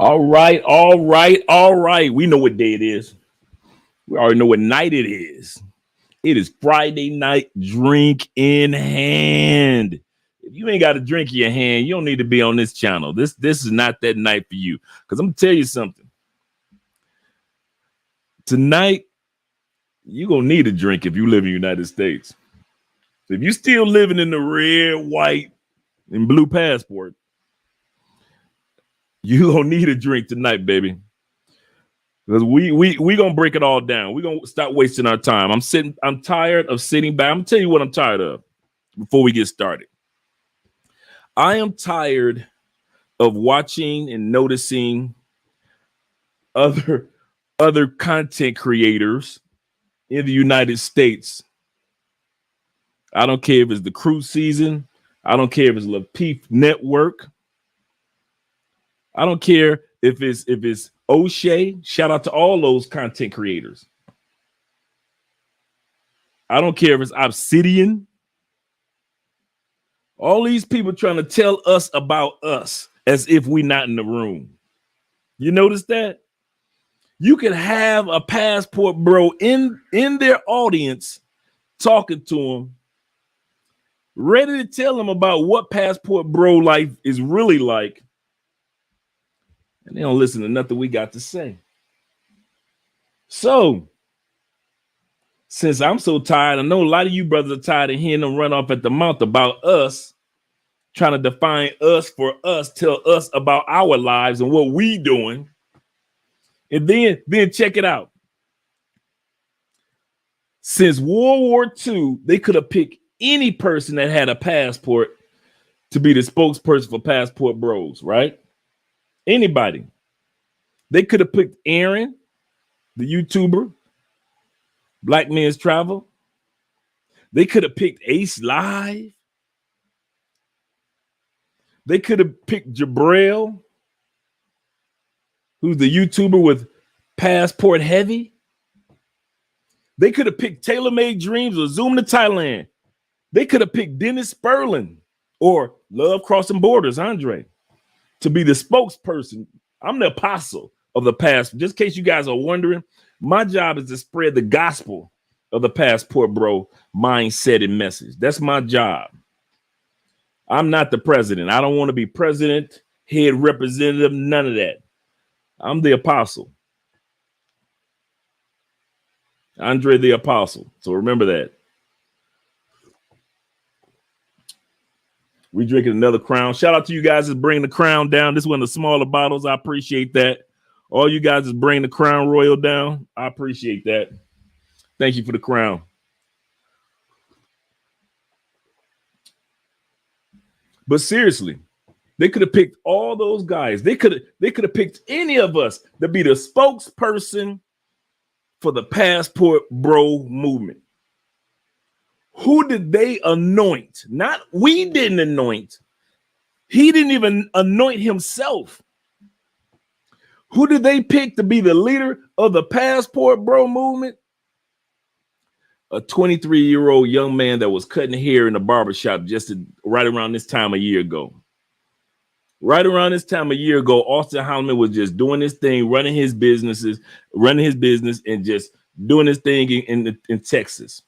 All right. We know what day it is. We already know what night it is. It is Friday night, drink in hand. If you ain't got a drink in your hand, you don't need to be on this channel. This is not that night for you. Because I'm gonna tell you something. Tonight, you're gonna need a drink if you live in the United States. So if you still living in the red, white, and blue passport, you gonna need a drink tonight, baby. Because we gonna break it all down. We gonna stop wasting our time. I'm tired of sitting back. I'm gonna tell you what I'm tired of before we get started. I am tired of watching and noticing other content creators in the United States. I don't care if it's the cruise season. I don't care if it's Lapeef Network. I don't care if it's O'Shea. Shout out to all those content creators. I don't care if it's Obsidian. All these people trying to tell us about us as if we're not in the room. You notice that? You can have a passport bro in their audience talking to them, ready to tell them about what passport bro life is really like. And they don't listen to nothing we got to say. So, since I'm so tired, I know a lot of you brothers are tired of hearing them run off at the mouth about us, trying to define us for us, tell us about our lives and what we doing. And then check it out. Since World War II, they could have picked any person that had a passport to be the spokesperson for Passport Bros, right? Anybody. They could have picked Aaron, the YouTuber, Black Men's Travel. They could have picked Ace Live. They could have picked Jabril, who's the YouTuber with Passport Heavy. They could have picked Taylor Made Dreams or Zoom to Thailand. They could have picked Dennis Sperling or Love Crossing Borders, Andre, to be the spokesperson. I'm the apostle of the passport. Just in case you guys are wondering, my job is to spread the gospel of the passport bro mindset and message. That's my job. I'm not the president. I don't want to be president, head representative, none of that. I'm the apostle. Andre the apostle. So remember that. We drinking another Crown. Shout out to you guys that's bringing the Crown down. This is one of the smaller bottles. I appreciate that. All you guys is bringing the Crown Royal down. I appreciate that. Thank you for the Crown. But seriously, they could have picked all those guys. They could have picked any of us to be the spokesperson for the Passport Bro movement. Who did they anoint? Not we didn't anoint. He didn't even anoint himself. Who did they pick to be the leader of the Passport Bro movement? A 23-year-old young man that was cutting hair in a barbershop right around this time a year ago. Right around this time a year ago, Austin Holloman was just doing his thing, running his business, and just doing his thing in Texas.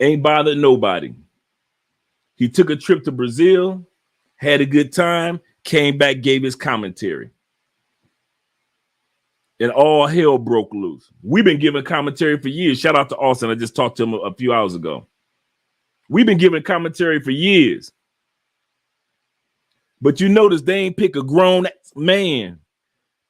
Ain't bothered nobody. He took a trip to Brazil, had a good time, came back, gave his commentary. And all hell broke loose. We've been giving commentary for years. Shout out to Austin. I just talked to him a few hours ago. We've been giving commentary for years. But you notice they ain't pick a grown man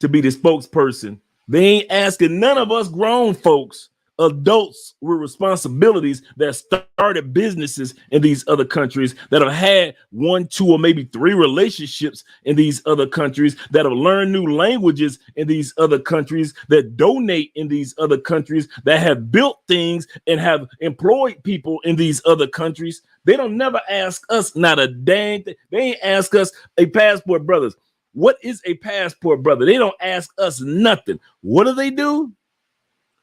to be the spokesperson. They ain't asking none of us grown folks, adults with responsibilities that started businesses in these other countries, that have had 1, 2, or maybe 3 relationships in these other countries, that have learned new languages in these other countries, that donate in these other countries, that have built things and have employed people in these other countries. They don't never ask us not a dang thing. They ain't ask us a passport brothers. What is a passport brother? They don't ask us nothing. What do?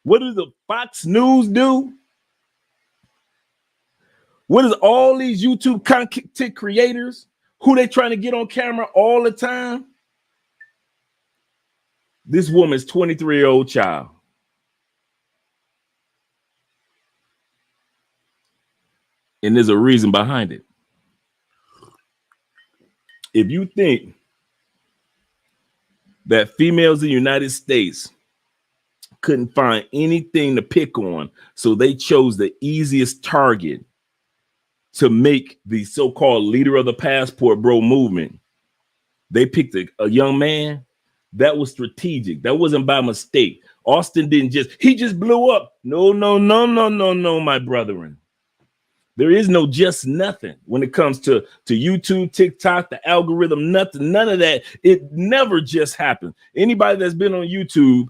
What does the Fox News do? What is all these YouTube content creators who they trying to get on camera all the time? This woman's 23-year-old child. And there's a reason behind it. If you think that females in the United States couldn't find anything to pick on, so they chose the easiest target to make the so-called leader of the passport bro movement, they picked a young man. That was strategic. That wasn't by mistake. Austin didn't he just blew up. No, my brethren. There is no just nothing when it comes to YouTube, TikTok, the algorithm, nothing, none of that. It never just happened. Anybody that's been on YouTube,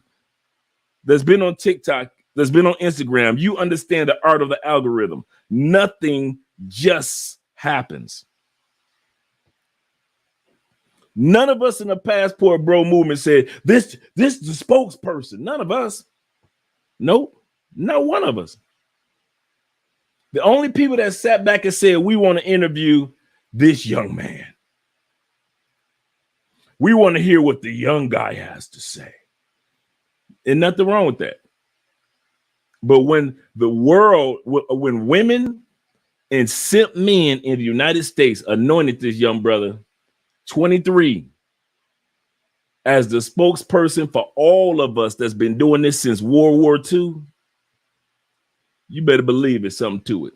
that's been on TikTok, that's been on Instagram, you understand the art of the algorithm. Nothing just happens. None of us in the passport bro movement said this is the spokesperson. None of us. Nope. Not one of us. The only people that sat back and said, we want to interview this young man. We want to hear what the young guy has to say. And nothing wrong with that. But when when women and simp men in the United States anointed this young brother, 23, as the spokesperson for all of us that's been doing this since World War II, you better believe there's something to it.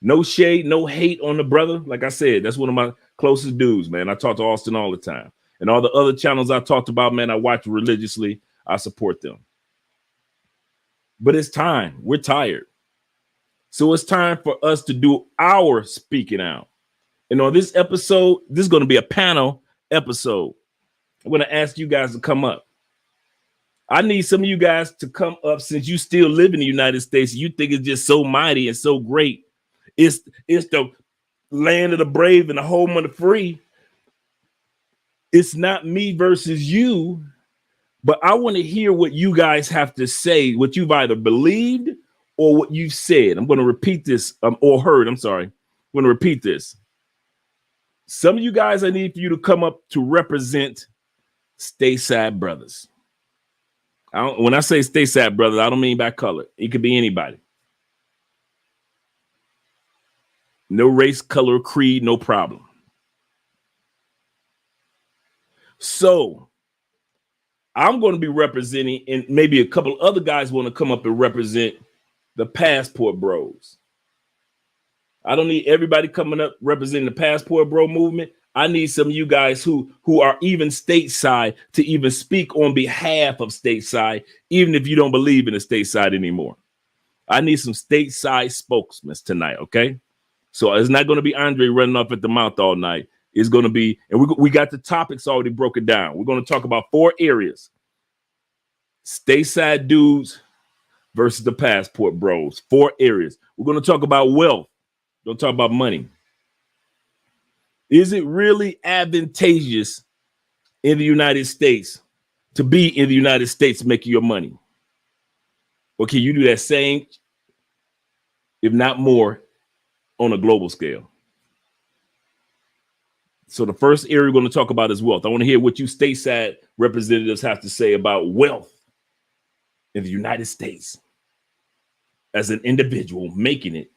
No shade, no hate on the brother. Like I said, that's one of my closest dudes, man. I talk to Austin all the time. And all the other channels I talked about, man, I watch religiously. I support them. But it's time. We're tired. So it's time for us to do our speaking out. And on this episode, this is going to be a panel episode. I'm going to ask you guys to come up. I need some of you guys to come up since you still live in the United States. You think it's just so mighty and so great. It's the land of the brave and the home of the free. It's not me versus you, but I want to hear what you guys have to say, what you've either believed or what you've said. I'm going to repeat this or heard. I'm sorry. I'm going to repeat this. Some of you guys, I need for you to come up to represent Stateside brothers. When I say Stateside brothers, I don't mean by color. It could be anybody. No race, color, creed, no problem. So I'm going to be representing, and maybe a couple other guys want to come up and represent the passport bros. I don't need everybody coming up representing the passport bro movement. I need some of you guys who are even stateside to even speak on behalf of stateside, even if you don't believe in the stateside anymore. I need some stateside spokesmen tonight, okay? So it's not going to be Andre running off at the mouth all night. It's going to be, and we got the topics already broken down. We're going to talk about 4 areas. Stateside dudes versus the passport bros. 4 areas. We're going to talk about wealth. We're going to talk about money. Is it really advantageous in the United States to be in the United States making your money? Or can you do that same, if not more, on a global scale? So the first area we're going to talk about is wealth. I want to hear what you stateside representatives have to say about wealth in the United States as an individual making it.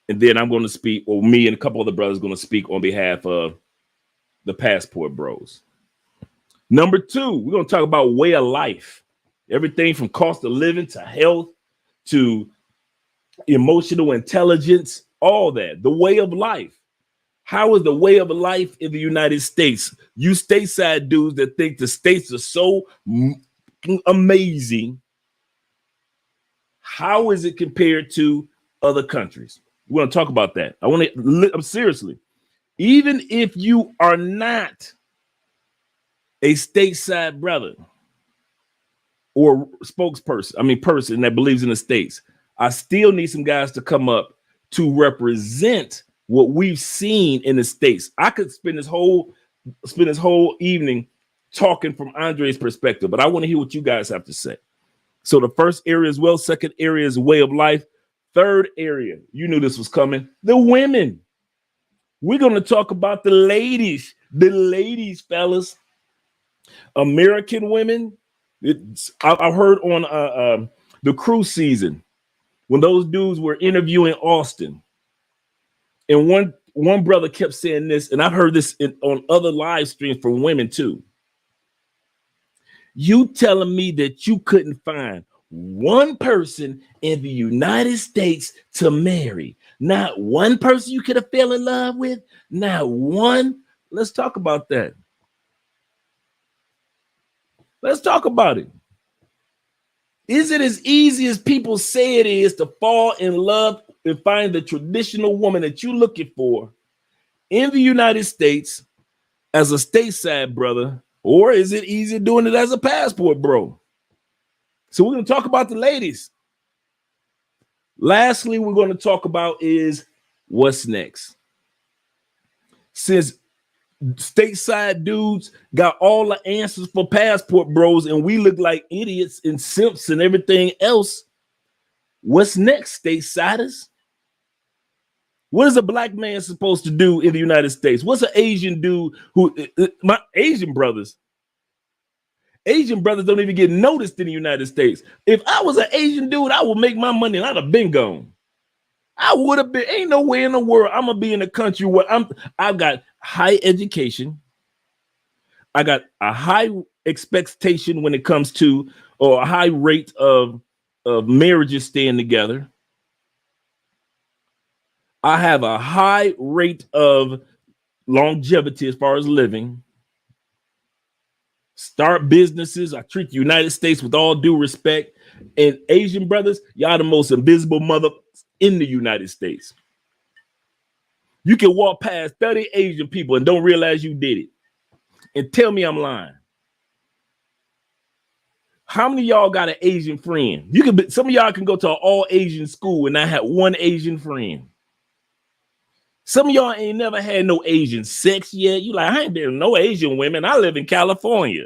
And then I'm going to speak, or me and a couple other brothers going to speak on behalf of the passport bros. Number 2, we're going to talk about way of life. Everything from cost of living to health to emotional intelligence, all that. The way of life. How is the way of life in the United States? You stateside dudes that think the states are so amazing. How is it compared to other countries? We're going to talk about that. I want to seriously, even if you are not a stateside brother or spokesperson, person that believes in the states, I still need some guys to come up to represent what we've seen in the states. I could spend this whole evening talking from Andre's perspective, but I want to hear what you guys have to say. So the first area is wealth. Second area is way of life. Third area, you knew this was coming, the women. We're going to talk about the ladies, fellas. American women, I heard on the cruise season when those dudes were interviewing Austin, and one brother kept saying this, and I've heard this on other live streams from women too. You telling me that you couldn't find one person in the United States to marry? Not one person you could have fell in love with? Not one? Let's talk about that. Let's talk about it. Is it as easy as people say it is to fall in love and find the traditional woman that you're looking for in the United States as a stateside brother? Or is it easier doing it as a passport bro? So we're going to talk about the ladies. Lastly, we're going to talk about is what's next. Since stateside dudes got all the answers for passport bros and we look like idiots and simps and everything else, what's next, statesiders? What is a black man supposed to do in the United States? What's an Asian dude who, my Asian brothers don't even get noticed in the United States. If I was an Asian dude, I would make my money and I'd have been gone. I would have been, ain't no way in the world I'm gonna be in a country where I've got high education. I got a high expectation when it comes to, or a high rate of marriages staying together. I have a high rate of longevity as far as living. Start businesses. I treat the United States with all due respect. And Asian brothers, y'all the most invisible mother in the United States. You can walk past 30 Asian people and don't realize you did it. And tell me I'm lying. How many of y'all got an Asian friend? Some of y'all can go to an all Asian school and I have one Asian friend. Some of y'all ain't never had no Asian sex yet. You like, I ain't been no Asian women. I live in California.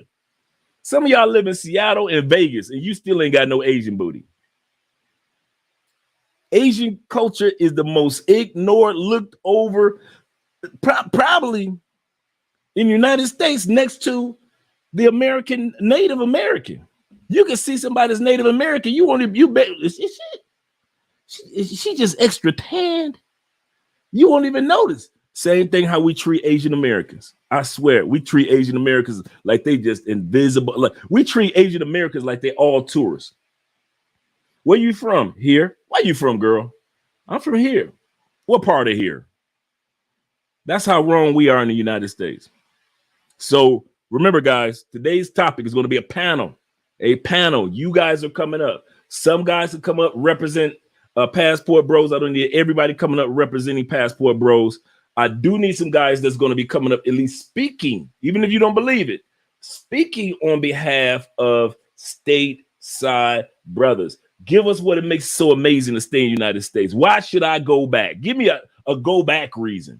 Some of y'all live in Seattle and Vegas and you still ain't got no Asian booty. Asian culture is the most ignored, looked over, probably in the United States next to the American, Native American. You can see somebody's Native American. You won't even, you bet, she just extra tanned. You won't even notice. Same thing how we treat Asian Americans. I swear, we treat Asian Americans like they just invisible. Like we treat Asian Americans like they all tourists. Where you from? Here. Where you from, girl? I'm from here. What part of here? That's how wrong we are in the United States. So remember, guys, today's topic is going to be a panel. A panel. You guys are coming up. Some guys will come up, represent passport bros. I don't need everybody coming up representing passport bros. I do need some guys that's going to be coming up, at least speaking, even if you don't believe it, speaking on behalf of stateside brothers. Give us what it makes so amazing to stay in the United States. Why should I go back? Give me a go back reason.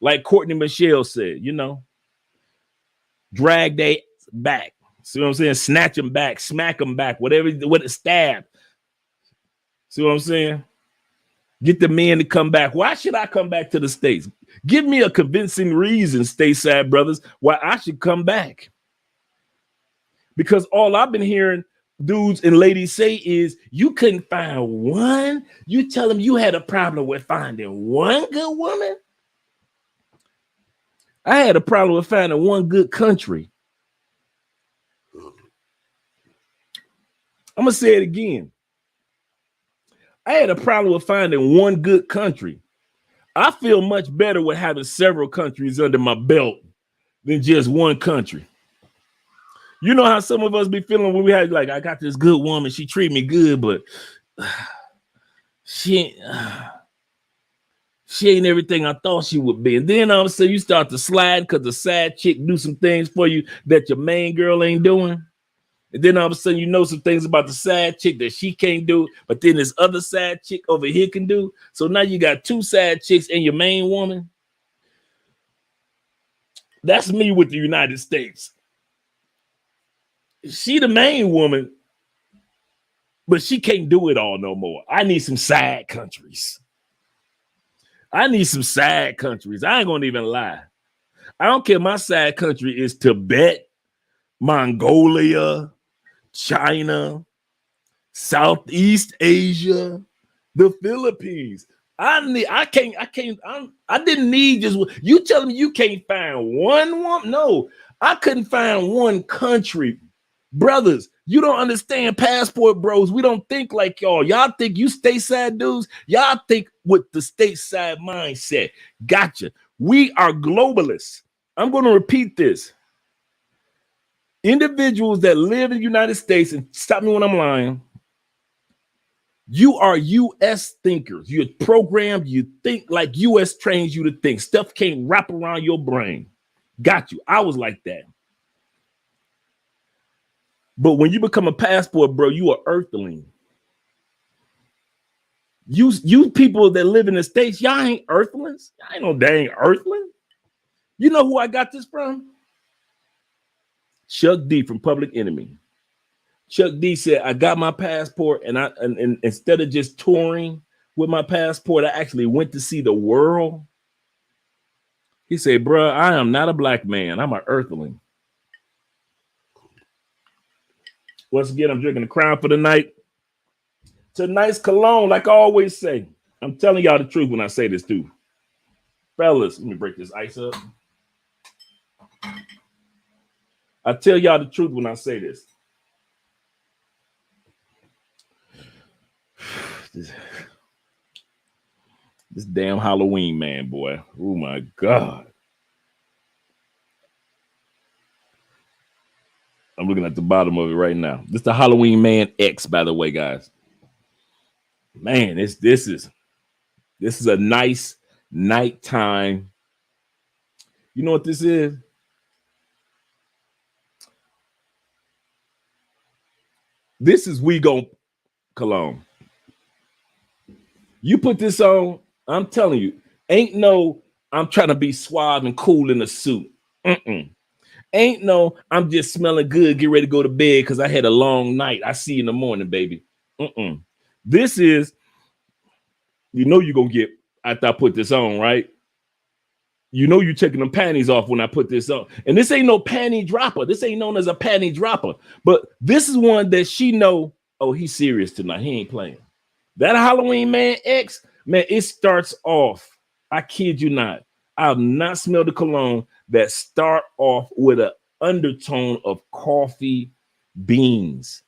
Like Courtney Michelle said, you know, drag they back. See what I'm saying? Snatch them back, smack them back, whatever, what stab. See what I'm saying? Get the men to come back. Why should I come back to the States? Give me a convincing reason, stateside brothers, why I should come back. Because all I've been hearing dudes and ladies say is you couldn't find one. You tell them you had a problem with finding one good woman. I had a problem with finding one good country. I'm going to say it again. I had a problem with finding one good country. I feel much better with having several countries under my belt than just one country. You know how some of us be feeling when we had, like, I got this good woman, she treat me good, but she ain't everything I thought she would be. And then all of a sudden you start to slide because the side chick do some things for you that your main girl ain't doing. And then all of a sudden you know some things about the side chick that she can't do, but then this other side chick over here can do. So now you got two side chicks and your main woman. That's me with the United States. She the main woman, but she can't do it all no more. I need some side countries. I need some side countries. I ain't gonna even lie. I don't care. My side country is Tibet. Mongolia, China, Southeast Asia, the Philippines. I didn't need just you telling me you can't find one. No, I couldn't find one country. Brothers, you don't understand, passport bros. We don't think like y'all. Y'all think you stateside dudes. Y'all think with the stateside mindset. Gotcha. We are globalists. I'm going to repeat this. Individuals that live in the United States, and stop me when I'm lying, you are U.S. thinkers. You're programmed. You think like U.S. trains you to think. Stuff can't wrap around your brain. Got you. I was like that. But when you become a passport, bro, you are earthling. You people that live in the States, y'all ain't earthlings. Y'all ain't no dang earthling. You know who I got this from? Chuck D from Public Enemy. Chuck D said, I got my passport, and instead of just touring with my passport, I actually went to see the world. He said, bro, I am not a black man. I'm an earthling. Once again, I'm drinking the Crown for the night. Tonight's cologne, like I always say. I'm telling y'all the truth when I say this too. Fellas, let me break this ice up. I tell y'all the truth when I say this. This damn Halloween man, boy. Oh my God. I'm looking at the bottom of it right now. This is the Halloween Man X, by the way, guys. Man, this is a nice nighttime. You know what this is? This is We Gon' cologne. You put this on, I'm telling you, ain't no I'm trying to be suave and cool in a suit. Ain't no I'm just smelling good, get ready to go to bed because I had a long night. I see you in the morning, baby. This is, you know you're going to get, after I put this on, right? You know you're taking them panties off when I put this on. And this ain't no panty dropper. This ain't known as a panty dropper. But this is one that she know, oh, he's serious tonight. He ain't playing. That Halloween Man X, man, it starts off. I kid you not. I've not smelled a cologne that start off with an undertone of coffee beans.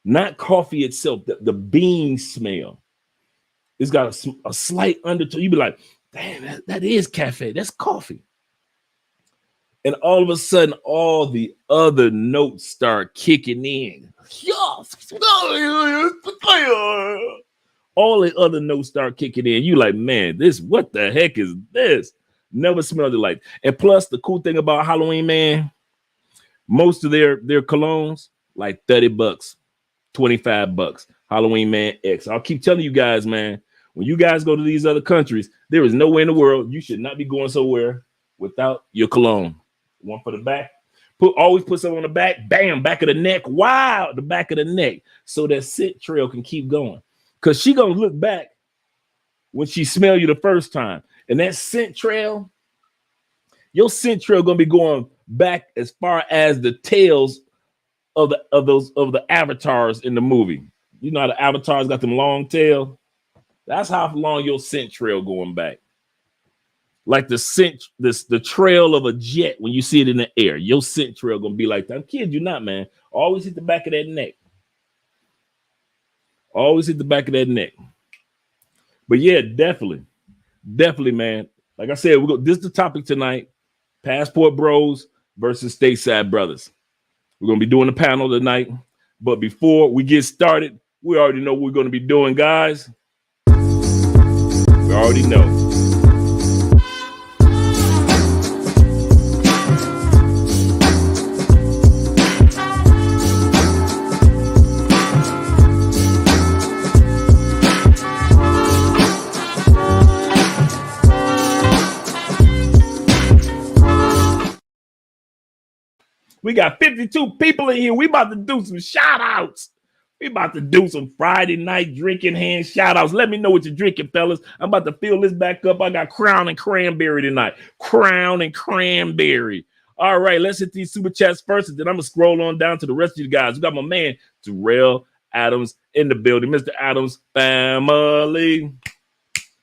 Not coffee itself, the bean smell. It's got a slight undertone. You be like, damn, that is cafe. That's coffee. And all of a sudden, all the other notes start kicking in. All the other notes start kicking in. You like, man, what the heck is this? Never smelled it like. And plus, the cool thing about Halloween Man, most of their colognes, like $30, $25. Halloween Man X. I'll keep telling you guys, man, when you guys go to these other countries, there is nowhere in the world you should not be going somewhere without your cologne. One for the back. Always put something on the back. Bam, back of the neck. Wow, the back of the neck. So that scent trail can keep going. Because she going to look back when she smell you the first time. And that scent trail, your scent trail going to be going back as far as the tails of the avatars in the movie. You know how the avatars got them long tail? That's how long your scent trail going back. Like the trail of a jet when you see it in the air. Your scent trail gonna be like that. I'm kidding you not, man. Always hit the back of that neck. Always hit the back of that neck. But yeah, definitely, man. Like I said, this is the topic tonight: passport bros versus stateside brothers. We're gonna be doing the panel tonight. But before we get started, we already know what we're gonna be doing, guys. We already know. We got 52 people in here. We about to do some shout outs. We about to do some Friday night drinking hand shout outs. Let me know what you're drinking, fellas. I'm about to fill this back up. I got Crown and Cranberry tonight. Crown and Cranberry. All right, let's hit these super chats first, and then I'm gonna scroll on down to the rest of you guys. We got my man Terrell Adams in the building, Mr. Adams family.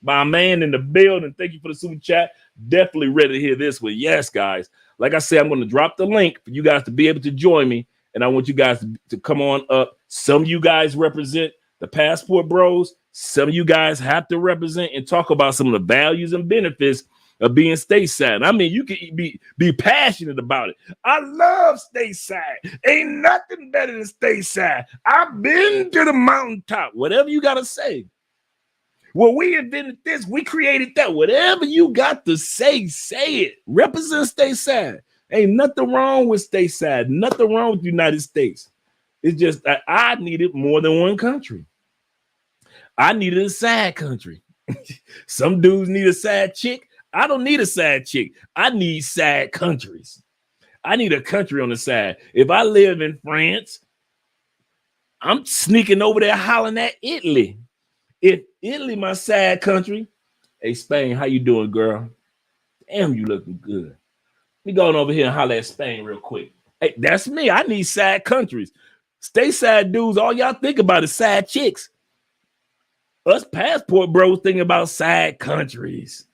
My man in the building. Thank you for the super chat. Definitely ready to hear this one. Yes, guys. Like I said, I'm going to drop the link for you guys to be able to join me. And I want you guys to come on up. Some of you guys represent the Passport Bros. Some of you guys have to represent and talk about some of the values and benefits of being stateside. I mean, you can be passionate about it. I love stateside. Ain't nothing better than stateside. I've been to the mountaintop. Whatever you got to say. Well, we invented this. We created that. Whatever you got to say, say it. Represent stateside. Ain't nothing wrong with stateside. Nothing wrong with the United States. It's just that I needed more than one country. I needed a side country. Some dudes need a side chick. I don't need a side chick. I need side countries. I need a country on the side. If I live in France, I'm sneaking over there hollering at Italy. If Italy, my side country, hey, Spain, how you doing, girl? Damn, you looking good. Let me go on over here and holler at Spain real quick. Hey, that's me. I need side countries. Stateside dudes, all y'all think about is side chicks. Us passport bros thinking about side countries.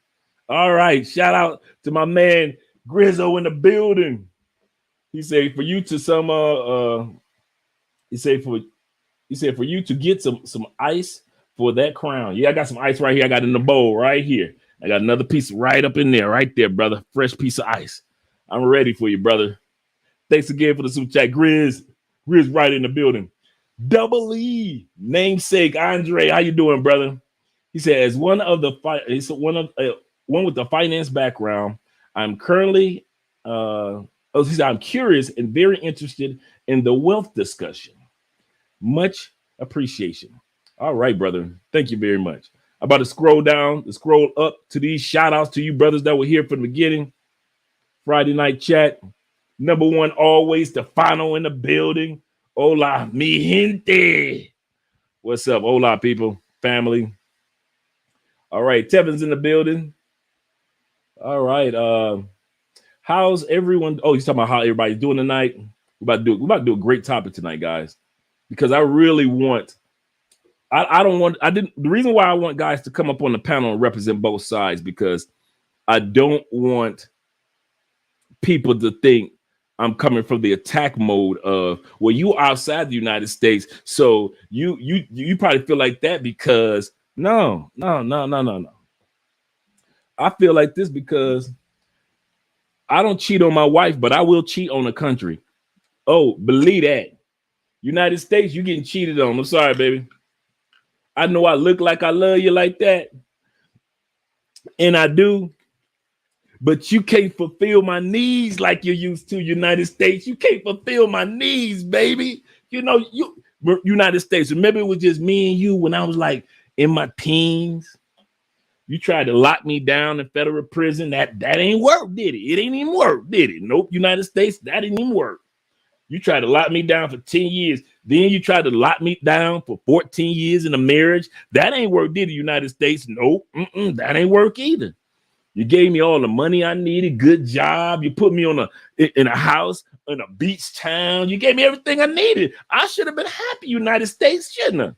All right, shout out to my man Grizzo in the building. He said for you to some he said for you to get some ice for that crown. Yeah, I got some ice right here. I got in the bowl right here. I got another piece right up in there, right there, brother. Fresh piece of ice. I'm ready for you, brother. Thanks again for the super chat. Grizz right in the building. Double E, namesake Andre. How you doing, brother? He said, as one with the finance background, I'm currently he said, I'm curious and very interested in the wealth discussion. Much appreciation. All right, brother. Thank you very much. I'm about to scroll up to these shout outs to you brothers that were here from the beginning. Friday night chat. Number one, always the final in the building. Hola, mi gente. What's up? Hola, people, family. All right, Tevin's in the building. All right. How's everyone? Oh, he's talking about how everybody's doing tonight. We're about to do a great topic tonight, guys, because I really want. The reason why I want guys to come up on the panel and represent both sides, because I don't want people to think I'm coming from the attack mode of, well, you outside the United States, so you probably feel like that because no. I feel like this because I don't cheat on my wife, but I will cheat on a country. Oh, believe that. United States, you getting cheated on. I'm sorry, baby. I know I look like I love you like that, and I do, but you can't fulfill my needs like you used to, United States. You can't fulfill my needs, baby. You know, United States, remember it was just me and you when I was like in my teens? You tried to lock me down in federal prison. That ain't work, did it? It ain't even work, did it? Nope, United States, that didn't even work. You tried to lock me down for 10 years. Then you tried to lock me down for 14 years in a marriage. That ain't work, did it, United States? Nope, that ain't work either. You gave me all the money I needed, good job. You put me in a house in a beach town. You gave me everything I needed. I should have been happy, United States, shouldn't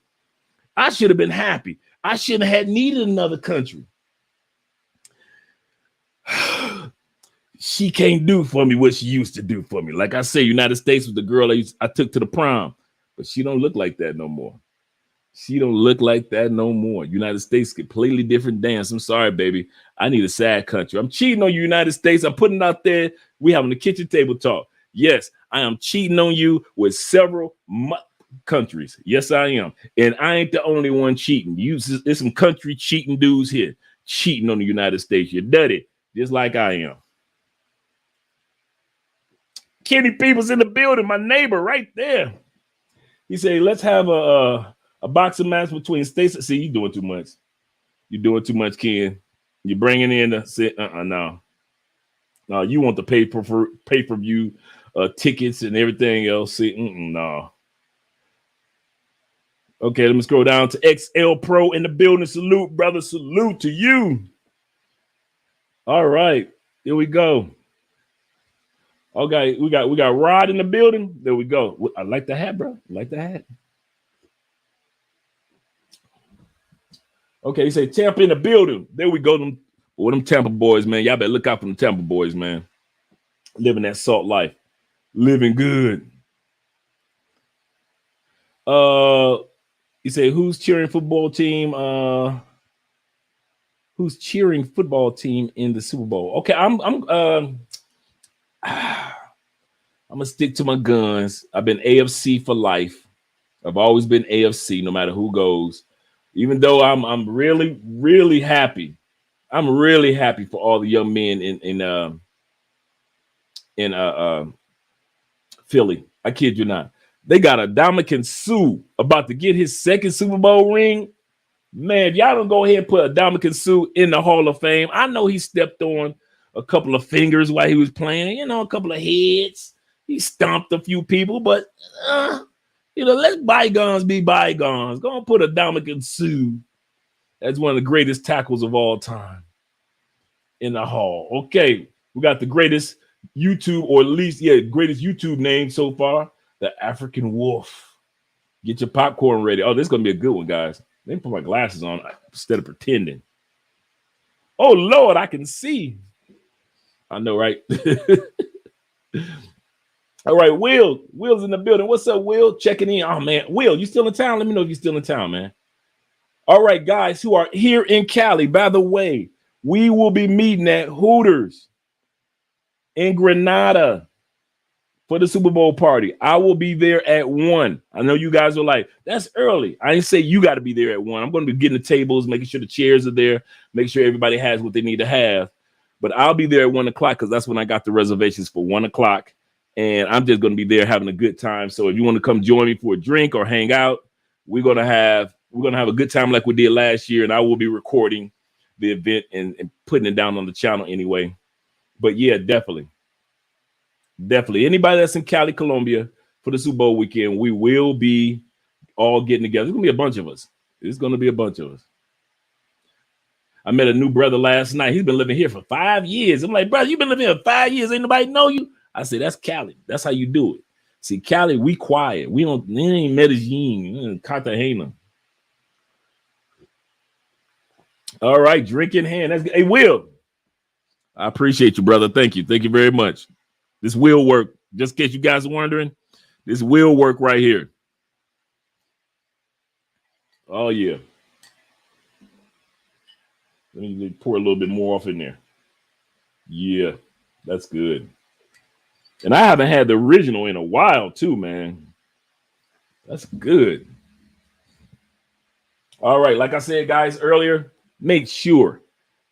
I? I should have been happy. I shouldn't have needed another country. She can't do for me what she used to do for me. Like I say, United States was the girl I took to the prom, but she don't look like that no more. She don't look like that no more. United States, completely different dance. I'm sorry, baby. I need a sad country. I'm cheating on you, United States. I'm putting it out there. We having a kitchen table talk. Yes, I am cheating on you with several countries. Yes, I am. And I ain't the only one cheating. There's some country cheating dudes here cheating on the United States. You're dirty, just like I am. Kenny Peoples in the building, my neighbor right there. He said, let's have a boxing match between Stateside. See, you're doing too much. You're doing too much, Ken. You're bringing in no. No, you want the pay-per-view tickets and everything else. See, no. Okay, let me scroll down to XL Pro in the building. Salute, brother. Salute to you. All right, here we go. Okay, we got Rod in the building. There we go. I like the hat, bro. I like the hat. Okay, you say Tampa in the building. There we go. Them Tampa boys, man. Y'all better look out for them Tampa boys, man. Living that salt life. Living good. You say who's cheering football team? Who's cheering football team in the Super Bowl? Okay, I'm gonna stick to my guns. I've been AFC for life. I've always been AFC, no matter who goes. Even though I'm really, really happy. I'm really happy for all the young men in Philly. I kid you not. They got a Dominican Sue about to get his second Super Bowl ring. Man, if y'all don't go ahead and put a Dominican Sue in the Hall of Fame. I know he stepped on a couple of fingers while he was playing, you know, a couple of heads. He stomped a few people, but you know, let bygones be bygones. Go and put a Dominican Sue as one of the greatest tackles of all time in the Hall. Okay, we got the greatest YouTube, or at least, greatest YouTube name so far, the African Wolf. Get your popcorn ready. Oh, this is going to be a good one, guys. Let me put my glasses on instead of pretending. Oh, Lord, I can see. I know, right? All right, Will. Will's in the building. What's up, Will? Checking in. Oh, man. Will, you still in town? Let me know if you're still in town, man. All right, guys who are here in Cali, by the way, we will be meeting at Hooters in Grenada for the Super Bowl party. I will be there at 1. I know you guys are like, that's early. I didn't say you got to be there at 1. I'm going to be getting the tables, making sure the chairs are there, make sure everybody has what they need to have. But I'll be there at 1 o'clock because that's when I got the reservations for 1 o'clock. And I'm just going to be there having a good time. So if you want to come join me for a drink or hang out, we're going to have a good time like we did last year. And I will be recording the event and putting it down on the channel anyway. But yeah, definitely. Anybody that's in Cali, Colombia for the Super Bowl weekend, we will be all getting together. It's going to be a bunch of us. I met a new brother last night. He's been living here for 5 years. I'm like, brother, you've been living here for 5 years. Ain't nobody know you? I said, that's Cali. That's how you do it. See, Cali, we quiet. We ain't Medellin, Cartagena. All right, drink in hand. That's good. Hey, Will. I appreciate you, brother. Thank you. Thank you very much. This will work. Just in case you guys are wondering, this will work right here. Oh, yeah. Let me pour a little bit more off in there. Yeah, that's good. And I haven't had the original in a while, too, man. That's good. All right. Like I said, guys, earlier, make sure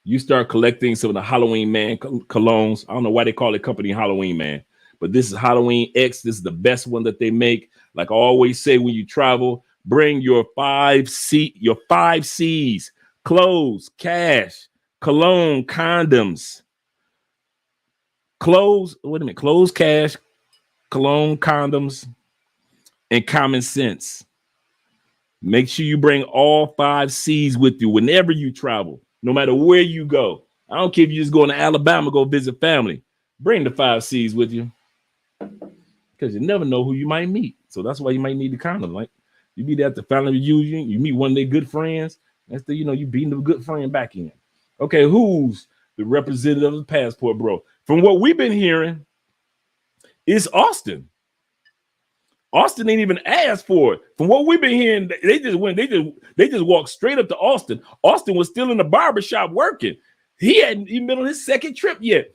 you start collecting some of the Halloween Man colognes. I don't know why they call it Company Halloween Man, but this is Halloween X. This is the best one that they make. Like I always say, when you travel, bring your 5 C's: clothes, cash, cologne, condoms. Clothes, cash, cologne, condoms, and common sense. Make sure you bring all 5 C's with you whenever you travel, no matter where you go. I don't care if you're just going to Alabama, go visit family. Bring the 5 C's with you because you never know who you might meet. So that's why you might need the condom. Like you be there at the family reunion, you meet one of their good friends. That's the, you beating the good friend back in. Okay, who's the representative of the passport, bro? From what we've been hearing, it's Austin. Austin ain't even asked for it. From what we've been hearing, they just went. They just walked straight up to Austin. Austin was still in the barbershop working. He hadn't even been on his second trip yet.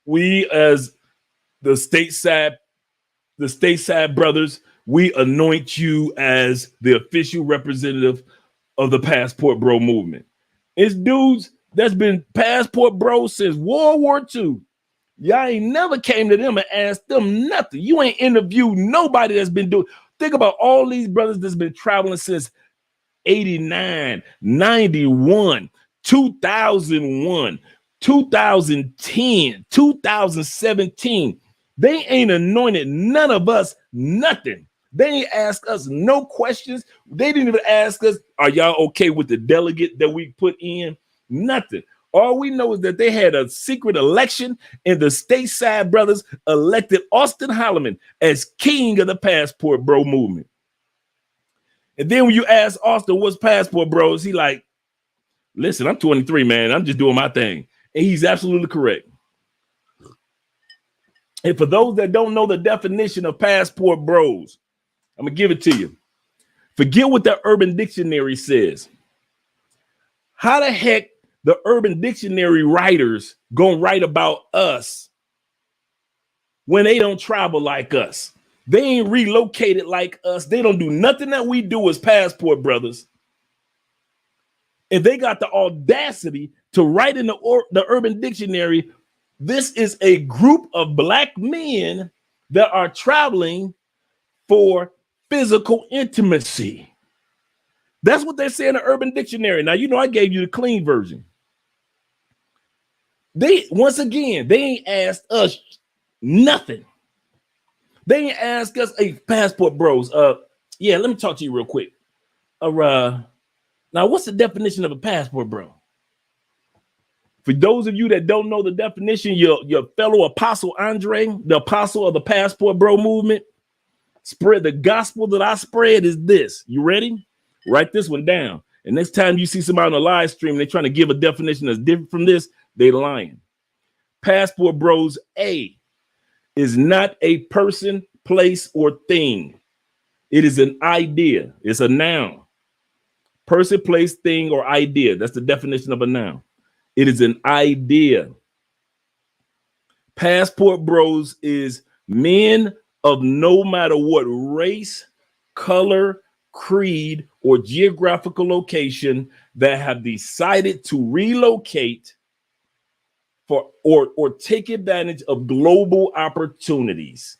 We, as the stateside brothers, we anoint you as the official representative of the Passport Bro movement. It's dudes that's been Passport Bro since World War II. Y'all ain't never came to them and asked them nothing. You ain't interviewed nobody that's been doing. Think about all these brothers that's been traveling since 89, 91, 2001, 2010, 2017. They ain't anointed none of us nothing. They ain't asked us no questions. They didn't even ask us, are y'all okay with the delegate that we put in? Nothing. All we know is that they had a secret election and the Stateside brothers elected Austin Holloman as king of the passport bro movement. And then when you ask Austin what's passport bros, he like, listen, I'm 23, man. I'm just doing my thing. And he's absolutely correct. And for those that don't know the definition of passport bros, I'm going to give it to you. Forget what the Urban Dictionary says. How the heck the Urban Dictionary writers gonna write about us when they don't travel like us? They ain't relocated like us. They don't do nothing that we do as passport brothers. And they got the audacity to write in the Urban Dictionary, this is a group of black men that are traveling for physical intimacy. That's what they say in the Urban Dictionary. Now, you know, I gave you the clean version. Once again, they ain't asked us nothing. They ain't asked us, hey, passport bros. Yeah, let me talk to you real quick. Now, what's the definition of a passport bro? For those of you that don't know the definition, your fellow apostle Andre, the apostle of the passport bro movement, spread the gospel that I spread is this. You ready? Write this one down. And next time you see somebody on a live stream, they're trying to give a definition that's different from this, they lying. Passport bros, A, is not a person, place, or thing. It is an idea. It's a noun. Person, place, thing, or idea. That's the definition of a noun. It is an idea. Passport bros is men of no matter what race, color, creed, or geographical location that have decided to relocate for or take advantage of global opportunities.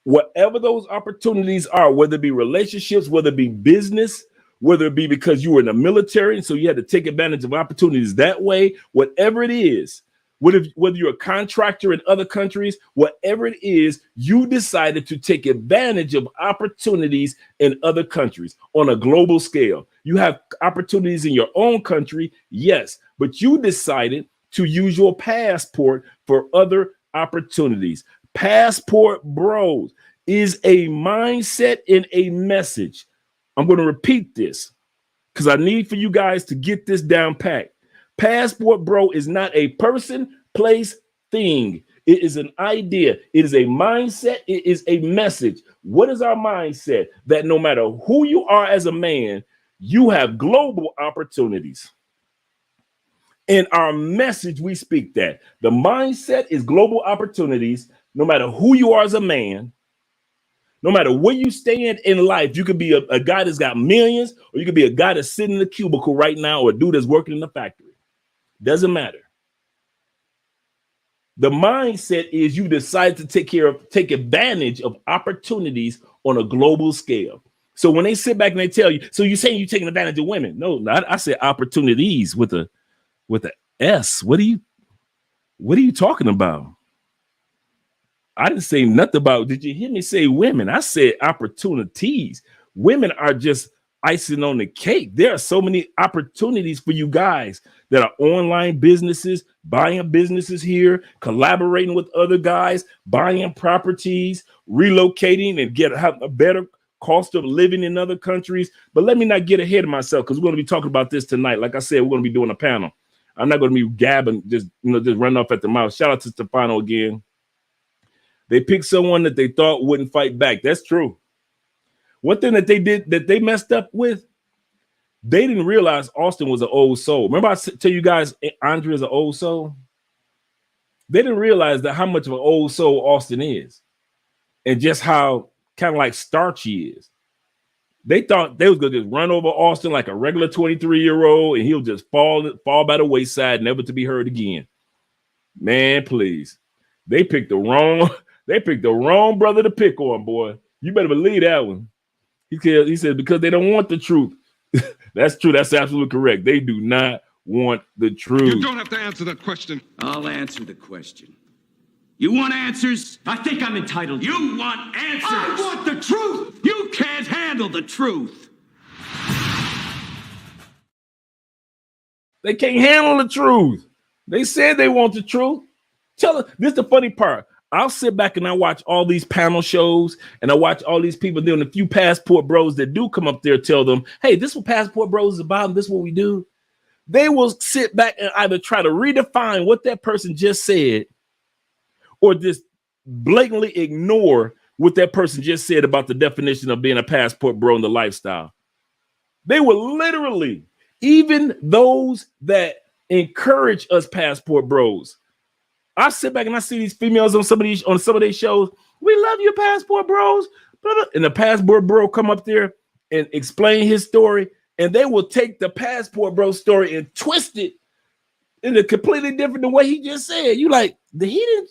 Whatever those opportunities are, whether it be relationships, whether it be business, whether it be because you were in the military and so you had to take advantage of opportunities that way, whatever it is, whether you're a contractor in other countries, whatever it is, you decided to take advantage of opportunities in other countries on a global scale. You have opportunities in your own country, yes, but you decided to use your passport for other opportunities. Passport bros is a mindset and a message. I'm going to repeat this because I need for you guys to get this down pat. Passport bro is not a person, place, thing. It is an idea. It is a mindset. It is a message. What is our mindset? That no matter who you are as a man, you have global opportunities. In our message, we speak that. The mindset is global opportunities. No matter who you are as a man, no matter where you stand in life, you could be a guy that's got millions, or you could be a guy that's sitting in a cubicle right now, or a dude that's working in the factory. Doesn't matter. The mindset is you decide to take advantage of opportunities on a global scale. So when they sit back and they tell you, so you're saying you're taking advantage of women? No, I said opportunities with a S. What are you talking about? I didn't say nothing about, did you hear me say women? I said opportunities. Women are just icing on the cake. There are so many opportunities for you guys that are online businesses, buying businesses here, collaborating with other guys, buying properties, relocating and have a better cost of living in other countries. But let me not get ahead of myself because we're going to be talking about this tonight. Like I said, we're going to be doing a panel. I'm not going to be gabbing, just running off at the mouth. Shout out to Stefano again. They picked someone that they thought wouldn't fight back. That's true. One thing that they did that they messed up with, they didn't realize Austin was an old soul. Remember I tell you guys, Andre is an old soul? They didn't realize that how much of an old soul Austin is and just how kind of like starchy he is. They thought they was going to just run over Austin like a regular 23-year-old and he'll just fall by the wayside, never to be heard again. Man, please. They picked the wrong brother to pick on, boy. You better believe that one. He said because they don't want the truth. That's true. That's absolutely correct. They do not want the truth. You don't have to answer that question. I'll answer the question. You want answers? I think I'm entitled. You want answers? I want the truth. You can't handle the truth. They can't handle the truth. They said they want the truth. Tell us. This is the funny part. I'll sit back and I watch all these panel shows and I watch all these people doing a few passport bros that do come up there, tell them, hey, this is what passport bros is about. And this is what we do. They will sit back and either try to redefine what that person just said or just blatantly ignore what that person just said about the definition of being a passport bro in the lifestyle. They will literally, even those that encourage us passport bros, I sit back and I see these females on some of these shows. We love you, passport bros. And the passport bro come up there and explain his story, and they will take the passport bro story and twist it in a completely different the way he just said. You like, he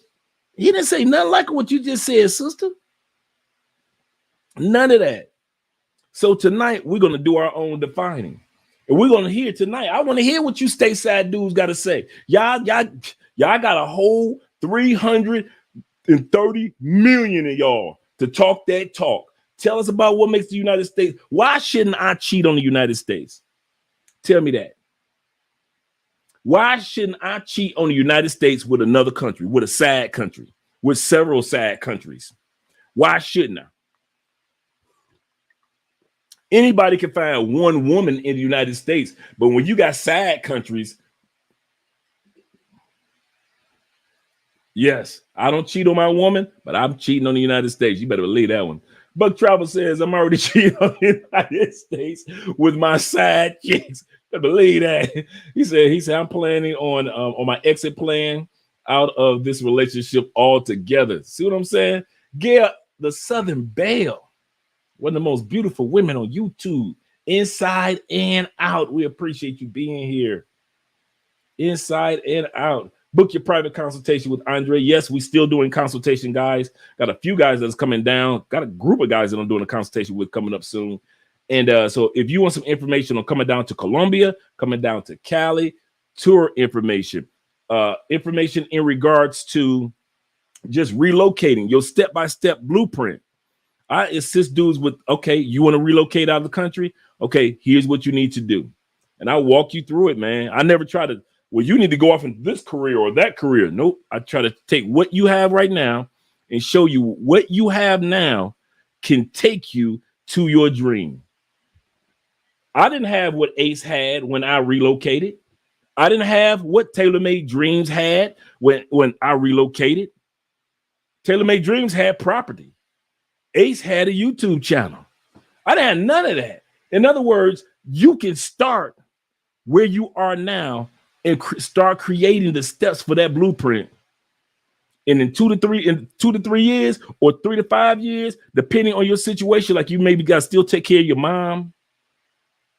didn't say nothing like what you just said, sister. None of that. So tonight we're gonna do our own defining, and we're gonna hear tonight. I want to hear what you stateside dudes got to say. Y'all got a whole 330 million of y'all to talk that talk. Tell us about what makes the United States. Why shouldn't I cheat on the United States? Tell me that. Why shouldn't I cheat on the United States with another country, with a sad country, with several sad countries? Why shouldn't I? Anybody can find one woman in the United States, but when you got sad countries, yes, I don't cheat on my woman, but I'm cheating on the United States. You better believe that one. Buck Travel says I'm already cheating on the United States with my side chicks. I believe that. He said I'm planning on my exit plan out of this relationship altogether. See what I'm saying? Gail, the Southern Belle, one of the most beautiful women on YouTube, inside and out. We appreciate you being here. Inside and out. Book your private consultation with Andre. Yes, we still doing consultation, guys. Got a few guys that's coming down. Got a group of guys that I'm doing a consultation with coming up soon. And so if you want some information on coming down to Colombia, coming down to Cali, tour information, information in regards to just relocating, your step-by-step blueprint. I assist dudes with, okay, you want to relocate out of the country? Okay, here's what you need to do. And I walk you through it, man. I never try to, well, you need to go off into this career or that career. Nope. I try to take what you have right now and show you what you have now can take you to your dream. I didn't have what Ace had when I relocated. I didn't have what TaylorMade Dreams had when I relocated. TaylorMade Dreams had property. Ace had a YouTube channel. I didn't have none of that. In other words, you can start where you are now and start creating the steps for that blueprint. And in 2 to 3 years or 3 to 5 years, depending on your situation, like you maybe got to still take care of your mom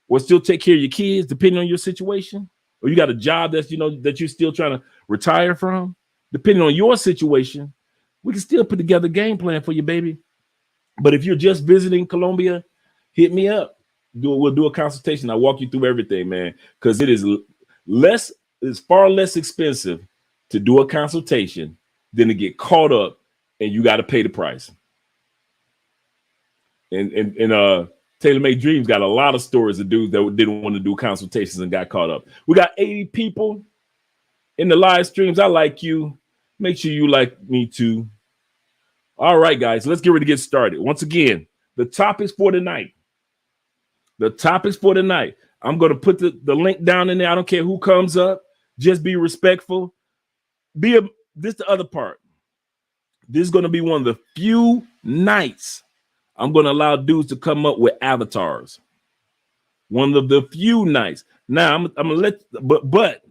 or still take care of your kids, depending on your situation, or you got a job that's, that you're still trying to retire from, depending on your situation, we can still put together a game plan for you, baby. But if you're just visiting Colombia, hit me up. We'll do a consultation. I'll walk you through everything, man, because it's far less expensive to do a consultation than to get caught up and you got to pay the price. And TaylorMade Dreams got a lot of stories of dudes that didn't want to do consultations and got caught up. We got 80 people in the live streams. I like you. Make sure you like me too. All right, guys, let's get ready to get started. Once again, the topics for tonight. The topics for tonight. I'm going to put the link down in there. I don't care who comes up. Just be respectful. This is the other part. This is going to be one of the few nights I'm going to allow dudes to come up with avatars. One of the few nights. Now, I'm going to let, but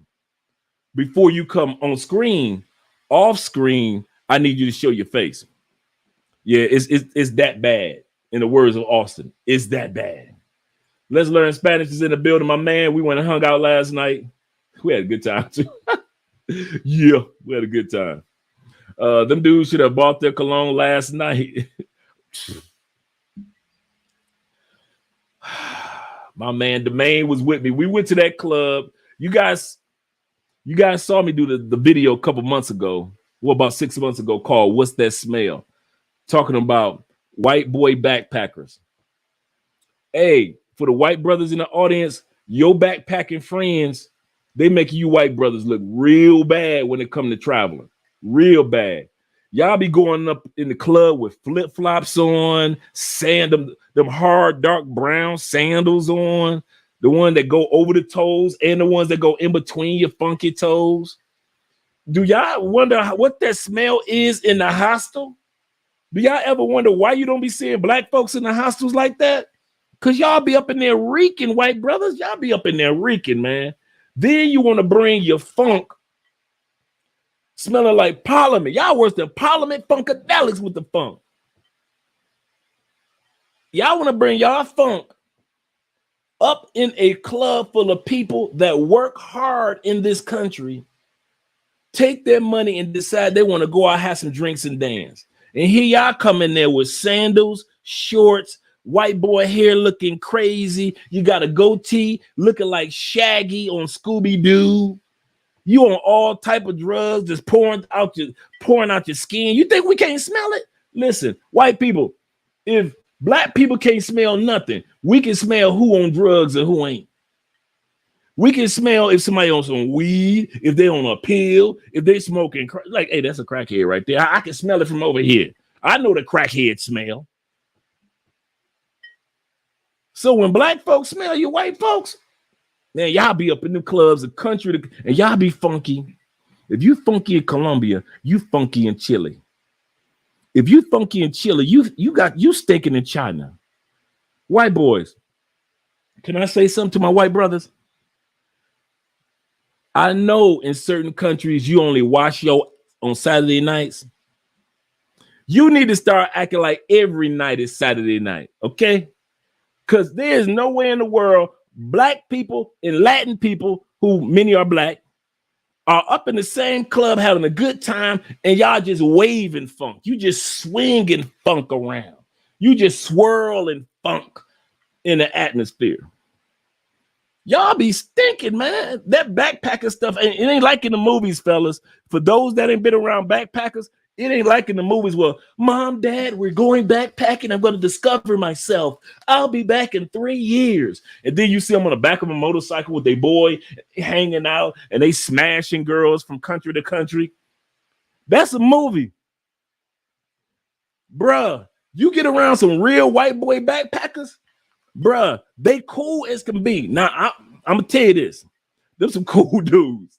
before you come on screen, off screen, I need you to show your face. Yeah, it's that bad. In the words of Austin, it's that bad. Let's Learn Spanish is in the building, my man. We went and hung out last night. We had a good time too. Yeah, we had a good time. Them dudes should have bought their cologne last night. My man, Domain was with me. We went to that club. You guys saw me do the video a couple months ago. Well, about 6 months ago, called What's That Smell? Talking about white boy backpackers. Hey, for the white brothers in the audience, your backpacking friends, They make you white brothers look real bad when it come to traveling. Real bad. Y'all be going up in the club with flip-flops on, them hard dark brown sandals on, the one that go over the toes and the ones that go in between your funky toes. Do y'all wonder what that smell is in the hostel? Do y'all ever wonder why you don't be seeing black folks in the hostels like that? Because y'all be up in there reeking, white brothers. Y'all be up in there reeking, man. Then you want to bring your funk smelling like Parliament. Y'all worse than Parliament Funkadelics with the funk. Y'all want to bring y'all funk up in a club full of people that work hard in this country, take their money and decide they want to go out, have some drinks and dance. And here y'all come in there with sandals, shorts, white boy hair looking crazy. You got a goatee looking like Shaggy on Scooby-Doo. You on all type of drugs, just pouring out your skin. You think we can't smell it? Listen, white people, if black people can't smell nothing, we can smell who on drugs and who ain't. We can smell if somebody on some weed, if they on a pill, if they smoking like, hey, that's a crackhead right there. I can smell it from over here. I know the crackhead smell. So when black folks smell you white folks, man, y'all be up in the clubs, the country, and y'all be funky. If you funky in Colombia, you funky in Chile. If you funky in Chile, you stinking in China. White boys, can I say something to my white brothers? I know in certain countries you only wash your on Saturday nights. You need to start acting like every night is Saturday night, okay? Because there's nowhere in the world black people and Latin people, who many are black, are up in the same club having a good time, and y'all just waving funk. You just swinging funk around. You just swirling funk in the atmosphere. Y'all be stinking, man. That backpacker stuff, it ain't like in the movies, fellas. For those that ain't been around backpackers, it ain't like in the movies. Well, Mom, Dad, we're going backpacking. I'm going to discover myself. I'll be back in 3 years. And then you see them on the back of a motorcycle with their boy hanging out, and they smashing girls from country to country. That's a movie. Bruh, you get around some real white boy backpackers, bruh, they cool as can be. Now, I'm going to tell you this. Them some cool dudes.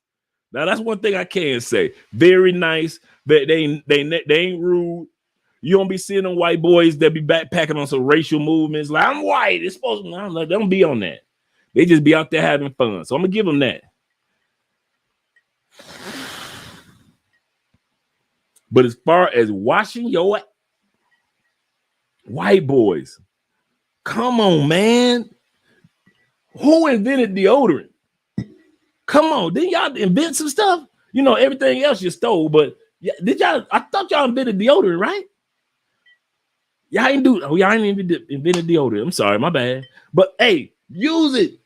Now, that's one thing I can say. Very nice. They ain't rude. You don't be seeing them white boys that be backpacking on some racial movements. Like, I'm white. It's supposed to, no, they don't be on that. They just be out there having fun. So I'm going to give them that. But as far as washing your white boys, come on, man. Who invented deodorant? Come on. Didn't y'all invent some stuff? You know, everything else you stole, but did y'all? I thought y'all invented deodorant, right? Y'all ain't invented deodorant. I'm sorry, my bad. But hey, use it.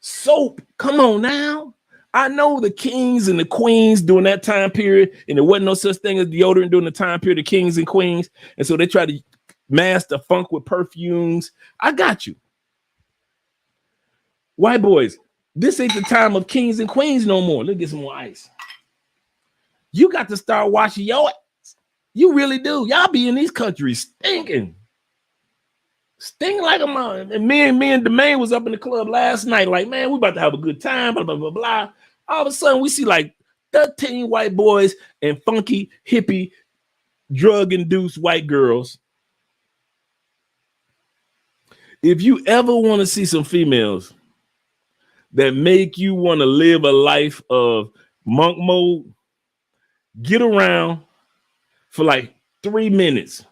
Soap. Come on now. I know the kings and the queens during that time period, and there wasn't no such thing as deodorant during the time period of kings and queens. And so they tried to mask the funk with perfumes. I got you. White boys, this ain't the time of kings and queens no more. Let's get some more ice. You got to start washing your ass. You really do. Y'all be in these countries stinking. Stinking like a man. And me and Demain was up in the club last night. Like, man, we about to have a good time, blah, blah, blah, blah. All of a sudden, we see like 13 white boys and funky, hippie, drug-induced white girls. If you ever want to see some females that make you want to live a life of monk mode, get around for like 3 minutes.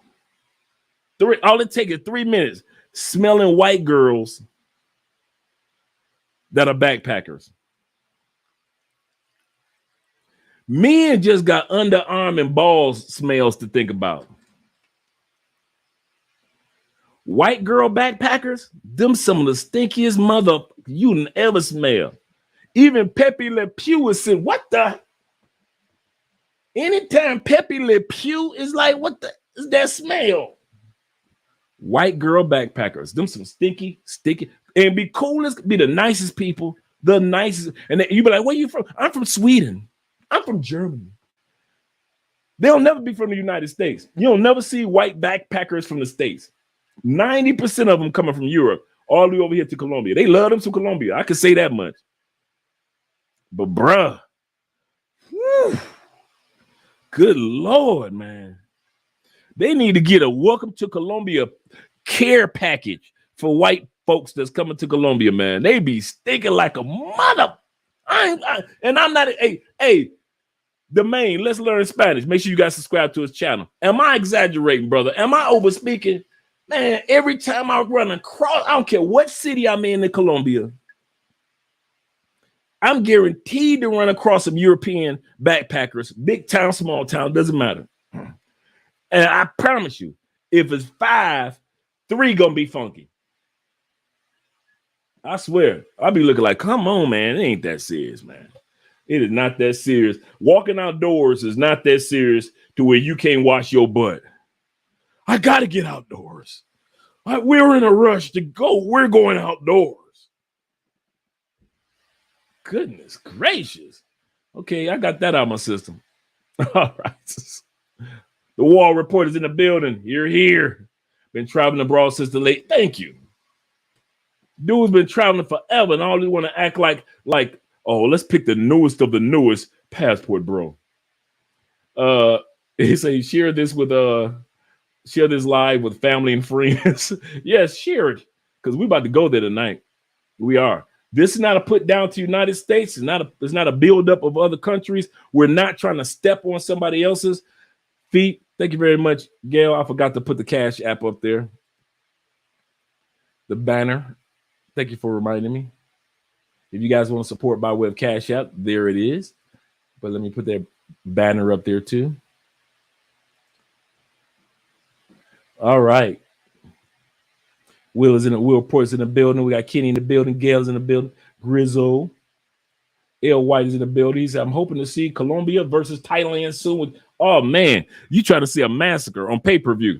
All it takes is 3 minutes smelling white girls that are backpackers. Men just got underarm and balls smells to think about. White girl backpackers, them some of the stinkiest mother you ever smell. Even Pepe Le Pew is saying, what the? Anytime Pepe Le Pew is like, what the is that smell? White girl backpackers, them some stinky, and be coolest, be the nicest people, The nicest. And you be like, where you from? I'm from Sweden. I'm from Germany. They'll never be from the United States. You'll never see white backpackers from the States. 90% of them coming from Europe, all the way over here to Colombia. They love them to Colombia. I can say that much. But bruh, whew, good Lord, man. They need to get a welcome to Colombia care package for white folks that's coming to Colombia, man. They be stinking like a mother. And I'm not, hey, the main, let's learn Spanish. Make sure you guys subscribe to his channel. Am I exaggerating, brother? Am I over speaking? Man, every time I run across, I don't care what city I'm in Colombia, I'm guaranteed to run across some European backpackers, big town, small town, doesn't matter. And I promise you, if it's 5, 3 gonna be funky. I swear, I'll be looking like, come on, man, it ain't that serious, man. It is not that serious. Walking outdoors is not that serious to where you can't wash your butt. I got to get outdoors. We're in a rush to go. We're going outdoors. Goodness gracious. Okay, I got that out of my system. All right. The Wall Report is in the building. You're here. Been traveling abroad since the late. Thank you. Dude's been traveling forever, and all they want to act like, oh, let's pick the newest of the newest passport, bro. He say share this live with family and friends. Yes, share it, because we're about to go there tonight. We are. This is not a put down to United States. It's not a build up of other countries. We're not trying to step on somebody else's feet. Thank you very much, Gail. I forgot to put the Cash App up there. The banner. Thank you for reminding me. If you guys want to support by way of Cash App, there it is. But let me put that banner up there too. All right. Will Report's in the building. We got Kenny in the building. Gail's in the building. Grizzo. L. White is in the building. He said, I'm hoping to see Colombia versus Thailand soon. Oh, man. You trying to see a massacre on pay-per-view.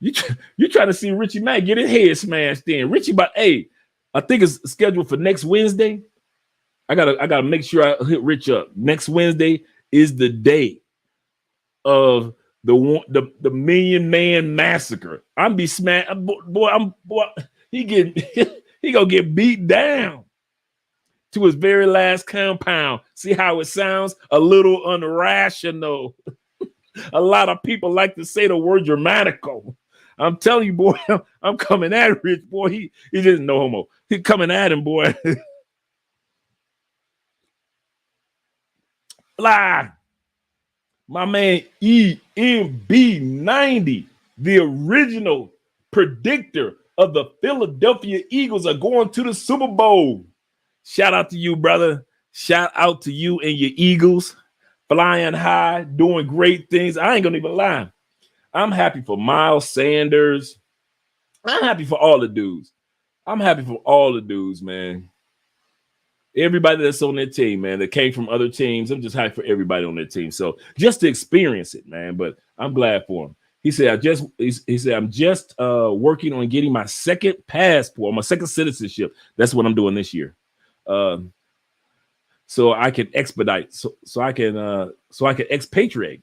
You trying to see Richie Mack get his head smashed in. Richie, I think it's scheduled for next Wednesday. I gotta make sure I hit Rich up. Next Wednesday is the day of the Million Man Massacre. I'm be smashed, boy. He gonna get beat down to his very last compound. See how it sounds? A little unrational. A lot of people like to say the word dramatical. I'm telling you, boy, I'm coming at Rich, boy. He didn't know homo. He coming at him, boy. Fly. My man EMB90, the original predictor of the Philadelphia Eagles are going to the Super Bowl. Shout out to you, brother. Shout out to you and your Eagles. Flying high, doing great things. I ain't gonna even lie. I'm happy for Miles Sanders. I'm happy for all the dudes. I'm happy for all the dudes, man. Everybody that's on that team, man, that came from other teams. I'm just happy for everybody on that team. So just to experience it, man. But I'm glad for him. He said, I'm just working on getting my second passport, my second citizenship. That's what I'm doing this year. So I can expedite, so I can expatriate.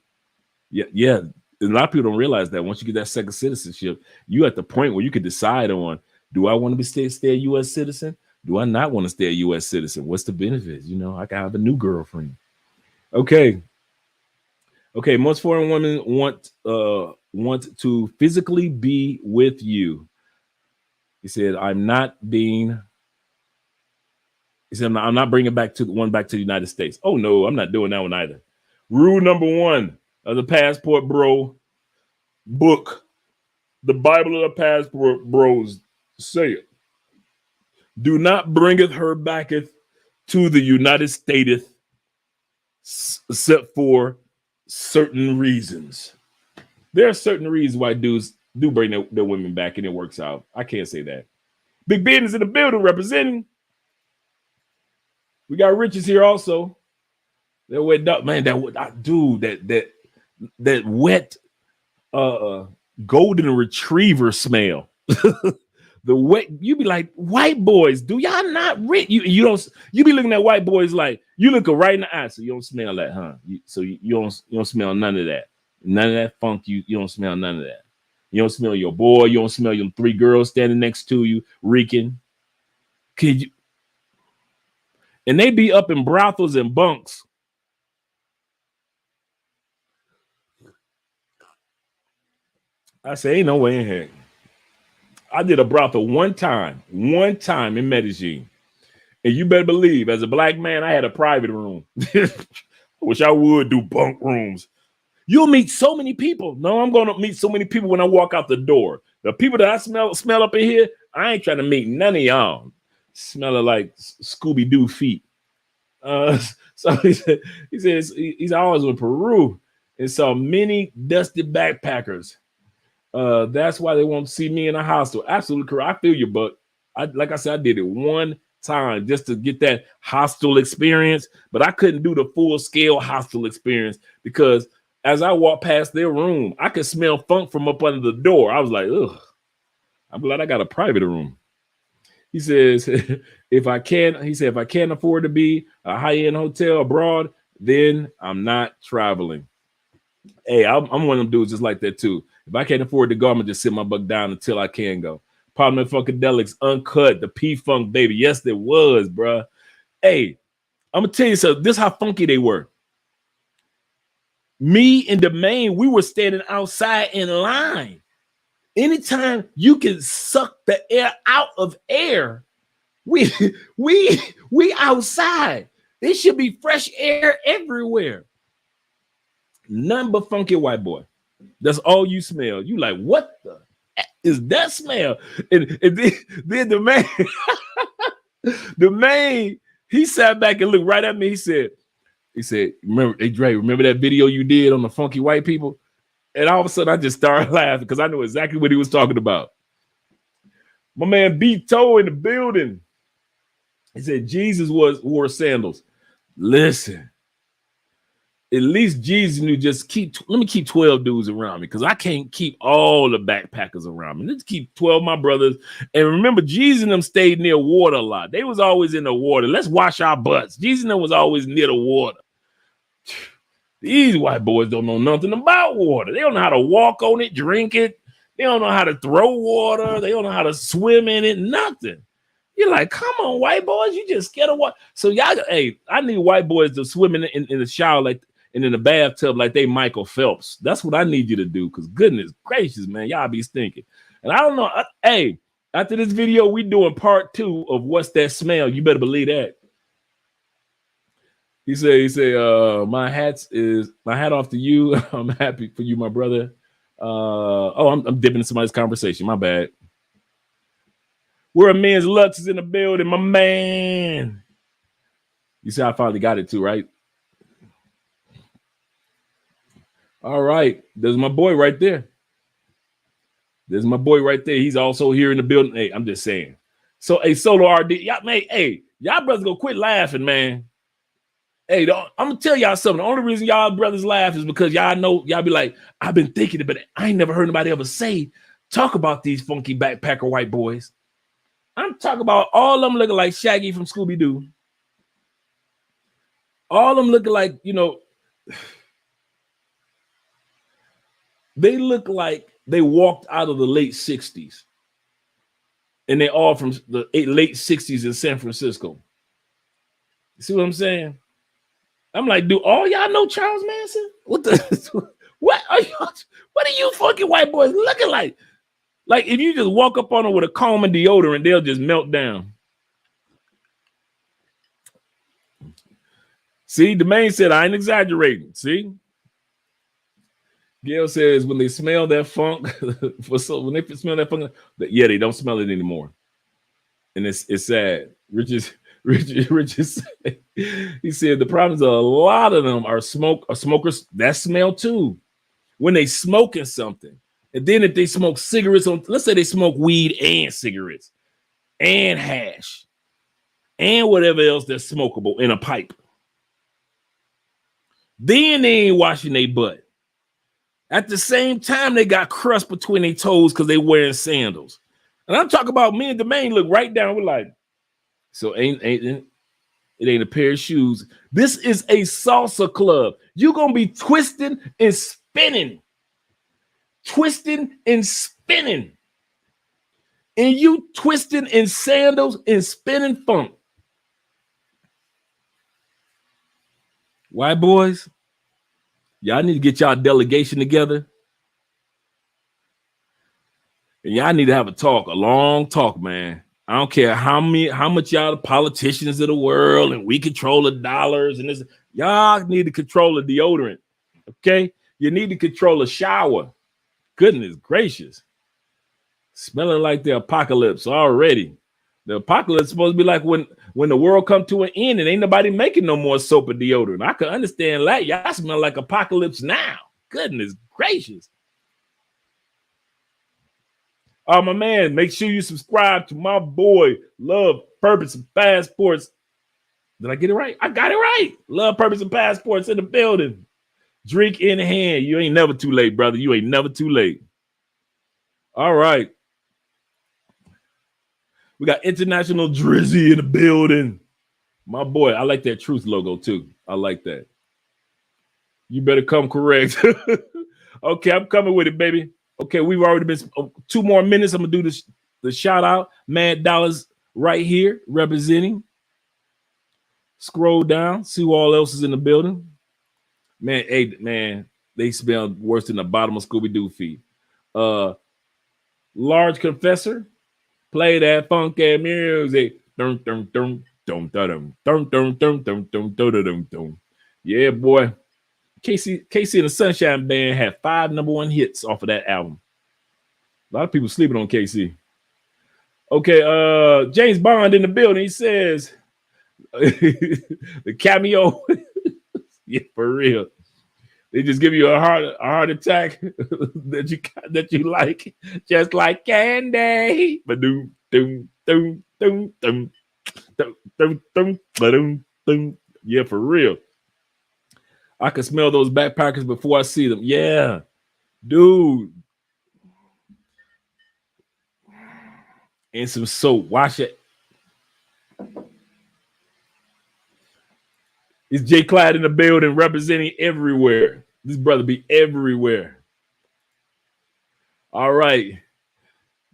Yeah. A lot of people don't realize that once you get that second citizenship, you at the point where you can decide on, do I want to stay a U.S. citizen? Do I not want to stay a U.S. citizen? What's the benefits? I can have a new girlfriend. Okay. Most foreign women want to physically be with you. He said, I'm not bringing back to the United States. Oh no, I'm not doing that one either. Rule number 1 of the Passport Bro book, the Bible of the Passport Bros, say it. Do not bringeth her backeth to the United States except for certain reasons. There are certain reasons why dudes do bring their women back and it works out. I can't say that. Big Business in the building representing. We got Riches here also. That wet dog, man. That wet golden retriever smell. the way you be like, white boys, do y'all not rich? You be looking at white boys like you look her right in the eye, so you don't smell that, huh? You don't smell none of that. None of that funk, you don't smell none of that. You don't smell your boy, you don't smell your 3 girls standing next to you reeking. Could you? And they be up in brothels and bunks. I say, ain't no way in heck. I did a brothel one time in Medellin. And you better believe, as a black man, I had a private room. I wish I would do bunk rooms. You'll meet so many people. No, I'm going to meet so many people when I walk out the door. The people that I smell up in here, I ain't trying to meet none of y'all. Smelling like Scooby-Doo feet. So he says he's always in Peru and saw many dusty backpackers. That's why they won't see me in a hostel. Absolutely correct. I feel you, but like I said, I did it one time just to get that hostel experience, but I couldn't do the full scale hostel experience because as I walked past their room, I could smell funk from up under the door. I was like, ugh, I'm glad I got a private room. He says, if I can't afford to be a high-end hotel abroad, then I'm not traveling. Hey, I'm one of them dudes just like that too. If I can't afford to go, I'm gonna just sit my butt down until I can go. Parliament Funkadelics Uncut, the P-Funk, baby. Yes, there was, bruh. Hey, I'm gonna tell you something. This is how funky they were. Me and the main, we were standing outside in line. Anytime you can suck the air out of air, we outside. There should be fresh air everywhere. None but funky white boy. That's all you smell. You like, what the is that smell? And then the man, he sat back and looked right at me. He said, remember, hey Dre, remember that video you did on the funky white people? And all of a sudden I just started laughing because I knew exactly what he was talking about. My man B-Toe in the building. He said Jesus wore sandals. Listen, at least Jesus knew just let me keep 12 dudes around me because I can't keep all the backpackers around me. Let's keep 12 of my brothers. And remember, Jesus and them stayed near water a lot. They was always in the water. Let's wash our butts. Jesus and them was always near the water. These white boys don't know nothing about water. They don't know how to walk on it, drink it. They don't know how to throw water. They don't know how to swim in it, nothing. You're like, come on, white boys, you just scared of water. So y'all, hey, I need white boys to swim in the shower like and in the bathtub like they Michael Phelps. That's what I need you to do because goodness gracious, man, y'all be stinking. And I don't know, hey, after this video, we doing part 2 of What's That Smell. You better believe that. He said, my hat off to you. I'm happy for you, my brother. I'm dipping into somebody's conversation. My bad. Where a man's Lux is in the building, my man. You see, I finally got it too, right? All right. There's my boy right there. He's also here in the building. Hey, I'm just saying. So, hey, Solo RD, y'all, man, hey, y'all brothers go quit laughing, man. Hey, I'm gonna tell y'all something. The only reason y'all brothers laugh is because y'all know y'all be like, I've been thinking it, but I ain't never heard nobody ever talk about these funky backpacker white boys. I'm talking about all of them looking like Shaggy from Scooby-Doo. All of them looking like, they look like they walked out of the late 60s. And they all from the late 60s in San Francisco. You see what I'm saying? I'm like, do all y'all know Charles Manson? What are you fucking white boys looking like? Like if you just walk up on them with a comb and deodorant, they'll just melt down. See, the man said I ain't exaggerating. See, Gail says when they smell that funk, when they smell that funk, yeah, they don't smell it anymore, and it's sad. Richard, he said the problem is a lot of them are smokers that smell too. When they smoking something, and then if they smoke cigarettes let's say they smoke weed and cigarettes and hash and whatever else that's smokable in a pipe, then they ain't washing their butt. At the same time, they got crust between their toes because they wearing sandals. And I'm talking about me and Domain look right down. We're like, so it ain't a pair of shoes. This is a salsa club. You're gonna be twisting and spinning. Twisting and spinning. And you twisting in sandals and spinning funk. White boys, y'all need to get y'all delegation together. And y'all need to have a talk, a long talk, man. I don't care how much y'all the politicians of the world and we control the dollars and this. Y'all need to control the deodorant. Okay? You need to control a shower. Goodness gracious. Smelling like the apocalypse already. The apocalypse is supposed to be like when the world come to an end and ain't nobody making no more soap or deodorant. I can understand that. Y'all smell like apocalypse now. Goodness gracious. Oh, my man, make sure you subscribe to my boy, Love, Purpose, and Passports. Did I get it right? I got it right. Love, Purpose, and Passports in the building. Drink in hand. You ain't never too late, brother. You ain't never too late. All right. We got International Drizzy in the building. My boy, I like that Truth logo too. I like that. You better come correct. Okay, I'm coming with it, baby. Okay, we've already been 2 more minutes. I'm gonna do the shout out. Mad Dollars right here representing. Scroll down, see who all else is in the building. Man, hey, man, they smell worse than the bottom of Scooby-Doo feet. Large Confessor, play that funky music. Dun, dun, dun, dun, dun, dun, dun, dun, dun, dun, dun, dun, dun. Yeah, boy. Casey and the Sunshine Band had 5 #1 hits off of that album. A lot of people sleeping on KC. Okay, James Bond in the building. He says the cameo. Yeah, for real. They just give you a heart attack that you like, just like candy. Ba-doom, doom, doom, doom, doom, doom, doom, doom, ba-doom, doom. Yeah, for real. I can smell those backpackers before I see them. Yeah, dude. And some soap. Wash it. It's Jay Clyde in the building representing everywhere. This brother be everywhere. All right.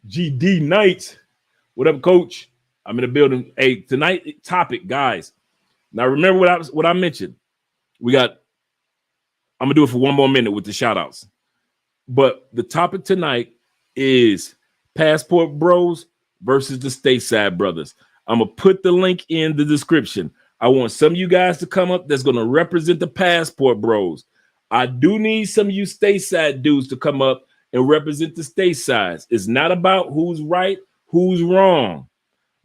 GD Knight. What up, coach? I'm in the building. Hey, tonight topic, guys. Now remember what I mentioned. I'm gonna do it for 1 more minute with the shout outs. But the topic tonight is Passport Bros versus the Stateside Brothers. I'm gonna put the link in the description. I want some of you guys to come up that's gonna represent the Passport Bros. I do need some of you Stateside dudes to come up and represent the Stateside. It's not about who's right, who's wrong.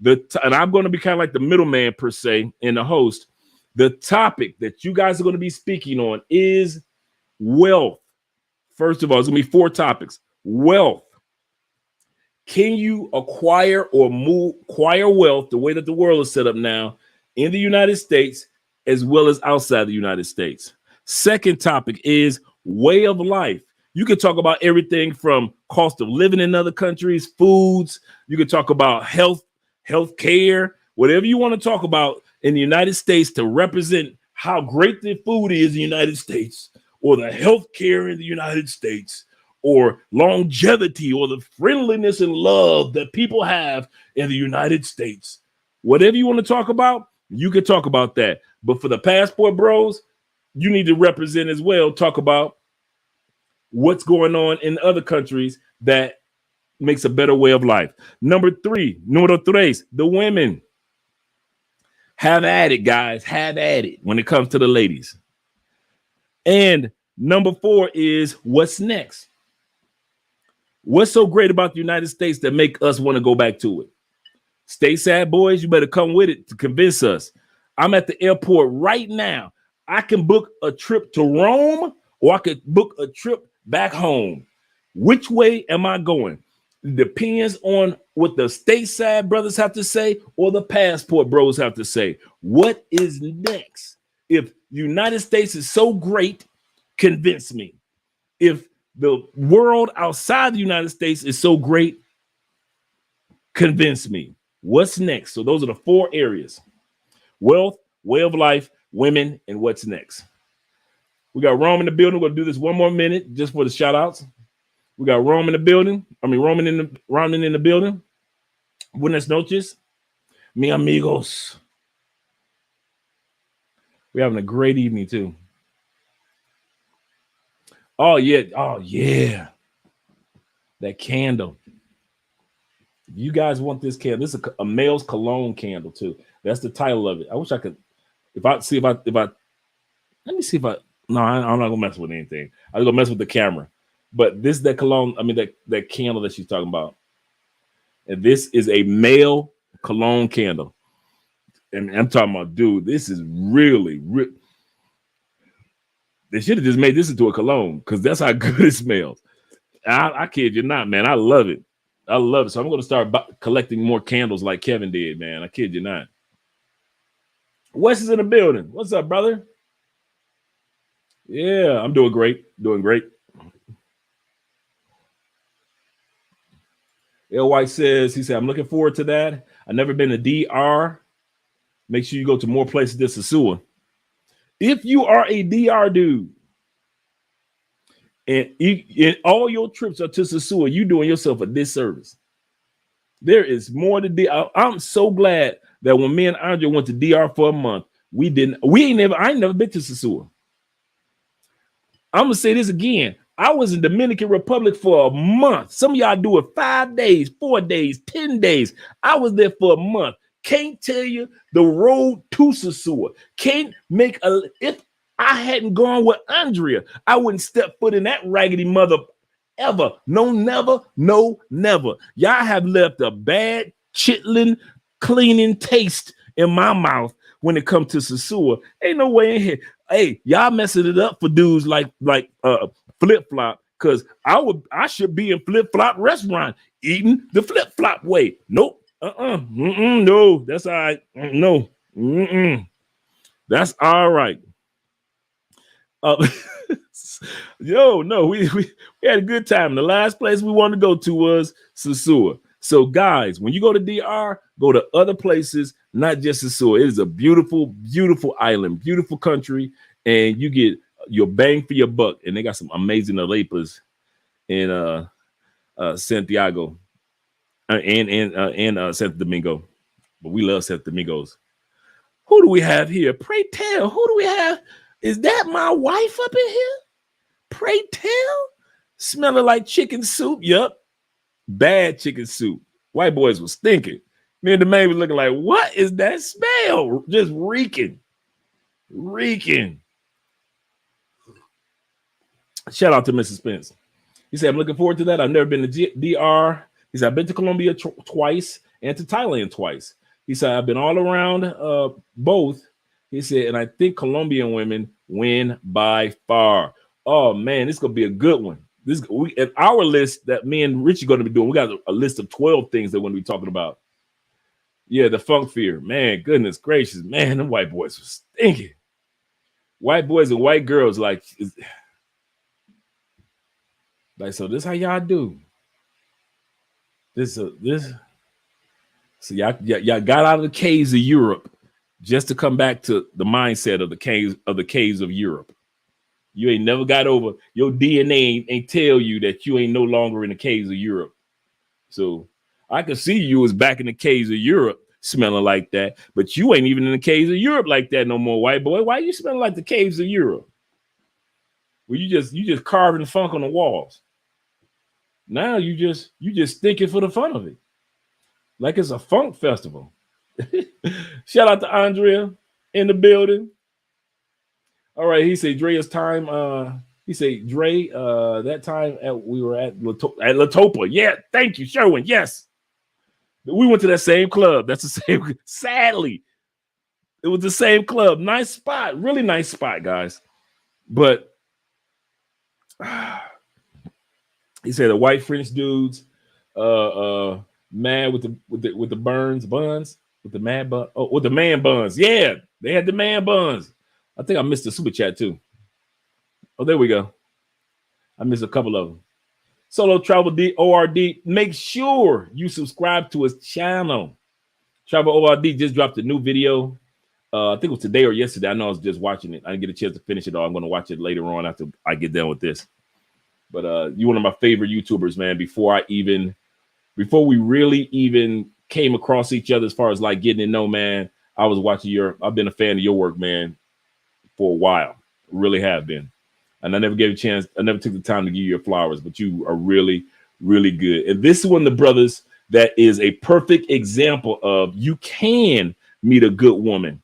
And I'm going to be kind of like the middleman per se and the host. The topic that you guys are going to be speaking on is wealth. First of all, it's going to be 4 topics. Wealth. Can you acquire wealth the way that the world is set up now in the United States as well as outside the United States? Second topic is way of life. You can talk about everything from cost of living in other countries, foods. You can talk about health care, whatever you want to talk about in the United States to represent how great the food is in the United States, or the health care in the United States, or longevity, or the friendliness and love that people have in the United States. Whatever you want to talk about, you can talk about that. But for the Passport Bros, you need to represent as well, talk about what's going on in other countries that makes a better way of life. Numero tres, the women. Have at it, guys. Have at it when it comes to the ladies. And number 4 is what's next? What's so great about the United States that make us want to go back to it? Stateside boys, you better come with it to convince us. I'm at the airport right now. I can book a trip to Rome, or I could book a trip back home. Which way am I going? It depends on what the Stateside brothers have to say or the Passport Bros have to say. What is next? If the United States is so great, convince me. If the world outside the United States is so great, Convince me. What's next? So those are the 4 areas: wealth, way of life, women, and what's next. We got Rome in the building. We're going to do this one more minute just for the shout outs. We got Rome in the building. Roman in the building. Buenas noches, mi amigos. We're having a great evening too. Oh yeah. That candle. If you guys want this candle, this is a male's cologne candle too. That's the title of it. I wish I could. Let me see if I. No, I'm not gonna mess with anything. I'm gonna mess with the camera. But this is that cologne. I mean that candle that she's talking about. And this is a male cologne candle. And I'm talking about, dude, this is really. They should have just made this into a cologne because that's how good it smells. I kid you not, man. I love it. I love it. So I'm going to start collecting more candles like Kevin did, man. I kid you not. Wes is in the building. What's up, brother? Yeah, I'm doing great. Doing great. L. White says, he said, I'm looking forward to that. I've never been to DR. Make sure you go to more places than Sasua. If you are a DR dude, and all your trips are to Sasua, you doing yourself a disservice. There is more to DR. I'm so glad that when me and Andre went to DR for a month, I ain't never been to Sasua. I'm gonna say this again. I was in Dominican Republic for a month. Some of y'all do it 5 days, 4 days, 10 days. I was there for a month. Can't tell you the road to Sasua. Can't make if I hadn't gone with Andrea, I wouldn't step foot in that raggedy mother ever. No, never. No, never. Y'all have left a bad, chitlin, cleaning taste in my mouth when it comes to Sasua. Ain't no way in here. Hey, y'all messing it up for dudes like Flip Flop, because I should be in Flip Flop restaurant eating the Flip Flop way. Nope. No, that's all right. No. That's all right. No, we had a good time. The last place we wanted to go to was Sasua. So, guys, when you go to DR, go to other places, not just Sasua. It is a beautiful, beautiful island, beautiful country, and you get your bang for your buck. And they got some amazing arepas in Santiago and Santo Domingo. But we love Santo Domingos. Who do we have here? Pray tell. Who do we have? Is that my wife up in here? Pray tell. Smelling like chicken soup. Yup. Bad chicken soup. White boys was stinking. Me and the man was looking like, what is that smell? Just reeking. Shout out to Mrs. Spence. He said, I'm looking forward to that. I've never been to DR. He said, I've been to Colombia twice and to Thailand twice. He said, I've been all around both. He said, and I think Colombian women win by far. Oh, man, this is going to be a good one. At our list that me and Richie going to be doing, we got a list of 12 things that we're going to be talking about. Yeah, the funk fear. Man, goodness gracious. Man, them white boys were stinking. White boys and white girls, like so this how y'all do. So y'all got out of the caves of Europe just to come back to the mindset of the caves of Europe. You ain't never got over your DNA ain't tell you that you ain't no longer in the caves of Europe. So I can see you was back in the caves of Europe smelling like that, but you ain't even in the caves of Europe like that no more, white boy. Why you smelling like the caves of Europe? Well, you just carving funk on the walls. Now you just thinking for the fun of it. Like it's a funk festival. Shout out to Andrea in the building. All right, he said Dre's time. He said Dre, that time we were at Latopa. Yeah, thank you, Sherwin. Yes. We went to that same club. That's the same. Sadly, it was the same club. Nice spot. Really nice spot, guys. But he said the white French dudes, mad with the buns, with the mad bun. Oh, with the man buns. Yeah, they had the man buns. I think I missed the super chat too. Oh, there we go. I missed a couple of them. Solo Travel D ORD. Make sure you subscribe to his channel. Travel ORD just dropped a new video. I think it was today or yesterday. I know I was just watching it. I didn't get a chance to finish it all. I'm going to watch it later on after I get done with this. But you're one of my favorite YouTubers, man. Before we really even came across each other as far as like getting to know, man, I've been a fan of your work, man, for a while. Really have been. And I never gave a chance. I never took the time to give you your flowers, but you are really, really good. And this is one of the brothers that is a perfect example of you can meet a good woman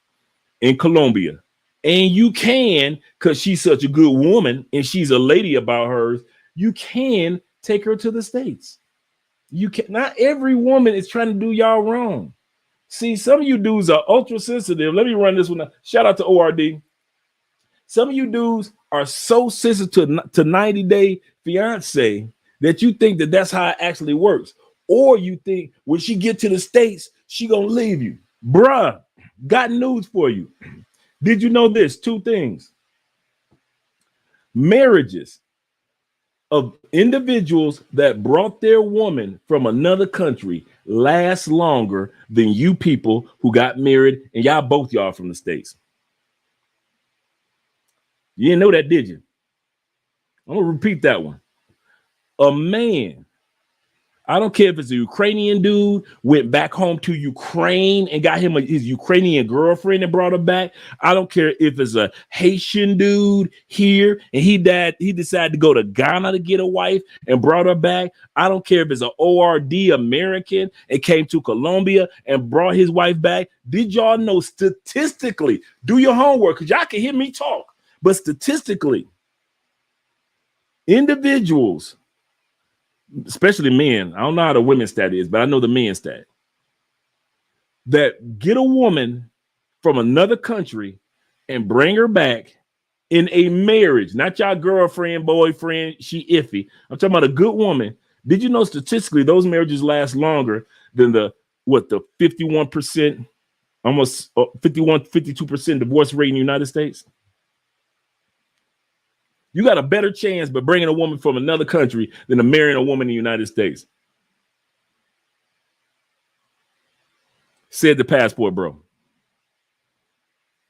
in Colombia. And you can, because she's such a good woman and she's a lady about hers, you can take her to the States. You can. Not every woman is trying to do y'all wrong. See, some of you dudes are ultra sensitive. Let me run this one. Shout out to ORD. Some of you dudes are so sensitive to 90-day fiance that you think that that's how it actually works. Or you think when she get to the States, she gonna leave you. Bruh, got news for you. Did you know this? Two things. Marriages of individuals that brought their woman from another country last longer than you people who got married, and y'all from the States. You didn't know that, did you? I'm gonna repeat that one. A man, I don't care if it's a Ukrainian dude, went back home to Ukraine and got him his Ukrainian girlfriend and brought her back. I don't care if it's a Haitian dude here and he decided to go to Ghana to get a wife and brought her back. I don't care if it's an ORD American and came to Colombia and brought his wife back. Did y'all know statistically, do your homework because y'all can hear me talk, but statistically, individuals, especially men, I don't know how the women's stat is, but I know the men's stat, that get a woman from another country and bring her back in a marriage, not your girlfriend, boyfriend, she iffy. I'm talking about a good woman. Did you know statistically those marriages last longer than the 51%, almost 52% divorce rate in the United States? You got a better chance by bringing a woman from another country than to marrying a woman in the United States. Said the passport, bro.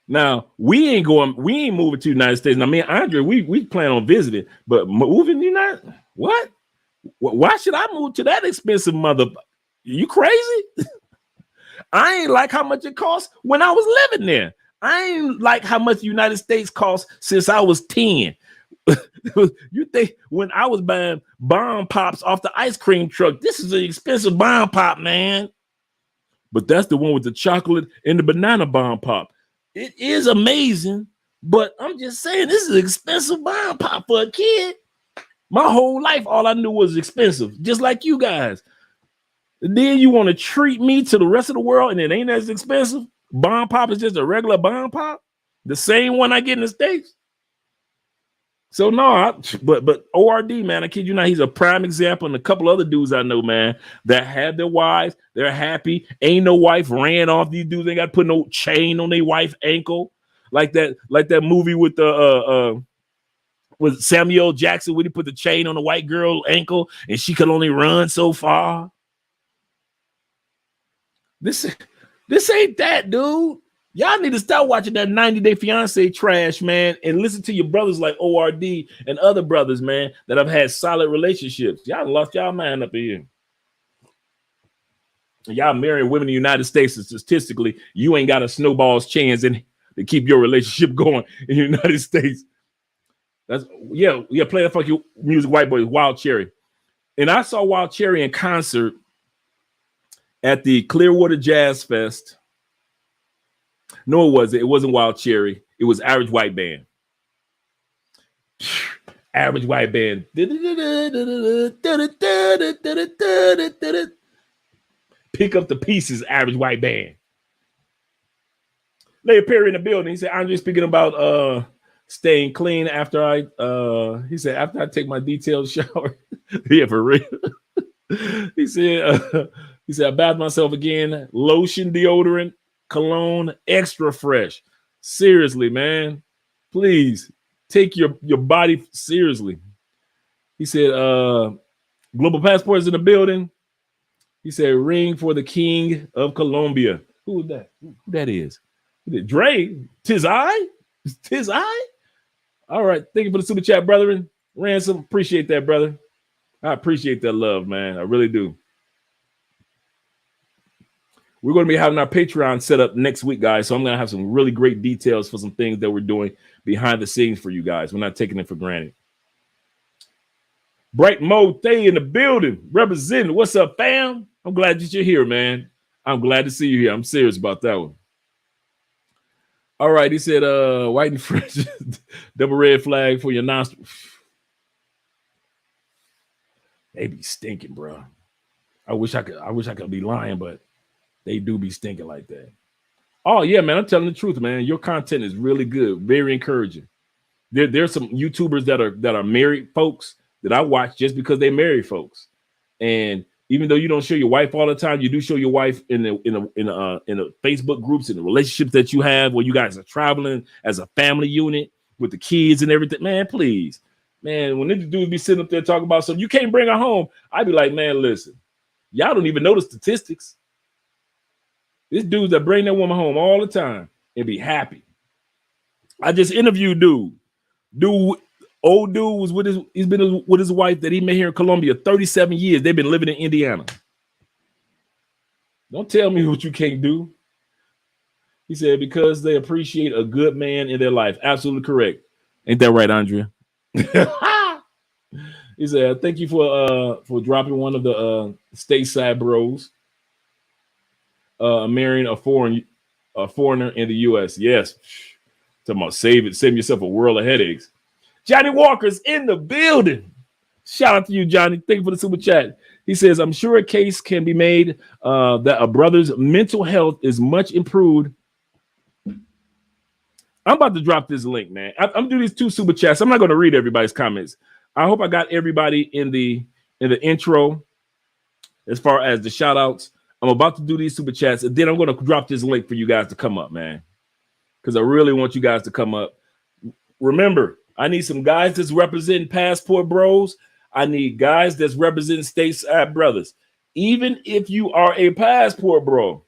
Now, we ain't moving to the United States. Now, me and Andre, we plan on visiting, but moving to the United, what? Why should I move to that expensive mother? You crazy? I ain't like how much it costs when I was living there. I ain't like how much the United States costs since I was 10. You think when I was buying bomb pops off the ice cream truck, this is an expensive bomb pop, man. But that's the one with the chocolate and the banana bomb pop. It is amazing, but I'm just saying this is an expensive bomb pop for a kid. My whole life, all I knew was expensive, just like you guys. And then you want to treat me to the rest of the world, and it ain't as expensive. Bomb pop is just a regular bomb pop, the same one I get in the States. So no, but ORD, man, I kid you not, he's a prime example, and a couple other dudes I know, man, that have their wives, they're happy. Ain't no wife ran off. These dudes ain't got to put no chain on their wife's ankle, like that movie with with Samuel Jackson, where he put the chain on the white girl ankle, and she could only run so far. This ain't that, dude. Y'all need to stop watching that 90-Day Fiance trash, man, and listen to your brothers like ORD and other brothers, man, that have had solid relationships. Y'all lost y'all mind up here. And y'all marrying women in the United States, and statistically, you ain't got a snowball's chance to keep your relationship going in the United States. That's play that fucking music, white boys, Wild Cherry. And I saw Wild Cherry in concert at the Clearwater Jazz Fest. No, it wasn't. It wasn't Wild Cherry. It was Average White Band. Average White Band. Pick up the pieces, Average White Band. Larry Perry in the building. He said, Andre speaking about staying clean after I take my detailed shower. Yeah, for real. He said, I bathed myself again. Lotion, deodorant, cologne, extra fresh. Seriously, man. Please take your body seriously. He said, Global Passport is in the building. He said, ring for the King of Colombia. Who is that? Who that is? Dre? Tis I? Tis I? All right. Thank you for the super chat, brethren. Ransom, appreciate that, brother. I appreciate that love, man. I really do. We're going to be having our Patreon set up next week, guys. So I'm going to have some really great details for some things that we're doing behind the scenes for you guys. We're not taking it for granted. Bright Mo Thay in the building, representing. What's up, fam? I'm glad that you're here, man. I'm glad to see you here. I'm serious about that one. All right, he said, white and fresh, double red flag for your nostrils. They be stinking, bro. I wish I could be lying, but they do be stinking like that. Oh yeah, man. I'm telling the truth, man. Your content is really good, very encouraging. There's some YouTubers that are married folks that I watch just because they marry folks. And even though you don't show your wife all the time, you do show your wife in the Facebook groups and the relationships that you have where you guys are traveling as a family unit with the kids and everything. Man, please. Man, when these dudes be sitting up there talking about something, you can't bring her home. I'd be like, man, listen, y'all don't even know the statistics. There's dudes that bring that woman home all the time and be happy. I just interviewed old dude was he's been with his wife that he met here in Colombia 37 years. They've been living in Indiana. Don't tell me what you can't do. He said, because they appreciate a good man in their life. Absolutely correct. Ain't that right, Andrea? He said, thank you for dropping one of the stateside bros. Marrying a foreigner in the U.S. Yes. Talking about save yourself a world of headaches. Johnny Walker's in the building. Shout out to you, Johnny. Thank you for the super chat. He says, I'm sure a case can be made that a brother's mental health is much improved. I'm about to drop this link, man. I'm doing these 2 super chats. I'm not going to read everybody's comments. I hope I got everybody in the intro as far as the shout outs. I'm about to do these super chats, and then I'm going to drop this link for you guys to come up, man, because I really want you guys to come up. Remember, I need some guys that's representing Passport Bros. I need guys that's representing Stateside Brothers. Even if you are a Passport Bro,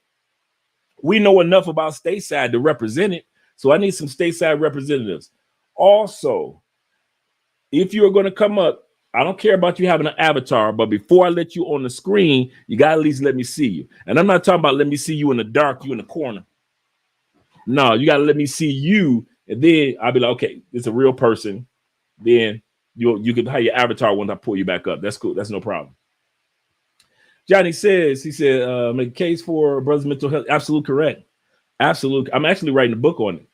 we know enough about Stateside to represent it. So I need some Stateside representatives. Also, if you are going to come up, I don't care about you having an avatar, but before I let you on the screen, you got to at least let me see you. And I'm not talking about let me see you in the dark, you in the corner. No, you got to let me see you. And then I'll be like, okay, it's a real person. Then you can have your avatar once I pull you back up. That's cool. That's no problem. Johnny says, he said, make a case for brother's mental health. Absolutely correct. Absolutely. I'm actually writing a book on it.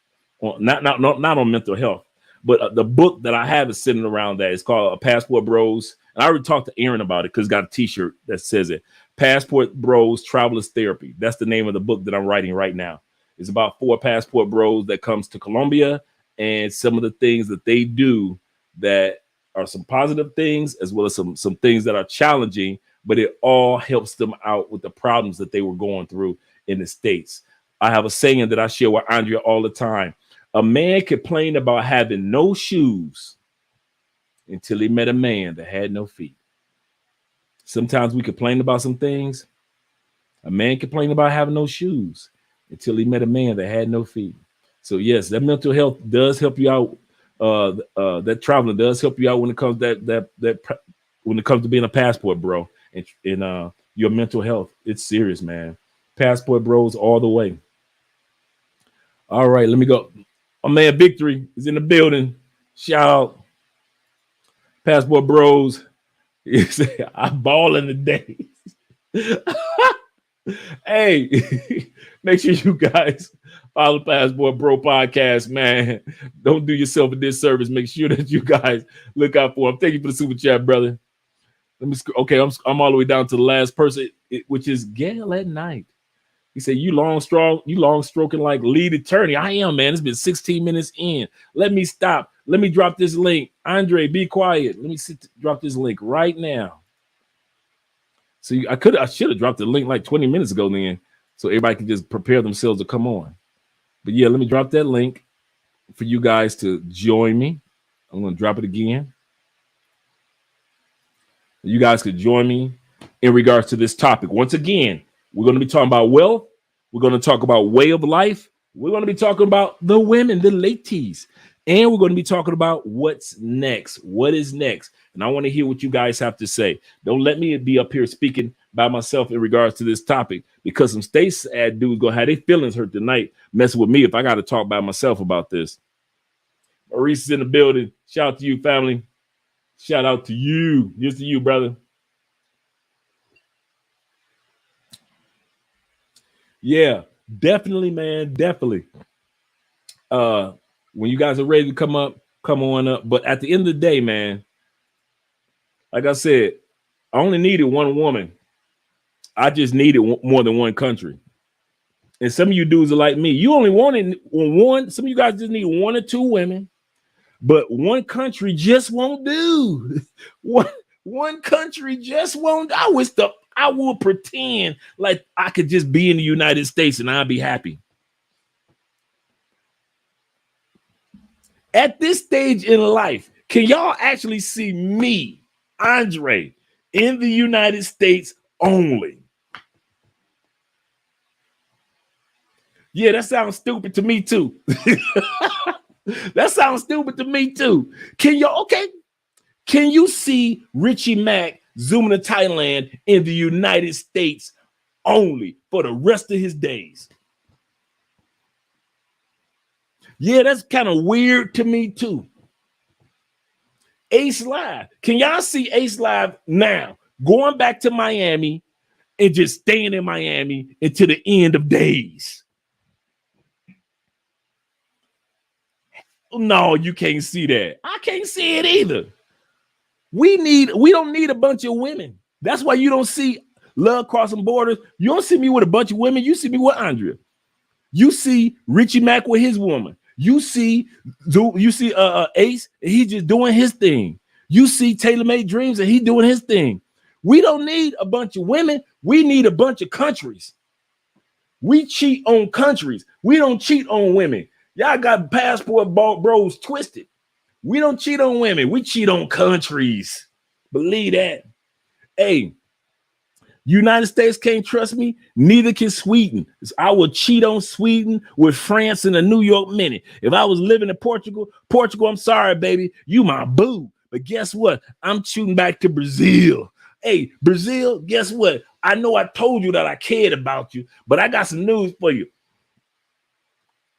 Not on mental health, but the book that I have is sitting around that. It's called Passport Bros. And I already talked to Aaron about it because it's got a t-shirt that says it. Passport Bros Travelers Therapy. That's the name of the book that I'm writing right now. It's about 4 Passport Bros that comes to Colombia and some of the things that they do that are some positive things as well as some things that are challenging, but it all helps them out with the problems that they were going through in the States. I have a saying that I share with Andrea all the time. A man complained about having no shoes until he met a man that had no feet. Sometimes we complain about some things. A man complained about having no shoes until he met a man that had no feet. So yes, that mental health does help you out. That traveling does help you out when it comes when it comes to being a passport bro and your mental health. It's serious, man. Passport Bros all the way. All right, let me go. My man Victory is in the building. Shout out. Passport Bros. I'm balling today. Hey, make sure you guys follow Passport Bro podcast, man. Don't do yourself a disservice. Make sure that you guys look out for him. Thank you for the super chat, brother. Okay, I'm all the way down to the last person, which is Gail at Night. He said, you long stroking like lead attorney. I am, man. It's been 16 minutes in. Let me stop. Let me drop this link. Andre, be quiet. Let me drop this link right now. So I should have dropped the link like 20 minutes ago then, so everybody can just prepare themselves to come on. But yeah, let me drop that link for you guys to join me. I'm going to drop it again. You guys could join me in regards to this topic. Once again, we're going to be talking about wealth. We're going to talk about way of life. We're going to be talking about the women, the ladies. And we're going to be talking about what's next. What is next? And I want to hear what you guys have to say. Don't let me be up here speaking by myself in regards to this topic, because some Stateside dudes going to have their feelings hurt tonight messing with me if I got to talk by myself about this. Maurice is in the building. Shout out to you, family. Shout out to you. Here's to you, brother. Yeah, definitely, man. Definitely. When you guys are ready to come up, come on up. But at the end of the day, man, like I said, I only needed one woman. I just needed more than one country. And some of you dudes are like me. You only wanted one. Some of you guys just need one or two women, but one country just won't do. one country just won't. I will pretend like I could just be in the United States and I'll be happy. At this stage in life, can y'all actually see me, Andre, in the United States only? Yeah, that sounds stupid to me too. That sounds stupid to me too. Can you see Richie Mack zooming to Thailand in the United States only for the rest of his days? Yeah, that's kind of weird to me too. Ace Live. Can y'all see Ace Live now going back to Miami and just staying in Miami until the end of days? No, you can't see that. I can't see it either. We don't need a bunch of women. That's why you don't see Love Crossing Borders. You don't see me with a bunch of women. You see me with Andrea. You see Richie Mack with his woman. You see Ace, and he's just doing his thing. You see Taylor Made Dreams, and he's doing his thing. We don't need a bunch of women. We need a bunch of countries. We cheat on countries. We don't cheat on women. Y'all got passport bros twisted. We don't cheat on women. We cheat on countries. Believe that. Hey, United States can't trust me. Neither can Sweden. I will cheat on Sweden with France in a New York minute. If I was living in Portugal, I'm sorry, baby. You my boo. But guess what? I'm shooting back to Brazil. Hey, Brazil, guess what? I know I told you that I cared about you, but I got some news for you.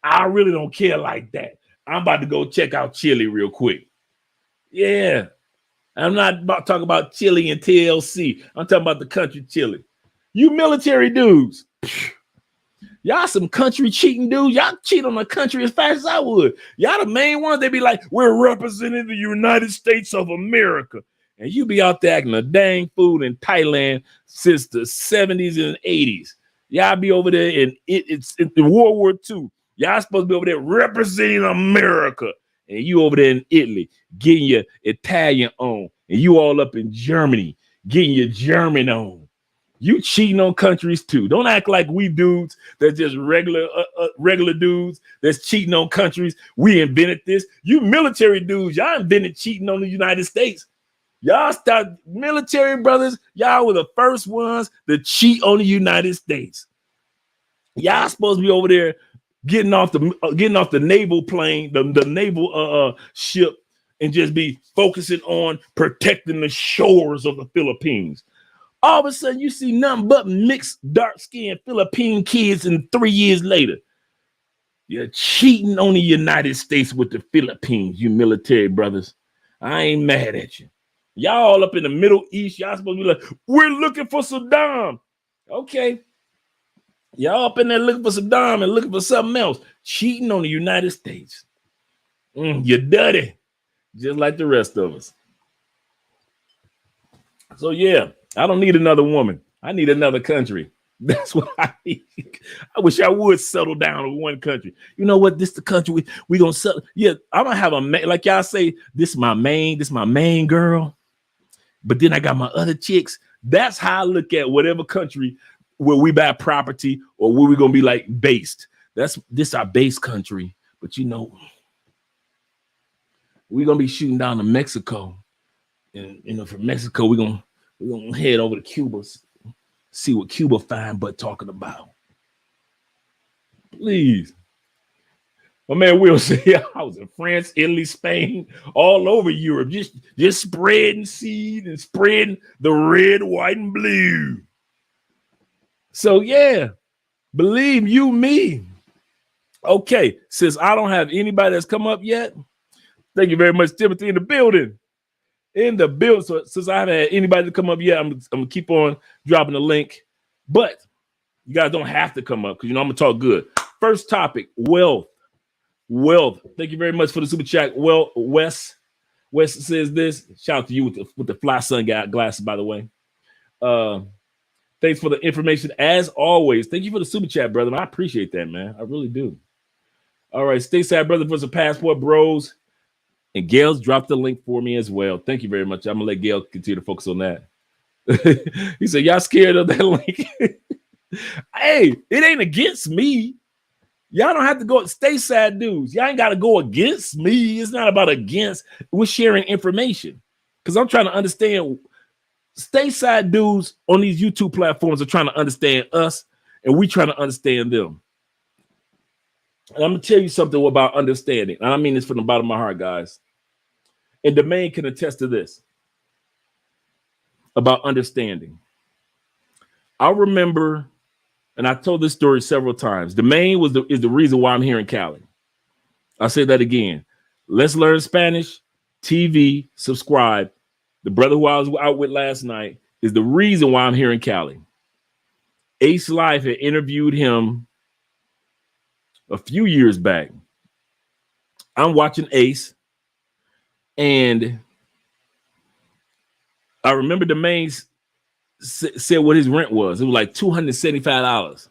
I really don't care like that. I'm about to go check out Chile real quick. Yeah. I'm not about talking about Chile and TLC. I'm talking about the country Chile. You military dudes. Y'all some country cheating dudes. Y'all cheat on the country as fast as I would. Y'all the main ones. They be like, we're representing the United States of America. And you be out there acting a dang fool in Thailand since the 70s and 80s. Y'all be over there it's in World War II. Y'all supposed to be over there representing America. And you over there in Italy getting your Italian on. And you all up in Germany getting your German on. You cheating on countries too. Don't act like we dudes that's just regular dudes that's cheating on countries. We invented this. You military dudes, y'all invented cheating on the United States. Y'all start military brothers. Y'all were the first ones to cheat on the United States. Y'all supposed to be over there getting off the naval plane, the naval ship, and just be focusing on protecting the shores of the Philippines. All of a sudden, you see nothing but mixed, dark-skinned Philippine kids, and 3 years later, you're cheating on the United States with the Philippines, you military brothers. I ain't mad at you. Y'all up in the Middle East, y'all supposed to be like, we're looking for Saddam. Okay. Y'all up in there looking for Saddam and looking for something else. Cheating on the United States. You're dirty. Just like the rest of us. So yeah, I don't need another woman. I need another country. That's what I need. I wish I would settle down in one country. You know what? This the country we gonna settle. Yeah, I'm gonna have a man, like y'all say, this is my main girl. But then I got my other chicks. That's how I look at whatever country where we buy property or where we're gonna be like based. This our base country. But you know, we're gonna be shooting down to Mexico. And you know, from Mexico, we're gonna We're gonna head over to Cuba, see what Cuba fine butt talking about. Please. My man Will say I was in France, Italy, Spain, all over Europe, just spreading seed and spreading the red, white, and blue. So yeah, believe you me. Okay, since I don't have anybody that's come up yet, thank you very much, Timothy, in the building. In the building. So since I haven't had anybody to come up yet, I'm gonna keep on dropping the link. But you guys don't have to come up because you know I'm gonna talk good. First topic: wealth. Wealth. Thank you very much for the super chat. Well, Wes says this. Shout out to you with the fly sun glasses, by the way. Thanks for the information as always. Thank you for the super chat, brother. I appreciate that, man. I really do. All right, Stateside brother for some passport bros. And Gail's dropped the link for me as well. Thank you very much. I'm gonna let Gail continue to focus on that. He said, y'all scared of that link? Hey, it ain't against me. Y'all don't have to go Stateside dudes. Y'all ain't got to go against me. It's not about against. We're sharing information because I'm trying to understand. Stateside dudes on these YouTube platforms are trying to understand us, and we trying to understand them. And I'm gonna tell you something about understanding. And I mean this from the bottom of my heart, guys. And Domain can attest to this about understanding. I remember, and I told this story several times. Domain is the reason why I'm here in Cali. I'll say that again. Let's Learn Spanish TV. Subscribe. The brother who I was out with last night is the reason why I'm here in Cali. Ace Life had interviewed him a few years back. I'm watching Ace, and I remember Domain said what his rent was. It was like $275.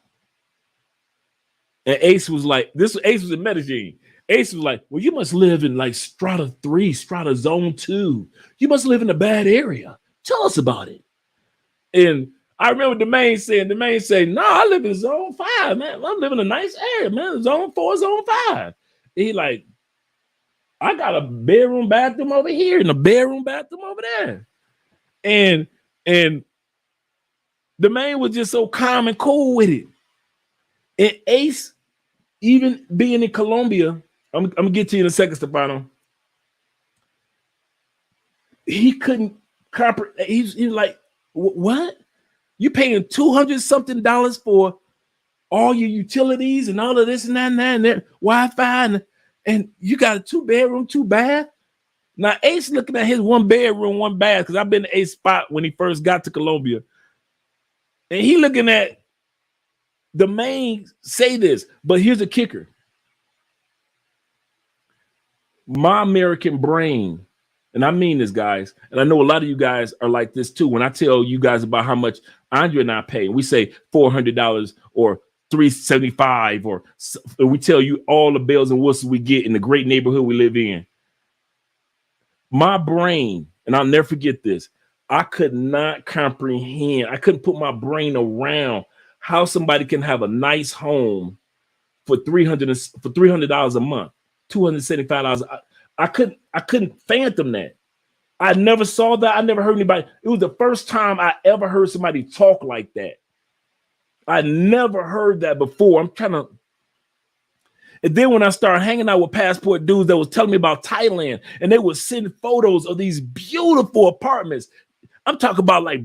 And Ace was like, Ace was in Medellin. Ace was like, well, you must live in like Strata 3, Strata Zone 2. You must live in a bad area. Tell us about it. And I remember Domain saying, no, I live in Zone 5, man. I'm living in a nice area, man. Zone 4, Zone 5. And he like, I got a bedroom, bathroom over here and a bedroom, bathroom over there. And Domain was just so calm and cool with it. And Ace, even being in Colombia, I'm gonna get to you in a second, Stefano. He couldn't comprehend. He's like, what? You paying $200 something for all your utilities and all of this and that and that and that, Wi-Fi and you got a 2-bedroom, 2-bath. Now Ace looking at his 1-bedroom, 1-bath because I've been to Ace spot when he first got to Colombia, and he looking at Domain say this. But here's the kicker: my American brain. And I mean this, guys. And I know a lot of you guys are like this too. When I tell you guys about how much Andre and I pay, we say $400 or $375, or we tell you all the bells and whistles we get in the great neighborhood we live in. My brain, and I'll never forget this, I could not comprehend. I couldn't put my brain around how somebody can have a nice home for $300 a month, $275. I couldn't fathom that. I never saw that. I never heard anybody. It was the first time I ever heard somebody talk like that. I never heard that before. And then when I started hanging out with passport dudes that was telling me about Thailand, and they would send photos of these beautiful apartments. I'm talking about like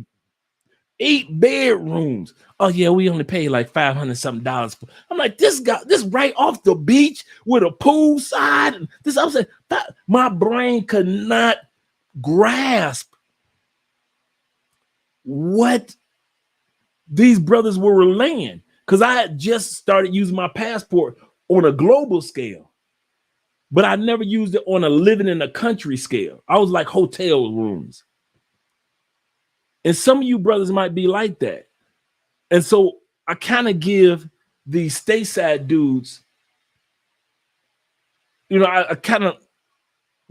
8 bedrooms. Oh yeah, we only pay like $500 something. I'm like, this right off the beach with a pool side. And this, I'm saying, my brain could not grasp what these brothers were relaying, because I had just started using my passport on a global scale, but I never used it on a living in a country scale. I was like hotel rooms. And some of you brothers might be like that. And so I kind of give the Stateside dudes, I kind of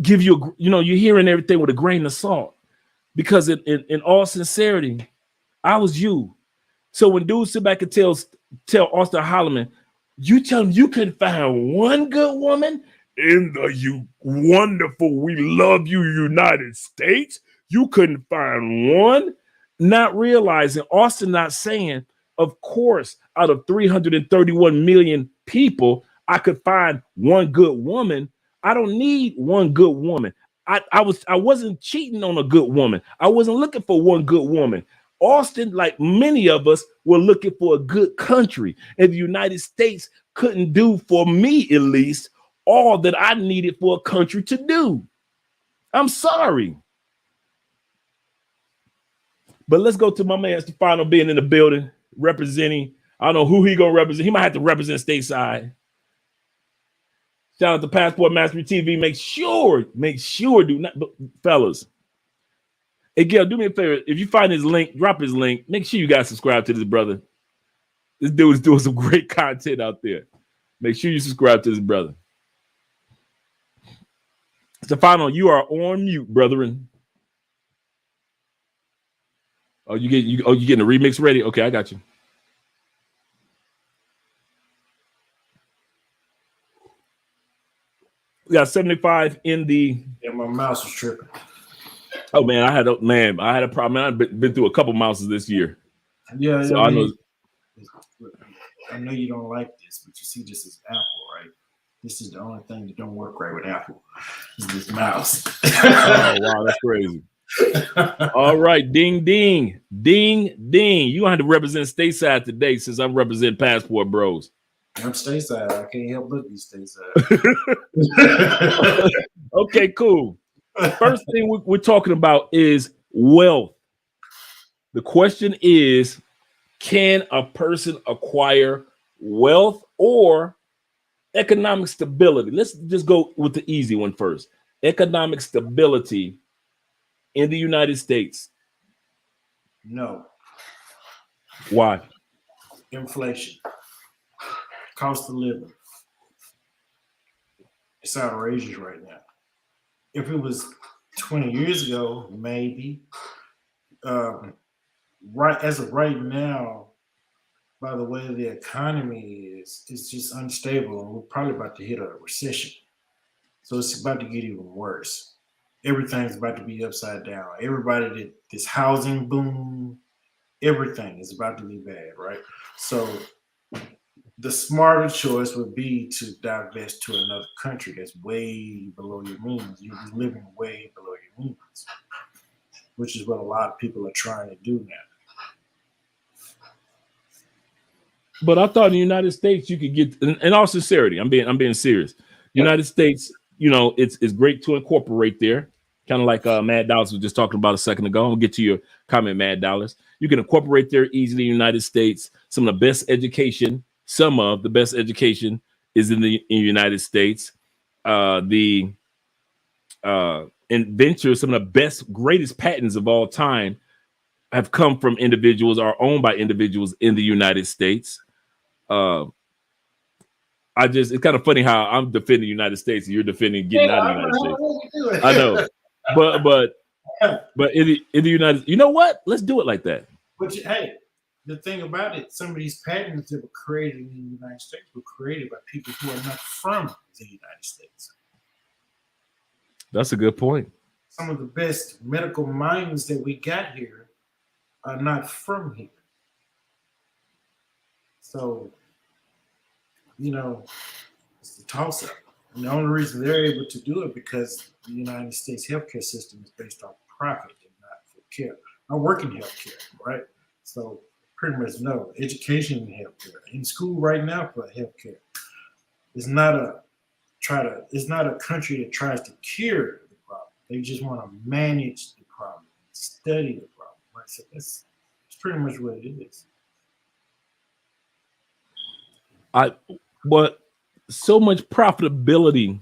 give you, you're hearing everything with a grain of salt, because in all sincerity, I was you. So when dudes sit back and tell Austin Holloman, you tell him you can find one good woman in the wonderful, we love you United States, you couldn't find one. not realizing, Austin not saying, of course, out of 331 million people, I could find one good woman. I don't need one good woman. I wasn't cheating on a good woman. I wasn't looking for one good woman. Austin, like many of us, were looking for a good country. And the United States couldn't do, for me at least, all that I needed for a country to do. I'm sorry. But let's go to my man Stefano being in the building, representing. I don't know who he gonna represent. He might have to represent Stateside. Shout out to Passport Mastery TV. Make sure, do not, fellas. Hey, Gail, do me a favor. If you find his link, drop his link. Make sure you guys subscribe to this brother. This dude is doing some great content out there. Make sure you subscribe to this brother. Stefano, you are on mute, brethren. Oh, you getting a remix ready? Okay, I got you. We got 75 in the. Yeah, my mouse was tripping. Oh man, I had a problem. I've been through a couple mouses this year. Yeah, so I know. I know you don't like this, but you see, this is Apple, right? This is the only thing that don't work right with Apple. Is this mouse? Oh wow, that's crazy. All right, ding, ding, ding, ding. You gonna have to represent Stateside today, since I'm representing Passport Bros. I'm Stateside. I can't help but be Stateside. Okay, cool. First thing we're talking about is wealth. The question is, can a person acquire wealth or economic stability? Let's just go with the easy one first. Economic stability in the United States. No. Why? Inflation. Cost of living. It's outrageous right now. If it was 20 years ago, maybe. Right as of right now, by the way the economy is, it's just unstable, and we're probably about to hit a recession. So it's about to get even worse. Everything's about to be upside down. Everybody, this housing boom, everything is about to be bad, right? So the smarter choice would be to divest to another country that's way below your means. You'll be living way below your means, which is what a lot of people are trying to do now. But I thought in the United States you could get, in all sincerity, I'm being serious. United States, it's great to incorporate there. Kind of like Mad Dollars was just talking about a second ago. I'll get to your comment, Mad Dollars. You can incorporate there easily in the United States. Some of the best education is in the United States. The inventors, some of the best, greatest patents of all time have come from individuals, are owned by individuals in the United States. It's kind of funny how I'm defending the United States and you're defending getting out of the United States. I know, but in the United, you know what? Let's do it like that. But hey, the thing about it, some of these patents that were created in the United States were created by people who are not from the United States. That's a good point. Some of the best medical minds that we got here are not from here. So, it's a toss-up. And the only reason they're able to do it because the United States healthcare system is based on profit and not for care. I work in healthcare, right? So pretty much no education in healthcare. In school right now for healthcare. It's not a country that tries to cure the problem. They just want to manage the problem, study the problem. Right? So that's pretty much what it is. But so much profitability.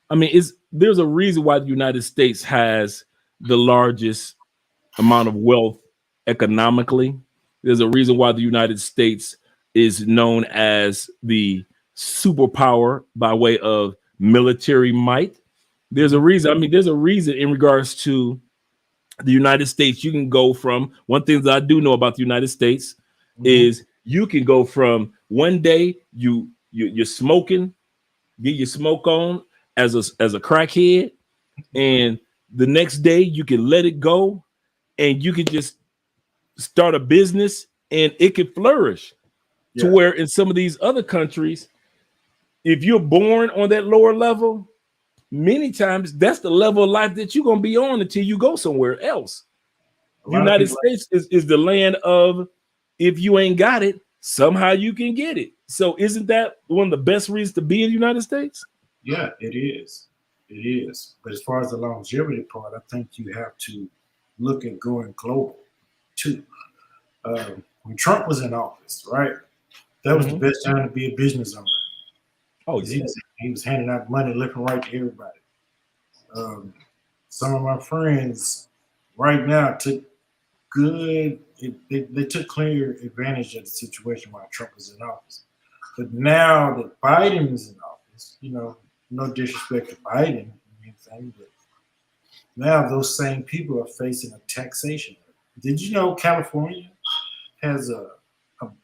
I mean, there's a reason why the United States has the largest amount of wealth economically. There's a reason why the United States is known as the superpower by way of military might. There's a reason. I mean, there's a reason in regards to the United States. You can go from, one thing that I do know about the United States is you can go from one day you're smoking, get your smoke on as a crackhead, and the next day you can let it go, and you can just start a business and it could flourish. Yeah. To where in some of these other countries, if you're born on that lower level, many times that's the level of life that you're going to be on until you go somewhere else. The United States is the land of, if you ain't got it, somehow you can get it. So isn't that one of the best reasons to be in the United States? Yeah, it is. It is. But as far as the longevity part, I think you have to look at going global too. When Trump was in office, right? That was the best time to be a business owner. Oh, yeah. He was handing out money left and right to everybody. Some of my friends right now took they took clear advantage of the situation while Trump was in office. But now that Biden is in office, you know, no disrespect to Biden or anything, but now those same people are facing a taxation. Did you know California has a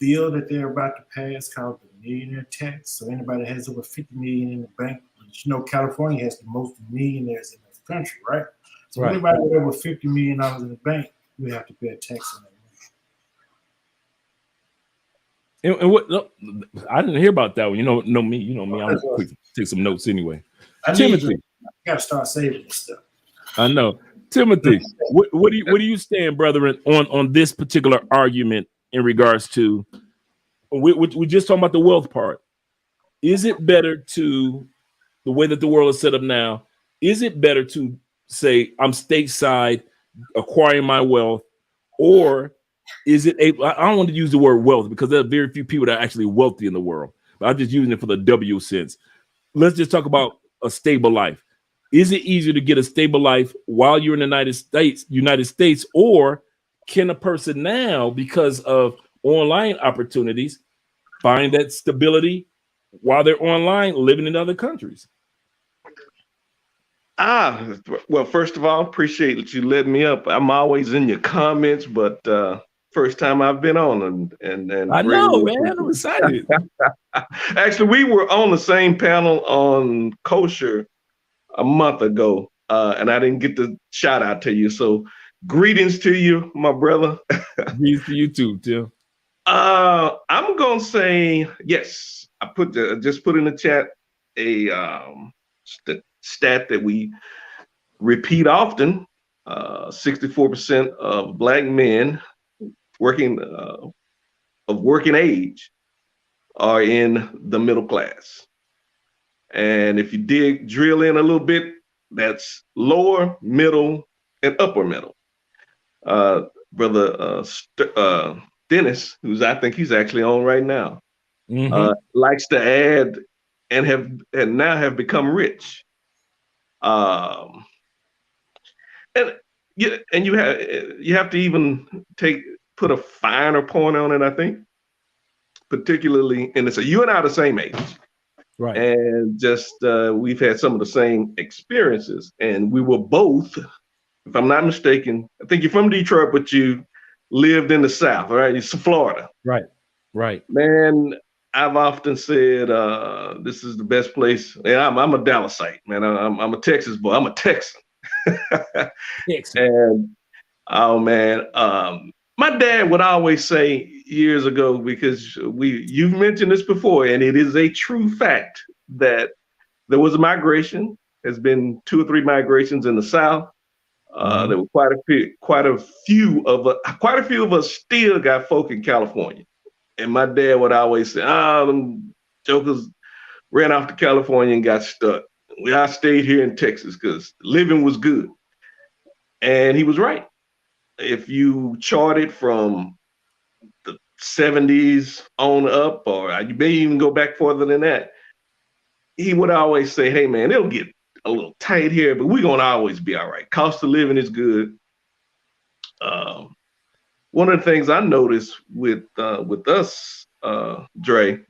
bill that they're about to pass called the millionaire tax? So anybody that has over 50 million in the bank, you know, California has the most millionaires in the country, right? So anybody with over $50 million in the bank, you have to pay a tax on that. And what? I didn't hear about that one. You know me. You know me. I'm quick to take some notes anyway. Timothy, you gotta start saving this stuff. I know. Timothy, what do you stand, brethren, on this particular argument in regards to? We just talking about the wealth part. Is it better to the way that the world is set up now? Is it better to say I'm stateside, acquiring my wealth, or is it I don't want to use the word wealth because there are very few people that are actually wealthy in the world, but I'm just using it for the W sense. Let's just talk about a stable life. Is it easier to get a stable life while you're in the United States, or can a person now, because of online opportunities, find that stability while they're online living in other countries? Well, first of all, appreciate that you letting me up. I'm always in your comments, but first time I've been on, and I know, man, I'm excited. Actually, we were on the same panel on kosher a month ago, and I didn't get the shout out to you. So, greetings to you, my brother. Greetings to you too, Tim. I'm gonna say yes. I just put in the chat a stat that we repeat often. 64% of Black men working of working age are in the middle class. And if you drill in a little bit, that's lower, middle, and upper middle. Brother Dennis, I think he's actually on right now, likes to add and now have become rich. And you have to even put a finer point on it, I think, particularly, and it's you and I are the same age. Right. And just we've had some of the same experiences, and we were both, if I'm not mistaken, I think you're from Detroit, but you lived in the South, right? It's Florida. Right. Right. Man, I've often said this is the best place. And I'm a Dallasite, man. I'm a Texas boy. I'm a Texan. And oh man, my dad would always say years ago, because you've mentioned this before, and it is a true fact that there was a migration. There's been 2 or 3 migrations in the South. There were quite a few of us still got folk in California. And my dad would always say, them jokers ran off to California and got stuck. I stayed here in Texas because living was good. And he was right. If you charted from the 70s on up, or you may even go back further than that, he would always say, hey man, it'll get a little tight here, but we're gonna always be all right. Cost of living is good. One of the things I noticed with us, Dre,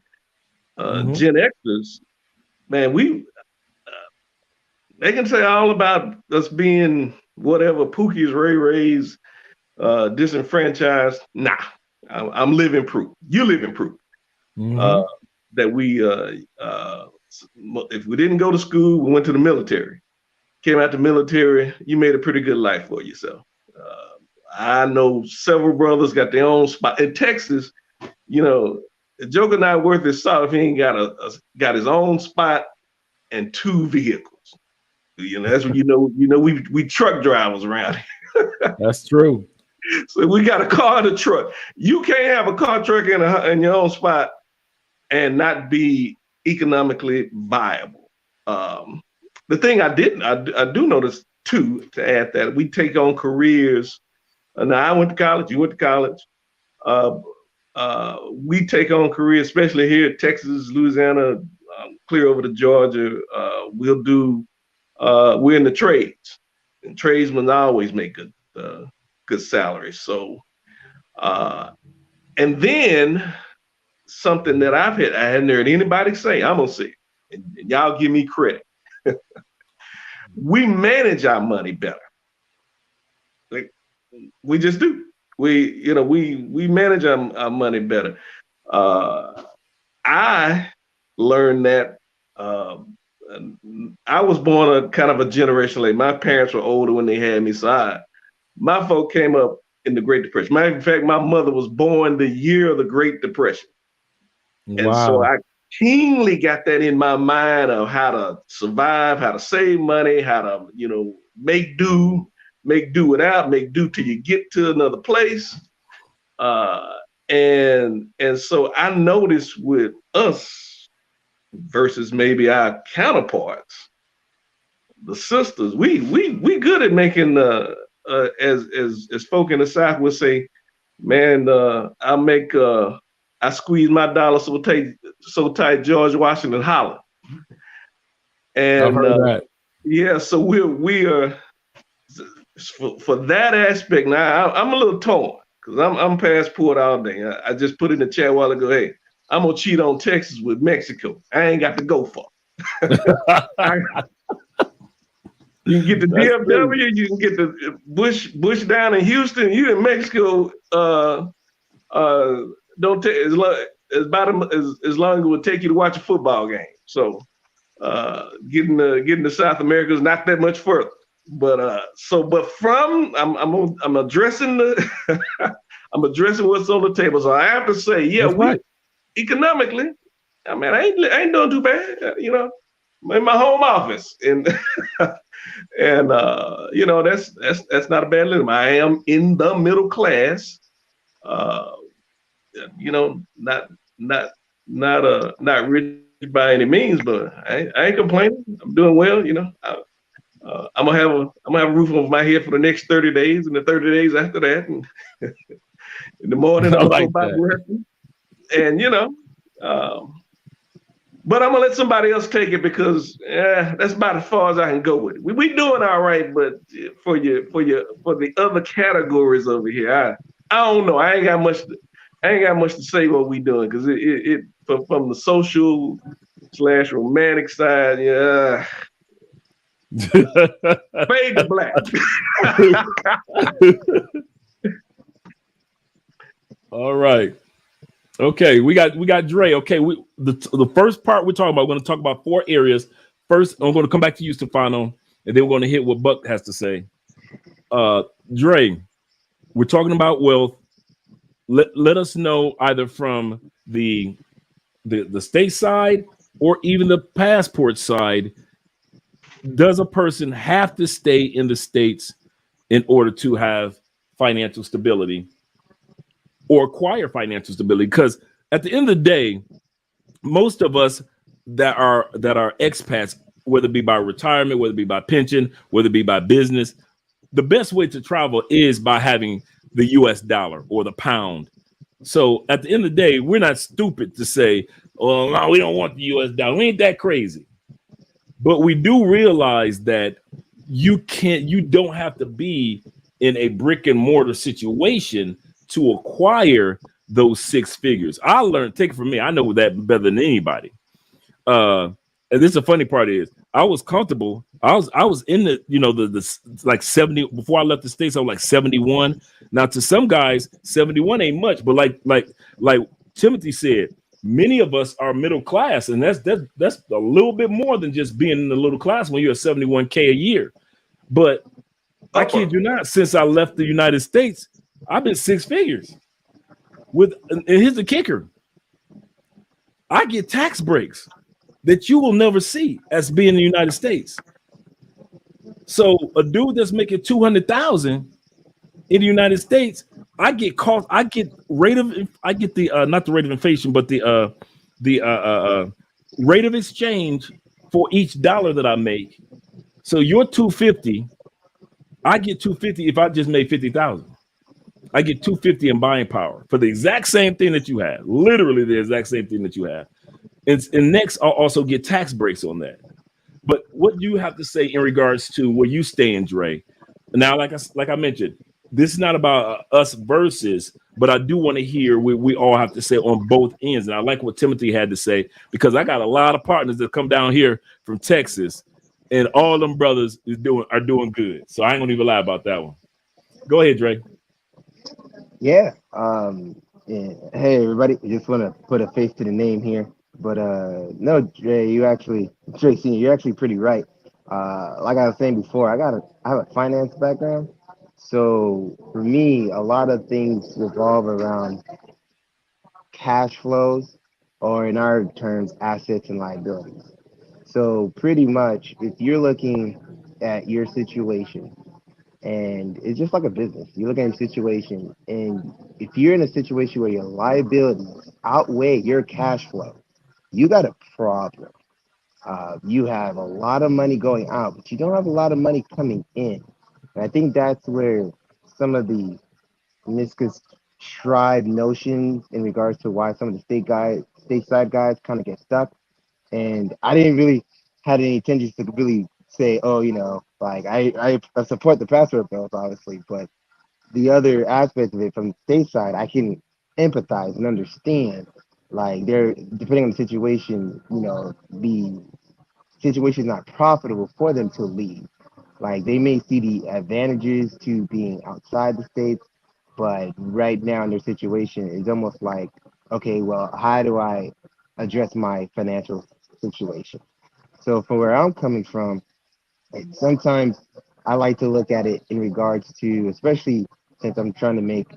Gen Xers, man, they can say all about us being whatever, Pookie's, Ray Ray's, disenfranchised. Nah, I'm living proof. You living proof that we, if we didn't go to school, we went to the military. Came out the military, you made a pretty good life for yourself. I know several brothers got their own spot in Texas. You know, the Joker not worth his salt if he ain't got his own spot and 2 vehicles. You know, that's when you know we truck drivers around here. That's true. So we got a car and a truck. You can't have a car, truck in your own spot and not be economically viable. The thing I do notice too, to add that we take on careers. Now I went to college, you went to college. We take on careers, especially here in Texas, Louisiana, clear over to Georgia. We're in the trades, and tradesmen always make good salaries. So, and then something that I hadn't heard anybody say, I'm gonna say, and y'all give me credit. We manage our money better. Like we just do. We manage our money better. I learned that. I was born a kind of a generation late. My parents were older when they had me, so my folk came up in the Great Depression. Matter of fact, my mother was born the year of the Great Depression. Wow. And so I keenly got that in my mind of how to survive, how to save money, how to, make do without, make do till you get to another place. And so I noticed with us versus maybe our counterparts, the sisters, we good at making as folk in the South would say, man, I squeeze my dollar so tight George Washington holler. And I've heard that. Yeah, so we are for that aspect. Now I'm a little torn because I'm passport all day. I just put in the chat a while ago, hey, I'm gonna cheat on Texas with Mexico. I ain't got to go for. You can get the DFW, you can get the Bush down in Houston. You in Mexico, don't take as long as it would take you to watch a football game. So getting to South America is not that much further. But I'm addressing I'm addressing what's on the table. So I have to say, yeah, right. Economically, I mean, I ain't doing too bad. I'm in my home office, and and that's not a bad living. I am in the middle class. Not rich by any means, but I ain't complaining. I'm doing well. I'm gonna have a roof over my head for the next 30 days, and the 30 days after that, and in the morning I'm gonna go back working. And but I'm gonna let somebody else take it because that's about as far as I can go with it. We doing all right, but for the other categories over here, I don't know. I ain't got much to say what we doing because it from the social / romantic side, yeah. Fade to black. All right. Okay, we got Dre. Okay, the first part we're talking about, we're going to talk about 4 areas. First, I'm going to come back to you, Stefano, and then we're going to hit what Buck has to say. Dre, we're talking about wealth. Let us know either from the state side or even the passport side. Does a person have to stay in the States in order to have financial stability or acquire financial stability? Because at the end of the day, most of us that are expats, whether it be by retirement, whether it be by pension, whether it be by business, the best way to travel is by having the US dollar or the pound. So at the end of the day, we're not stupid to say, oh, no, we don't want the US dollar. We ain't that crazy. But we do realize that you don't have to be in a brick and mortar situation to acquire those 6 figures. I learned, take it from me, I know that better than anybody. And this is the funny part is I was comfortable. I was in the, the like 70 before I left the States. I was like 71. Now to some guys, 71 ain't much, but like Timothy said, many of us are middle class, and that's a little bit more than just being in the little class when you're at 71K a year. But I kid you not, since I left the United States, I've been six figures. And here's the kicker: I get tax breaks that you will never see as being in the United States. So a dude that's making 200,000 in the United States, I get cost, I get the not the rate of inflation, but the rate of exchange for each dollar that I make. So you're 250, I get 250 if I just made 50,000. I get 250 in buying power for the exact same thing that you have, literally the exact same thing that you have. And next, I'll also get tax breaks on that. But what you have to say in regards to where you stand, Dre? Now, like I mentioned, this is not about us versus, but I do want to hear what we all have to say on both ends. And I like what Timothy had to say because I got a lot of partners that come down here from Texas, and all them brothers are doing good. So I ain't gonna even lie about that one. Go ahead, Dre. Yeah. Yeah. Hey, everybody. I just want to put a face to the name here. But no, Dre, Dre Senior, you're actually pretty right. Like I was saying before, I have a finance background. So for me, a lot of things revolve around cash flows, or in our terms, assets and liabilities. So pretty much, if you're looking at your situation, and it's just like a business. You look at your situation, and if you're in a situation where your liabilities outweigh your cash flow, you got a problem. You have a lot of money going out, but you don't have a lot of money coming in. And I think that's where some of the misconstrued notions in regards to why some of the stateside guys kind of get stuck. And I didn't really had any intentions to really say, oh, like I support the passport bills, obviously, but the other aspect of it from stateside, I can empathize and understand. Like they're depending on the situation, the situation is not profitable for them to leave. Like they may see the advantages to being outside the states, but right now in their situation, it's almost like, okay, well, how do I address my financial situation? So from where I'm coming from, sometimes I like to look at it in regards to, especially since I'm trying to make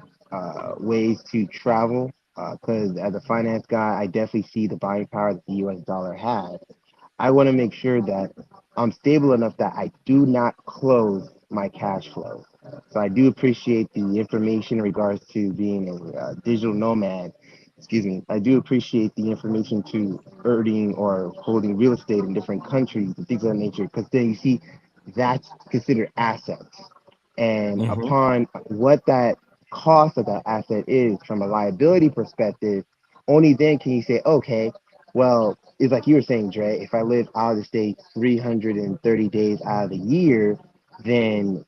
ways to travel. Because as a finance guy, I definitely see the buying power that the U.S. dollar has. I want to make sure that I'm stable enough that I do not close my cash flow. So I do appreciate the information in regards to being a digital nomad. Excuse me. I do appreciate the information to earning or holding real estate in different countries and things of that nature, because then you see that's considered assets. And Mm-hmm. upon what that cost of that asset is from a liability perspective, only then can you say, okay, well, it's like you were saying, Dre, if I live out of the state 330 days out of the year, then,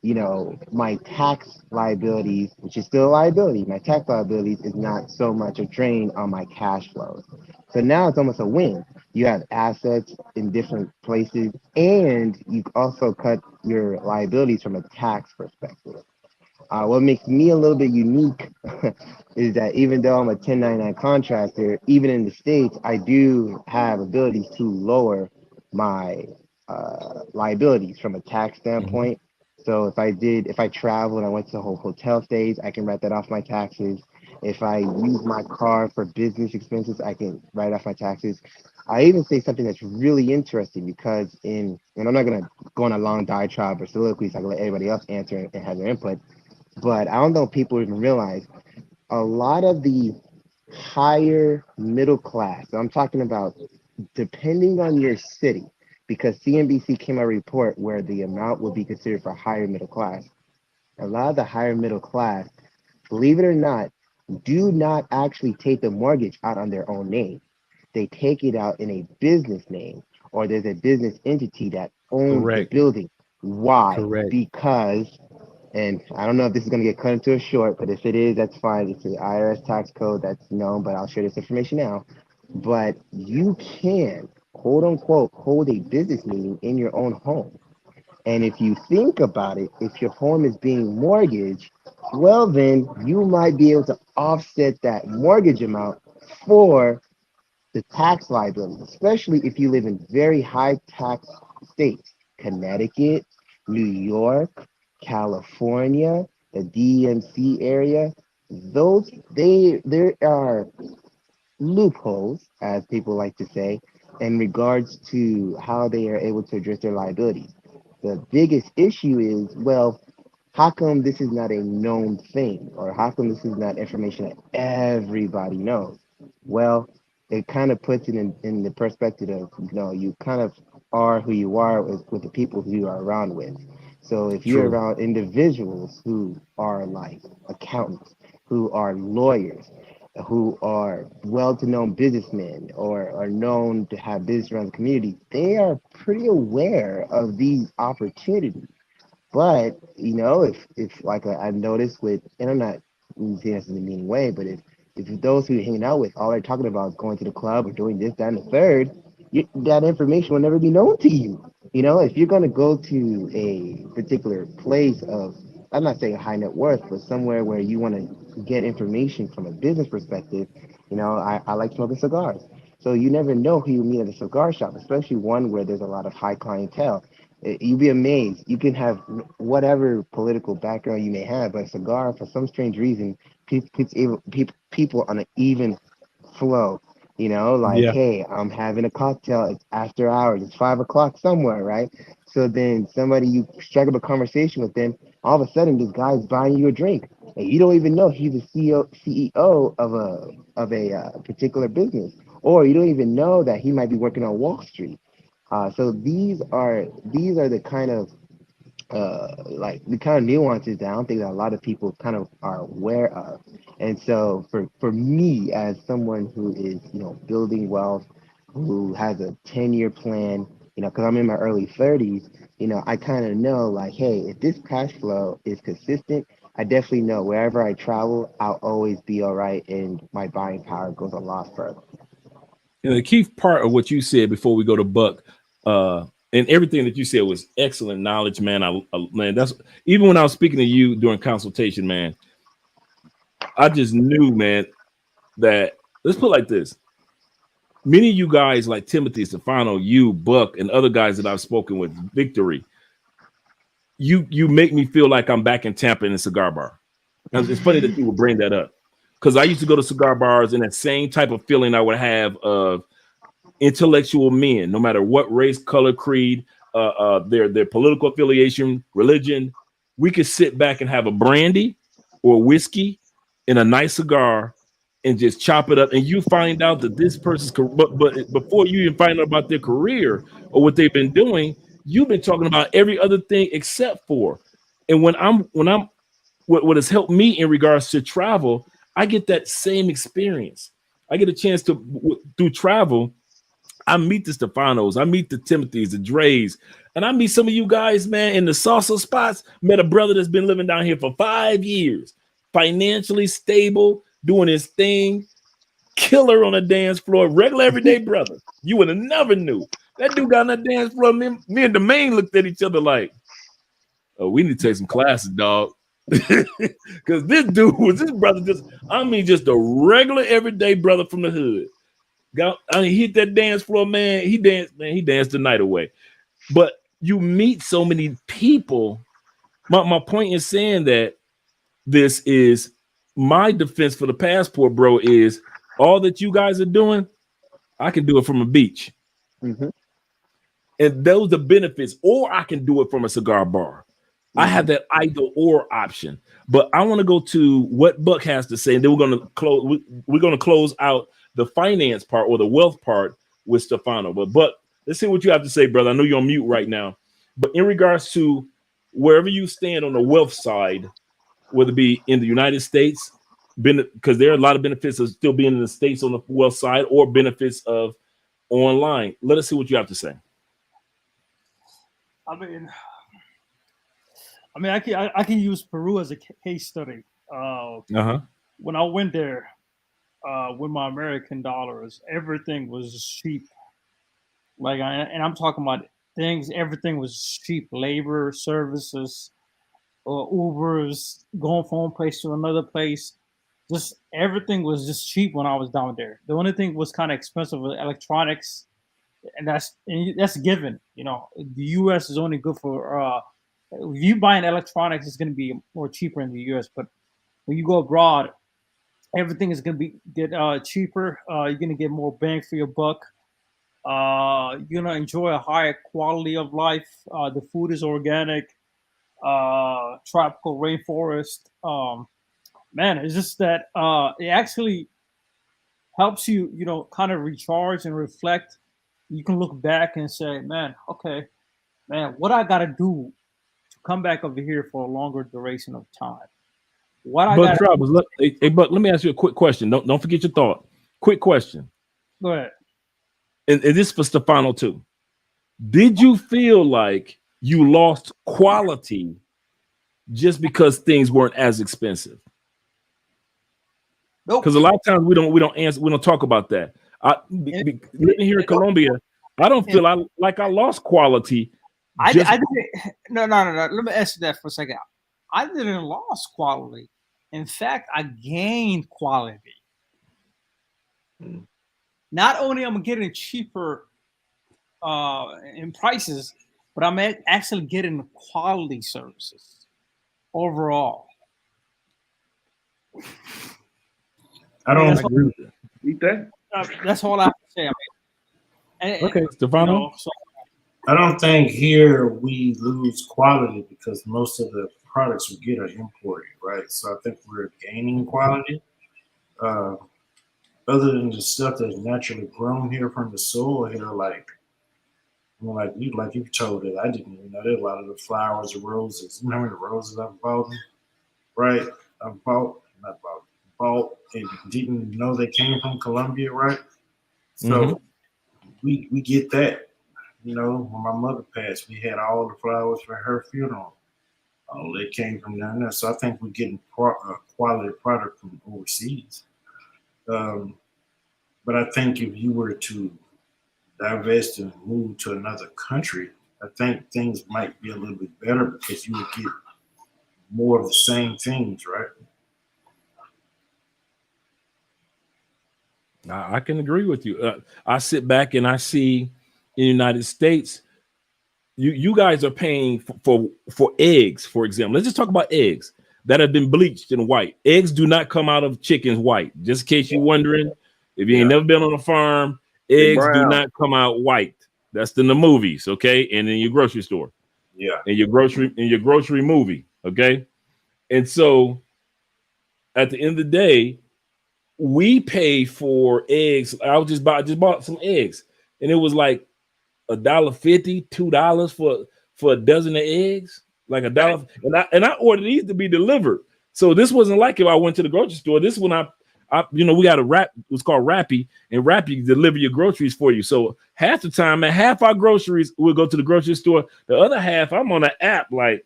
my tax liabilities, which is still a liability, my tax liabilities is not so much a drain on my cash flows. So now it's almost a win. You have assets in different places, and you also cut your liabilities from a tax perspective. What makes me a little bit unique is that even though I'm a 1099 contractor, even in the States, I do have abilities to lower my liabilities from a tax Mm-hmm. standpoint. So if I travel and I went to the whole hotel stays, I can write that off my taxes. If I use my car for business expenses, I can write off my taxes. I even say something that's really interesting because and I'm not gonna go on a long diatribe or soliloquy, so I can let everybody else answer and have their input. But I don't know if people even realize a lot of the higher middle class. So I'm talking about depending on your city, because CNBC came out a report where the amount would be considered for higher middle class. A lot of the higher middle class, believe it or not, do not actually take the mortgage out on their own name. They take it out in a business name, or there's a business entity that owns the Correct. building. Why? Correct. Because, and I don't know if this is going to get cut into a short, but if it is, that's fine. It's the IRS tax code that's known, but I'll share this information now. But you can, quote unquote, hold a business meeting in your own home. And if you think about it, if your home is being mortgaged, well, then you might be able to offset that mortgage amount for the tax liability, especially if you live in very high tax states, Connecticut, New York, California, the DMC area, there are loopholes, as people like to say, in regards to how they are able to address their liabilities. The biggest issue is, well, how come this is not a known thing, or how come this is not information that everybody knows? Well, it kind of puts it in the perspective of, you kind of are who you are with the people who you are around with. So if you're True. around individuals who are like accountants, who are lawyers, who are well-to-known businessmen or are known to have business around the community, they are pretty aware of these opportunities. But if like I've noticed with, and I'm not saying this in a mean way, but if those who you're hanging out with, all they're talking about is going to the club or doing this, that, and the third, that information will never be known to you. If you're gonna go to a particular place of, I'm not saying high net worth, but somewhere where you want to get information from a business perspective, I like smoking cigars. So you never know who you meet at a cigar shop, especially one where there's a lot of high clientele. You'd be amazed. You can have whatever political background you may have, but a cigar, for some strange reason, people on an even flow. Like, Yeah. hey, I'm having a cocktail. It's after hours. It's 5 o'clock somewhere, right? So then somebody, you strike up a conversation with them. All of a sudden, this guy's buying you a drink, and you don't even know he's a CEO of a particular business, or you don't even know that he might be working on Wall Street. So these are the kind of like the kind of nuances that I don't think that a lot of people kind of are aware of. And so for me, as someone who is building wealth, who has a 10-year plan, because I'm in my early 30s, I kind of know, like, hey, if this cash flow is consistent, I definitely know wherever I travel, I'll always be all right, and my buying power goes a lot further. The key part of what you said before we go to Buck, uh, and everything that you said was excellent knowledge, man. Man, that's even when I was speaking to you during consultation, man. I just knew, man, that let's put it like this. Many of you guys, like Timothy, Stefano, you, Buck, and other guys that I've spoken with, Victory, you make me feel like I'm back in Tampa in a cigar bar. And it's funny that you would bring that up because I used to go to cigar bars and that same type of feeling I would have of intellectual men, no matter what race, color, creed, their political affiliation, religion. We could sit back and have a brandy or whiskey and a nice cigar and just chop it up. And you find out that this person's, but before you even find out about their career or what they've been doing, you've been talking about every other thing except for. And when I'm what has helped me in regards to travel, I get that same experience. I get a chance to through travel. I meet the Stefanos, I meet the Timothys, the Dre's, and I meet some of you guys, man, in the salsa spots. Met a brother that's been living down here for 5 years, financially stable, doing his thing, killer on the dance floor, regular everyday brother. You would have never knew. That dude got on the dance floor. Me and the main looked at each other like, oh, we need to take some classes, dog. Because this dude was this brother, just a regular everyday brother from the hood. He hit that dance floor, man. He danced the night away. But you meet so many people. My point in saying that this is my defense for the passport, bro, is all that you guys are doing, I can do it from a beach. Hmm. And those are benefits, or I can do it from a cigar bar. I Hmm. have that either or option. But I want to go to what Buck has to say, and then we're going to close. We're going to close out the finance part or the wealth part with Stefano. But Buck, let's see what you have to say, brother. I know you're on mute right now, but in regards to wherever you stand on the wealth side, whether it be in the United States, because there are a lot of benefits of still being in the States on the wealth side, or benefits of online. Let us see what you have to say. I mean, I can use Peru as a case study. Uh huh. When I went there with my American dollars, everything was cheap. And I'm talking about things. Everything was cheap: labor, services, Ubers, going from one place to another place. Just everything was just cheap when I was down there. The only thing was kind of expensive was electronics, and that's given. The U.S. is only good for if you buying electronics, it's going to be more cheaper in the U.S. But when you go abroad, everything is going to get cheaper. You're going to get more bang for your buck. You're going to enjoy a higher quality of life. The food is organic, tropical rainforest. Man, it's just that it actually helps you, kind of recharge and reflect. You can look back and say, man, okay, man, what I got to do to come back over here for a longer duration of time. What I But got Travis, hey, but let me ask you a quick question. Don't forget your thought. Quick question. Go ahead. And this for Stefano too. Did you feel like you lost quality just because things weren't as expensive? Nope. Because a lot of times we don't talk about that. Living here in Colombia, I don't feel like I lost quality. I didn't. No. Let me answer that for a second. I didn't lose quality. In fact, I gained quality. Not only am I getting cheaper in prices, but I'm actually getting quality services overall. I don't agree with that. Eat that. That's all I have to say. Okay, Stefano. I don't think here we lose quality because most of the products we get are imported, right? So I think we're gaining quality. Other than the stuff that's naturally grown here from the soil here, like you told it, I didn't even know there's a lot of the flowers, the roses. You know how many roses I've bought, right? Bought and didn't know they came from Colombia, right? So we get that. When my mother passed, we had all the flowers for her funeral. They came from down there. So I think we're getting quality product from overseas. But I think if you were to divest and move to another country, I think things might be a little bit better because you would get more of the same things, right? I can agree with you. I sit back and I see in the United States, you guys are paying for eggs, for example. Let's just talk about eggs that have been bleached in white. Eggs do not come out of chickens white. Just in case you're wondering, if you ain't never been on a farm, eggs do not come out white. That's in the movies, okay, and in your grocery store, in your grocery movie, okay. And so, at the end of the day, we pay for eggs. I just bought some eggs, and it was like $1.50, $2 for a dozen of eggs, like $1. And I ordered these to be delivered. So this wasn't like if I went to the grocery store. This when I we got it's called Rappi, and Rappi deliver your groceries for you. So half the time, half our groceries we'll go to the grocery store. The other half I'm on an app, like,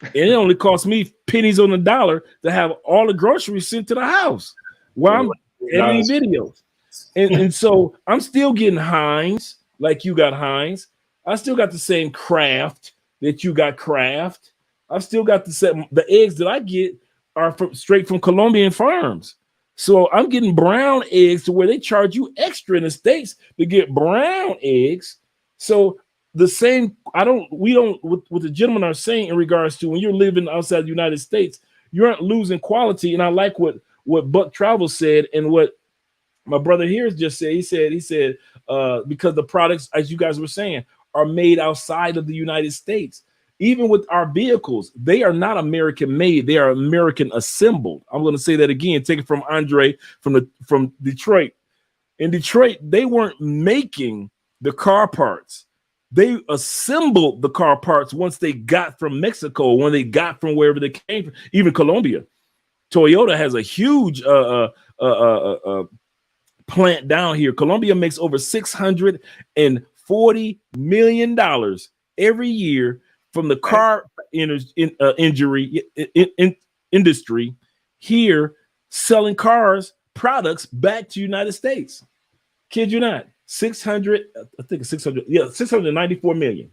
and it only costs me pennies on the dollar to have all the groceries sent to the house while I'm editing videos. And so I'm still getting Heinz, like you got Heinz. I still got the same Kraft that you got Kraft. I've still got the eggs that I get are straight from Colombian farms. So I'm getting brown eggs to where they charge you extra in the States to get brown eggs. So the same, what the gentlemen are saying in regards to when you're living outside the United States, you aren't losing quality. And I like what Buck Travel said and what my brother here just said. He said, because the products, as you guys were saying, are made outside of the United States. Even with our vehicles, they are not American made. They are American assembled. I'm going to say that again. Take it from Andre from Detroit. In Detroit, they weren't making the car parts. They assembled the car parts once they got from Mexico, when they got from wherever they came from, even Colombia. Toyota has a huge plant down here. Colombia makes over $640 million every year from the car industry here, selling cars products back to United States. Kid you not, 694 million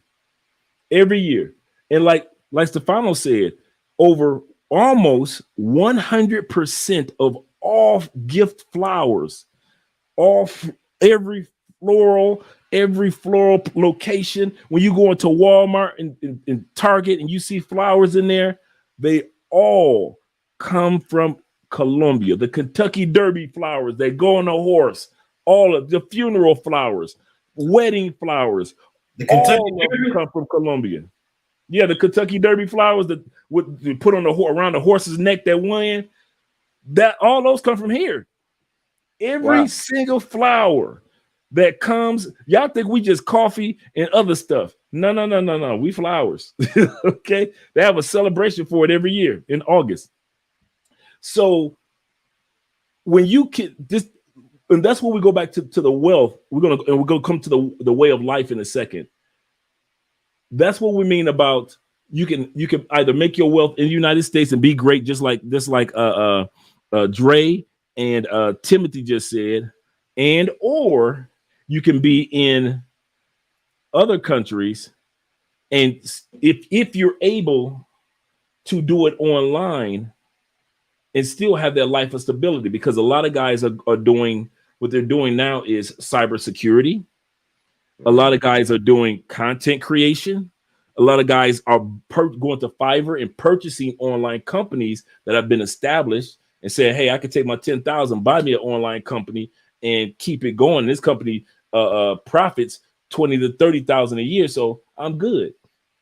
every year. And like Stefano said, over almost 100% of all gift flowers, every floral location. When you go into Walmart and Target and you see flowers in there, they all come from Colombia. The Kentucky Derby flowers that go on a horse, all of the funeral flowers, wedding flowers, The Kentucky all of them Derby? come from Colombia. Yeah, the Kentucky Derby flowers that would they put on around the horse's neck that win, that all those come from here. Every Wow. single flower that comes, y'all think we just coffee and other stuff. No. We flowers. Okay. They have a celebration for it every year in August. So when you can this, and that's when we go back to the wealth. We're gonna come to the way of life in a second. That's what we mean about you can either make your wealth in the United States and be great, just like Dre and Timothy just said, and or you can be in other countries, and if you're able to do it online and still have that life of stability, because a lot of guys are doing what they're doing now is cybersecurity. A lot of guys are doing content creation. A lot of guys are going to Fiverr and purchasing online companies that have been established and saying, hey, I could take my 10,000, buy me an online company and keep it going. This company profits 20 to 30,000 a year. So I'm good.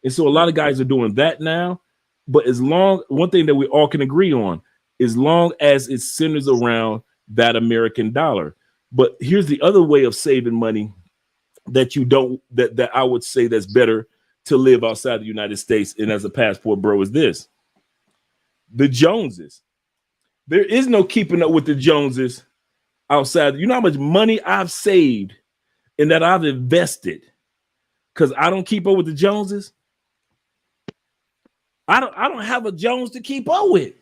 And so a lot of guys are doing that now. But one thing that we all can agree on, as long as it centers around that American dollar. But here's the other way of saving money that I would say that's better to live outside the United States and as a passport bro is this. The Joneses. There is no keeping up with the Joneses outside. You know how much money I've saved and that I've invested because I don't keep up with the Joneses? I don't have a Jones to keep up with.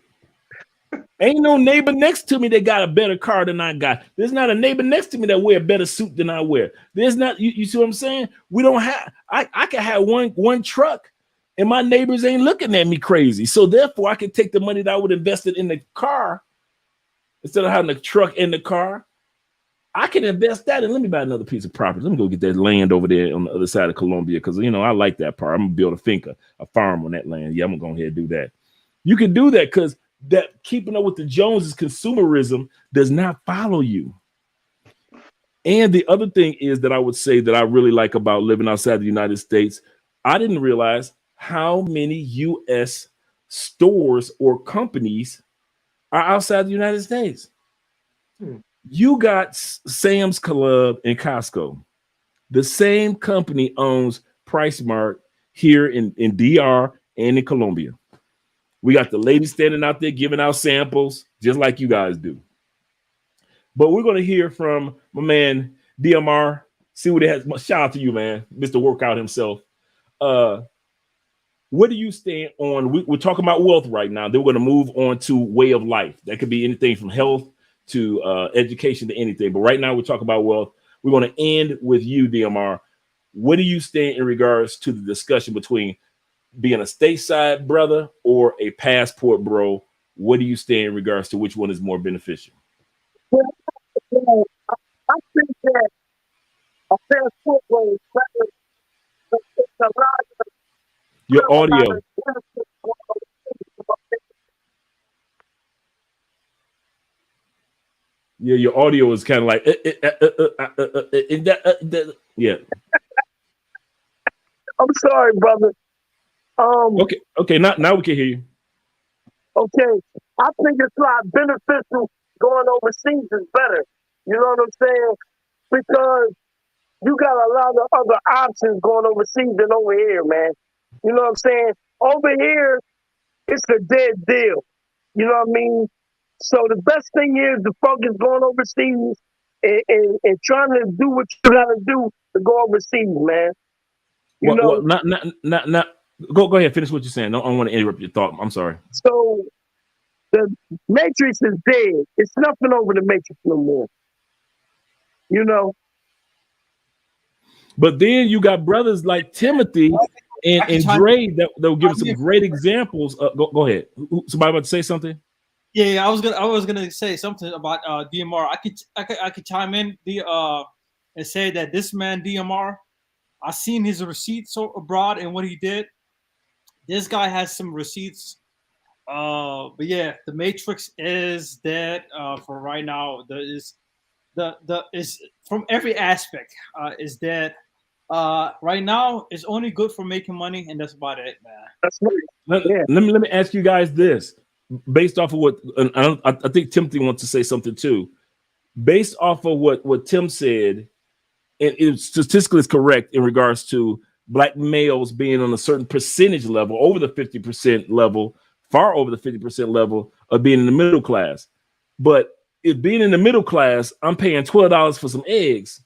Ain't no neighbor next to me that got a better car than I got. There's not a neighbor next to me that wear a better suit than I wear. There's not, you see what I'm saying? We don't have, I can have one truck and my neighbors ain't looking at me crazy. So therefore I can take the money that I would invest it in the car instead of having the truck in the car. I can invest that and let me buy another piece of property. Let me go get that land over there on the other side of Colombia because, I like that part. I'm going to build a finca, a farm on that land. Yeah, I'm going to go ahead and do that. You can do that because that keeping up with the Joneses consumerism does not follow you. And the other thing is that I would say that I really like about living outside the United States, I didn't realize how many U.S. stores or companies are outside the United States. You got Sam's Club and Costco. The same company owns PriceMart here in DR and in Colombia. We got the ladies standing out there giving out samples, just like you guys do. But we're going to hear from my man, DMR. See what it has. Shout out to you, man. Mr. Workout himself. What do you stand on? We're talking about wealth right now. Then we're going to move on to way of life. That could be anything from health to education to anything. But right now we're talking about wealth. We're going to end with you, DMR. What do you stand in regards to the discussion between being a stateside brother or a passport bro? What do you stand in regards to which one is more beneficial? Well, I think that a passport bro is better. But it's a lot of Your audio. Yeah, your audio is kind of like yeah. I'm sorry, brother. Okay. Now we can hear you. Okay, I think it's a lot beneficial going overseas is better. You know what I'm saying? Because you got a lot of other options going overseas than over here, man. You know what I'm saying? Over here, it's a dead deal. You know what I mean? So the best thing is to focus going overseas and trying to do what you gotta do to go overseas, man. Not. Go ahead. Finish what you're saying. I don't want to interrupt your thought. I'm sorry. So the Matrix is dead. It's nothing over the Matrix no more. You know. But then you got brothers like Timothy and Dre that'll give us some great examples. Go ahead. Somebody about to say something? Yeah, I was gonna say something about DMR. I could chime in. and say that this man DMR, I seen his receipts abroad and what he did. This guy has some receipts. But yeah, the Matrix is dead for right now. There is is from every aspect is dead. Right now, it's only good for making money, and that's about it, man. That's right. Let me ask you guys this, based off of what I think Timothy wants to say something too. Based off of what Tim said, and it statistically is correct in regards to black males being on a certain percentage level, over the 50% level, far over the 50% level of being in the middle class. But if being in the middle class, I'm paying $12 for some eggs,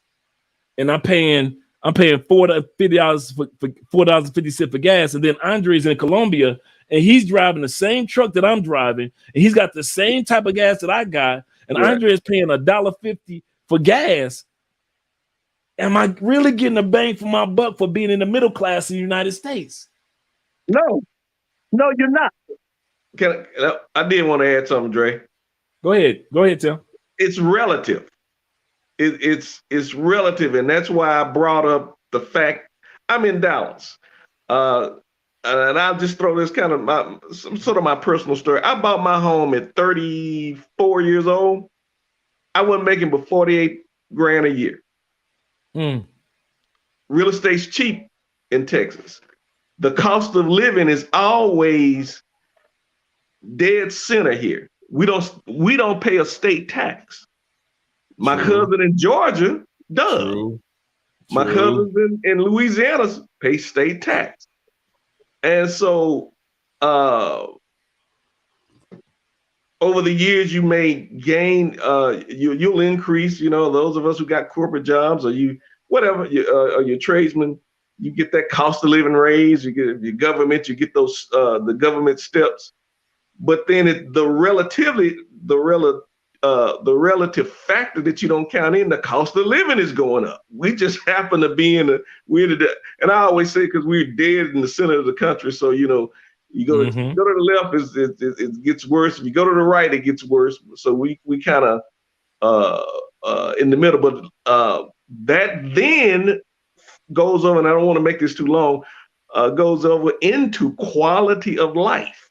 and I'm paying $4.50 for $4.50 for gas, and then Andre's in Colombia and he's driving the same truck that I'm driving, and he's got the same type of gas that I got, and Andre is paying $1.50 for gas. Am I really getting a bang for my buck for being in the middle class in the United States? No, you're not. I did want to add something, Dre. Go ahead, Tim. It's relative. It's relative, and that's why I brought up the fact I'm in Dallas. And I'll just throw this kind of my personal story. I bought my home at 34 years old. I wasn't making but 48 grand a year. Real estate's cheap in Texas. The cost of living is always dead center here. We don't pay a state tax. My cousin in Georgia does. My cousins in Louisiana pay state tax. And so over the years, you may gain, you'll increase, those of us who got corporate jobs or or your tradesmen, you get that cost of living raise, you get your government, you get those, the government steps. But then the relative factor that you don't count in, the cost of living is going up. We just happen to be and I always say, because we're dead in the center of the country. So, you go to the left, it gets worse. If you go to the right, it gets worse. So we kind of in the middle, but that then goes over, and I don't want to make this too long, goes over into quality of life.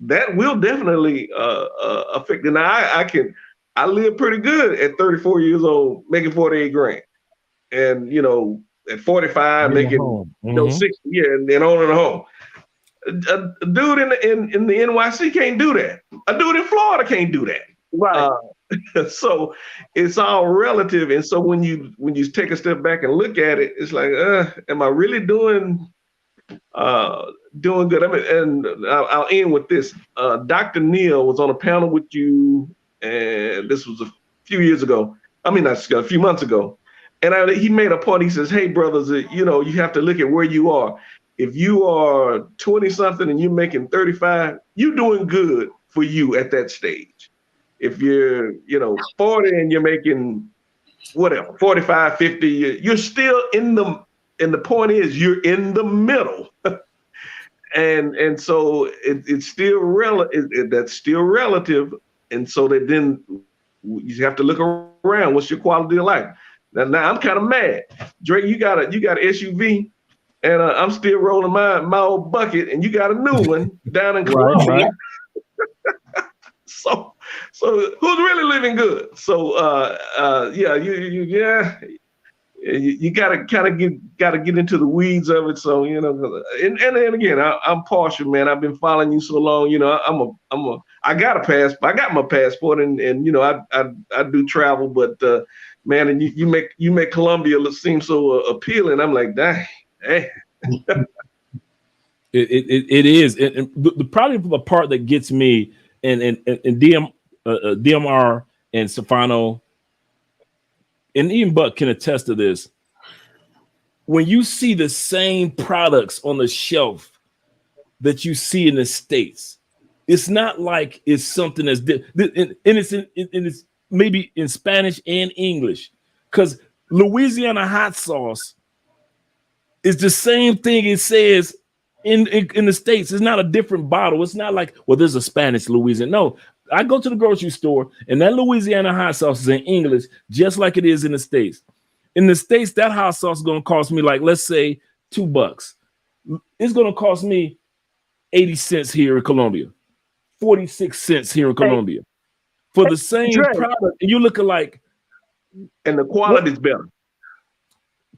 That will definitely affect it. Now I live pretty good at 34 years old, making 48 grand. And at 45, making 60, and then on and home. A dude in the NYC can't do that. A dude in Florida can't do that. Right. So it's all relative. And so when you take a step back and look at it, it's like, am I really doing good? I mean, and I'll end with this. Dr. Neal was on a panel with you, and this was a few years ago. I mean, a few months ago. And he made a point. He says, hey, brothers, you have to look at where you are. If you are 20 something and you're making 35, you're doing good for you at that stage. If you're, 40 and you're making whatever, 45, 50, you're still and the point is you're in the middle. and so it's still that's still relative. And so that then you have to look around. What's your quality of life? Now I'm kind of mad. Drake, you got an SUV, and I'm still rolling my old bucket, and you got a new one down in Colombia. Right. So who's really living good? So you gotta get into the weeds of it. So and again, I'm partial, man. I've been following you so long. I got my passport, and I do travel, but man, and you make Colombia seem so appealing. I'm like, dang. Hey. It is, and the probably the part that gets me and DMR and Stefano and even Buck can attest to this. When you see the same products on the shelf that you see in the States, it's not like it's something that's and it's maybe in Spanish and English, because Louisiana hot sauce is the same thing it says in the States. It's not a different bottle. It's not like, well, there's a Spanish Louisiana. No, I go to the grocery store and that Louisiana hot sauce is in English, just like it is in the States. In the States, that hot sauce is gonna cost me, like, let's say $2. It's gonna cost me 80 cents here in Colombia, 46 cents here in Colombia for the same Dre. product. And you look like, And the quality is better.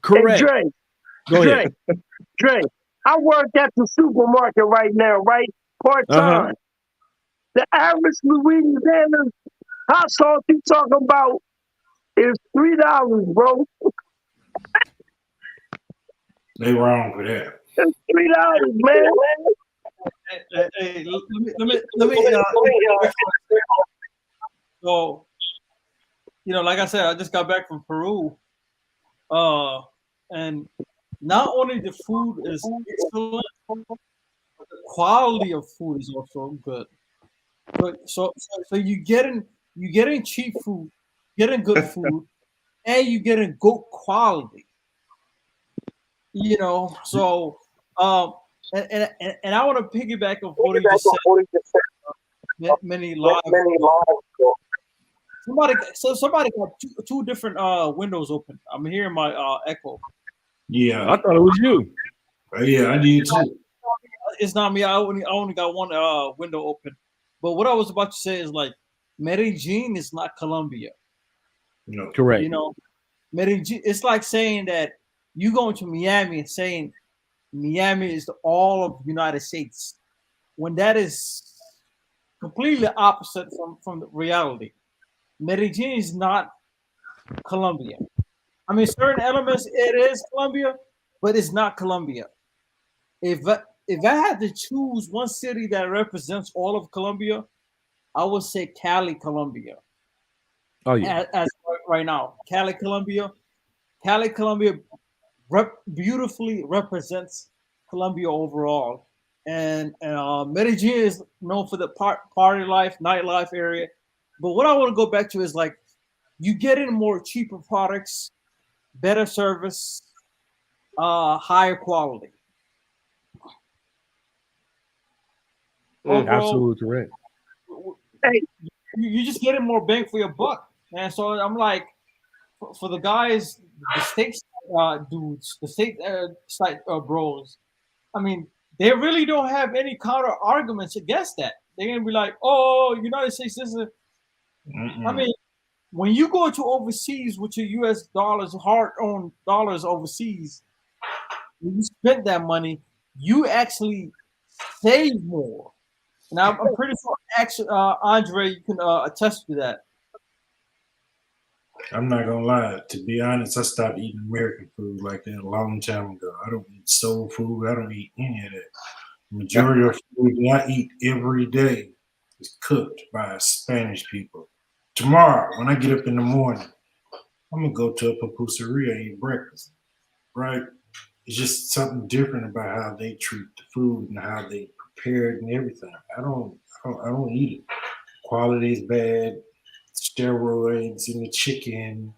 correct. Hey, Dre, Go ahead. Dre, I work at the supermarket right now, right? Part time. The average Louisiana hot sauce you talking about is $3, bro. They wrong for that. It's $3, man. Hey, let me so, like I said, I just got back from Peru, and not only the food is excellent, but the quality of food is also good. But so you getting cheap food, getting good food, and you getting good quality. So and I want to piggyback on what you just said. Many lives. Somebody got two different windows open. I'm hearing my echo. Yeah, I thought it was you. yeah, I did too. It's not me. I only got one window open. But what I was about to say is, like, Medellin is not Colombia. No. Correct. Medellin. It's like saying that you going to Miami and saying Miami is all of the United States, when that is completely opposite from the reality. Medellin is not Colombia. I mean, certain elements it is Colombia, but it's not Colombia. If I had to choose one city that represents all of Colombia, I would say Cali, Colombia. Oh yeah. As right now, Cali, Colombia beautifully represents Colombia overall, and Medellin is known for the party life, nightlife area. But what I want to go back to is, like, you get in more cheaper products, better service, higher quality. Overall, Absolutely correct. Hey, you just getting more bang for your buck, man. So I'm like, for the guys, the state dudes, the state side bros. I mean, they really don't have any counter arguments against that. They're gonna be like, "Oh, United States this is." I mean, when you go to overseas with your U.S. dollars, hard-earned dollars overseas, when you spend that money, you actually save more. And I'm pretty sure, actually, Andre, you can attest to that. I'm not gonna lie. To be honest, I stopped eating American food like that a long time ago. I don't eat soul food. I don't eat any of that. The majority of food that I eat every day is cooked by Spanish people. Tomorrow, when I get up in the morning, I'm gonna go to a pupuseria and eat breakfast. Right? It's just something different about how they treat the food and how they prepare it and everything. I don't eat it. Quality is bad. Steroids in the chicken.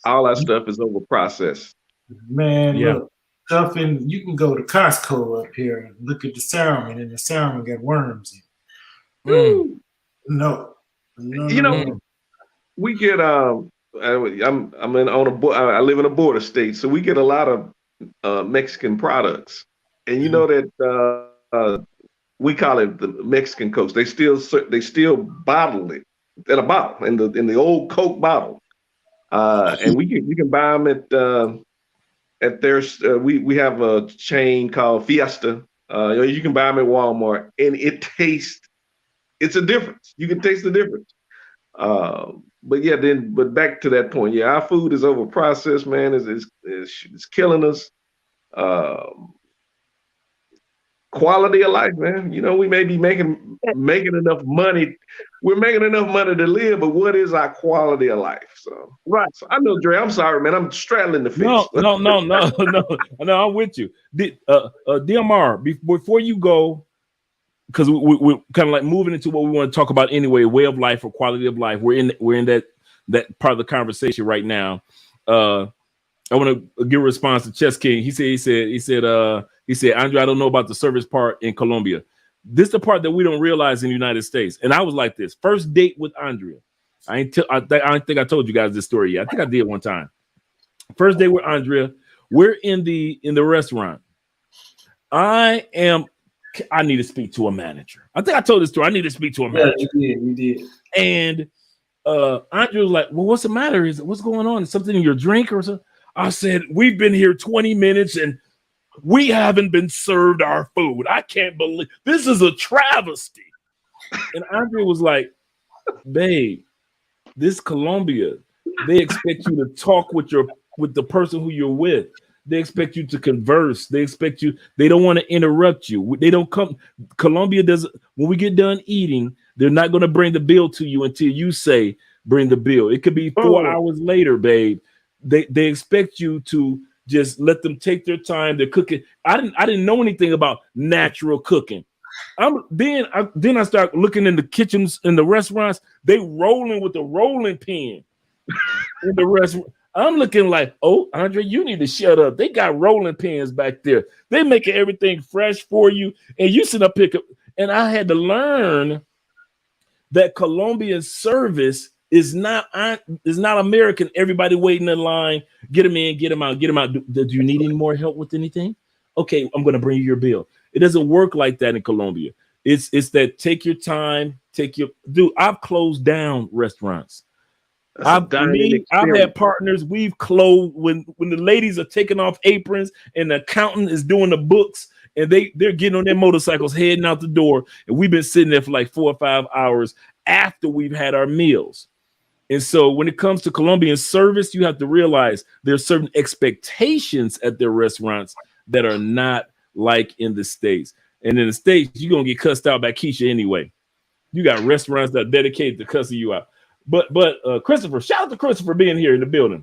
All that stuff is over processed. Man, Yeah. look, stuff in. You can go to Costco up here and look at the salmon, and the salmon got worms in it. No. We get I'm on I live in a border state, so we get a lot of Mexican products, and you know that we call it the Mexican Coke. They still bottle it in a bottle, in the old Coke bottle, and you can buy them at their we have a chain called Fiesta. You can buy them at Walmart, and it's a difference. You can taste the difference. But back to that point, our food is over processed, man. It's killing us. Quality of life, man. We may be making enough money. We're making enough money to live, but what is our quality of life? So, right. So I know, Dre. I'm sorry, man. I'm straddling the fence. No. I'm with you. DMR, before you go, because we're kind of like moving into what we want to talk about anyway, way of life or quality of life. We're in that part of the conversation right now. I want to give a response to Chess King. He said, Andre, I don't know about the service part in Colombia. This is the part that we don't realize in the United States. And I was like this. First date with Andrea. I don't think I told you guys this story yet. I think I did one time. First day with Andrea, we're in the restaurant. I need to speak to a manager. I think I told this story. I need to speak to a manager. Yeah, you did. And Andrea was like, well, what's the matter? What's going on? Something in your drink or something? I said, we've been here 20 minutes and we haven't been served our food. I can't believe this is a travesty. And Andrea was like, babe, this Colombia, they expect you to talk with the person who you're with. They expect you to converse. They expect you. They don't want to interrupt you. They don't come. Colombia doesn't. When we get done eating, they're not going to bring the bill to you until you say bring the bill. It could be 4 hours later, babe. They expect you to just let them take their time. They're cooking. I didn't know anything about natural cooking. Then I start looking in the kitchens in the restaurants. They rolling with the rolling pin in the restaurant. I'm looking like, oh, Andre, you need to shut up. They got rolling pins back there. They making everything fresh for you, and you sit up pick up. And I had to learn that Colombian service is not American. Everybody waiting in line. Get them in, get them out, get them out. Do you need any more help with anything? Okay, I'm gonna bring you your bill. It doesn't work like that in Colombia. It's that take your time, I've closed down restaurants. I've had partners we've closed when the ladies are taking off aprons and the accountant is doing the books and they're getting on their motorcycles heading out the door, and we've been sitting there for like 4 or 5 hours after we've had our meals. And so when it comes to Colombian service, you have to realize there's certain expectations at their restaurants that are not like in the States. And in the States, you're gonna get cussed out by Keisha anyway. You got restaurants that are dedicated to cussing you out. But Christopher, shout out to Christopher being here in the building.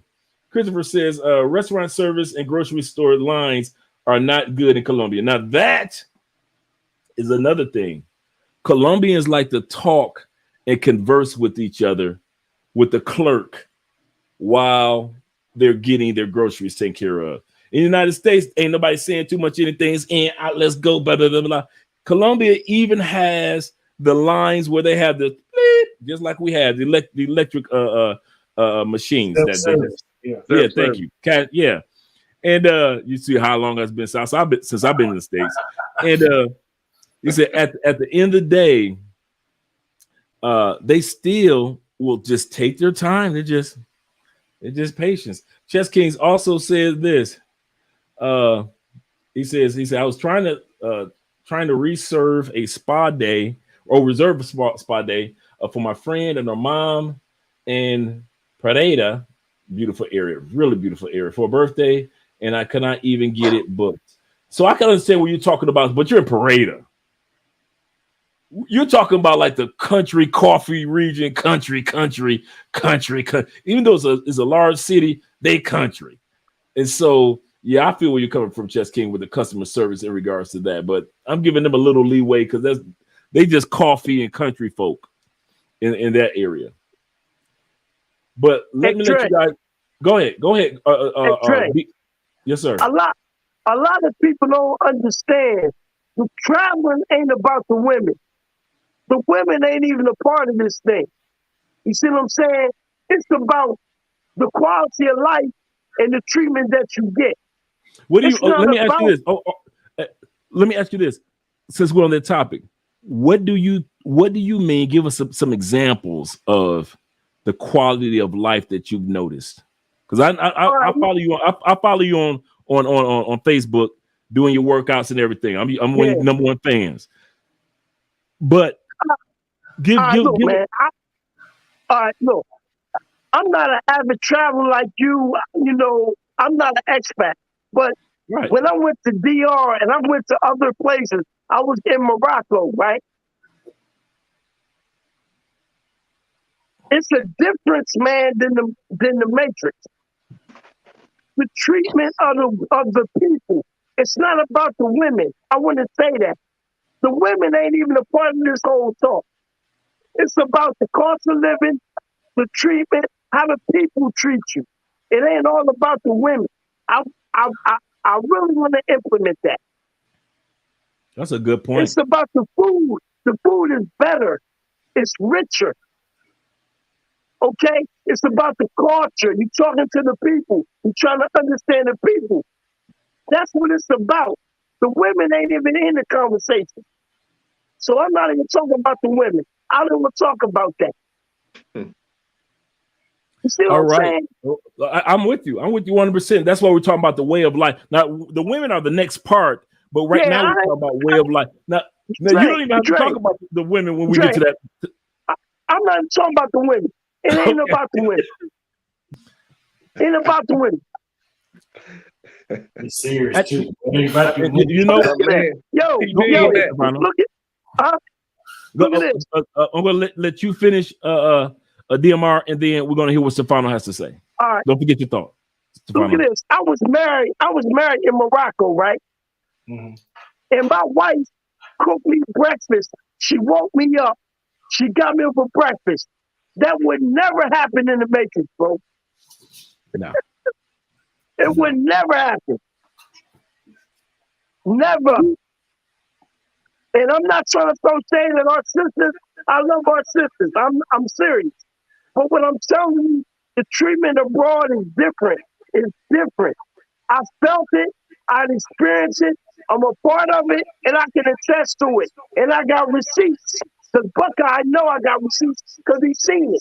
Christopher says restaurant service and grocery store lines are not good in Colombia. Now that is another thing. Colombians like to talk and converse with each other, with the clerk, while they're getting their groceries taken care of. In the United States, ain't nobody saying too much anything. It's in, out, let's go, blah, blah, blah, blah. Colombia even has the lines where they have the beep, just like we have the electric machines. Yeah, thank you. Yeah. And you see how long it's been since I've been in the States. And he said at the end of the day, they still will just take their time. They're just patience. Chess Kings also says this. He said I was trying to reserve a spa day or reserve a spa day for my friend and her mom in Pereira, beautiful area, really beautiful area, for a birthday, and I could not even get it booked. So I can understand what you're talking about, but you're in Pereira. You're talking about like the country coffee region, country. Even though it's a large city, they country. And so, yeah, I feel where you're coming from, Chess King, with the customer service in regards to that. But I'm giving them a little leeway because they just coffee and country folk in that area. But let you guys go ahead. Yes, sir. A lot of people don't understand. The traveling ain't about the women. The women ain't even a part of this thing. You see what I'm saying? It's about the quality of life and the treatment that you get. Let me ask you this. Let me ask you this. Since we're on that topic, what do you mean? Give us some examples of the quality of life that you've noticed. Because I follow you on Facebook doing your workouts and everything. I'm one of your number one fans. But look, I'm not an avid traveler like you. You know, I'm not an expat. But when I went to DR and I went to other places, I was in Morocco, right? It's a difference, man, than the Matrix. The treatment of the people. It's not about the women. I want to say that. The women ain't even a part of this whole talk. It's about the cost of living, the treatment, how the people treat you. It ain't all about the women. I really want to implement that. That's a good point. It's about the food. The food is better. It's richer. Okay? It's about the culture. You're talking to the people. You're trying to understand the people. That's what it's about. The women ain't even in the conversation. So I'm not even talking about the women. I don't even talk about that. You see what All I'm right. saying? I'm with you. I'm with you 100%. That's why we're talking about the way of life. Now, the women are the next part, but right now we're talking about way of life. Now you don't even have to talk about the women when we get to that. I'm not even talking about the women. It ain't about the women. It ain't about the women. It's serious too. It ain't about the women. You know, yo, look at, look at this. I'm gonna let you finish DMR, and then we're gonna hear what Stefano has to say. All right. Don't forget your thought. Stefano. Look at this. I was married in Morocco, right? Mhm. And my wife cooked me breakfast. She woke me up. She got me up for breakfast. That would never happen in the Matrix, bro. No. It would never happen. Never. And I'm not trying to throw shade at our sisters. I love our sisters. I'm serious. But what I'm telling you, the treatment abroad is different. It's different. I felt it. I experienced it. I'm a part of it, and I can attest to it. And I got receipts. Because Buckeye, I know I got receipts because he's seen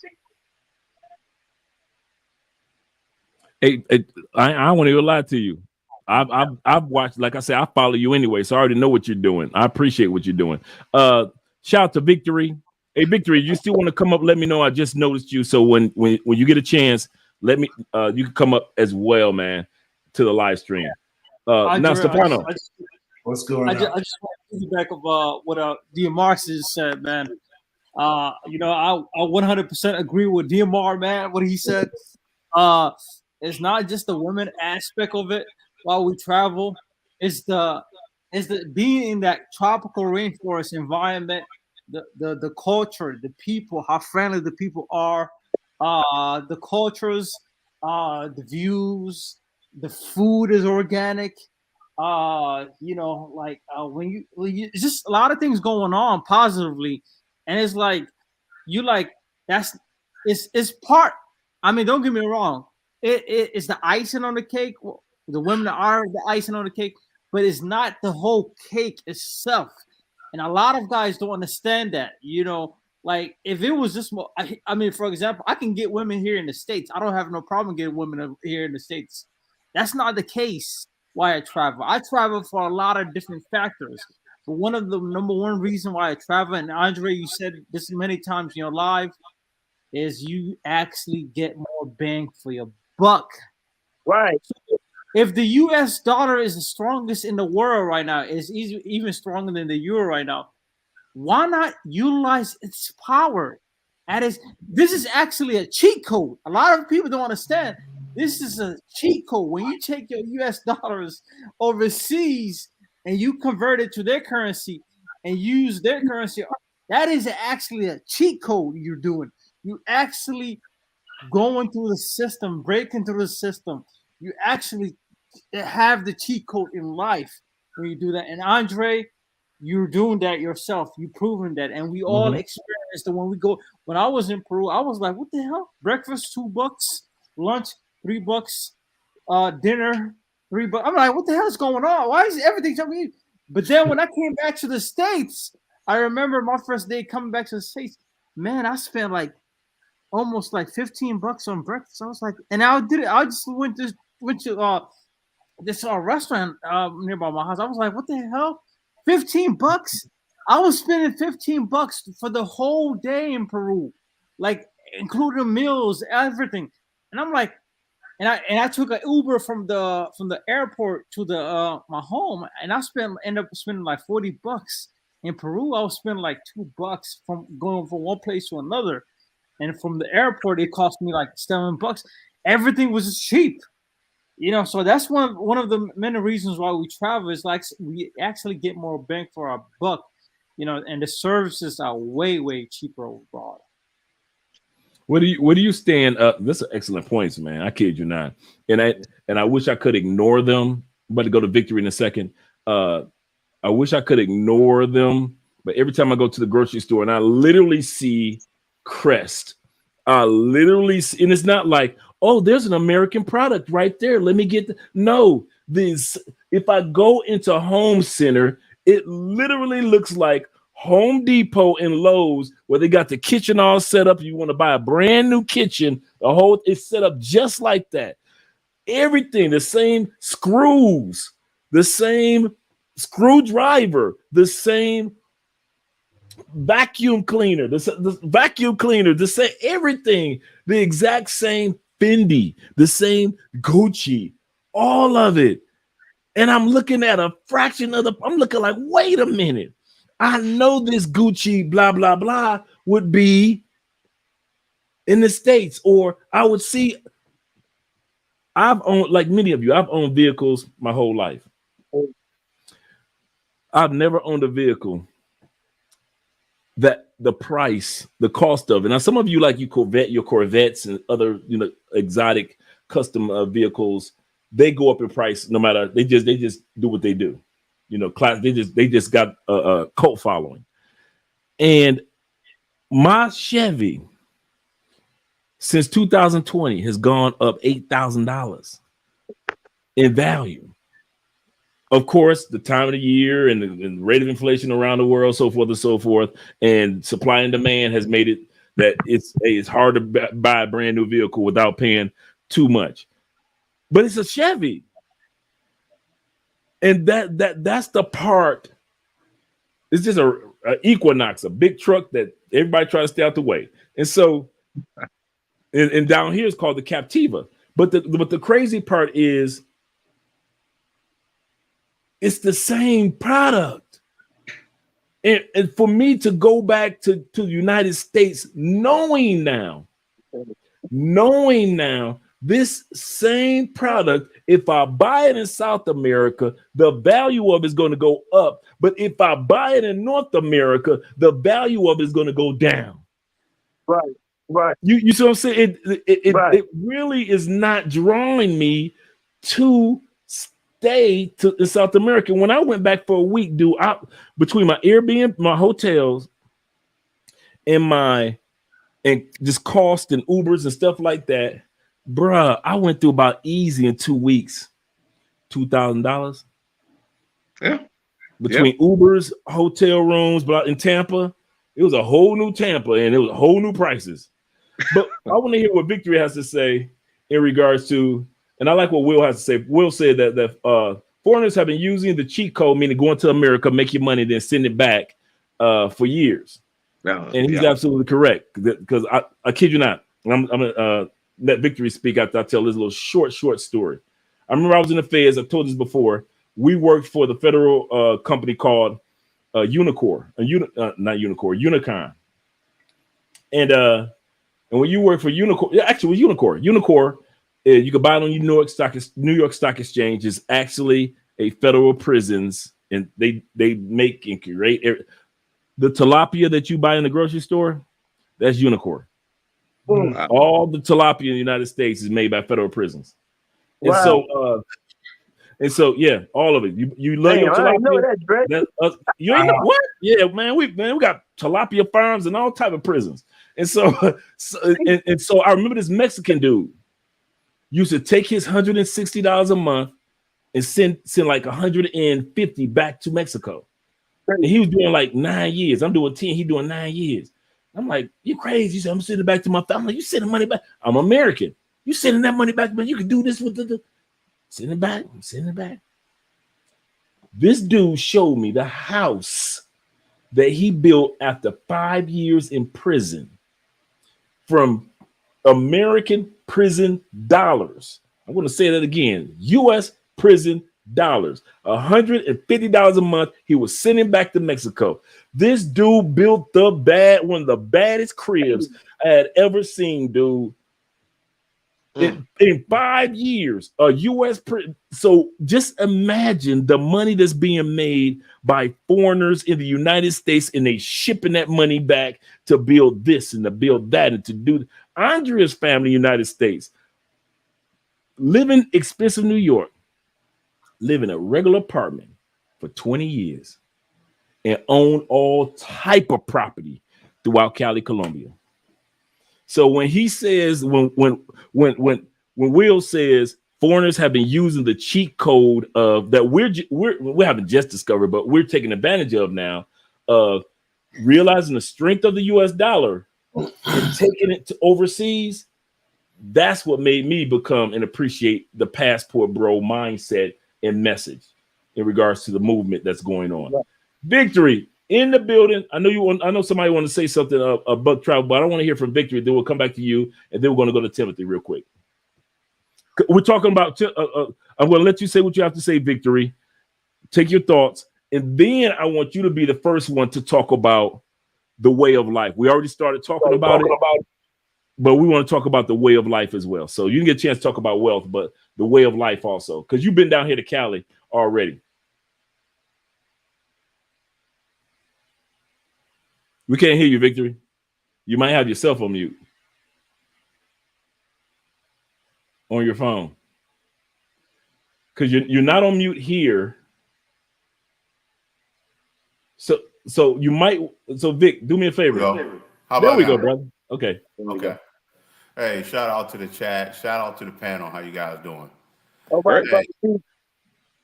Hey, it. I want to lie to you. I've watched, like I said, I follow you anyway, so I already know what you're doing. I appreciate what you're doing. Shout out to Victory. Hey, Victory, you still want to come up? Let me know. I just noticed you. So when you get a chance, let me. You can come up as well, man, to the live stream. Now, Stefano, what's going on? I just want to piggyback of what DMR said, man. You know, I 100% agree with DMR, man. What he said. It's not just the women aspect of it while we travel. It's the being in that tropical rainforest environment, the culture, the people, how friendly the people are, the cultures, the views, the food is organic. You know, like when you it's just a lot of things going on positively, and it's like you like that's it's part. I mean, don't get me wrong. It's the icing on the cake. The women are the icing on the cake, but it's not the whole cake itself. And a lot of guys don't understand that. You know, like if it was just more, I mean, for example, I can get women here in the States. I don't have no problem getting women here in the States. That's not the case why I travel. I travel for a lot of different factors. But one of the number one reason why I travel, and Andre, you said this many times in your live, is you actually get more bang for your buck. Right. So if the US dollar is the strongest in the world right now, is even stronger than the euro right now, why not utilize its power? This is actually a cheat code. A lot of people don't understand. This is a cheat code. When you take your US dollars overseas and you convert it to their currency and use their currency, that is actually a cheat code you're doing. You actually going through the system, breaking through the system. You actually have the cheat code in life when you do that. And Andre, you're doing that yourself. You're proving that. And we all experienced it when we go. When I was in Peru, I was like, what the hell? Breakfast, $2. Lunch, $3. Dinner, $3. I'm like, what the hell is going on? Why is everything jumping? But then when I came back to the States, I remember my first day coming back to the States. Man, I spent like almost like $15 on breakfast. I was like, and I did it. I just went to this restaurant nearby my house. I was like, what the hell? $15? I was spending $15 for the whole day in Peru, like including meals, everything. And I'm like, and I took an Uber from the airport to the my home, and I ended up spending like $40 in Peru. I was spending like $2 from going from one place to another. And from the airport, it cost me like $7. Everything was cheap, you know. So that's one of the many reasons why we travel is like we actually get more bang for our buck, you know. And the services are way cheaper abroad. Where do you stand? This are excellent points, man. I kid you not. And I wish I could ignore them. I'm about to go to Victory in a second. I wish I could ignore them, but every time I go to the grocery store and I literally see Crest I literally, and it's not like, oh, there's an American product right there. Let me get no. This, if I go into Home Center, it literally looks like Home Depot and Lowe's, where they got the kitchen all set up. You want to buy a brand new kitchen, it's set up just like that. Everything, the same screws, the same screwdriver, the same vacuum cleaner, the vacuum cleaner, the same everything, the exact same Fendi, the same Gucci, all of it. And I'm looking at a fraction of I'm looking like, wait a minute. I know this Gucci blah blah blah would be in the States, or I would see. I've owned, like many of you, I've owned vehicles my whole life. I've never owned a vehicle that the price, the cost of it. Now, some of you like your Corvettes and other, exotic custom vehicles, they go up in price no matter. They just do what they do. Class. They just got a cult following. And my Chevy since 2020 has gone up $8,000 in value. Of course, the time of the year and the rate of inflation around the world, so forth and so forth, and supply and demand has made it that it's hard to buy a brand new vehicle without paying too much. But it's a Chevy, and that's the part. It's just a Equinox, a big truck that everybody tries to stay out the way, and so. And down here is called the Captiva. But the crazy part is it's the same product. And for me to go back to the United States, knowing now this same product, if I buy it in South America, the value of it is going to go up. But if I buy it in North America, the value of it is going to go down. Right. Right. You see what I'm saying? It really is not drawing me to stay in South America. When I went back for a week, dude, between my Airbnb, my hotels, and just cost and Ubers and stuff like that, bruh, I went through about easy in 2 weeks, $2,000. Yeah. Between Ubers, hotel rooms, but in Tampa, it was a whole new Tampa and it was whole new prices. But I want to hear what Victory has to say in regards to, and I like what Will has to say. Will said that foreigners have been using the cheat code, meaning going to America, make your money, then send it back for years. And he's absolutely correct, because I kid you not. I'm gonna let Victory speak after I tell this little short story. I remember I was in the Feds. I've told this before. We worked for the federal company called Unicor, not Unicor, Unicon. And when you work for Unicor, actually Unicor, you can buy it on New York Stock Exchange. Is actually a federal prisons, and they make and curate the tilapia that you buy in the grocery store. That's Unicor. All the tilapia in the United States is made by federal prisons. Wow. And so, yeah, all of it. You love your tilapia. I know that, Greg. You ain't know what? Yeah, man. We got tilapia farms and all type of prisons. And so I remember this Mexican dude used to take his $160 a month and send like 150 back to Mexico. And he was doing like 9 years. I'm doing 10. He's doing 9 years. I'm like, you crazy? He said, I'm sending it back to my family. You sending money back? I'm American. You sending that money back, man? You can do this with the send it back. I'm sending it back. This dude showed me the house that he built after 5 years in prison from American prison dollars. I'm going to say that again. U.S. prison dollars. $150 a month. He was sending back to Mexico. This dude built one of the baddest cribs I had ever seen, dude. In 5 years, a U.S. So just imagine the money that's being made by foreigners in the United States, and they shipping that money back to build this and to build that and to do. Andrea's family, United States, live in expensive New York, live in a regular apartment for 20 years, and own all type of property throughout Cali, Colombia. So when he says, when Will says foreigners have been using the cheat code of that we haven't just discovered, but we're taking advantage of now, of realizing the strength of the U.S. dollar and taking it to overseas. That's what made me become and appreciate the passport bro mindset and message in regards to the movement that's going on. Right. Victory in the building. I know somebody want to say something about travel, but I don't want to hear from Victory. Then we'll come back to you, and then we're going to go to Timothy real quick. We're talking about. I'm going to let you say what you have to say, Victory. Take your thoughts, and then I want you to be the first one to talk about the way of life. We already started talking about it. But we want to talk about the way of life as well. So you can get a chance to talk about wealth, but the way of life also, because you've been down here to Cali already. We can't hear you, Victory. You might have yourself on mute on your phone, because you're not on mute here. So you might. So Vic, do me a favor. There we go, brother. Okay. Okay. Hey, shout out to the chat. Shout out to the panel. How you guys doing? All right, Hey,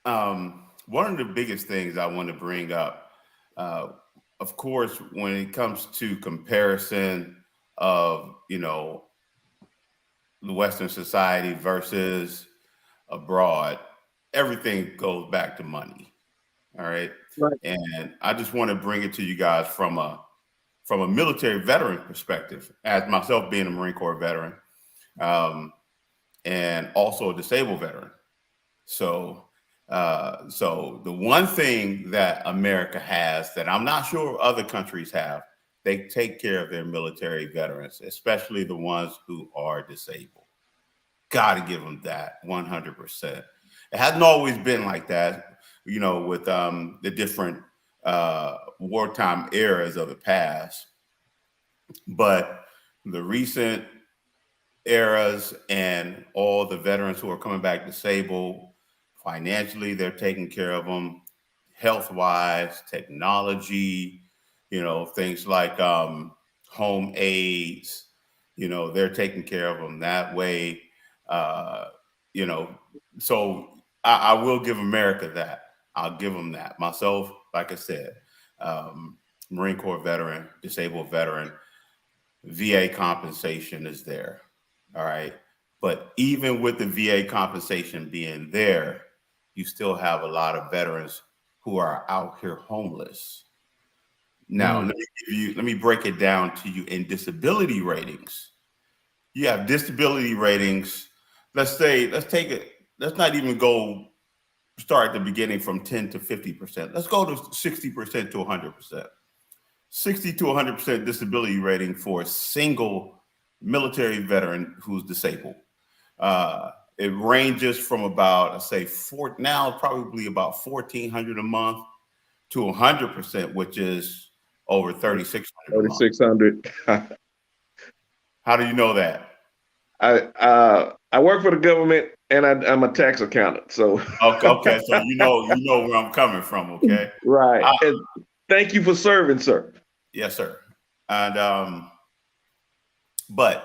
one of the biggest things I want to bring up, of course, when it comes to comparison of, the Western society versus abroad, everything goes back to money. All right. Right. And I just want to bring it to you guys from a military veteran perspective, as myself being a Marine Corps veteran, and also a disabled veteran. So the one thing that America has that I'm not sure other countries have, they take care of their military veterans, especially the ones who are disabled. Got to give them that 100%. It hasn't always been like that, with the different wartime eras of the past, but the recent eras and all the veterans who are coming back disabled, financially, they're taking care of them, health-wise, technology, things like home aids, they're taking care of them that way. So I will give America that. I'll give them that. Myself, like I said, Marine Corps veteran, disabled veteran, VA compensation is there. All right. But even with the VA compensation being there, you still have a lot of veterans who are out here homeless. Now, let me break it down to you in disability ratings. You have disability ratings. Let's not even start at the beginning from 10 to 50%. Let's go to 60% to 100%. 60 to 100% disability rating for a single military veteran who's disabled. It ranges from about, probably about $1,400 a month to 100%, which is over $3,600 a month. $3,600. How do you know that? I work for the government and I'm a tax accountant. So okay, so you know where I'm coming from. Okay, right. And thank you for serving, sir. Yes, sir. And but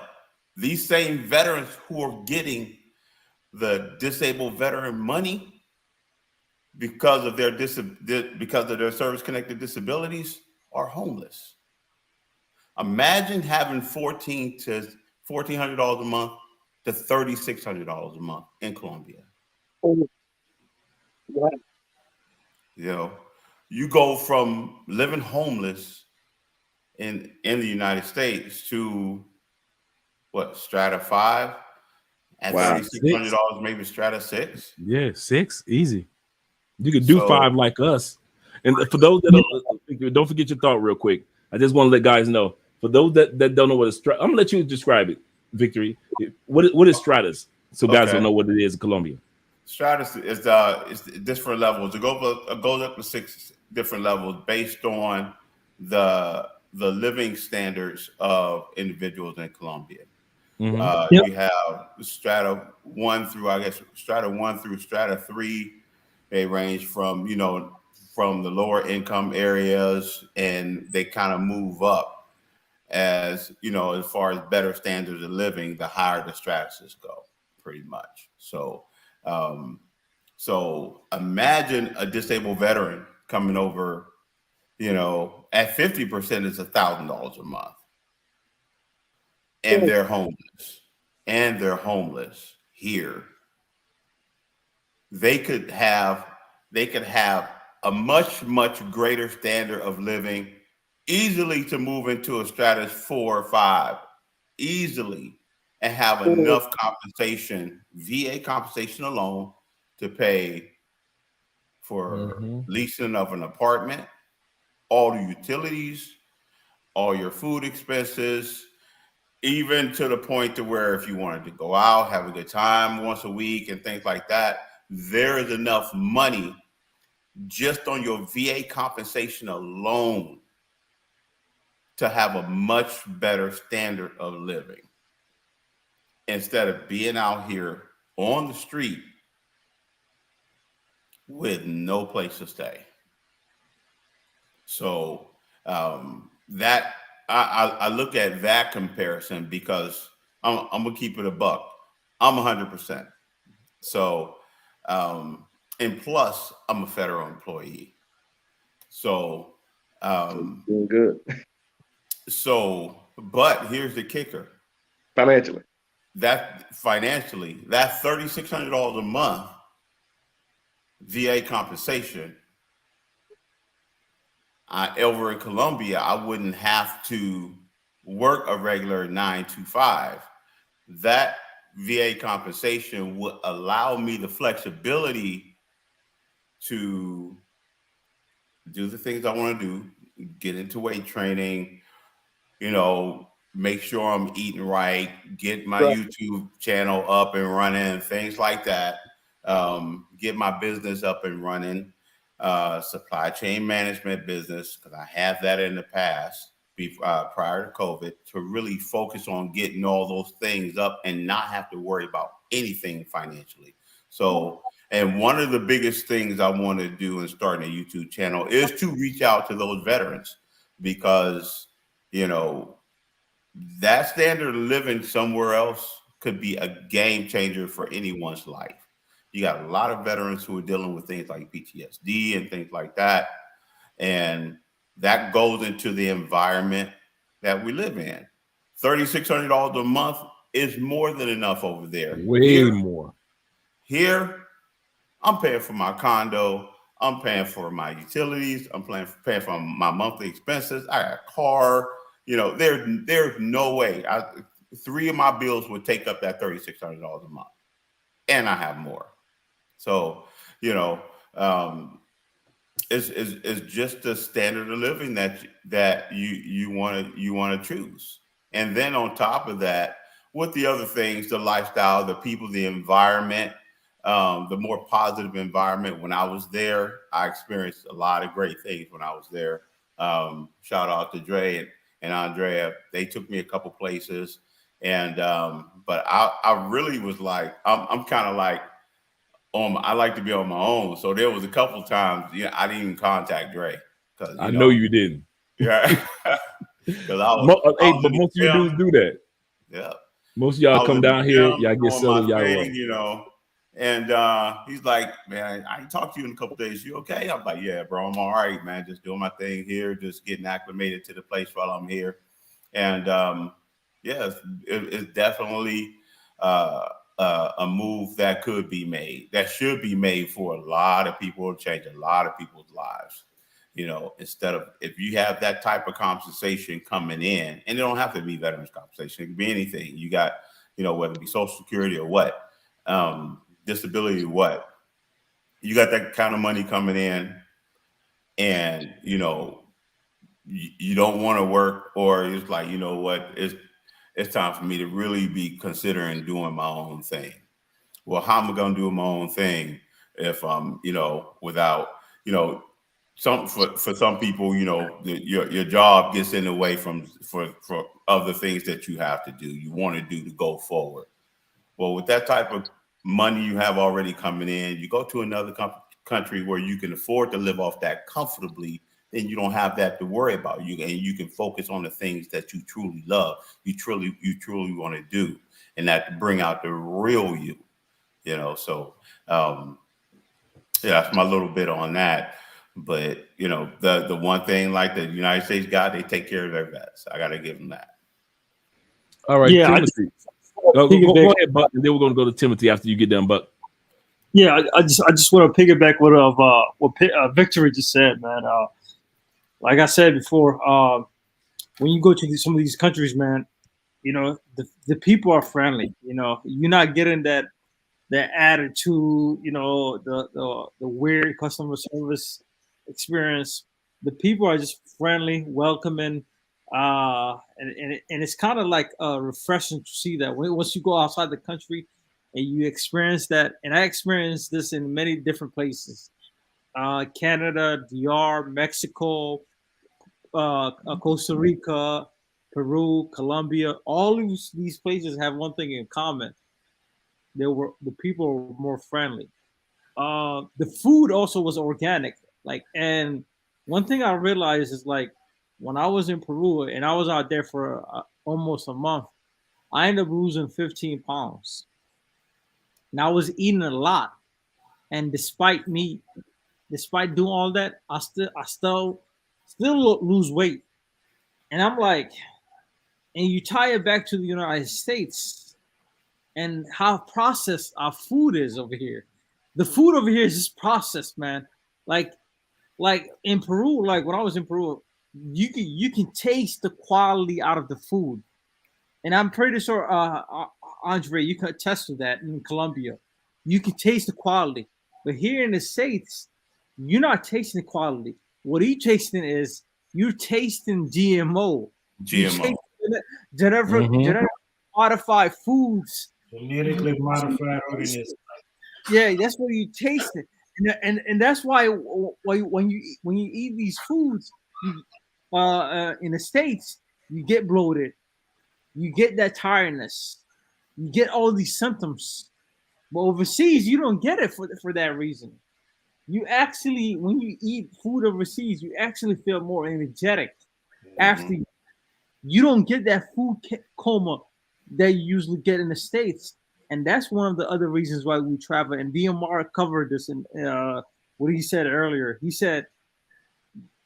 these same veterans who are getting the disabled veteran money because of their service-connected disabilities are homeless. Imagine having $1,400 a month to $3,600 a month in Colombia. Right. You go from living homeless in the United States to what, strata 5 at $3,600, maybe strata 6. Yeah, 6 easy. You could do 5 like us. And for those that don't forget your thought real quick. I just want to let guys know. For those that don't know what a strata, I'm gonna let you describe it, Victory. What is stratas? So guys don't know what it is in Colombia. Stratus is different levels. It goes up to 6 different levels based on the living standards of individuals in Colombia. You have strata 1 through strata 3. They range from from the lower income areas, and they kind of move up. as as far as better standards of living, the higher the statuses go, pretty much. So imagine a disabled veteran coming over, at 50% is $1,000 a month, and they're homeless, here. They could have a much greater standard of living, easily to move into a status 4 or 5, easily, and have enough compensation, VA compensation alone, to pay for leasing of an apartment, all the utilities, all your food expenses, even to the point to where if you wanted to go out, have a good time once a week and things like that, there is enough money just on your VA compensation alone to have a much better standard of living, instead of being out here on the street with no place to stay. So that I look at that comparison, because I'm gonna keep it a buck. I'm 100%. So and plus I'm a federal employee. So doing good but here's the kicker. financially. That $3,600 a month VA compensation, over in Colombia, I wouldn't have to work a regular 9 to 5. That VA compensation would allow me the flexibility to do the things I want to do, get into weight training, make sure I'm eating right, get my YouTube channel up and running, things like that, get my business up and running, supply chain management business, because I have that in the past, prior to COVID, to really focus on getting all those things up and not have to worry about anything financially. So, and one of the biggest things I want to do in starting a YouTube channel is to reach out to those veterans, because, that standard of living somewhere else could be a game changer for anyone's life. You got a lot of veterans who are dealing with things like PTSD and things like that. And that goes into the environment that we live in. $3,600 a month is more than enough over there. Way more. Here, I'm paying for my condo. I'm paying for my utilities. I'm paying for my monthly expenses. I got a car. There's no way. 3 of my bills would take up that $3,600 a month, and I have more. So, it's just the standard of living that you want to choose. And then on top of that, with the other things, the lifestyle, the people, the environment, the more positive environment. When I was there, I experienced a lot of great things when I was there. Shout out to Dre and Andrea. They took me a couple places, and but I really was like, I'm kind of like, I like to be on my own. So there was a couple times, I didn't even contact Dre, because I know you didn't. Yeah, because but most of you dudes do that. Yeah, most of y'all come down here, y'all get settled, y'all thing, roll. And he's like, man, I ain't talked to you in a couple days. You okay? I'm like, yeah, bro, I'm all right, man. Just doing my thing here, just getting acclimated to the place while I'm here. And yes, it's definitely a move that could be made, that should be made for a lot of people, to change a lot of people's lives. Instead of, if you have that type of compensation coming in, and it don't have to be veterans compensation, it can be anything. You got, whether it be Social Security or what, disability or what, you got that kind of money coming in, and you don't want to work, or it's like, what, it's time for me to really be considering doing my own thing. Well, how am I going to do my own thing if I'm, without, for some people, your job gets in the way for other things that you have to do, you want to do to go forward. Well, with that type of money you have already coming in, you go to another country where you can afford to live off that comfortably, and you don't have that to worry about. You can focus on the things that you truly love, you truly want to do, and that bring out the real you. So yeah, that's my little bit on that. But the one thing like the United States got, they take care of their vets. I got to give them that. All right, Yeah, Timothy. Go ahead, Buck, and then we're going to go to Timothy after you get done, Buck. Yeah, I just want to piggyback what Victory just said, man. Like I said before, when you go to some of these countries, man, the people are friendly. You're not getting that attitude, the weird customer service experience. The people are just friendly, welcoming, and it's kind of like refreshing to see that once you go outside the country and you experience that. And I experienced this in many different places: Canada, DR, Mexico, Costa Rica, Peru, Colombia. All of these places have one thing in common: the people were more friendly. The food also was organic. And one thing I realized is when I was in Peru and I was out there for almost a month, I ended up losing 15 pounds. And I was eating a lot. And despite doing all that, I still lose weight. And I'm like, and you tie it back to the United States and how processed our food is over here. The food over here is just processed, man. Like in Peru, when I was in Peru, you can taste the quality out of the food. And I'm pretty sure, Andre, you can attest to that in Colombia. You can taste the quality. But here in the States, you're not tasting the quality. What you're tasting is you're tasting GMO. Genetically modified foods. Genetically modified organisms. Yeah, that's what you taste it. And that's why when you eat these foods in the States, you get bloated, you get that tiredness, you get all these symptoms. But overseas, you don't get it for that reason. You actually, when you eat food overseas, you actually feel more energetic. After you don't get that food coma that you usually get in the States. And that's one of the other reasons why we travel. And DMR covered this in what he said earlier. He said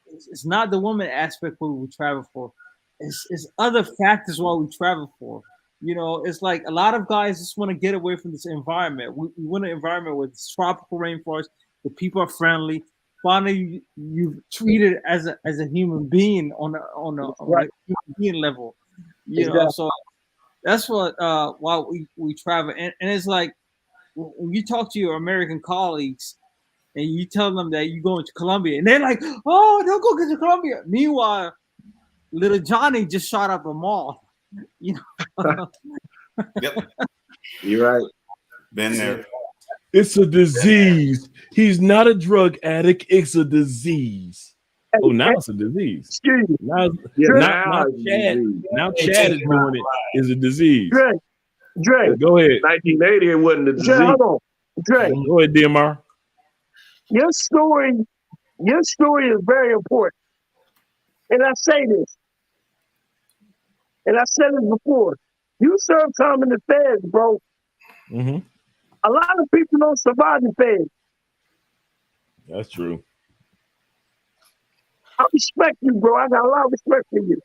it's not the woman aspect what we travel for. It's other factors why we travel for. It's like a lot of guys just want to get away from this environment. We want an environment with tropical rainforest. The people are friendly. Finally, you treated as a human being on a human being level. So that's what why we travel. And it's like when you talk to your American colleagues and you tell them that you're going to Colombia, and they're like, "Oh, don't go to Colombia." Meanwhile, little Johnny just shot up a mall. Yep, you're right. Been there. It's a disease. He's not a drug addict. It's a disease. Oh, now it's a disease. Now Chad is doing it. Is a disease. Dre, go ahead. 1980, it wasn't a disease. Dre, hold on. Dre, go ahead, DMR. Your story is very important. And I say this, and I said it before. You serve time in the feds, bro. Mm-hmm. A lot of people don't survive the feds. That's true. I respect you, bro. I got a lot of respect for you.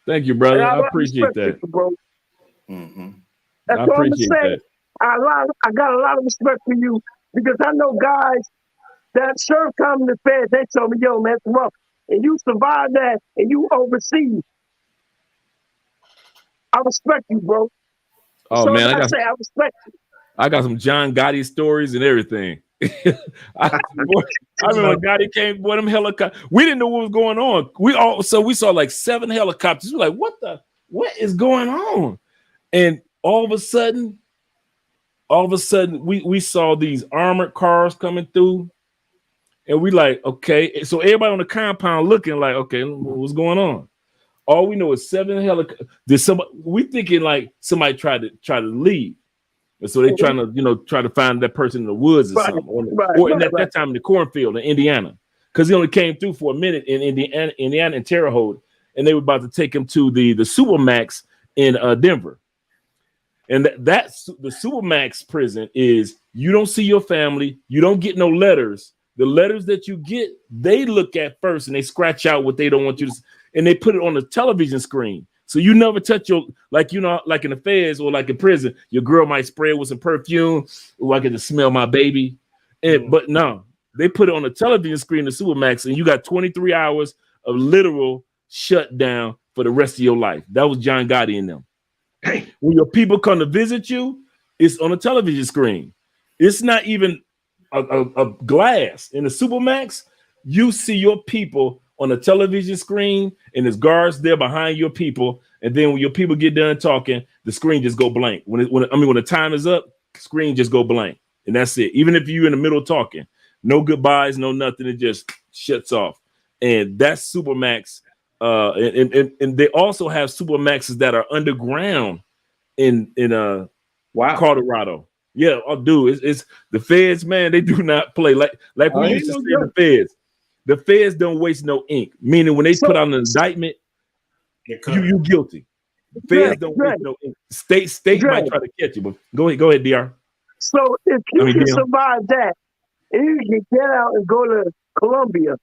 Thank you, brother. I appreciate that. You, bro. Mm-hmm. That's what I'm saying. I got a lot of respect for you because I know guys that serve time in the feds. They tell me, "Yo, man, it's rough," and you survive that, and you overseas. I respect you, bro. Oh so man, I respect you. I got some John Gotti stories and everything. I remember when Gotti came, boy, them helicopters. We didn't know what was going on. We saw like 7 helicopters. We're like, what is going on? And all of a sudden, we saw these armored cars coming through. And we like, okay. So everybody on the compound looking like, okay, what's going on? All we know is 7 helicopters. We thinking like somebody tried to leave. And so they trying to, try to find that person in the woods or something. Or at that time in the cornfield in Indiana. because he only came through for a minute in Indiana and Terre Haute, and they were about to take him to the Supermax in Denver. And that's the Supermax prison is you don't see your family, you don't get no letters. The letters that you get, they look at first and they scratch out what they don't want you to, and they put it on the television screen. So you never touch your, like, you know, like in the feds or like in prison, your girl might spray it with some perfume. Oh, I get to smell my baby. But no, they put it on the television screen, the Supermax, and you got 23 hours of literal shutdown for the rest of your life. That was John Gotti and them. Hey, when your people come to visit you, it's on a television screen. It's not even a glass. In the Supermax, you see your people on a television screen, and there's guards there behind your people. And then when your people get done talking, the screen just go blank. When the time is up, screen just go blank, and that's it. Even if you're in the middle talking, no goodbyes, no nothing, it just shuts off. And that's Supermax. And they also have Supermaxes that are underground in Colorado. Yeah, dude, it's the feds, man. They do not play like we used to say the feds. The feds don't waste no ink. Meaning when they put out an indictment, you guilty. Feds don't waste no ink. State might try to catch you, but go ahead, DR. So if you can survive that, and you can get out and go to Colombia,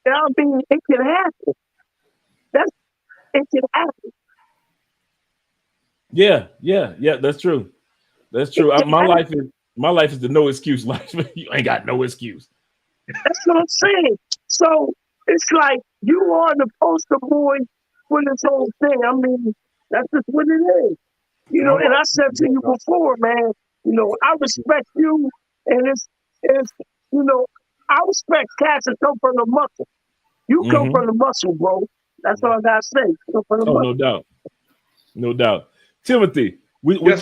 I mean, it can happen. It can happen. Yeah, that's true. That's true. My life is the no excuse life. You ain't got no excuse. That's what I'm saying. So it's like you are the poster boy for this whole thing. I mean, that's just what it is. You know, and I said to you before, man, you know, I respect you, and it's you know, I respect cats that come from the muscle. You come from the muscle, bro. That's all I gotta say. Come from the muscle. No doubt. Timothy, we're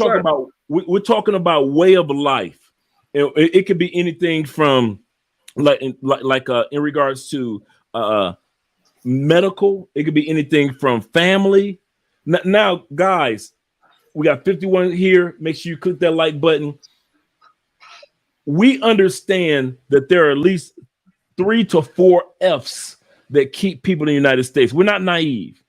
talking about way of life. It could be anything from in regards to medical. It could be anything from family. Now, guys, we got 51 here. Make sure you click that like button. We understand that there are at least 3 to 4 F's that keep people in the United States. We're not naive.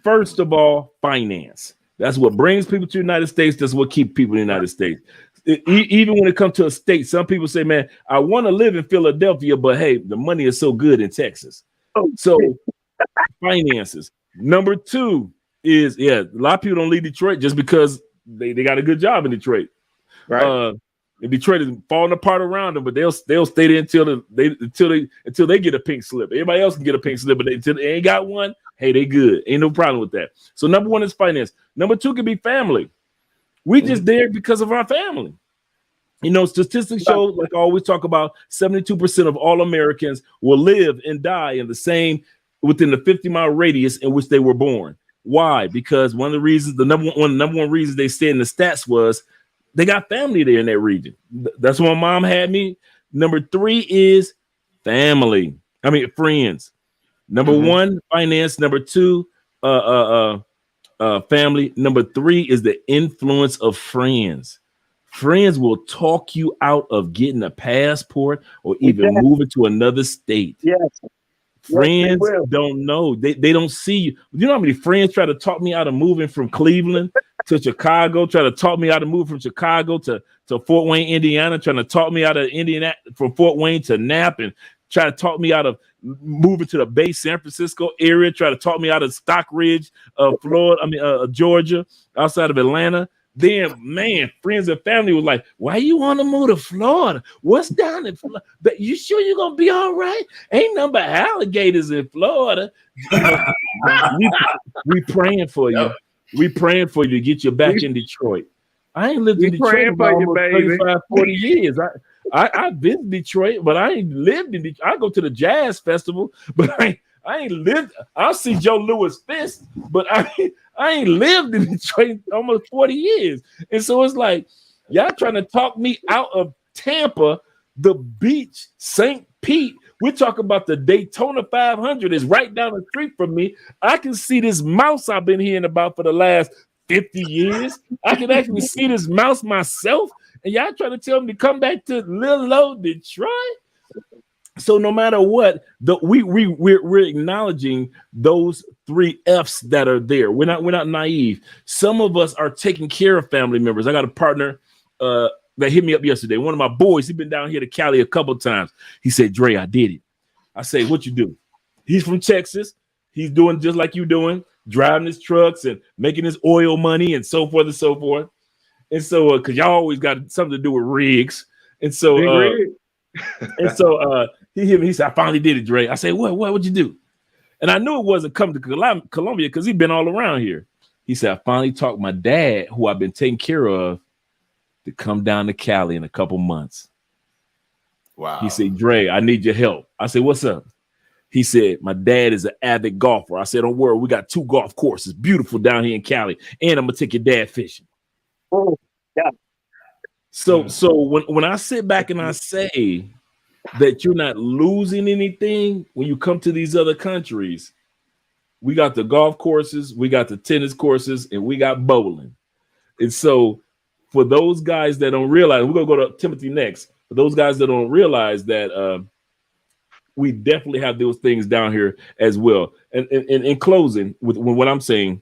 First of all, finance. That's what brings people to the United States. That's what keeps people in the United States. Even when it comes to a state, some people say, man, I want to live in Philadelphia, but hey, the money is so good in Texas. So finances. Number 2 is, a lot of people don't leave Detroit just because they got a good job in Detroit. Right. And Detroit is falling apart around them, but they'll stay there until they get a pink slip. Everybody else can get a pink slip, but until they ain't got one, hey, they good. Ain't no problem with that. So number 1 is finance. Number 2 could be family. We just there because of our family. You know, statistics show, like I always talk about, 72% of all Americans will live and die within the 50-mile radius in which they were born. Why? Because one of the reasons, the number one reason they said in the stats was they got family there in that region. That's why my mom had me. Number 3 is family. Friends. Number 1, finance. Number 2, family. Number 3 is the influence of friends. Friends will talk you out of getting a passport or even moving to another state. Yes. Friends don't know. They don't see you. You know how many friends try to talk me out of moving from Cleveland to Chicago, try to talk me out of moving from Chicago to Fort Wayne, Indiana, trying to talk me out of Indiana from Fort Wayne to Nap, and try to talk me out of moving to the Bay San Francisco area, try to talk me out of Stockridge, Florida, Georgia, outside of Atlanta. Then, man, friends and family was like, why you want to move to Florida? What's down in Florida? You sure you're going to be all right? Ain't nothing but alligators in Florida. we praying for you. We praying for you to get you back in Detroit. I ain't lived in Detroit for almost 35, 40 years. I've been to Detroit, but I ain't lived in Detroit. I go to the jazz festival, but I ain't lived. I'll see Joe Louis Fist, but I ain't lived in Detroit almost 40 years. And so it's like, y'all trying to talk me out of Tampa, the beach, St. Pete. We're talking about the Daytona 500 is right down the street from me. I can see this mouse I've been hearing about for the last 50 years. I can actually see this mouse myself. And y'all trying to tell me to come back to little old Detroit? So no matter what, we're acknowledging those 3 F's that are there. We're not naive. Some of us are taking care of family members. I got a partner that hit me up yesterday. One of my boys, he's been down here to Cali a couple of times. He said, Dre, I did it. I say, what you do? He's from Texas. He's doing just like you doing, driving his trucks and making his oil money and so forth and so forth. And so, because y'all always got something to do with rigs. And so, Big rig. he hit me. He said, I finally did it, Dre. I said, what'd you do? And I knew it wasn't coming to Colombia because he'd been all around here. He said, I finally talked my dad, who I've been taking care of, to come down to Cali in a couple months. Wow. He said, Dre, I need your help. I said, what's up? He said, my dad is an avid golfer. I said, don't worry, we got 2 golf courses, beautiful down here in Cali, and I'm gonna take your dad fishing. Oh, yeah. So when I sit back and I say that you're not losing anything when you come to these other countries, we got the golf courses, we got the tennis courses, and we got bowling. And so for those guys that don't realize, we're gonna go to Timothy next. For those guys that don't realize that we definitely have those things down here as well. And in closing, with what I'm saying,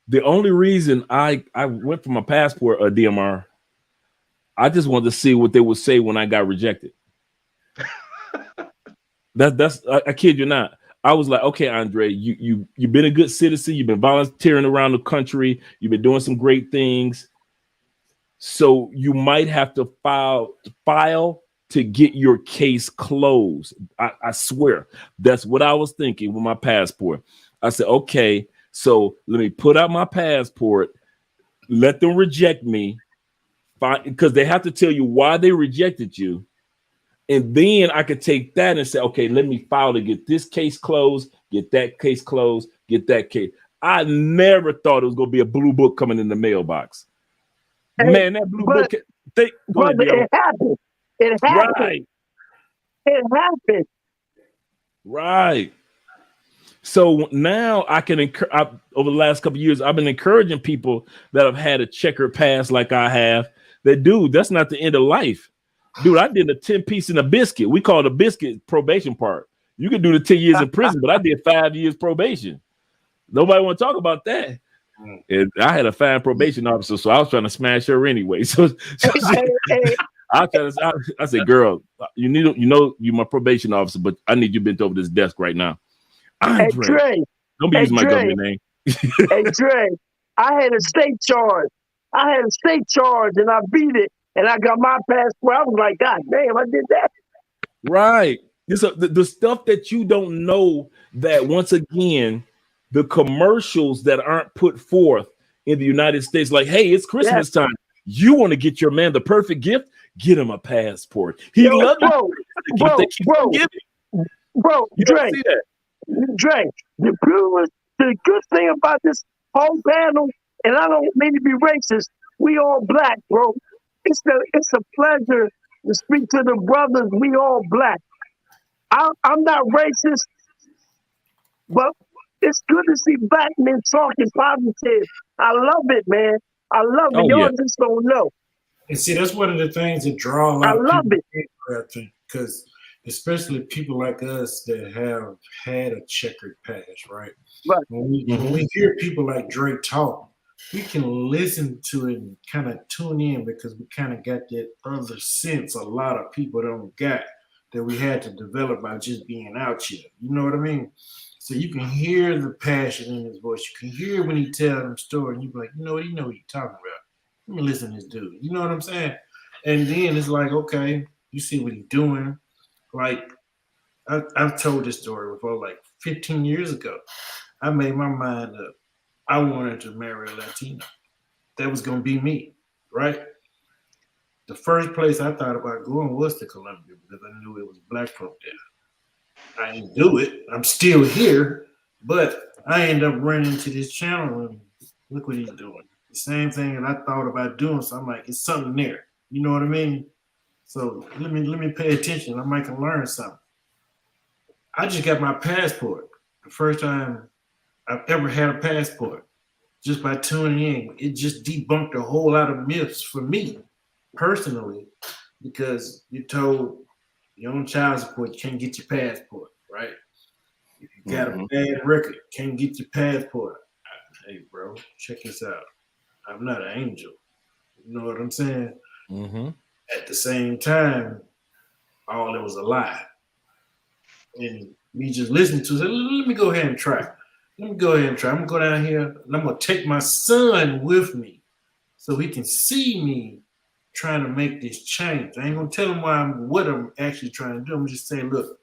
the only reason I went for my passport, DMR, I just wanted to see what they would say when I got rejected. I kid you not. I was like, okay, Andre, you've been a good citizen. You've been volunteering around the country. You've been doing some great things. So you might have to file to get your case closed. I swear, that's what I was thinking with my passport. I said, okay, so let me put out my passport, let them reject me, because they have to tell you why they rejected you. And then I could take that and say, okay, let me file to get this case closed, get that case closed, get that case. I never thought it was going to be a blue book coming in the mailbox. Hey, man, that blue book. Brother, it happened. It happened. Right. It happened. Right. So now I can over the last couple of years, I've been encouraging people that have had a checkered past like I have. That, dude, that's not the end of life. Dude, I did a 10-piece in a biscuit. We call it a biscuit probation part. You could do the 10 years in prison, but I did 5 years probation. Nobody want to talk about that. And I had a fine probation officer, so I was trying to smash her anyway. So I said, girl, you're my probation officer, but I need you bent over this desk right now. Andre, Dre, don't be using my government name. Hey, Dre, I had a state charge. And I beat it, and I got my passport. I was like, God damn, I did that. Right. So the stuff that you don't know, that once again, the commercials that aren't put forth in the United States, like, hey, it's Christmas time. You want to get your man the perfect gift? Get him a passport. He loves you. Bro, Dre, the good thing about this whole panel, and I don't mean to be racist, we all black, bro. It's a pleasure to speak to the brothers. We all black. I'm not racist, but it's good to see black men talking positive. I love it, man. I love it. Y'all just don't know. And see, that's one of the things that draw a lot of people in, I think, because especially people like us that have had a checkered past, right? Right. When we hear people like Drake talk, we can listen to it and kind of tune in because we kind of got that other sense a lot of people don't got that we had to develop by just being out here. You know what I mean? So you can hear the passion in his voice. You can hear when he tells them story, and you be like, you know what you're talking about. Let me listen to this dude. You know what I'm saying? And then it's like, okay, you see what he's doing. Like, I've told this story before, like 15 years ago. I made my mind up. I wanted to marry a Latino. That was going to be me, right? The first place I thought about going was to Colombia because I knew it was black folk there. I didn't do it. I'm still here, but I end up running into this channel and look what he's doing. The same thing that I thought about doing. So I'm like, it's something there. You know what I mean? So let me pay attention. I might can learn something. I just got my passport. The first time I've ever had a passport. Just by tuning in, it just debunked a whole lot of myths for me personally, because you're told You're on child support, you can't get your passport, right? If you got Mhm. a bad record, can't get your passport. Hey, bro, check this out. I'm not an angel. You know what I'm saying? Mm-hmm. At the same time, all it was a lie. And me just listening to it, let me go ahead and try. Let me go ahead and try. I'm gonna go down here and I'm gonna take my son with me so he can see me trying to make this change. I ain't gonna tell him what I'm actually trying to do. I'm just saying, look,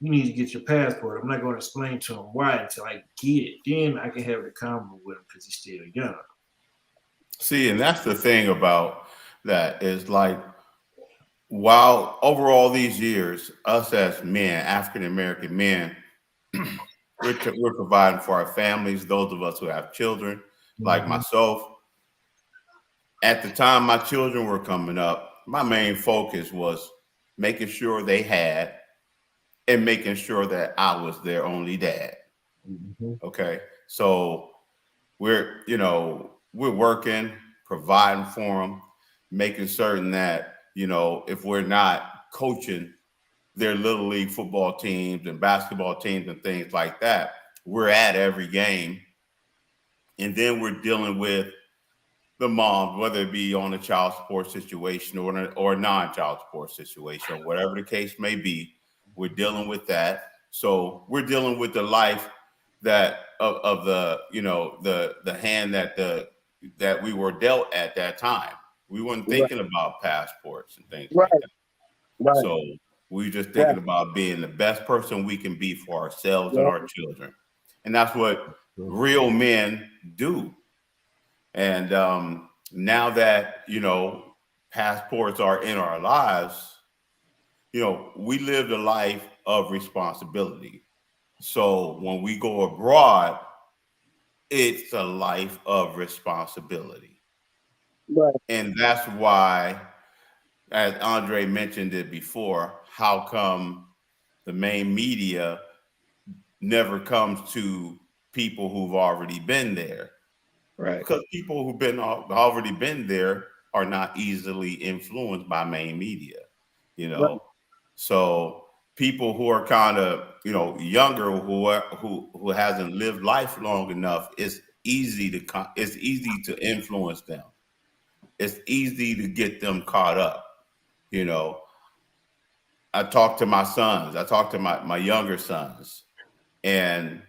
you need to get your passport. I'm not gonna explain to him why until I get it. Then I can have the convo with him because he's still young. See, and that's the thing about that is like, while over all these years, us as men, African American men, we're providing for our families. Those of us who have children, like Mhm. myself, at the time my children were coming up, my main focus was making sure they had and making sure that I was their only dad. Mm-hmm. Okay, so we're working, providing for them, making certain that if we're not coaching their little league football teams and basketball teams and things like that, we're at every game, and then we're dealing with the mom, whether it be on a child support situation or a non-child support situation, or whatever the case may be. We're dealing with that. So we're dealing with the life that of the the hand that we were dealt at that time. We weren't Right, thinking about passports and things right, like that. right, So we were just right, thinking about being the best person we can be for ourselves and right, our children, and that's what real men do. And now that passports are in our lives, we lived a life of responsibility. So when we go abroad, it's a life of responsibility. right, And that's why, as Andre mentioned it before, how come the main media never comes to people who've already been there? Right. Because people who've already been there are not easily influenced by main media, you right, know. So people who are kind of younger, who hasn't lived life long enough, it's easy to influence them. It's easy to get them caught up. You know, I talk to my sons. I talk to my younger sons, and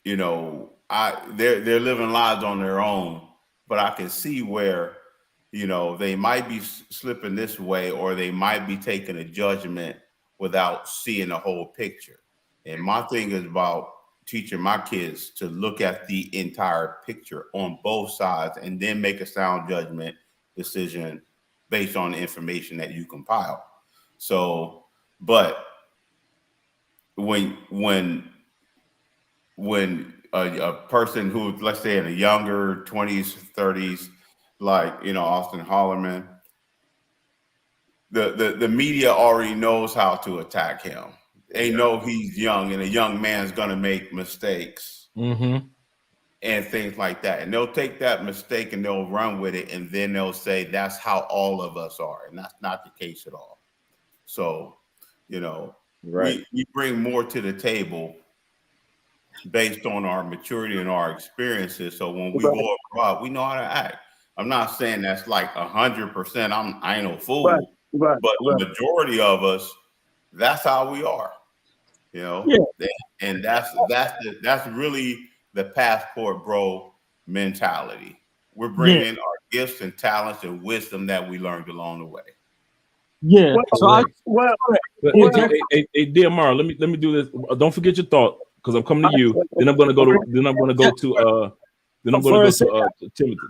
they're living lives on their own, but I can see where they might be slipping this way, or they might be taking a judgment without seeing the whole picture. And my thing is about teaching my kids to look at the entire picture on both sides and then make a sound judgment decision based on the information that you compile. So, but when a person who, let's say, in the younger 20s, 30s, like Austin Hollerman, the media already knows how to attack him. They Yeah. know he's young, and a young man's going to make mistakes Mm-hmm. and things like that, and they'll take that mistake and they'll run with it, and then they'll say that's how all of us are, and that's not the case at all. So you know Right. we bring more to the table based on our maturity and our experiences. So when we right, go abroad, we know how to act. I'm not saying that's like 100%. I ain't no right, fool, right, but right. the majority of us, that's how we are. You know, Yeah, and that's really the passport bro mentality. We're yeah, bringing our gifts and talents and wisdom that we learned along the way. yeah. Well, So I Correct. just well, want But to well. interject. hey, dear Mara, let me do this. Don't forget your thought, because I'm coming to you. Then I'm gonna go to then I'm gonna go to then I'm gonna For go a second, to Timothy.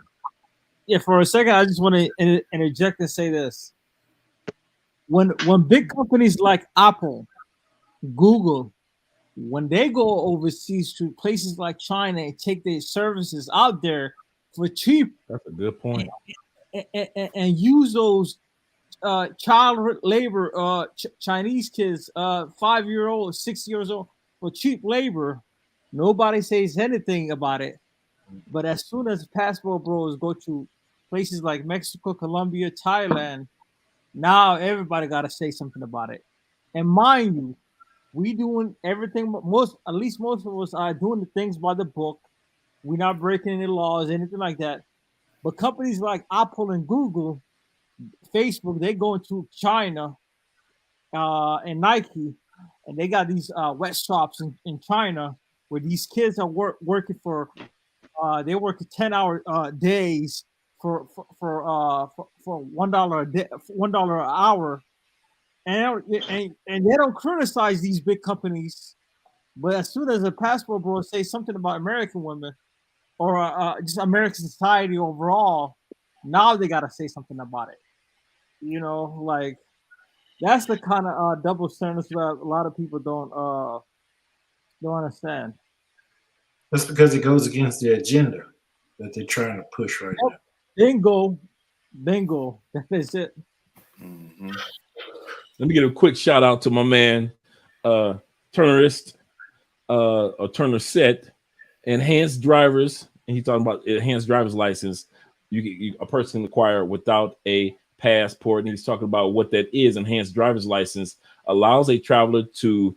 yeah, for a second, I just want to interject and say this: when big companies like Apple, Google, when they go overseas to places like China and take their services out there for cheap That's a good point. and use those child labor, Chinese kids, 5 year old, 6 years old, for cheap labor, nobody says anything about it. But as soon as passport bros go to places like Mexico, Colombia, Thailand, Now everybody got to say something about it. And mind you, we doing everything. At least most of us are doing the things by the book. We're not breaking any laws, anything like that. But companies like Apple and Google, Facebook, they go into China and Nike, and they got these wet shops in China where these kids are working for. They work 10-hour days for $1 a day, $1 an hour, and they don't criticize these big companies. But as soon as a passport bro say something about American women or just American society overall, now they got to say something about it. You know, like that's the kind of double standards that a lot of people don't understand. That's because it goes against the agenda that they're trying to push right now. Bingo. That is it. Mm-hmm. Let me give a quick shout out to my man, Turnerist, or Turner Set, enhanced drivers. And he's talking about enhanced driver's license. A person can acquire without a passport. And he's talking about what that is. Enhanced driver's license allows a traveler to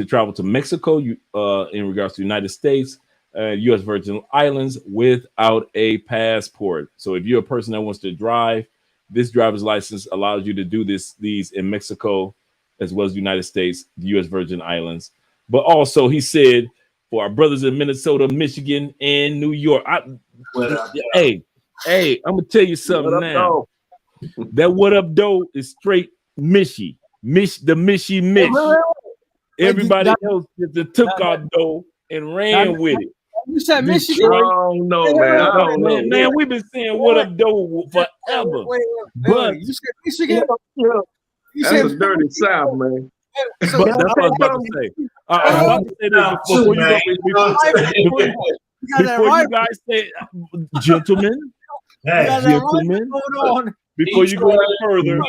travel to Mexico in regards to the United States, U.S. Virgin Islands without a passport. So if you're a person that wants to drive, this driver's license allows you to do these in Mexico as well as the United States, the U.S. Virgin Islands. But also, he said, for our brothers in Minnesota, Michigan, and New York. Hey, I'm gonna tell you something now. That what up, doe is straight Mishy, the Mishy Mish. Everybody else just took our dough and ran with it. You said Michigan? Oh no, man! I don't know. Man, we've been saying what up, dough forever. But you said Michigan? That's a dirty South, man. But that's what I was about to say. I was about to say this before you guys say, gentlemen, before you go any further,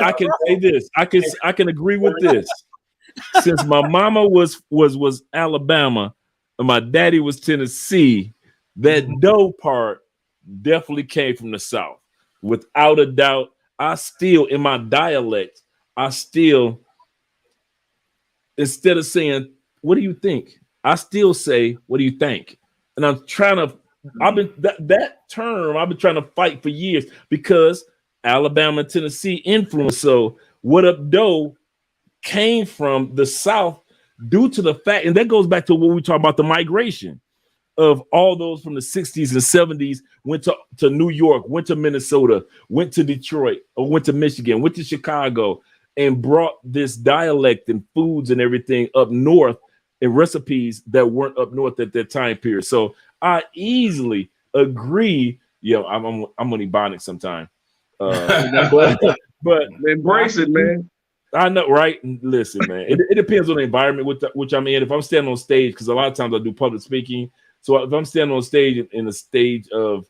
I can say this. I can agree with this. Since my mama was Alabama and my daddy was Tennessee, that dough part definitely came from the South. Without a doubt, I still, in my dialect, instead of saying, what do you think? I still say, what do you think? And I'm trying to, that term, I've been trying to fight for years because Alabama and Tennessee influence. So what up, dough came from the South due to the fact, and that goes back to what we talk about, the migration of all those from the 60s and 70s went to New York, went to Minnesota, went to Detroit, or went to Michigan, went to Chicago, and brought this dialect and foods and everything up north and recipes that weren't up north at that time period. So I easily agree. I'm on Ebonics sometime. But embrace it, man. I know, right? Listen, man, it depends on the environment which I'm in. If I'm standing on stage, because a lot of times I do public speaking. So if I'm standing on stage in a stage of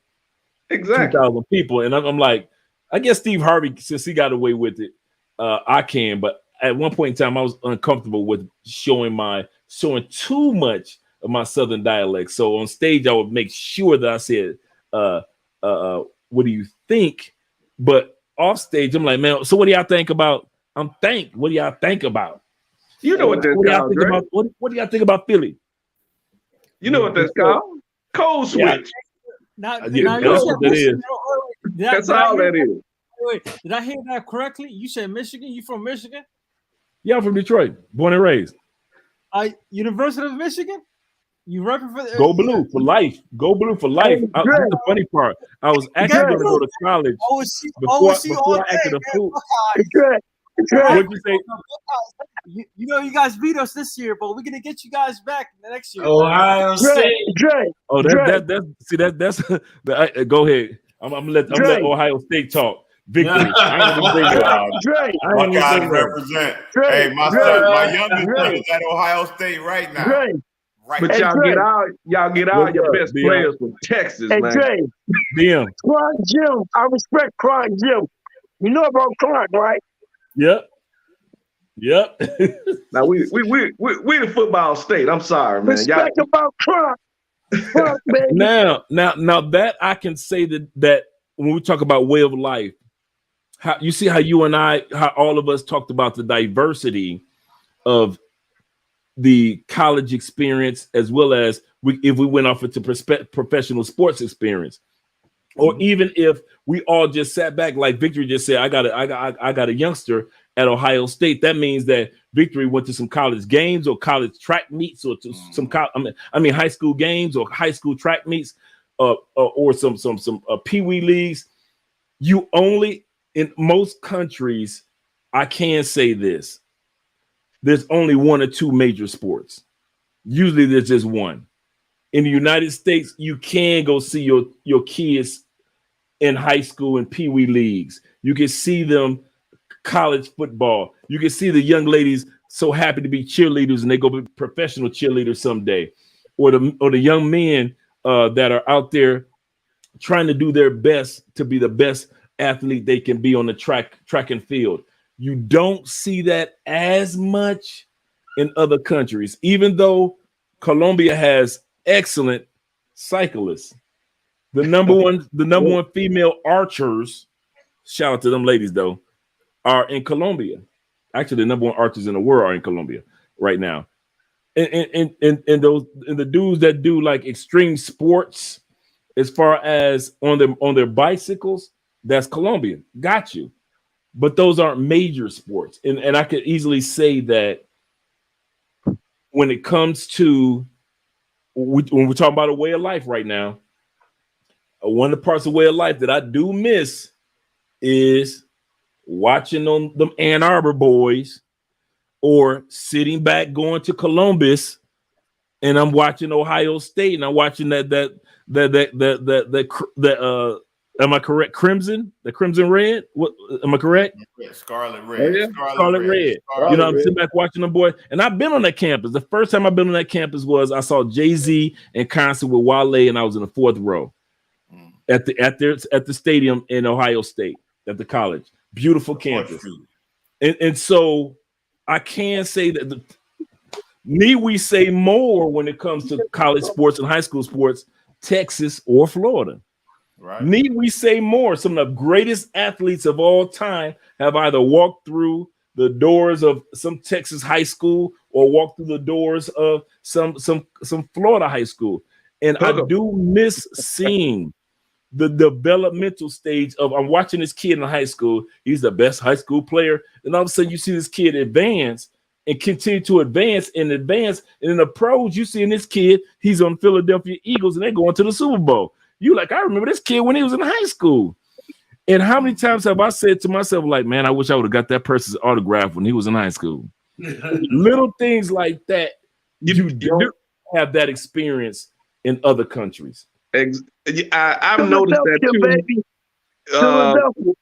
2,000 people, and I'm like, I guess Steve Harvey, since he got away with it, I can. But at one point in time, I was uncomfortable with showing too much of my Southern dialect. So on stage, I would make sure that I said, what do you think? But off stage, I'm like, man, so what do y'all think about? What do y'all think about? You know what that's called, right? What do y'all think about Philly? You know what that's called? Code switch. Now that's what that is. That's all that is. Wait, did I hear that correctly? You said Michigan? You from Michigan? Yeah, I'm from Detroit, born and raised. University of Michigan? You represent Go Blue for life. Go Blue for life. That's the funny part. I was actually going to go to college before I acted a fool. What'd you say? You know, you guys beat us this year, but we're gonna get you guys back next year. Ohio State. Oh, that's go ahead. I'm gonna let Ohio State talk. Victory. Buckeyes represent. Hey, my youngest brother's at Ohio State right now. But y'all get all your best players from Texas, man. Clark Jim, I respect Clark Jim. You know about Clark, right? Yep. Now we the football state. I'm sorry, man. Respect about Clark. Baby. Now that I can say that when we talk about way of life, how you see how you and I, how all of us talked about the diversity of the college experience, as well as if we went off into professional sports experience, or even if we all just sat back, like Victory just said, I got a youngster at Ohio State. That means that Victory went to some college games or college track meets, or to some high school games or high school track meets, or some pee-wee leagues. You only, in most countries, I can say this, there's only one or two major sports. Usually there's just one. In the United States, you can go see your kids in high school and pee-wee leagues. You can see them college football. You can see the young ladies so happy to be cheerleaders and they go be professional cheerleaders someday. Or the young men that are out there trying to do their best to be the best athlete they can be on the track and field. You don't see that as much in other countries, even though Colombia has excellent cyclists. The number one female archers, shout out to them ladies though, are in Colombia. Actually, the number one archers in the world are in Colombia right now. And the dudes that do like extreme sports, as far as on their bicycles, that's Colombia. Got you. But those aren't major sports. And I could easily say that when it comes to when we're talking about a way of life right now, one of the parts of way of life that I do miss is watching on them Ann Arbor boys, or sitting back going to Columbus and I'm watching Ohio State and I'm watching that am I correct? Crimson, the Crimson Red. What am I correct? Yeah, Scarlet Red. Oh, yeah? Scarlet Red. You know, I'm sitting back watching them boys, and I've been on that campus. The first time I've been on that campus was I saw Jay-Z in concert with Wale, and I was in the fourth row at the stadium in Ohio State at the college. Beautiful campus, and so I can say that we say more when it comes to college sports and high school sports, Texas or Florida. Right. Need we say more? Some of the greatest athletes of all time have either walked through the doors of some Texas high school or walked through the doors of some Florida high school. And I do miss seeing the developmental stage of, I'm watching this kid in high school. He's the best high school player. And all of a sudden you see this kid advance and continue to advance. And in the pros, you see in this kid, he's on Philadelphia Eagles and they're going to the Super Bowl. You like, I remember this kid when he was in high school. And how many times have I said to myself, like, man, I wish I would have got that person's autograph when he was in high school. Little things like that. You don't have that experience in other countries. I've noticed that too.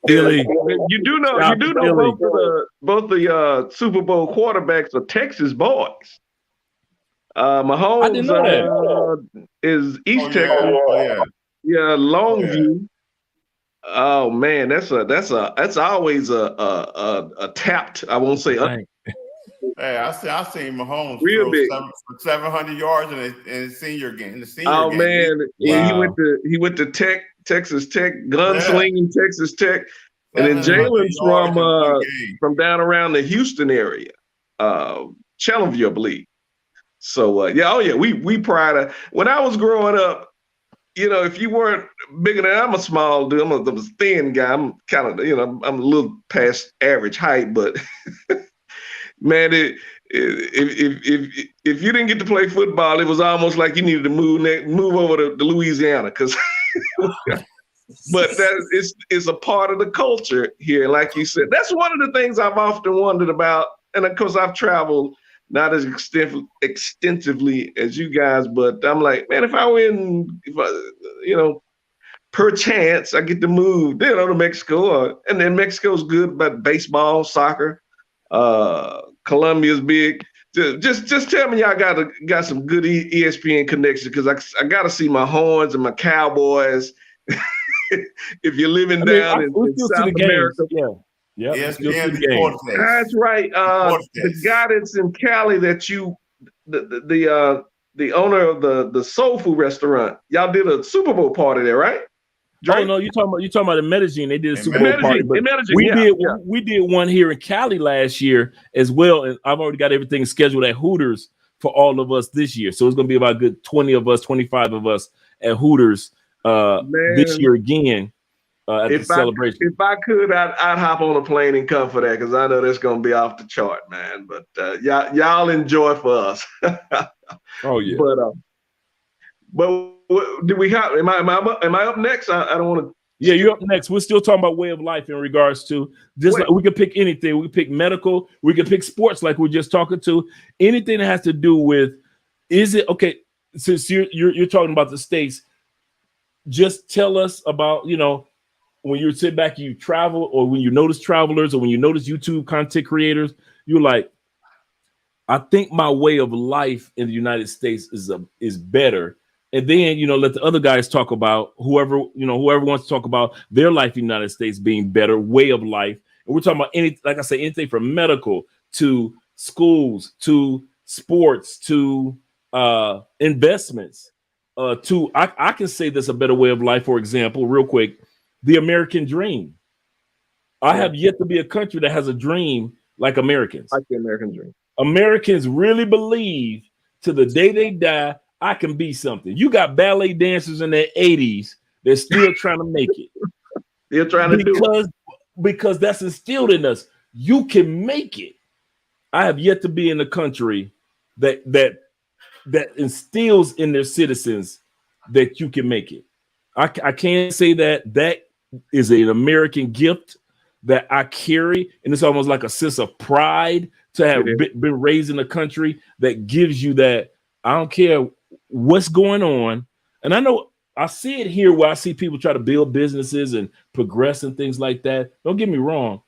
Philly. You do know both the Super Bowl quarterbacks are Texas boys. Mahomes, I didn't know that. Is East Texas. Yeah, Longview. Oh man, that's always a tapped. I won't say. Hey, I seen Mahomes real throw big for 700 yards in the senior game. Oh man, yeah, he went to Texas Tech, gunslinging Texas Tech, and then Jalen's from down around the Houston area, Channelview, I believe. So we pride. When I was growing up, you know, if you weren't bigger than, I'm a small dude. I'm a thin guy. I'm kind of, you know, I'm a little past average height, but man, if you didn't get to play football, it was almost like you needed to move over to Louisiana, because. But that is a part of the culture here, like you said. That's one of the things I've often wondered about, and of course I've traveled not as extensively as you guys, but I'm like, man, if you know, per chance I get to move, to Mexico, and then Mexico's good about baseball, soccer. Colombia's big. Just tell me y'all got some good ESPN connections, because I got to see my Horns and my Cowboys. If you're living down in South America, yeah, that's right. The guy that's in Cali, that the owner of the soul food restaurant, y'all did a Super Bowl party there, right? Oh no, you talking about in Medellin? They did a Super Bowl party, but we did one here in Cali last year as well, and I've already got everything scheduled at Hooters for all of us this year. So it's going to be about a good 20 of us, 25 of us at Hooters this year again at the celebration. If I could, I'd hop on a plane and come for that because I know that's going to be off the chart, man. But y'all enjoy for us. Oh yeah. But do we have? Am I up next? I don't want to. Yeah, you're up next. We're still talking about way of life in regards to just like we could pick anything. We could pick medical. We could pick sports, like we're just talking to. Anything that has to do with, is it okay? Since you're talking about the States, just tell us about, you know, when you sit back, you travel, or when you notice travelers, or when you notice YouTube content creators, you're like, I think my way of life in the United States is better. And then, you know, let the other guys talk about whoever wants to talk about their life in the United States being better, way of life. And we're talking about anything from medical to schools to sports to investments to I can say there's a better way of life. For example, real quick, the American dream. I have yet to be a country that has a dream like Americans. Like the American dream. Americans really believe to the day they die, I can be something. You got ballet dancers in their 80s. They're still trying to make it. They're trying to do it. Because that's instilled in us. You can make it. I have yet to be in a country that instills in their citizens that you can make it. I can't say that is an American gift that I carry, and it's almost like a sense of pride to have been raised in a country that gives you that. I don't care what's going on. And I know I see it here where I see people try to build businesses and progress and things like that. Don't get me wrong,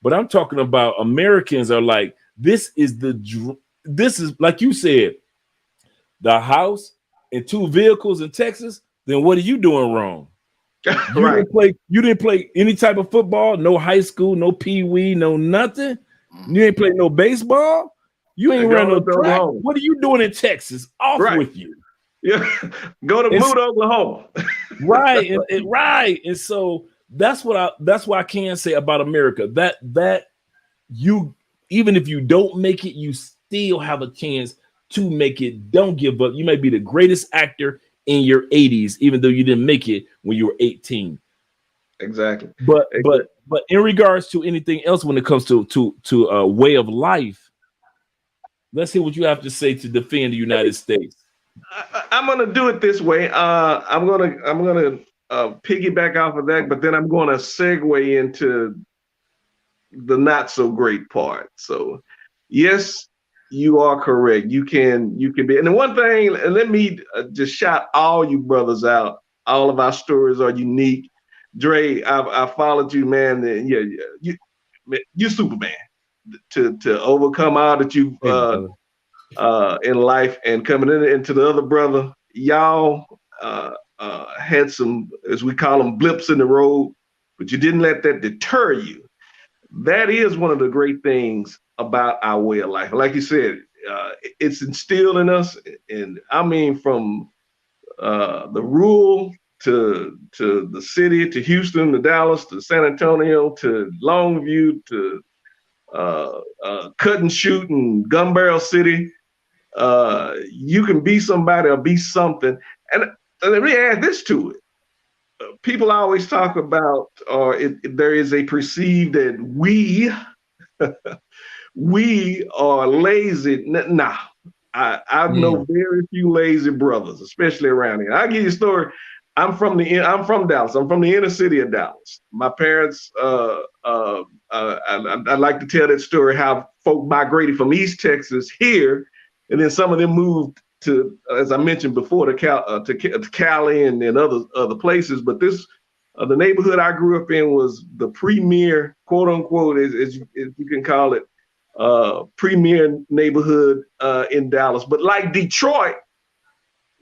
but I'm talking about Americans are like, this is like you said, the house and 2 vehicles in Texas. Then what are you doing wrong? You didn't play any type of football, no high school, no pee-wee, no nothing. You ain't play no baseball. You ain't run no track. What are you doing in Texas? Off with you. Yeah, go to Moot, Oklahoma. Right, right. And so that's what I can say about America. That you, even if you don't make it, you still have a chance to make it. Don't give up. You may be the greatest actor in your 80s, even though you didn't make it when you were 18. Exactly. But in regards to anything else, when it comes to a way of life, let's hear what you have to say to defend the United States. I'm gonna do it this way. I'm gonna piggyback off of that, but then I'm gonna segue into the not so great part. So, yes, you are correct. You can be. And the one thing, and let me just shout all you brothers out. All of our stories are unique. Dre, I followed you, man. And yeah, you Superman to overcome all that you've in life, and coming into the other brother. Y'all had some, as we call them, blips in the road, but you didn't let that deter you. That is one of the great things about our way of life. Like you said, it's instilled in us, and I mean from the rural to the city, to Houston, to Dallas, to San Antonio, to Longview, to Cut and Shoot and Gun Barrel City. You can be somebody or be something. And let me add this to it. People always talk about, there is a perceived that we are lazy. Nah, I know very few lazy brothers, especially around here. I'll give you a story. I'm from Dallas. I'm from the inner city of Dallas. My parents, I like to tell that story, how folk migrated from East Texas here, and then some of them moved to, as I mentioned before, to Cali and other places. But this, the neighborhood I grew up in was the premier, quote unquote, as you can call it, premier neighborhood in Dallas. But like Detroit,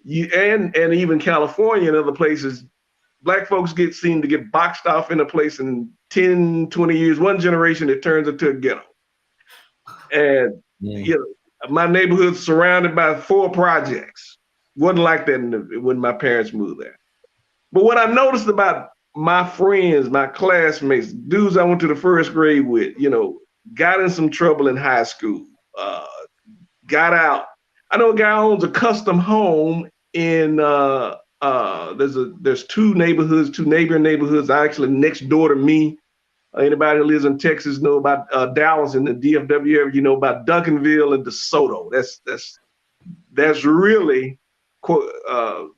and even California and other places, Black folks seem to get boxed off in a place in 10, 20 years, one generation, it turns into a ghetto. And my neighborhood's surrounded by 4 projects. Wasn't like that when my parents moved there. But what I noticed about my friends, my classmates, dudes I went to the first grade with, got in some trouble in high school, got out. I know a guy owns a custom home in there's two neighboring neighborhoods actually next door to me. Anybody who lives in Texas know about Dallas and the DFW area, about Duncanville and DeSoto. That's really quiet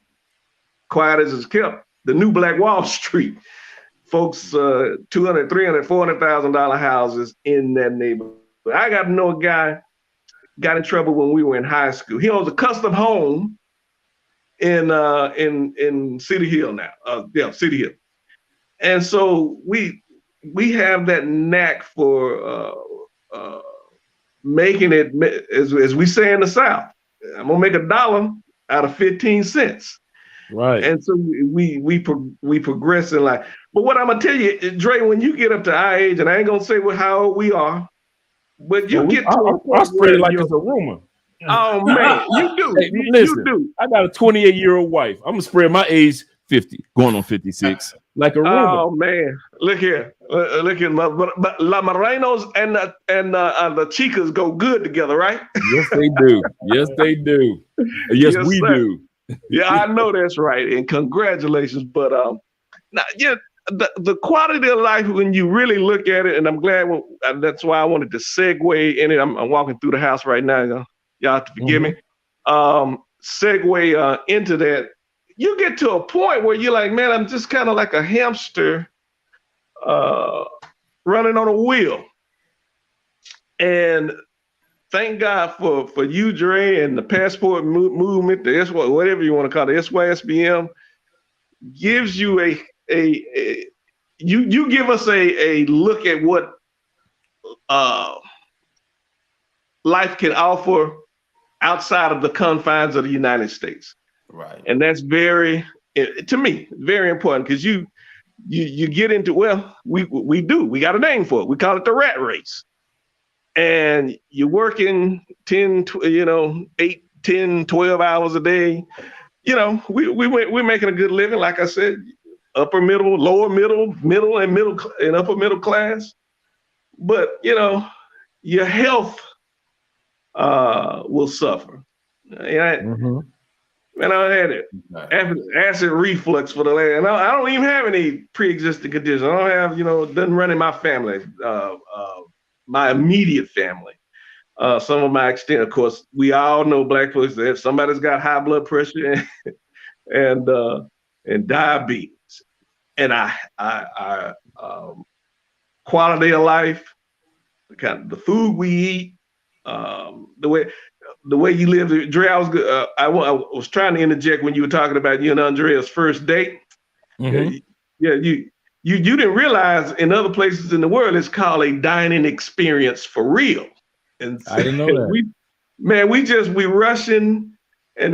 as it's kept. The new Black Wall Street. Folks, $200,000, $300,000, $400,000 houses in that neighborhood. I got to know a guy got in trouble when we were in high school. He owns a custom home in City Hill now. City Hill. And so we have that knack for making it, as we say in the South, I'm gonna make $1 out of 15 cents. Right. And so we progress in life. But what I'm gonna tell you, Dre, when you get up to our age, and I ain't gonna say how old we are, but you get to I spread it like it's a rumor. Oh man, you do. Hey, listen, you do. I got a 28-year-old wife. I'm gonna spread my age 50, going on 56, like a rumor. Oh man, look here, La Morenos and the Chicas go good together, right? Yes, they do. Yes, they do. Yes, we sir. do. Yeah, I know that's right, and congratulations. But now, the quality of life when you really look at it, and I'm glad that's why I wanted to segue in it. I'm walking through the house right now. Y'all have to forgive me. Segue into that. You get to a point where you're like, man, I'm just kind of like a hamster running on a wheel. And thank God for you, Dre, and the passport movement, the SY, whatever you want to call it, SYSBM, gives you you give us a look at what life can offer outside of the confines of the United States. Right. And that's to me, very important, because you get into, we got a name for it. We call it the rat race. And you're working 8, 10, 12 hours a day. We're making a good living, like I said, upper middle, lower middle, and upper middle class. But, your health will suffer. And I had it. Acid reflux for the last. And I don't even have any pre-existing conditions. I don't have, it doesn't run in my family, my immediate family. Some of my extent, of course, we all know Black folks that if somebody's got high blood pressure and diabetes, and I quality of life, the food we eat, the way you live. Dre, I was trying to interject when you were talking about you and Andrea's first date. You didn't realize in other places in the world it's called a dining experience for real. And I didn't know that. we rushing and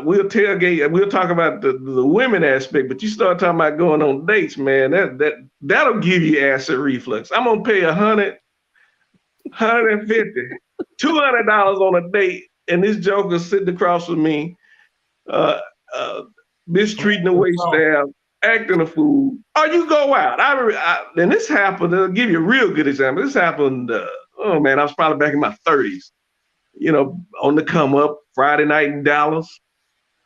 we'll tailgate. We'll talk about the women aspect, but you start talking about going on dates, man. That'll give you acid reflux. I'm gonna pay $100, $150, $200 on a date, and this joker sitting across from me, mistreating the wait staff, acting a fool. Or you go out. And this happened. I'll give you a real good example. This happened. I was probably back in my 30s. On the come up, Friday night in Dallas,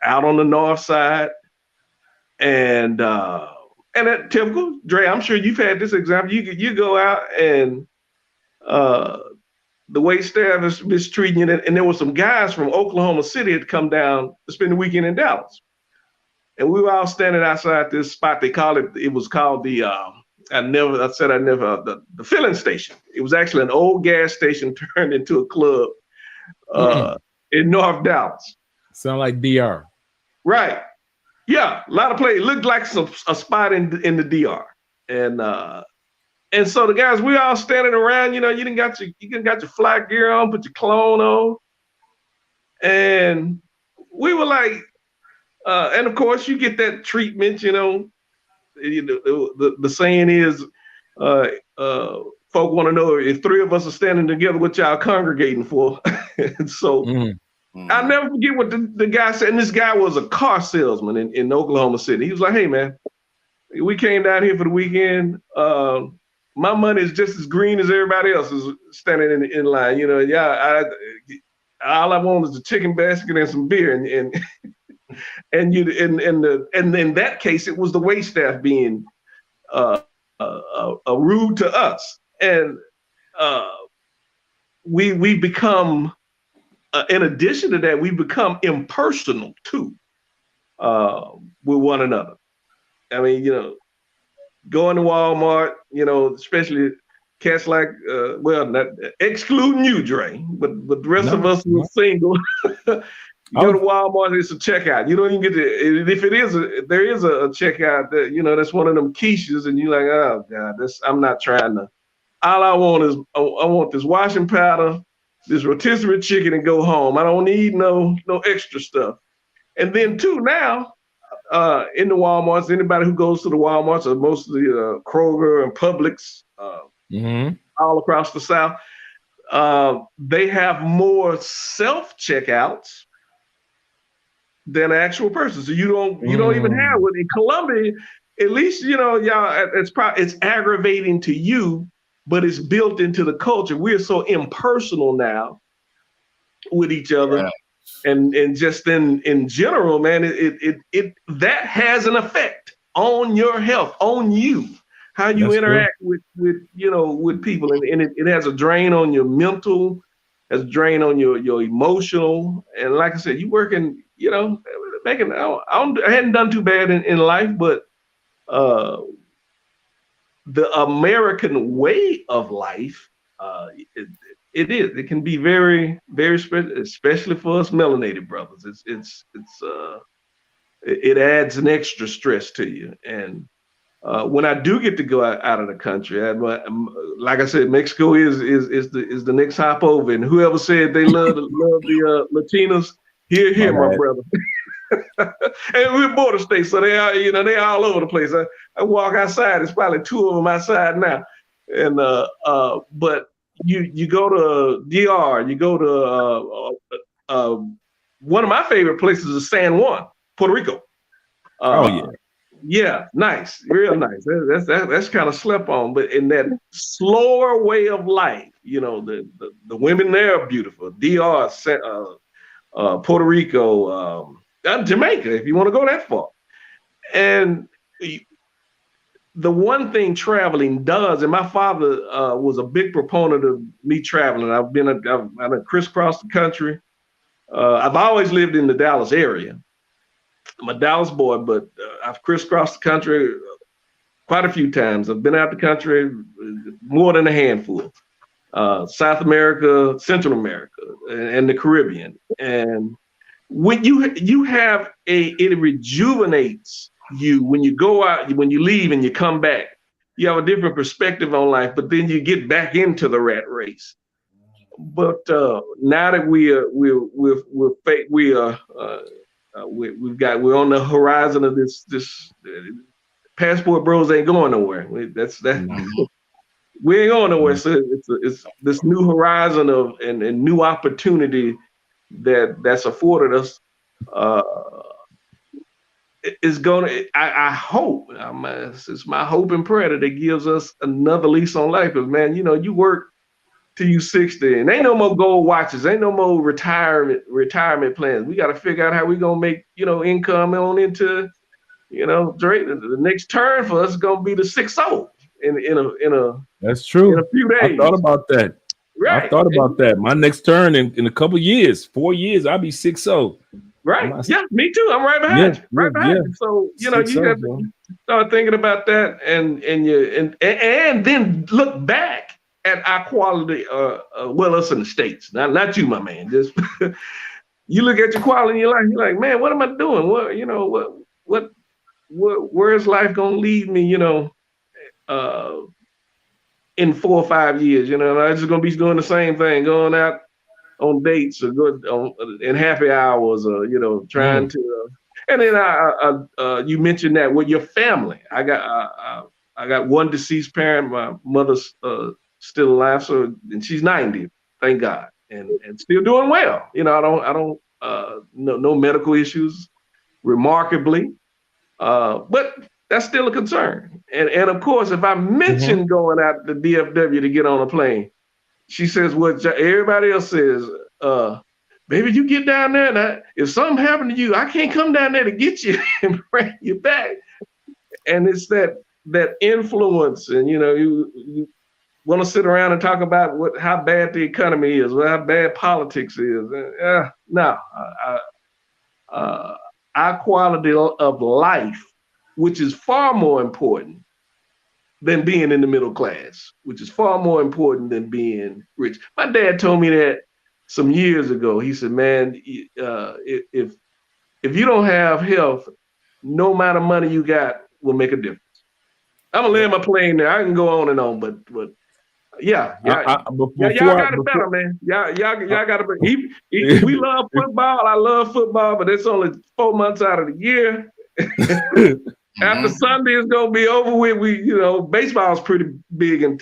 out on the north side, and that typical. Dre, I'm sure you've had this example. You go out and the wait staff is mistreating you, and there were some guys from Oklahoma City had come down to spend the weekend in Dallas, and we were all standing outside this spot. It was called the filling station. It was actually an old gas station turned into a club in North Dallas. Sound like DR. Right. Yeah, a lot of places. It looked like a spot in the DR. And so the guys, we all standing around, you done got your fly gear on, put your cologne on. And we were like, and of course you get that treatment, the saying is, folk want to know if 3 of us are standing together, what y'all congregating for. And so I'll never forget what the guy said. And this guy was a car salesman in Oklahoma City. He was like, "Hey, man, we came down here for the weekend. My money is just as green as everybody else is standing in line. You know, all I want is a chicken basket and some beer." And in that case, it was the waitstaff being rude to us, and we become. In addition to that, we become impersonal too with one another. I mean, going to Walmart, especially cats like, not excluding you, Dre, but the rest of us who are single, you go to Walmart, it's a checkout. You don't even get to, if there is a checkout that, that's one of them quiches, and you're like, oh God, I'm not trying to. All I want is, I want this washing powder, this rotisserie chicken, and go home. I don't need no extra stuff. And then too, now, in the Walmarts, anybody who goes to the Walmarts, or mostly Kroger and Publix, all across the South, they have more self-checkouts than actual persons. So you don't even have one. In Colombia, at least, y'all, it's aggravating to you, but it's built into the culture. We're so impersonal now with each other. Yeah. And just in general, man, it that has an effect on your health, on you, how you interact with people, and it has a drain on your mental, has a drain on your emotional, and like I said, you working, making. I hadn't done too bad in life, but the American way of life, it can be very, very special, especially for us melanated brothers. It adds an extra stress to you. And when I do get to go out of the country, like I said, Mexico is the next hop over. And whoever said they love the Latinos, here, my brother. And we're border states, so they are, they all over the place. I walk outside, there's probably two of them outside now. And but you go to DR, you go to one of my favorite places is San Juan, Puerto Rico. Yeah, nice, real nice. That's kind of slept on, but in that slower way of life, the women there are beautiful. DR, Puerto Rico, Jamaica, if you want to go that far. And the one thing traveling does, and my father was a big proponent of me traveling. I've crisscrossed the country. I've always lived in the Dallas area. I'm a Dallas boy, but I've crisscrossed the country quite a few times. I've been out the country more than a handful. South America, Central America, and the Caribbean. And when you have it rejuvenates you when you go out, when you leave and you come back, you have a different perspective on life, but then you get back into the rat race. But now that we're on the horizon of this passport bros ain't going nowhere. We ain't going nowhere. So it's this new horizon of and new opportunity that's afforded us. Is gonna. I hope. It's my hope and prayer that it gives us another lease on life. Because man, you work till you 60, and ain't no more gold watches, ain't no more retirement plans. We got to figure out how we gonna make income on into Drake. The next turn for us is gonna be the 6-0 in a. That's true. In a few days. I thought about that. Right. I thought about that. My next turn in a couple years, 4 years, I'll be 6-0. Right. Yeah, me too. I'm right behind you. Right behind you. So you have to start thinking about that, and then look back at our quality. Us in the States, not you, my man. Just you look at your quality in your life. You're like, man, what am I doing? Where is life gonna lead me? In 4 or 5 years, I'm just gonna be doing the same thing, going out on dates or in happy hours, or trying to. And then you mentioned that with your family. I got one deceased parent. My mother's still alive, and she's 90, thank God, and still doing well. I don't no medical issues, remarkably. But that's still a concern. And of course, if I mention going out to DFW to get on a plane, she says what everybody else says. Baby, you get down there, and if something happened to you, I can't come down there to get you and bring you back. And it's that influence, and you want to sit around and talk about how bad the economy is, how bad politics is. No, our quality of life, which is far more important than being in the middle class, which is far more important than being rich. My dad told me that some years ago. He said, man, if you don't have health, no amount of money you got will make a difference. I'm gonna land my plane there. I can go on and on, but yeah. Y'all got it better, man. Y'all got it better. We love football. I love football, but it's only 4 months out of the year. After Sunday is gonna be over with, baseball is pretty big in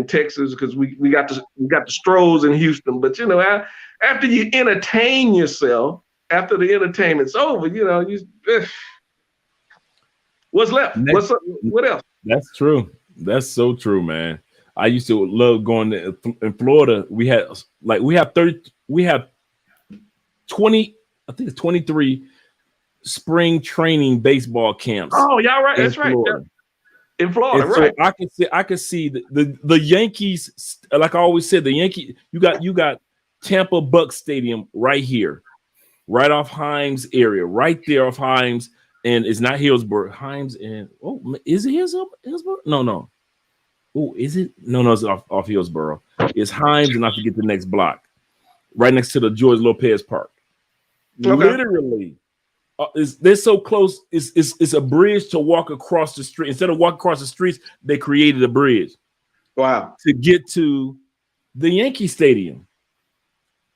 Texas because we got the Stros in Houston. But after you entertain yourself, after the entertainment's over, what's left? What else? That's true. That's so true, man. I used to love going to in Florida. We have 20, I think it's 23 spring training baseball camps. Oh, y'all right. That's Florida. Right. Yeah. In Florida, and right? I could see the Yankees. Like I always said, the Yankees. You got Tampa Buck Stadium right here, right off Himes area, right there off Himes, and it's not Hillsborough. Himes and is it Hillsborough? No. Oh, is it? No, it's off Hillsborough. It's Himes, and I forget the next block, right next to the George Lopez Park. Okay. Literally. They're so close. It's a bridge to walk across the street. Instead of walking across the streets, they created a bridge. Wow! To get to the Yankee Stadium,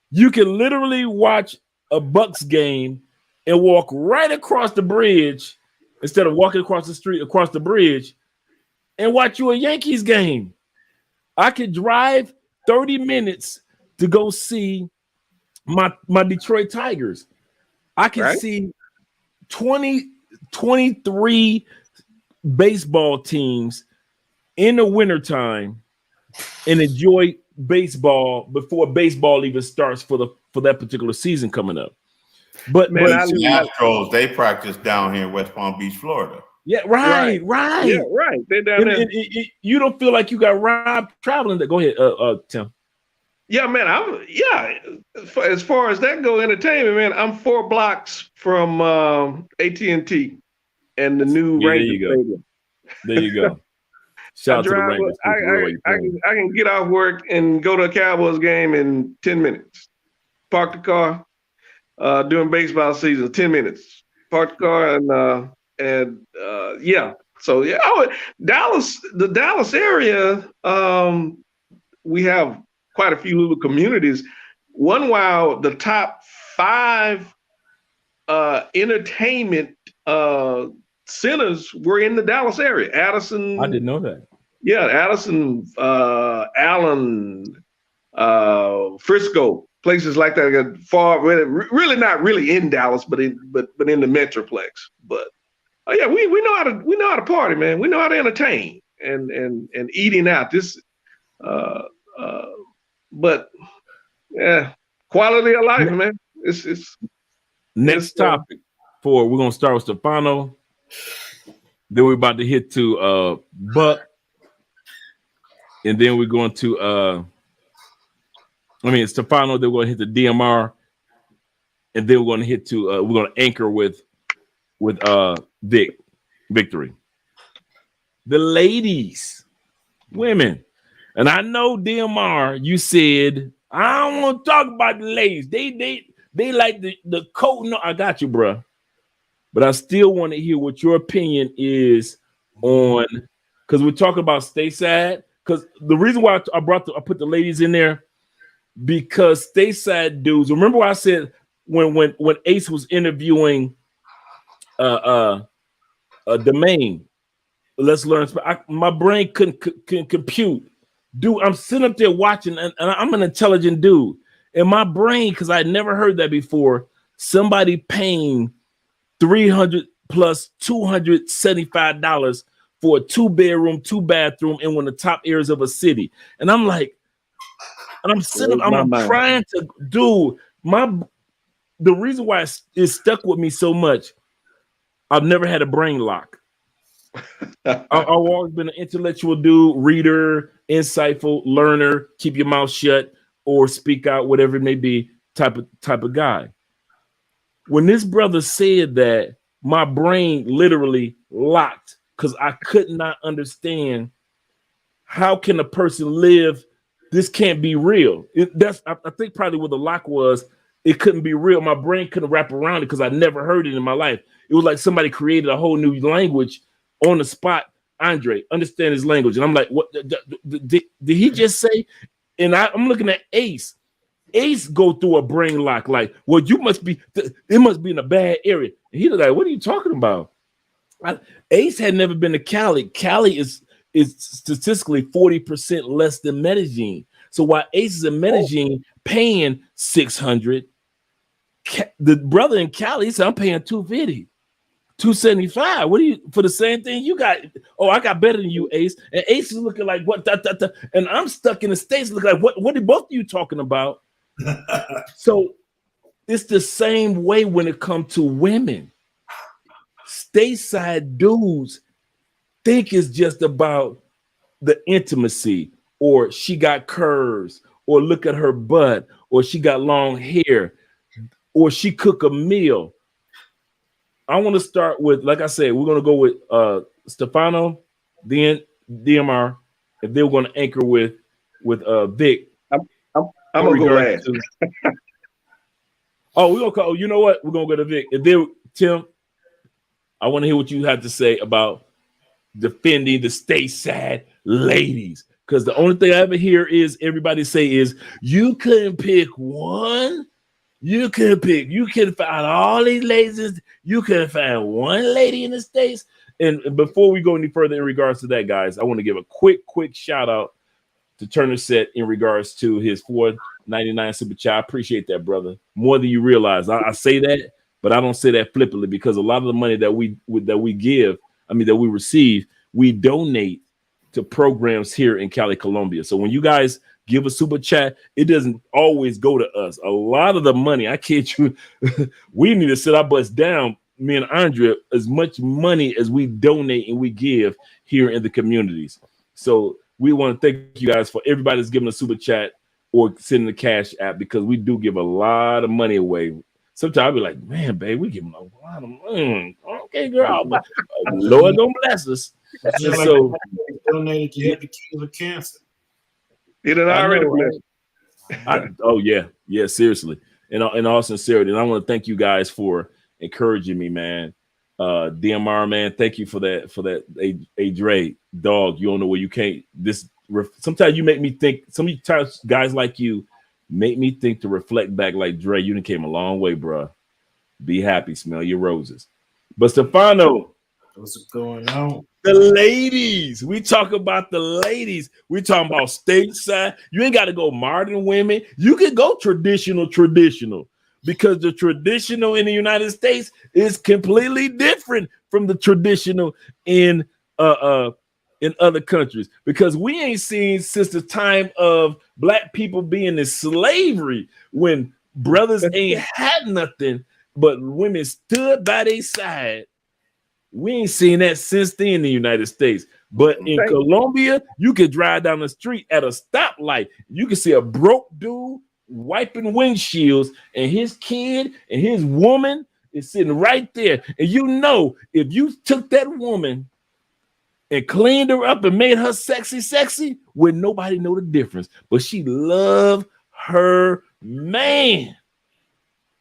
you can literally watch a Bucks game and walk right across the bridge instead of walking across the street, across the bridge, and watch you a Yankees game. I could drive 30 minutes to go see my Detroit Tigers. I can see 23 baseball teams in the wintertime and enjoy baseball before baseball even starts for that particular season coming up. But the Astros, they practice down here in West Palm Beach, Florida. Yeah, right. Yeah, right. They're down there. You don't feel like you got robbed traveling. Go ahead, Tim. Yeah, man. As far as that go, entertainment, man. I'm 4 blocks from AT&T and the new Rangers Stadium. There you go. Shout out to the Rangers. I can get off work and go to a Cowboys game in 10 minutes. Park the car during baseball season. 10 minutes. Park the car and yeah. So yeah, the Dallas area. We have quite a few little communities. While the top 5 entertainment centers were in the Dallas area. Addison. I didn't know that. Yeah, Addison, Allen, Frisco, places like that. Far, really not really in Dallas, but in the Metroplex. But yeah, we know how to party, man. We know how to entertain and eating out. But yeah, quality of life, man. It's next topic. We're gonna start with Stefano. Then we're about to hit to Buck, and then we're going to Stefano. Then we're gonna hit the DMR, and then we're gonna hit to we're gonna anchor with Victory. The ladies, women. And I know DMR, you said, I don't want to talk about the ladies. They like the coat. No, I got you, bro. But I still want to hear what your opinion is on, because we're talking about Stateside. Because the reason why I put the ladies in there, because Stateside dudes. Remember what I said when Ace was interviewing Domain. Let's learn. My brain couldn't compute. Dude, I'm sitting up there watching, and I'm an intelligent dude. in my brain, because I never heard that before, somebody paying $300 plus $275 for a 2-bedroom, 2-bathroom in one of the top areas of a city. And I'm like, and I'm sitting, I'm trying to do the reason why it stuck with me so much. I've never had a brain lock. I've always been an intellectual dude, reader, insightful, learner, keep your mouth shut or speak out, whatever it may be, type of guy. When this brother said that, my brain literally locked because I could not understand how can a person live. This can't be real. I think probably what the lock was. It couldn't be real. My brain couldn't wrap around it because I never heard it in my life. It was like somebody created a whole new language on the spot. Andre, understand his language. And I'm like, what did he just say? And I'm looking at Ace. Ace go through a brain lock. Like, well, it must be in a bad area. And he was like, what are you talking about? Ace had never been to Cali. Cali is statistically 40% less than Medellin. So while Ace is in Medellin paying $600, the brother in Cali said, I'm paying $250, $275. What do you for the same thing you got? Oh, I got better than you, Ace. And Ace is looking like what? And I'm stuck in the States looking like what are both of you talking about? So it's the same way when it comes to women. Stateside dudes think it's just about the intimacy, or she got curves, or look at her butt, or she got long hair, or she cook a meal. I want to start with, like I said, we're going to go with Stefano, then DMR, and then we're going to anchor with Vic. I'm gonna go last. We're gonna call. You know what? We're gonna go to Vic, and then Tim. I want to hear what you have to say about defending the Stateside ladies, because the only thing I ever hear is everybody say is you couldn't pick one. You couldn't find all these ladies. You couldn't find one lady in the States. And before we go any further in regards to that, guys, I want to give a quick shout out to Turner Set in regards to his $4.99 super chat. I appreciate that, brother, more than you realize. I say that, but I don't say that flippantly, because a lot of the money that we receive, we donate to programs here in Cali, Colombia. So when you guys give a super chat, it doesn't always go to us. A lot of the money, I kid you, we need to sit our butts down, me and Andrea, as much money as we donate and we give here in the communities. So we want to thank you guys for everybody that's giving a super chat or sending the cash app, because we do give a lot of money away. Sometimes I'll be like, man, babe, we giving a lot of money. Okay, girl, but Lord don't bless us. So donated to help the kids with cancer. It had already blessed. Oh yeah, seriously. In all sincerity, and I want to thank you guys for encouraging me, man. DMR, man, thank you for that. A Dre, dog, you don't know where you can't. Sometimes you make me think. Sometimes guys like you make me think to reflect back, like, Dre, you done came a long way, bro. Be happy, smell your roses. But Stefano, what's going on? The ladies. We talk about the ladies. We talking about Stateside. You ain't got to go modern women. You can go traditional, because the traditional in the United States is completely different from the traditional in other countries, because we ain't seen since the time of black people being in slavery, when brothers ain't had nothing but women stood by their side. We ain't seen that since then in the United States. But in Colombia, you can drive down the street at a stoplight. You can see a broke dude wiping windshields, and his kid and his woman is sitting right there. And you know, if you took that woman and cleaned her up and made her sexy, would nobody know the difference. But she loved her man.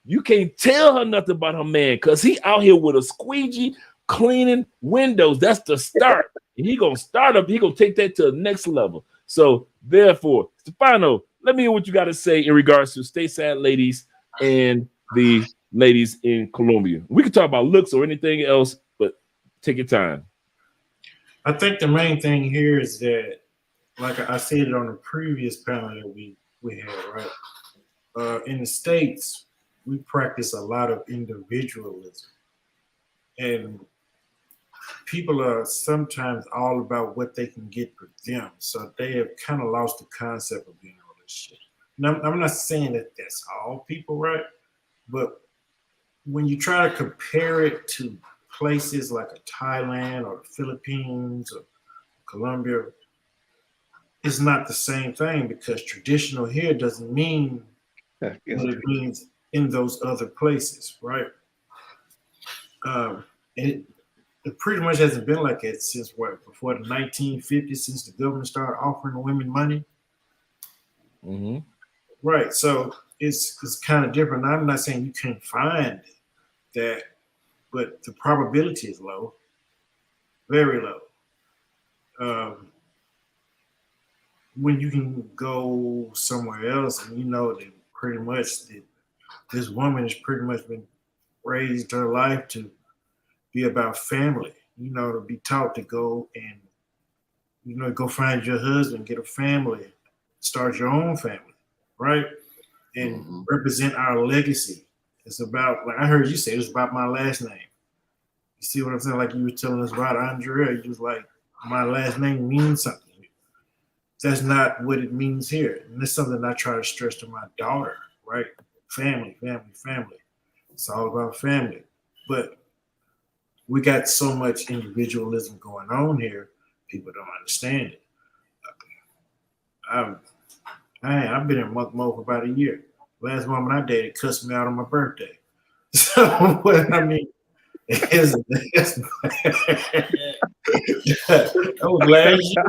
You can't tell her nothing about her man, because he out here with a squeegee cleaning windows. That's the start. And he gonna start up. He gonna take that to the next level. So therefore, Stefano, let me hear what you got to say in regards to Stateside ladies and the ladies in Colombia. We can talk about looks or anything else, but take your time. I think the main thing here is that, like I said it on the previous panel that we had, right? in the States, we practice a lot of individualism. And people are sometimes all about what they can get for them. So they have kind of lost the concept of being in a relationship. Now, I'm not saying that that's all people, right? But when you try to compare it to places like a Thailand or the Philippines or Colombia, it's not the same thing because traditional here doesn't mean what it means in those other places, right? And it pretty much hasn't been like that since what, before the 1950s, since the government started offering women money. Mm-hmm. Right. So it's kind of different. I'm not saying you can't find that, but the probability is low, very low. When you can go somewhere else and you know that pretty much that this woman has pretty much been raised her life to be about family, you know, to be taught to go and, you know, go find your husband, get a family, start your own family, right? And represent our legacy. It's about, like I heard you say, it's about my last name. You see what I'm saying? Like you were telling us about Andrea, you was like, my last name means something. That's not what it means here. And that's something I try to stress to my daughter, right? Family, family, family. It's all about family. But we got so much individualism going on here, people don't understand it. I've been in monk mode for about a year. Last woman I dated cussed me out on my birthday. So what I mean is that was last year.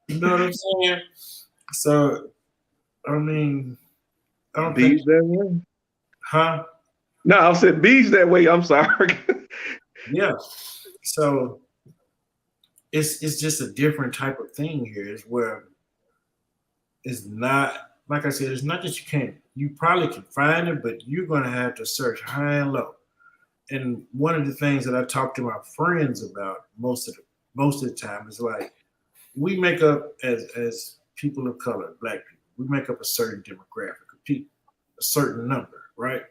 You know what I'm saying? So I mean, I don't think that way. Huh? No, I said bees that way. I'm sorry. Yeah. So it's just a different type of thing here. It's where it's not, like I said, it's not that you probably can find it, but you're gonna have to search high and low. And one of the things that I talk to my friends about most of the time is like we make up as people of color, black people, we make up a certain demographic of people, a certain number, right?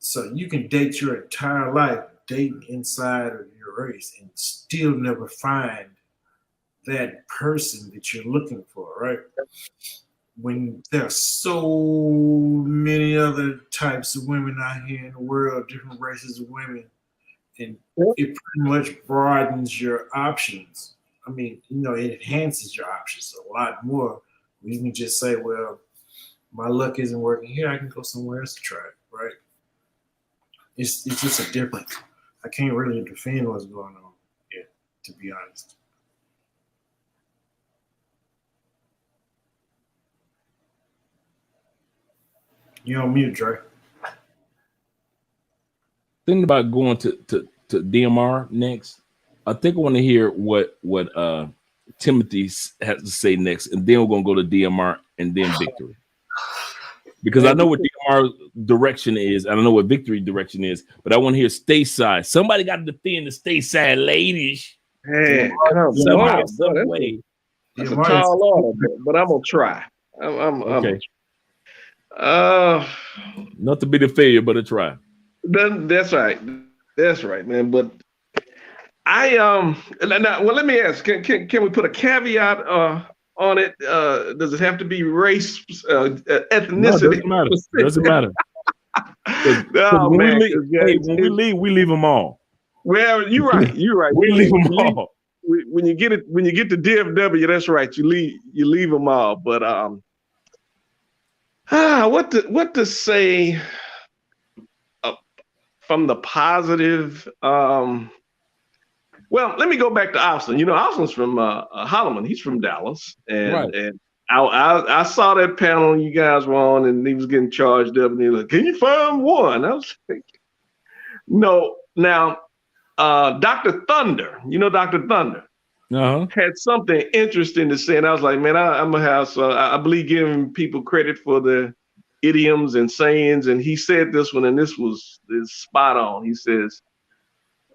So you can date your entire life dating inside of your race and still never find that person that you're looking for, right? When there are so many other types of women out here in the world, different races of women, and it pretty much broadens your options. I mean, you know, it enhances your options a lot more. You can just say, well, my luck isn't working here, I can go somewhere else to try it, right? It's just a difference. I can't really defend what's going on here, to be honest. You're on mute, Dre. Thinking about going to DMR next. I think I want to hear what Timothy has to say next, and then we're gonna go to DMR and then Victory. Because I know what DMR direction is, I don't know what Victory direction is, but I want to hear Stateside. Somebody got to defend the Stateside ladies. Hey, somehow, some way. That's a tall order, but I'm gonna try. Okay. Not to be the failure, but a try. That's right. That's right, man. But now, well, let me ask: Can we put a caveat on it? Does it have to be race, ethnicity? No, doesn't matter. Oh, when man, we leave them all. Well, you're right. You're right. We leave them all. When you get to DFW, that's right. You leave them all. But what to say from the positive? Well, let me go back to Austin. You know, Austin's from Holloman. He's from Dallas, and I saw that panel you guys were on, and he was getting charged up, and he was like, "Can you find one?" I was like, "No." Now, Dr. Thunder, you know Dr. Thunder, had something interesting to say, and I was like, "Man, I'm gonna have." I believe giving people credit for the idioms and sayings, and he said this one, and this is spot on. He says,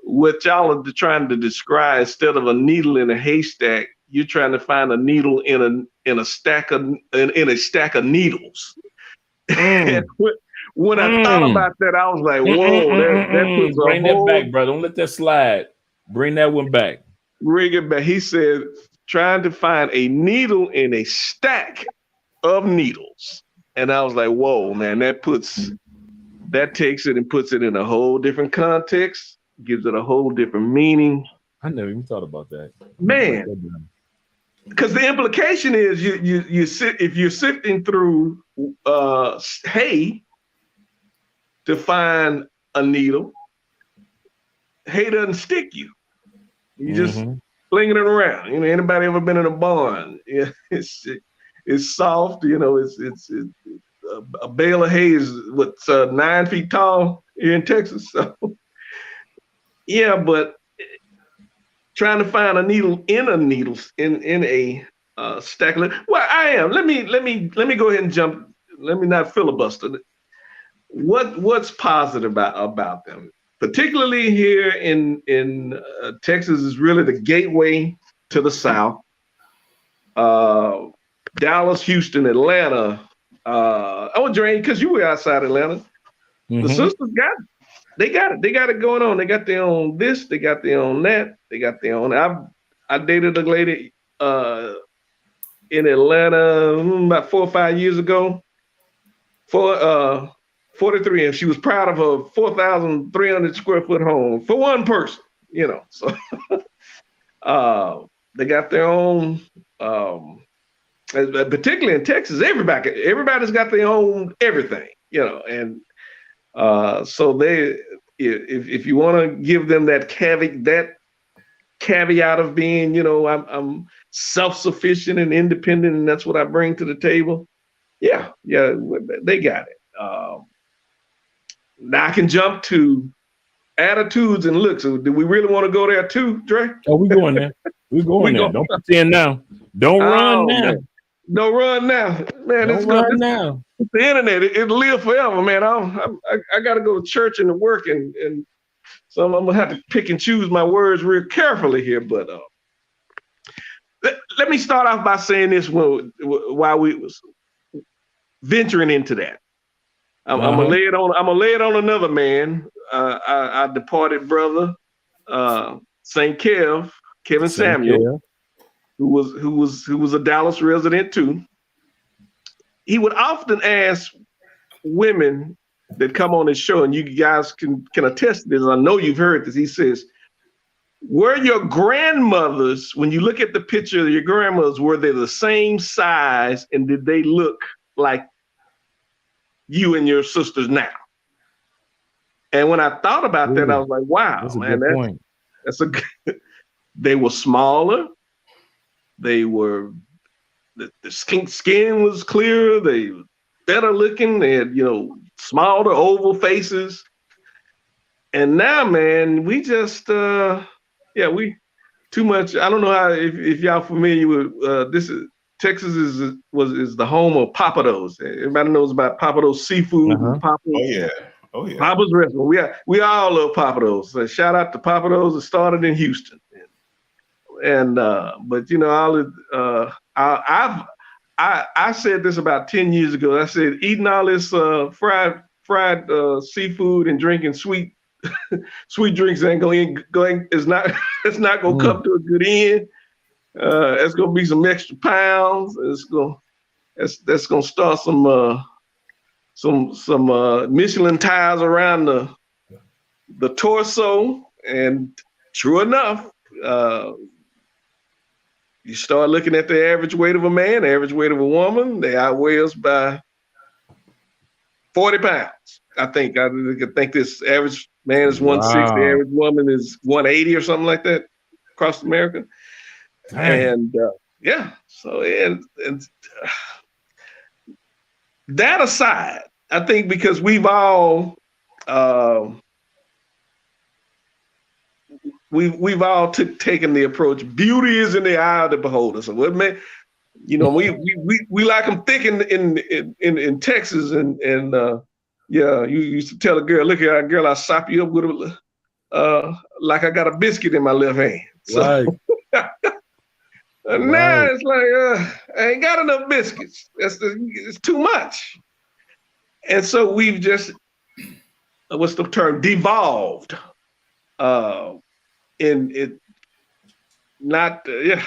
what y'all are trying to describe, instead of a needle in a haystack, you're trying to find a needle in a stack of needles. Mm. When I thought about that, I was like, whoa, that puts a Bring whole, that back, brother. Don't let that slide. Bring that one back. bring it back. He said, trying to find a needle in a stack of needles. And I was like, whoa, man, that takes it and puts it in a whole different context, gives it a whole different meaning. I never even thought about that. Man, because the implication is if you're sifting through hay to find a needle, hay doesn't stick you. You just flinging it around. You know, anybody ever been in a barn? Yeah, it's soft. You know, it's a bale of hay is 9 feet tall here in Texas. So yeah, but trying to find a needle in a stack of. Well, I am. Let me go ahead and jump. Let me not filibuster. What's positive about them? Particularly here in Texas is really the gateway to the South. Dallas, Houston, Atlanta. Drain, because you were outside Atlanta. The sisters got it. They got it. They got it going on. They got their own this. They got their own that. They got their own. I dated a lady in Atlanta about 4 or 5 years ago. 43, and she was proud of her 4,300 square foot home for one person. You know, so they got their own. Particularly in Texas, everybody's got their own everything. You know, and so if you want to give them that caveat of being, you know, I'm self-sufficient and independent, and that's what I bring to the table. Yeah, they got it. Now I can jump to attitudes and looks. So do we really want to go there too, Dre? Oh, we going there. We going there. Don't pretend now. Don't run now. Don't run now, man. Don't run now. It's the internet. It'll live forever, man. I got to go to church and to work, and so I'm gonna have to pick and choose my words real carefully here. But let me start off by saying this while we was venturing into that. I'm gonna lay it on another man, our departed brother, St. Kevin Samuel, who was a Dallas resident too. He would often ask women that come on his show, and you guys can attest to this. I know you've heard this. He says, "Were your grandmothers, when you look at the picture of your grandmothers, were they the same size, and did they look like you and your sisters now?" And when I thought about that, I was like, "Wow, that's man, that's a good." They were smaller. They were the skin was clearer. They were better looking. They had, you know, smaller oval faces. And now, man, we just we too much. I don't know how if y'all familiar with this is. Texas is the home of Papados. Everybody knows about Papados seafood. Papa's. Oh yeah. Papa's restaurant. We all love Papados. So shout out to Papados. It started in Houston. And but you know, I said this about 10 years ago. I said eating all this fried seafood and drinking sweet drinks ain't going it's not gonna come to a good end. It's gonna be some extra pounds. That's gonna start some Michelin tires around the torso. And true enough, you start looking at the average weight of a man, the average weight of a woman. They outweigh us by 40 pounds. I think this average man is 160, the average woman is 180 or something like that across America. Dang. And so that aside, I think because we've all taken the approach, beauty is in the eye of the beholder. So what man, you know, we like them thick in Texas, and you used to tell a girl, look at a girl, I'll sop you up with like I got a biscuit in my left hand. So, right. Now it's like I ain't got enough biscuits. It's too much. And so we've just, what's the term, devolved in it. Not, yeah.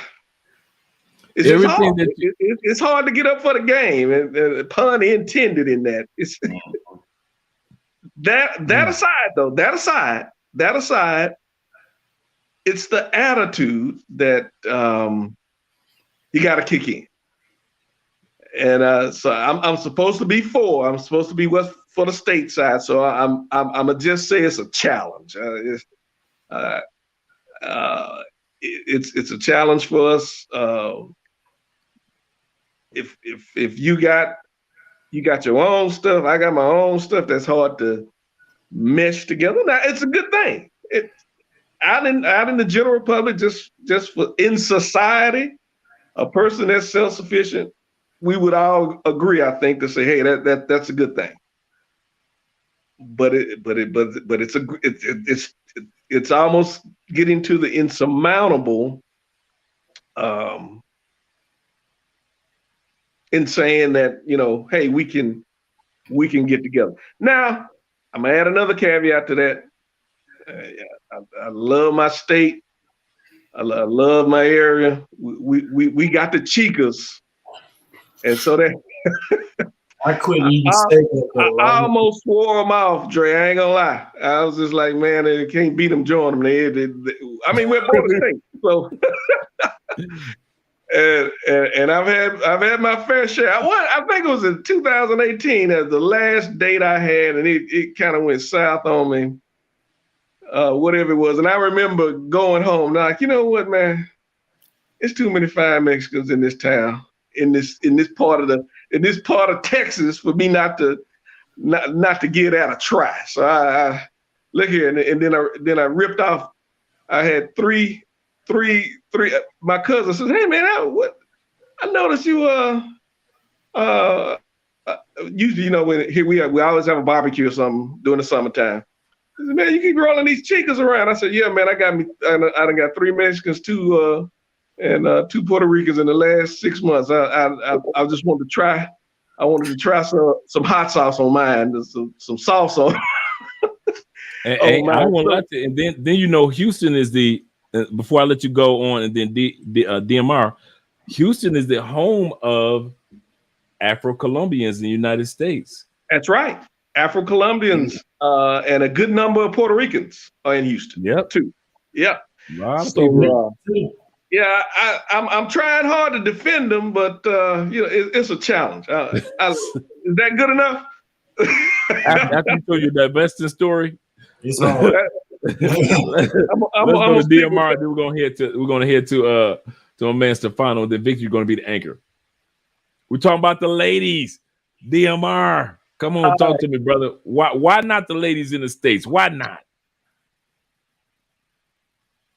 It's just hard. It's hard to get up for the game, and pun intended in that. It's that aside, though. That aside, it's the attitude that you got to kick in. And so I'm supposed to be for. I'm supposed to be what's for the stateside. So I'm gonna just say it's a challenge. It's a challenge for us. If you got your own stuff, I got my own stuff. That's hard to mesh together. Now it's a good thing. Out in the general public, just for in society, a person that's self-sufficient, we would all agree, I think, to say, hey, that's a good thing. But it's almost getting to the insurmountable in saying that, hey, we can get together. Now, I'm gonna add another caveat to that. I love my state. I love my area. We got the chicas, and so that I couldn't even say that. I almost swore them off, Dre. I ain't gonna lie. I was just like, man, they can't beat them, join them. I mean, we're both the same. So, and I've had my fair share. I think it was in 2018 as the last date I had, and it kind of went south on me. Whatever it was, and I remember going home. Like, you know what, man? It's too many fine Mexicans in this town, in this part of Texas, for me not to give that a try. So I look here, and then I ripped off. I had three. My cousin says, "Hey, man, I noticed you usually, when here we always have a barbecue or something during the summertime." He said, "Man, you keep rolling these chicas around." I said, "Yeah, man, I done got 3 Mexicans, 2 Puerto Ricans in the last 6 months. I just wanted to try. I wanted to try some hot sauce on mine, some sauce on." And I want to let you. And then Houston is the. Before I let you go on, and then DMR, Houston is the home of Afro-Colombians in the United States. That's right. Afro-Colombians and a good number of Puerto Ricans are in Houston. Yep. Too. Yeah. So, yeah, I'm trying hard to defend them, but it's a challenge. Is that good enough? After you told your divesting story, it's hard. Let's go to DMR. Then we're gonna head to my man Stefano. Then Victor, you're gonna be the anchor. We're talking about the ladies. DMR, come on, talk to me, brother. Why not the ladies in the States? Why not?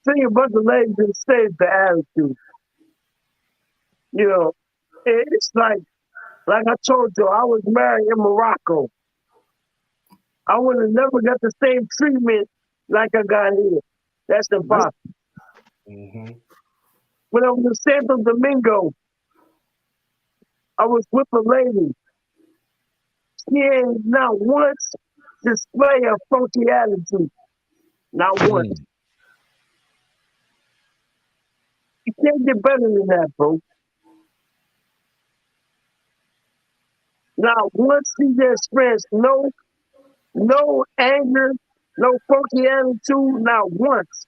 Thing about the ladies in the States, the attitude. It's like I told you, I was married in Morocco. I would have never got the same treatment like I got here. That's impossible. Mm-hmm. When I was in Santo Domingo, I was with a lady. She ain't not once display a funky attitude. Not once. You can't get better than that, bro. Now, once she just expressed no anger, no funky attitude, not once.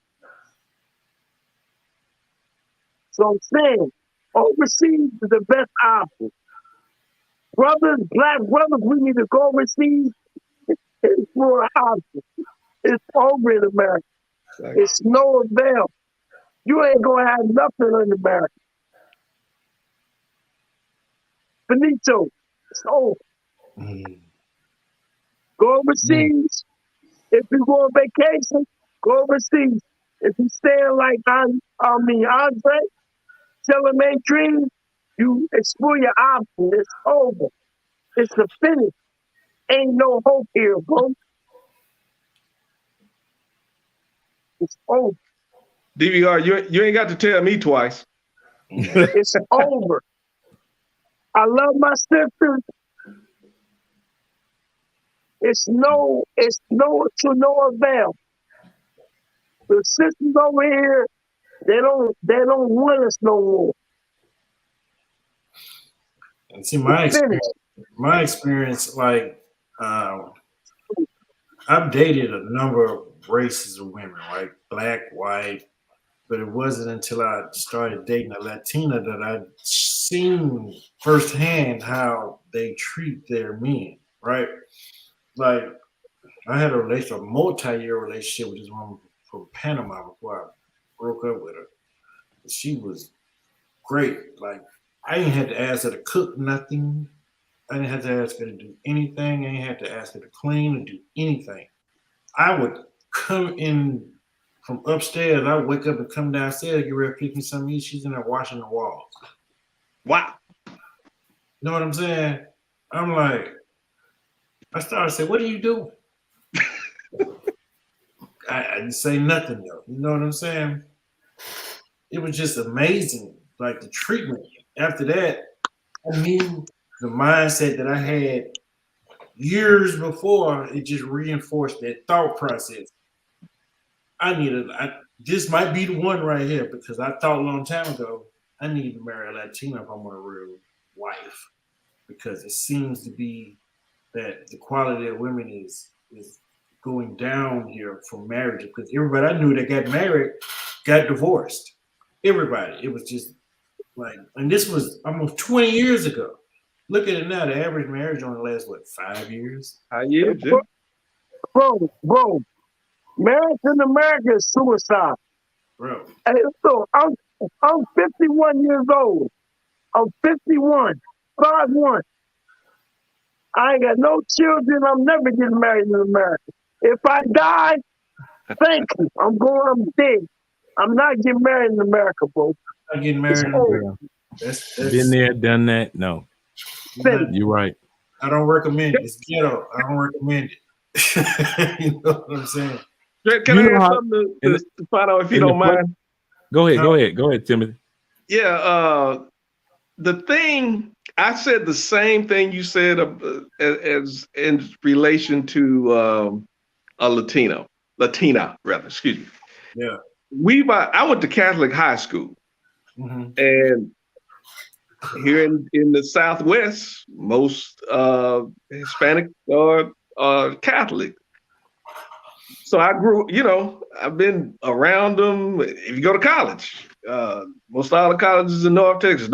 So I'm saying, overseas is the best option. Brothers, black brothers, we need to go overseas. It's for an option. It's over in America. It's no avail. You ain't gonna have nothing in America. Benito, it's over. Go overseas. If you go on vacation, go overseas. If you staying like Andre, tell him ain't dream, you explore your options. It's over. It's the finish. Ain't no hope here, bro. It's over. DVR, you ain't got to tell me twice. It's over. I love my sisters. it's no to no avail. The sisters over here, they don't want us no more. And see, We're finished. my experience, like, I've dated a number of races of women, like black, white, but it wasn't until I started dating a Latina that I'd seen firsthand how they treat their men, right? Like, I had a multi-year relationship with this woman from Panama before I broke up with her. She was great. Like, I didn't have to ask her to cook nothing. I didn't have to ask her to do anything. I didn't have to ask her to clean or do anything. I would come in from upstairs. I would wake up and come downstairs, get ready to pick me something to eat. She's in there washing the walls. Wow. You know what I'm saying? I'm like, I started saying, "What are you doing?" I didn't say nothing though. You know what I'm saying? It was just amazing, like the treatment. After that, I knew the mindset that I had years before. It just reinforced that thought process. This might be the one right here because I thought a long time ago I need to marry a Latina if I want a real wife, because it seems to be that the quality of women is going down here from marriage, because everybody I knew that got married got divorced. Everybody. It was just like, and this was almost 20 years ago. Look at it now. The average marriage only lasts, what, 5 years? Bro, marriage in America is suicide. Bro. Hey, so I'm 51 years old. I'm 51, 5'1". I ain't got no children. I'm never getting married in America. If I die, thank you. I'm dead. I'm not getting married in America, bro. I'm getting married in America. That's Been there, done that. No, you're right. I don't recommend it. It's ghetto. I don't recommend it. You know what I'm saying? Can I ask something to find out if you don't mind? Go ahead, Timothy. Yeah, the thing I said the same thing you said as in relation to a Latina rather. Excuse me. Yeah. I went to Catholic high school, and here in the Southwest, most Hispanic are Catholic. So I grew, I've been around them. If you go to college, most all the colleges in North Texas,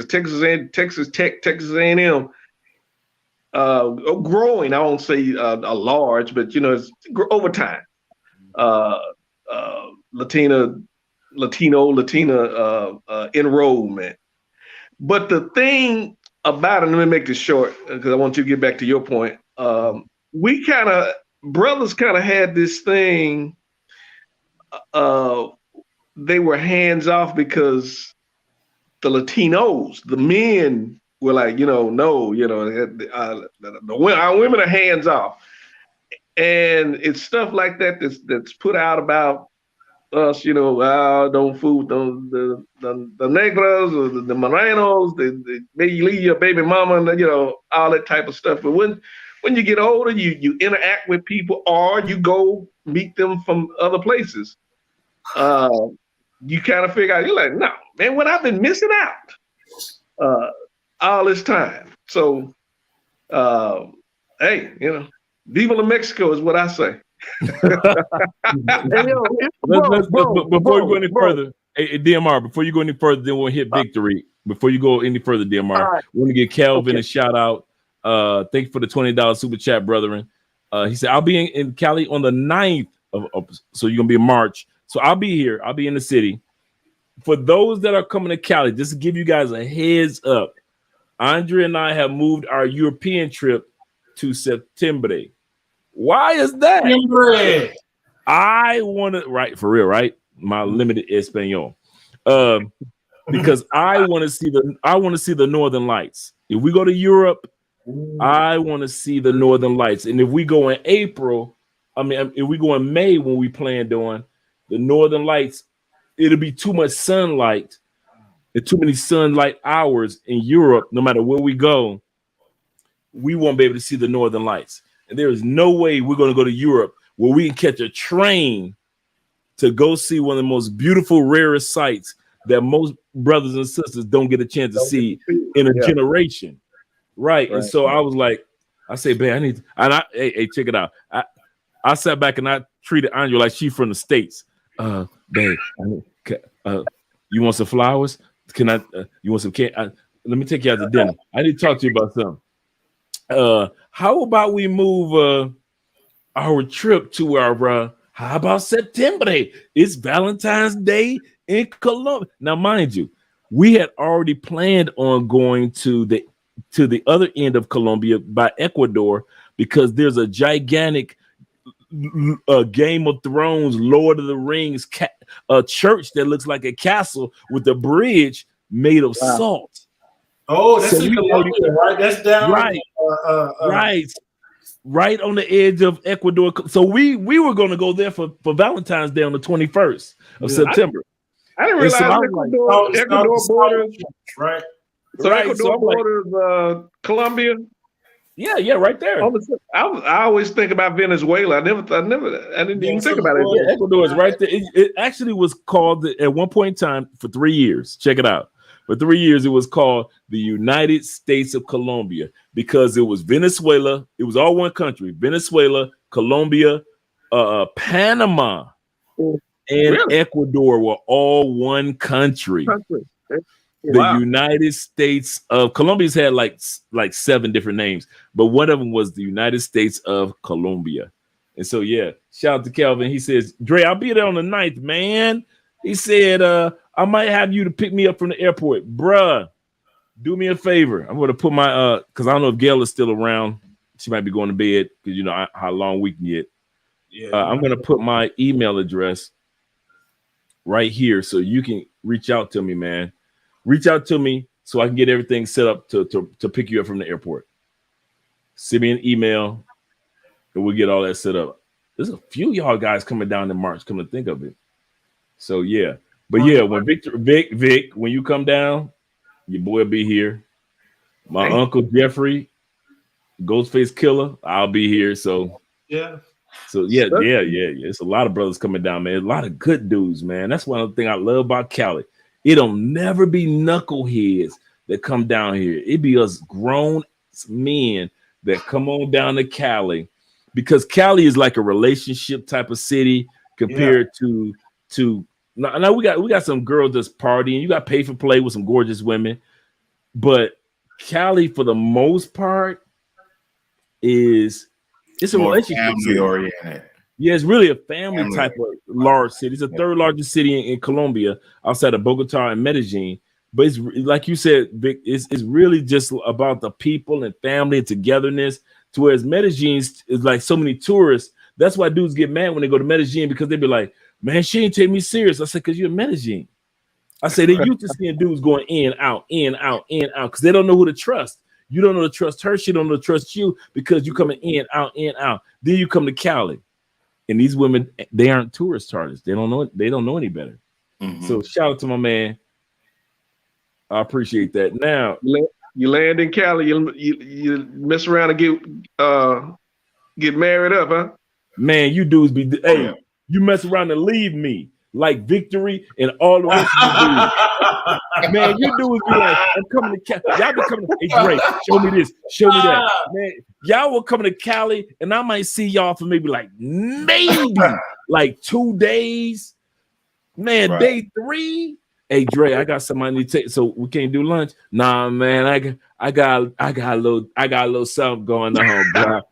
Texas Tech, Texas A&M, growing. I won't say a large, but it's over time. Latina enrollment. But the thing about it, let me make this short because I want you to get back to your point. Brothers kind of had this thing. They were hands off because the Latinos, the men were like, no, our women are hands off. And it's stuff like that that's put out about us, don't fool with the negros or the morenos, they leave your baby mama, and all that type of stuff. But when you get older, you interact with people or you go meet them from other places. You kind of figure out, you're like, no, man, what I've been missing out all this time. So, hey, Viva la Mexico is what I say. Before you go any further, DMR, before you go any further, then we'll hit victory. Before you go any further, DMR, right. We want to give Kelvin a shout out. Thank you for the $20 super chat, brethren. He said, I'll be in Cali on the 9th so you're going to be in March. So I'll be here. I'll be in the city. For those that are coming to Cali, just to give you guys a heads up, Andre and I have moved our European trip to September. Why is that? I want to, right, for real, right? My limited Espanol. Because I want to see the Northern Lights. If we go to Europe, I want to see the Northern Lights. And if we go in April, if we go in May when we planned on the Northern Lights, it'll be too much sunlight and too many sunlight hours in Europe. No matter where we go, we won't be able to see the Northern Lights. and there is no way we're going to go to Europe where we can catch a train to go see one of the most beautiful, rarest sights that most brothers and sisters don't get a chance to see in a generation. Right. And so I was like, I say, babe, I need to, and hey, check it out. I sat back and I treated Andrea like she from the States. Babe, you want some flowers? Can I, you want some cake? Let me take you out to dinner. I need to talk to you about something. How about we move our trip to our, how about September Day? It's Valentine's Day in Colombia. Now, mind you, we had already planned on going to the other end of Colombia by Ecuador because there's a gigantic Game of Thrones, Lord of the Rings a church that looks like a castle with a bridge made of salt. Oh, that's in Colombia, right? That's down right on the edge of Ecuador. So we were going to go there for Valentine's Day on the 21st of September. I didn't realize Ecuador borders, right? So Ecuador borders Colombia. Yeah, right there. I always think about Venezuela. I didn't even think about it. Yeah, Ecuador is right there. It actually was called at one point in time for 3 years. Check it out. For 3 years, it was called the United States of Colombia because it was Venezuela. It was all one country: Venezuela, Colombia, Panama, and Ecuador were all one country. The United States of Colombia's had like 7 different names, but one of them was the United States of Colombia. And so, yeah, shout out to Calvin. He says, Dre, I'll be there on the 9th, man. He said, I might have you to pick me up from the airport. Bruh, do me a favor. I'm going to put my, because I don't know if Gail is still around. She might be going to bed because you know how long we can get. Yeah, I'm going to put my email address right here so you can reach out to me, man. Reach out to me so I can get everything set up to pick you up from the airport. Send me an email and we'll get all that set up. There's a few y'all guys coming down in March, come to think of it. So yeah. But yeah, when Vic, when you come down, your boy will be here. My Uncle Jeffrey, Ghostface Killer, I'll be here. So yeah. So yeah. It's a lot of brothers coming down, man. A lot of good dudes, man. That's one thing I love about Cali. It'll never be knuckleheads that come down here. It be us grown men that come on down to Cali because Cali is like a relationship type of city compared to now we got some girls that's partying. You got pay for play with some gorgeous women, but Cali for the most part it's a more relationship family oriented. Yeah, it's really a family type of large city. It's the third largest city in Colombia outside of Bogota and Medellin. But it's like you said, Vic, it's really just about the people and family and togetherness. To whereas Medellin is like so many tourists. That's why dudes get mad when they go to Medellin because they be like, man, she ain't take me serious. I said, because you're in Medellin. I say they used to seeing dudes going in, out, because they don't know who to trust. You don't know to trust her. She don't know to trust you because you coming in, out. Then you come to Cali. And these women, they aren't tourist artists. They don't know any better. Mm-hmm. So shout out to my man. I appreciate that. Now you land in Cali, you mess around and get married up, huh? Man, you dudes be you mess around and leave me like Victory and all the rest of you dudes. Man, you dudes be like, I'm coming to Cali. Y'all be coming. Hey, Drake, show me this, show me that. Man, y'all will come to Cali, and I might see y'all for maybe like 2 days. Man, day 3. Hey, Dre, I got something I need to take. So we can't do lunch. Nah, man, I got a little something going on, bro.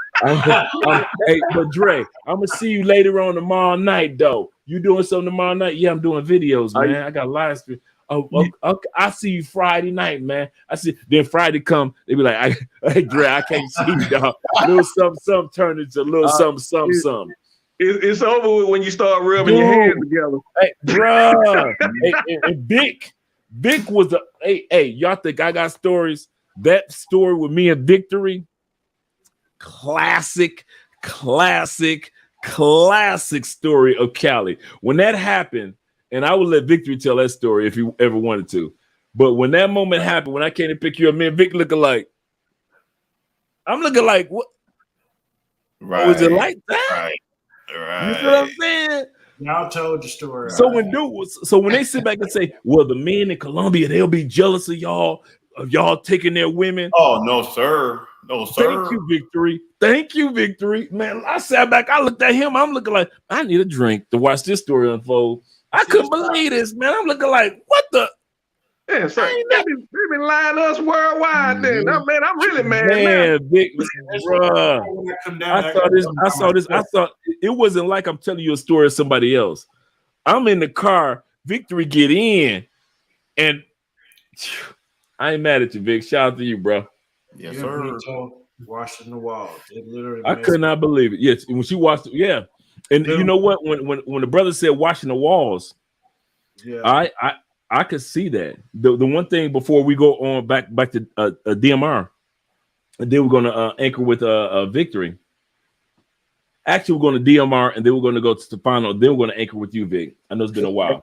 Hey, but Dre, I'm gonna see you later on tomorrow night, though. You doing something tomorrow night? Yeah, I'm doing videos, man. I got live stream. I see you Friday night, man. I see. Then Friday come, they be like, "Hey, Dre, I can't see you, dog. Little something turned into a little something. It's over with when you start rubbing your hands together. Hey, bro. And Vic was the hey. Y'all think I got stories? That story with me and Victory, classic story of Cali. When that happened. And I would let Victory tell that story if he ever wanted to. But when that moment happened, when I came to pick you up, me and Vic I'm looking like, what? Right. Oh, is it like that? Right. You know what I'm saying? Y'all told the story. So when they sit back and say, well, the men in Colombia, they'll be jealous of y'all taking their women. Oh, no, sir. No, sir. Thank you, Victory. Thank you, Victory. Man, I sat back, I looked at him, I'm looking like, I need a drink to watch this story unfold. I couldn't believe this, man. I'm looking like, what the? Yeah, so they been lying to us worldwide then. Man, I'm really mad Man, now. Vic, bruh. I saw this. It wasn't like I'm telling you a story of somebody else. I'm in the car, Victory get in, and I ain't mad at you, Vic. Shout out to you, bro. Yes, sir. Washing the walls. It literally I could not believe it. Yes, when she watched it, yeah. And you know what? When the brother said washing the walls, yeah, I could see that. The one thing before we go on back to DMR, and then we're gonna anchor with Victory. Actually, we're going to DMR, and then we're going to go to Stefano. Then we're going to anchor with you, Vic. I know it's been a while.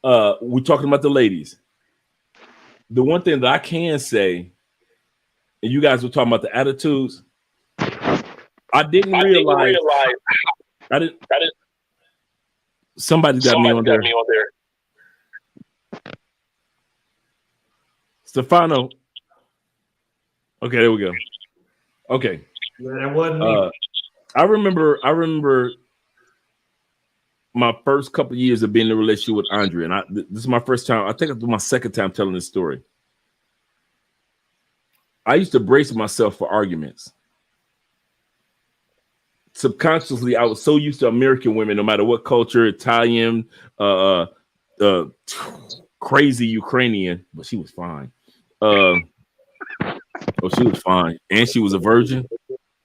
We're talking about the ladies. The one thing that I can say, and you guys were talking about the attitudes, I didn't realize. I didn't. Somebody got me on there. Stefano. Okay, there we go. Okay. Yeah, that wasn't me. I remember my first couple of years of being in a relationship with Andrea, and this is my first time. I think it's my second time telling this story. I used to brace myself for arguments. Subconsciously, I was so used to American women, no matter what culture, Italian, crazy Ukrainian, but she was fine. She was fine, and she was a virgin.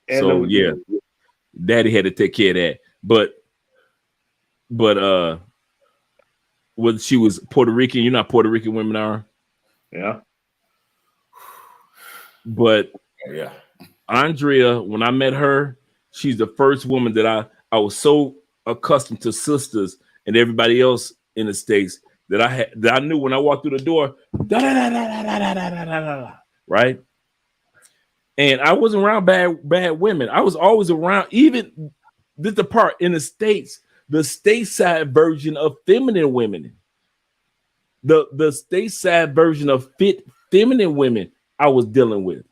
So yeah. Daddy had to take care of that, but when she was Puerto Rican, you know how Puerto Rican women are. Yeah. But yeah, Andrea, when I met her, she's the first woman that I was so accustomed to sisters and everybody else in the States that I knew when I walked through the door, right? And I wasn't around bad women. I was always around, even this the part in the States, the stateside version of feminine women. The stateside version of fit feminine women I was dealing with.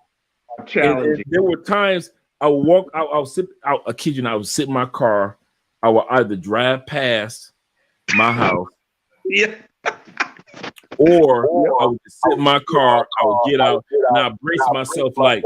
And there were times I would walk out, I kid you not, I would sit in my car, I would either drive past my house, yeah, or I would just sit in my car, I would get out, and I brace myself like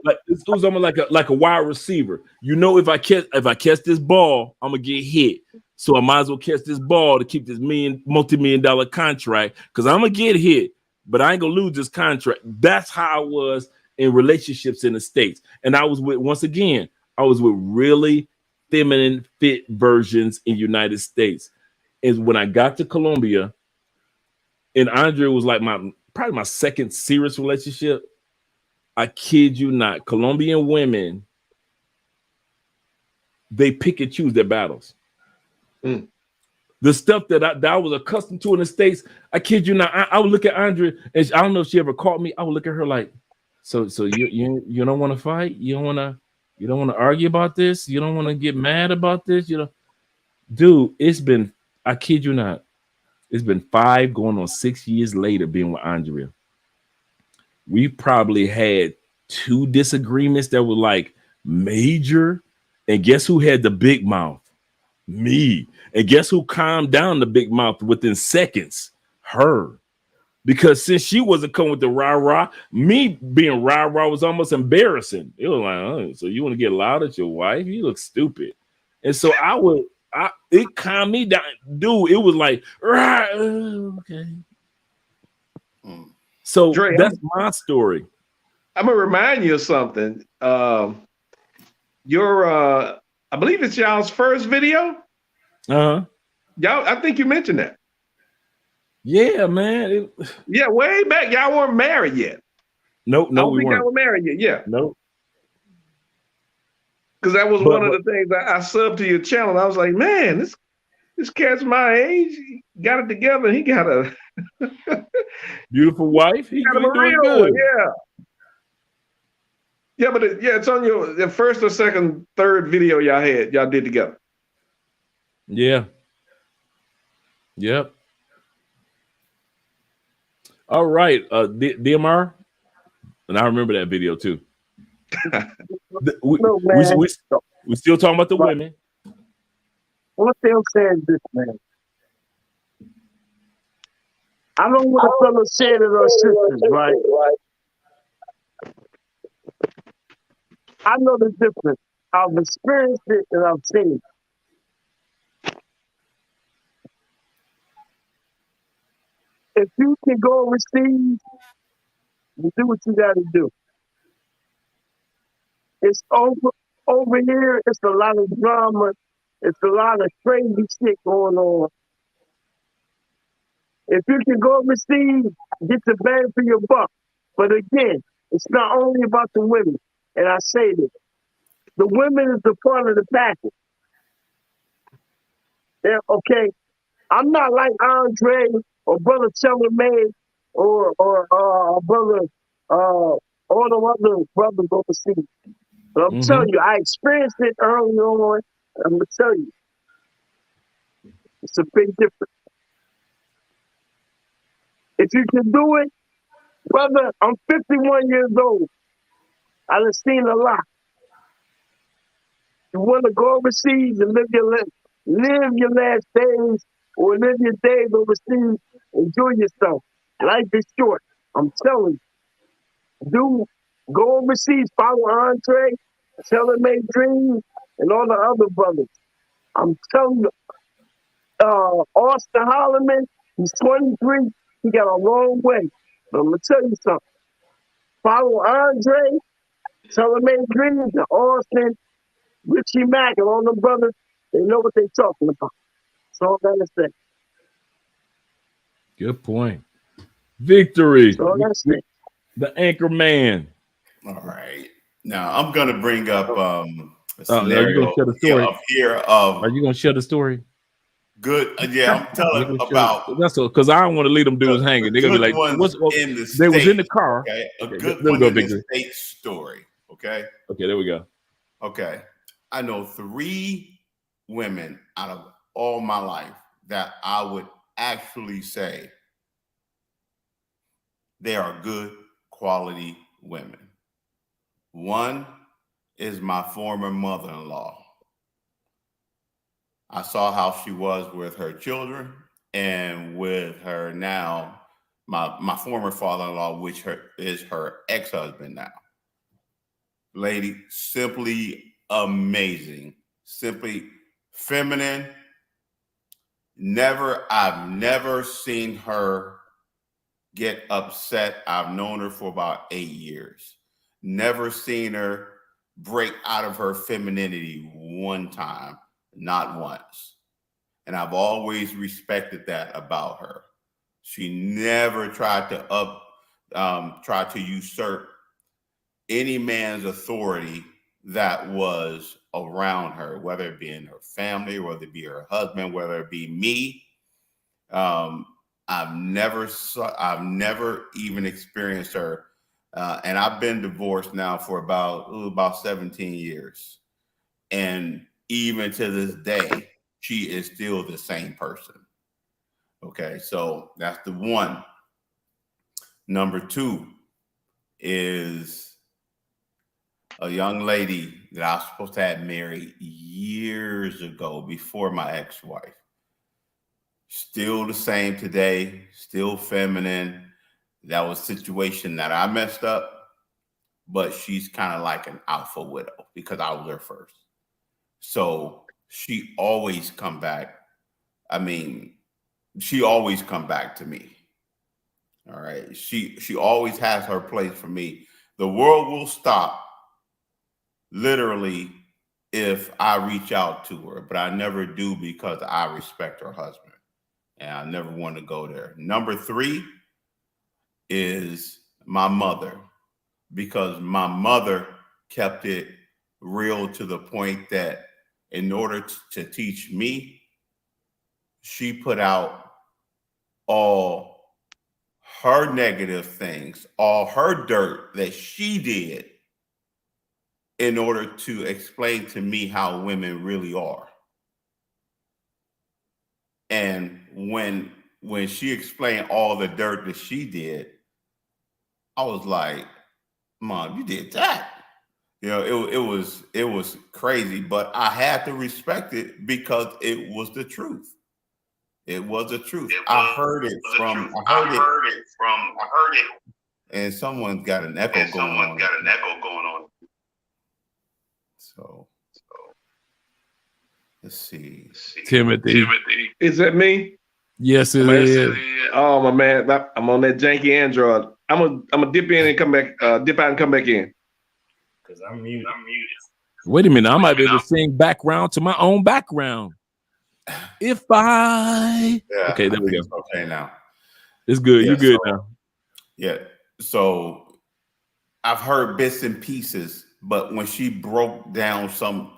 it was almost like a wide receiver. You know, if I catch this ball, I'm gonna get hit. So I might as well catch this ball to keep this multi-million-dollar contract because I'm gonna get hit, but I ain't gonna lose this contract. That's how I was in relationships in the States. And I was with really feminine fit versions in United States. And when I got to Colombia, and Andrea was like probably my second serious relationship. I kid you not, Colombian women, they pick and choose their battles. Mm. The stuff that I was accustomed to in the States, I kid you not, I would look at Andrea, and I don't know if she ever caught me. I would look at her like, so you don't want to fight? You don't want to argue about this? You don't want to get mad about this? You know, dude, it's been, I kid you not, it's been 5 going on 6 years later being with Andrea. We probably had 2 disagreements that were like major. And guess who had the big mouth? Me. And guess who calmed down the big mouth within seconds? Her. Because since she wasn't coming with the rah-rah, me being rah-rah was almost embarrassing. It was like, oh, so you want to get loud at your wife? You look stupid. And so it calmed me down. Dude, it was like, okay. So Dre, that's my story. I'm gonna remind you of something. Your I believe it's y'all's first video. Y'all, I think you mentioned that. Yeah, man. Yeah, way back. Y'all weren't married yet. Nope, no, we weren't. Y'all were married yet. Yeah. Nope. Because that was one of the things I subbed to your channel. I was like, man, this cat's my age. He got it together. He got a beautiful wife. He got a real one, yeah. Yeah, but it's on the first or second, third video y'all did together. Yeah. Yep. All right. DMR. And I remember that video too. Look, man. We still talking about the women. One thing I'm saying is this, man. I don't want to fellow say to those sisters, right? I know the difference. I've experienced it and I've seen it. If you can go overseas, you do what you got to do. It's over here. It's a lot of drama. It's a lot of crazy shit going on. If you can go overseas, get the bang for your buck. But again, it's not only about the women. And I say this. The women is the part of the package. Yeah, okay. I'm not like Andre or Brother Charlamagne or Brother all the other brothers overseas. But I'm telling you, I experienced it early on. I'm gonna tell you, it's a big difference. If you can do it, brother, I'm 51 years old. I've seen a lot. You want to go overseas and live your last days or live your days overseas, enjoy yourself. Life is short. I'm telling you. Go overseas, follow Andre, Charlamagne Dreams, and all the other brothers. I'm telling you, Austin Holloman, he's 23. He got a long way. But I'm going to tell you something. Follow Andre, Charlamagne Dreams, and Austin, Richie Mack, and all the brothers. They know what they're talking about. That's all I got to say. Good point. Victory. That's all I got to say. The anchor man. All right. Now I'm gonna bring up a scenario. Are you gonna share the story? Are you gonna share the story? Good. Yeah, I'm telling about. That's because I don't want to leave them dudes hanging. They're gonna be like, they was in the car. Okay, a okay, good one in the States story. Okay. Okay, there we go. Okay, I know 3 women out of all my life that I would actually say they are good quality women. One is my former mother-in-law. I saw how she was with her children and with her now, my former father-in-law, which is her ex-husband now. Lady, simply amazing, simply feminine. I've never seen her get upset. I've known her for about 8 years. Never seen her break out of her femininity one time, not once. And I've always respected that about her. She never tried to usurp any man's authority that was around her, whether it be in her family, whether it be her husband, whether it be me. I've never even experienced her. And I've been divorced now for about 17 years. And even to this day, she is still the same person. Okay, so that's the one. Number 2 is a young lady that I was supposed to have married years ago before my ex-wife. Still the same today, still feminine. That was a situation that I messed up, but she's kind of like an alpha widow because I was her first. So she always come back. I mean, she always come back to me. All right. She always has her place for me. The world will stop literally if I reach out to her, but I never do because I respect her husband and I never want to go there. Number 3 is my mother, because my mother kept it real to the point that in order to teach me, she put out all her negative things, all her dirt that she did in order to explain to me how women really are. And when she explained all the dirt that she did, I was like, Mom, you did that. You know, it was crazy, but I had to respect it because it was the truth. It was the truth. I heard it from and someone's got an echo going on. So let's see. Timothy. Is that me? Yes, it is. Oh my man, I'm on that janky Android. I'm gonna dip in and come back, dip out and come back in. Because I'm muted. Wait a minute. I might be able to sing background to my own background. If I okay, there we go. It's okay now. It's good. Yeah, You're good so, now. Yeah. So I've heard bits and pieces, but when she broke down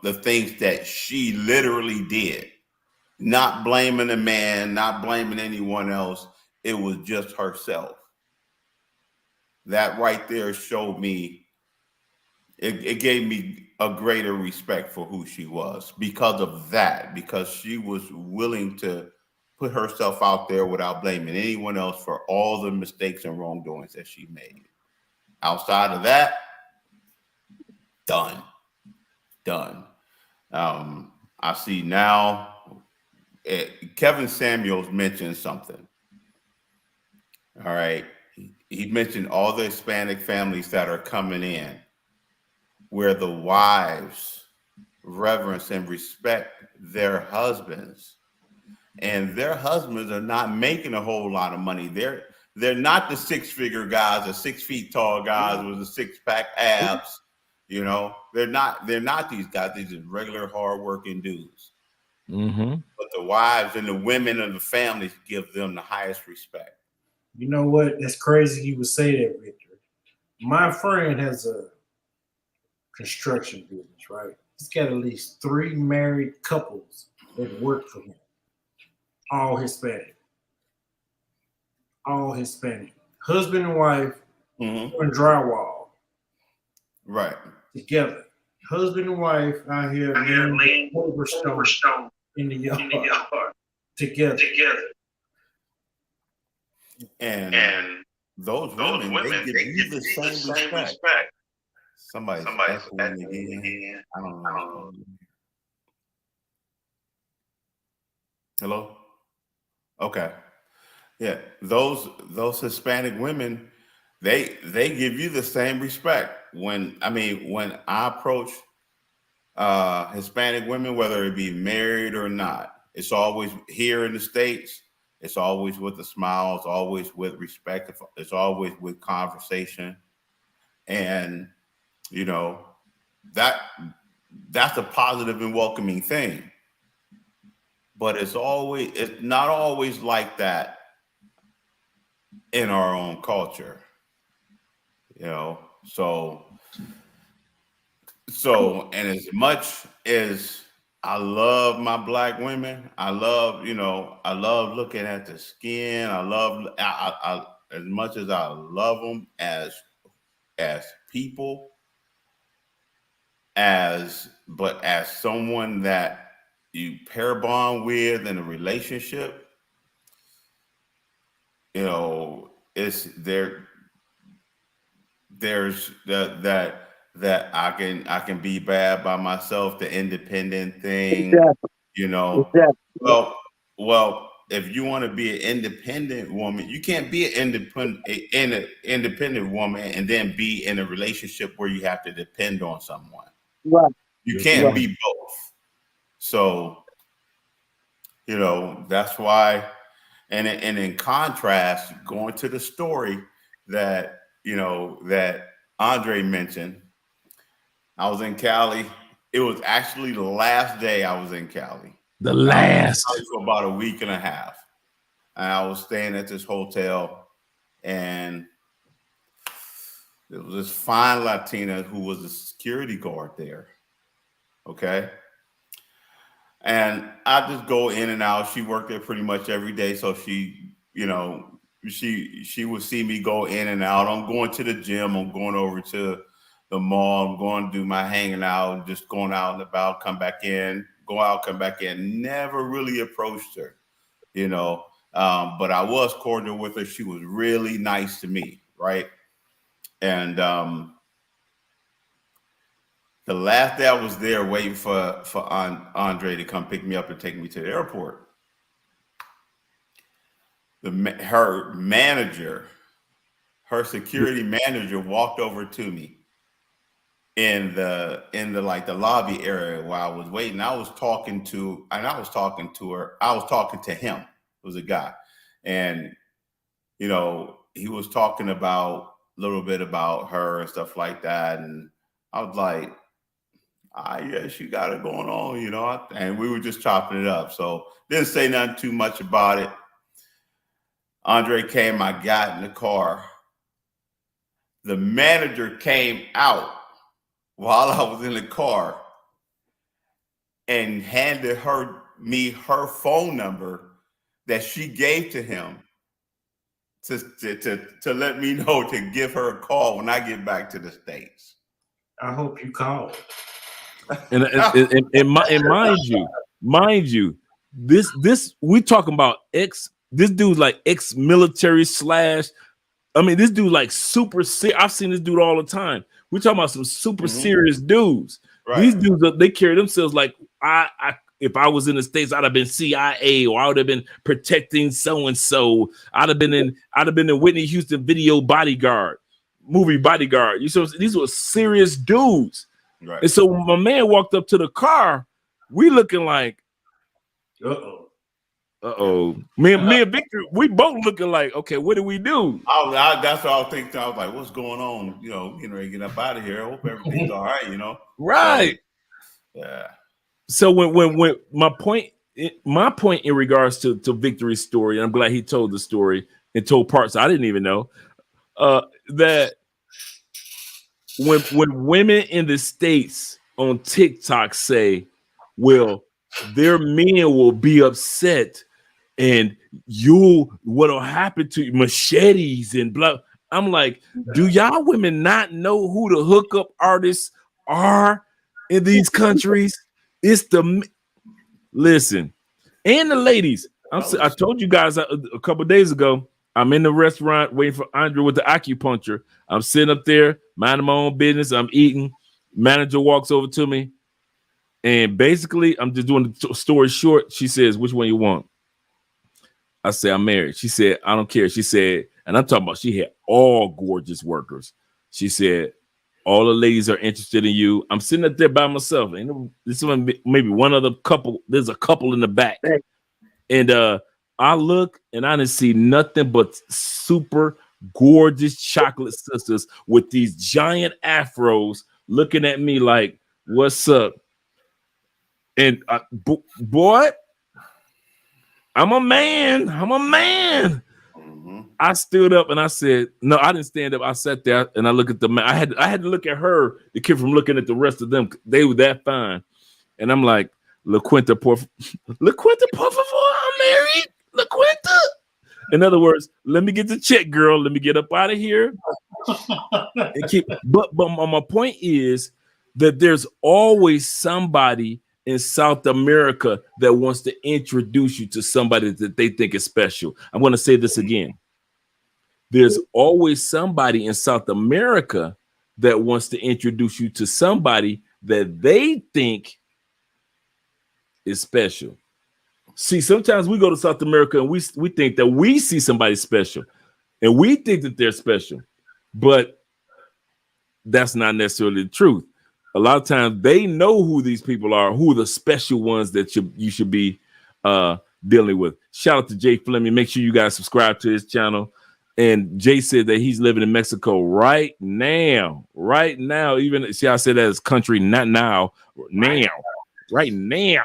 the things that she literally did, not blaming a man, not blaming anyone else, it was just herself. That right there showed me, it gave me a greater respect for who she was because of that, because she was willing to put herself out there without blaming anyone else for all the mistakes and wrongdoings that she made. Outside of that, done. I see now, Kevin Samuels mentioned something. All right. He mentioned all the Hispanic families that are coming in where the wives reverence and respect their husbands, and their husbands are not making a whole lot of money. They're not the 6-figure guys, the 6 feet tall guys with the 6-pack abs. You know, they're not these guys. They're just regular hardworking dudes. Mm-hmm. But the wives and the women of the families give them the highest respect. You know what? That's crazy you would say that, Victor. My friend has a construction business, right? He's got at least 3 married couples that work for him. All Hispanic. Husband and wife doing drywall. Right. Together. Husband and wife out here laying Overstone in the yard. Together. And those women, they give you the same respect. Somebody's echoing again. I don't know. Hello? Okay. Yeah, those Hispanic women, they give you the same respect. When I approach Hispanic women, whether it be married or not, it's always here in the States. It's always with a smile. It's always with respect. It's always with conversation, and you know that's a positive and welcoming thing. But it's not always like that in our own culture, you know. So and as much as I love my Black women, I love looking at the skin. I as much as I love them as people, but as someone that you pair bond with in a relationship, you know, it's there's that I can be bad by myself, the independent thing, Exactly. you know. Exactly. Well, if you want to be an independent woman, you can't be an independent woman and then be in a relationship where you have to depend on someone. Right. You can't be both. So, you know, that's why. And in contrast, going to the story that Andre mentioned, I was in Cali. It was actually the last day I was in Cali. The last. I was in Cali for about a week and a half. And I was staying at this hotel, and there was this fine Latina who was a security guard there. Okay. And I just go in and out. She worked there pretty much every day. So she would see me go in and out. I'm going to the gym. I'm going over to the mall. I'm going to do my hanging out, just going out and about, come back in, go out, come back in. Never really approached her, you know. But I was cordial with her. She was really nice to me, right? And the last day I was there waiting for Andre to come pick me up and take me to the airport, her manager, her security manager walked over to me in the like the lobby area while I was waiting. I was talking to her. I was talking to him. It was a guy. And, you know, he was talking about a little bit about her and stuff like that. And I was like, yeah, she got it going on, you know, and we were just chopping it up. So didn't say nothing too much about it. Andre came, I got in the car. The manager came out while I was in the car and handed me her phone number that she gave to him to let me know to give her a call when I get back to the States. I hope you called. And mind you, this we talking about this dude's like ex-military / I mean, this dude like super serious. I've seen this dude all the time. We're talking about some super serious dudes. Right. These dudes, they carry themselves like if I was in the States, I'd have been CIA, or I would have been protecting so and so. I'd have been in Whitney Houston movie Bodyguard. You know, these were serious dudes. Right. And so when my man walked up to the car, we looking like, Me and Victor, we both looking like, okay, what do we do? That's what I was thinking. I was like, what's going on? You know, getting ready to get up out of here. I hope everything's all right, you know? Right. Yeah. So when my point in regards to Victory's story, and I'm glad he told the story and told parts I didn't even know, that when women in the States on TikTok say, well, their men will be upset and what'll happen to you, machetes and blah. I'm like, do y'all women not know who the hookup artists are in these countries? It's listen, and the ladies. I told you guys a couple of days ago, I'm in the restaurant waiting for Andre with the acupuncture. I'm sitting up there, minding my own business. I'm eating. Manager walks over to me, and basically, I'm just doing the story short. She says, which one you want? I say, I'm married. She said, I don't care. She said, and I'm talking about she had all gorgeous workers. She said, all the ladies are interested in you. I'm sitting up there by myself. And this one, maybe one other couple. There's a couple in the back. And I look and I didn't see nothing but super gorgeous chocolate sisters with these giant afros looking at me like, what's up? And boy, I'm a man. I stood up and I said, no, I didn't stand up. I sat there and I looked at the man. I had to look at her to keep from looking at the rest of them. They were that fine. And I'm like, La Quinta, por favor, I'm married. La Quinta. In other words, let me get the check, girl. Let me get up out of here. But my point is that there's always somebody in South America that wants to introduce you to somebody that they think is special. I'm going to say this again. There's always somebody in South America that wants to introduce you to somebody that they think is special. See, sometimes we go to South America and we think that we see somebody special and we think that they're special, but that's not necessarily the truth. A lot of times they know who these people are, who are the special ones that you should be dealing with. Shout out to Jay Fleming. Make sure you guys subscribe to his channel. And Jay said that he's living in Mexico right now. Even see, I said that as country, not now, right now.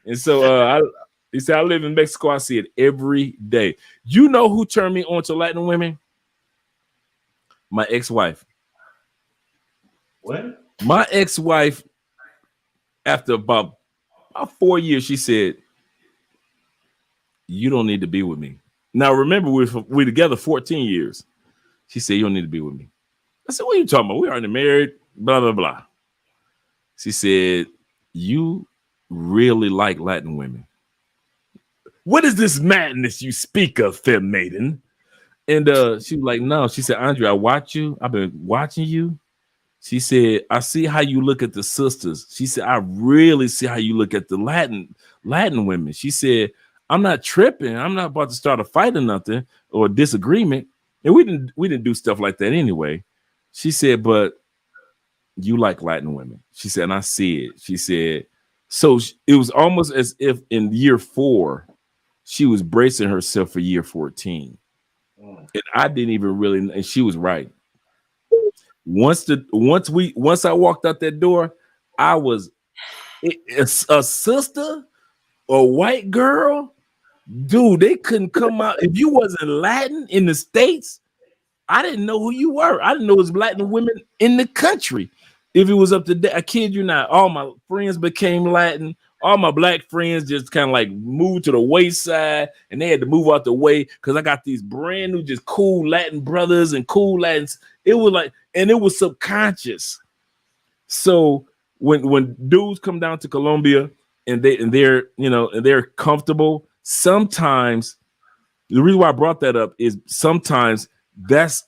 And so he said, I live in Mexico. I see it every day. You know who turned me on to Latin women? My ex-wife. What? My ex-wife, after about 4 years, she said, you don't need to be with me. Now, remember, we're together 14 years. She said, you don't need to be with me. I said, what are you talking about? We already married. blah, blah, blah. She said, you really like Latin women. What is this madness you speak of, fair maiden? And she was like, no. She said, Andre, I watch you. I've been watching you. She said, I see how you look at the sisters. She said, I really see how you look at the Latin women. She said, I'm not tripping. I'm not about to start a fight or nothing or a disagreement. And we didn't do stuff like that anyway. She said, but you like Latin women. She said, and I see it. She said, so it was almost as if in year 4, she was bracing herself for year 14. And I didn't even really, and she was right. Once I walked out that door, I was a sister, a white girl, dude. They couldn't come out if you wasn't Latin in the States. I didn't know who you were. I didn't know it was Latin women in the country. If it was up to I kid you not, all my friends became Latin. All my black friends just kind of like moved to the wayside, and they had to move out the way because I got these brand new, just cool Latin brothers and cool Latins. It was like, and it was subconscious. So when dudes come down to Colombia and they're comfortable, sometimes the reason why I brought that up is sometimes that's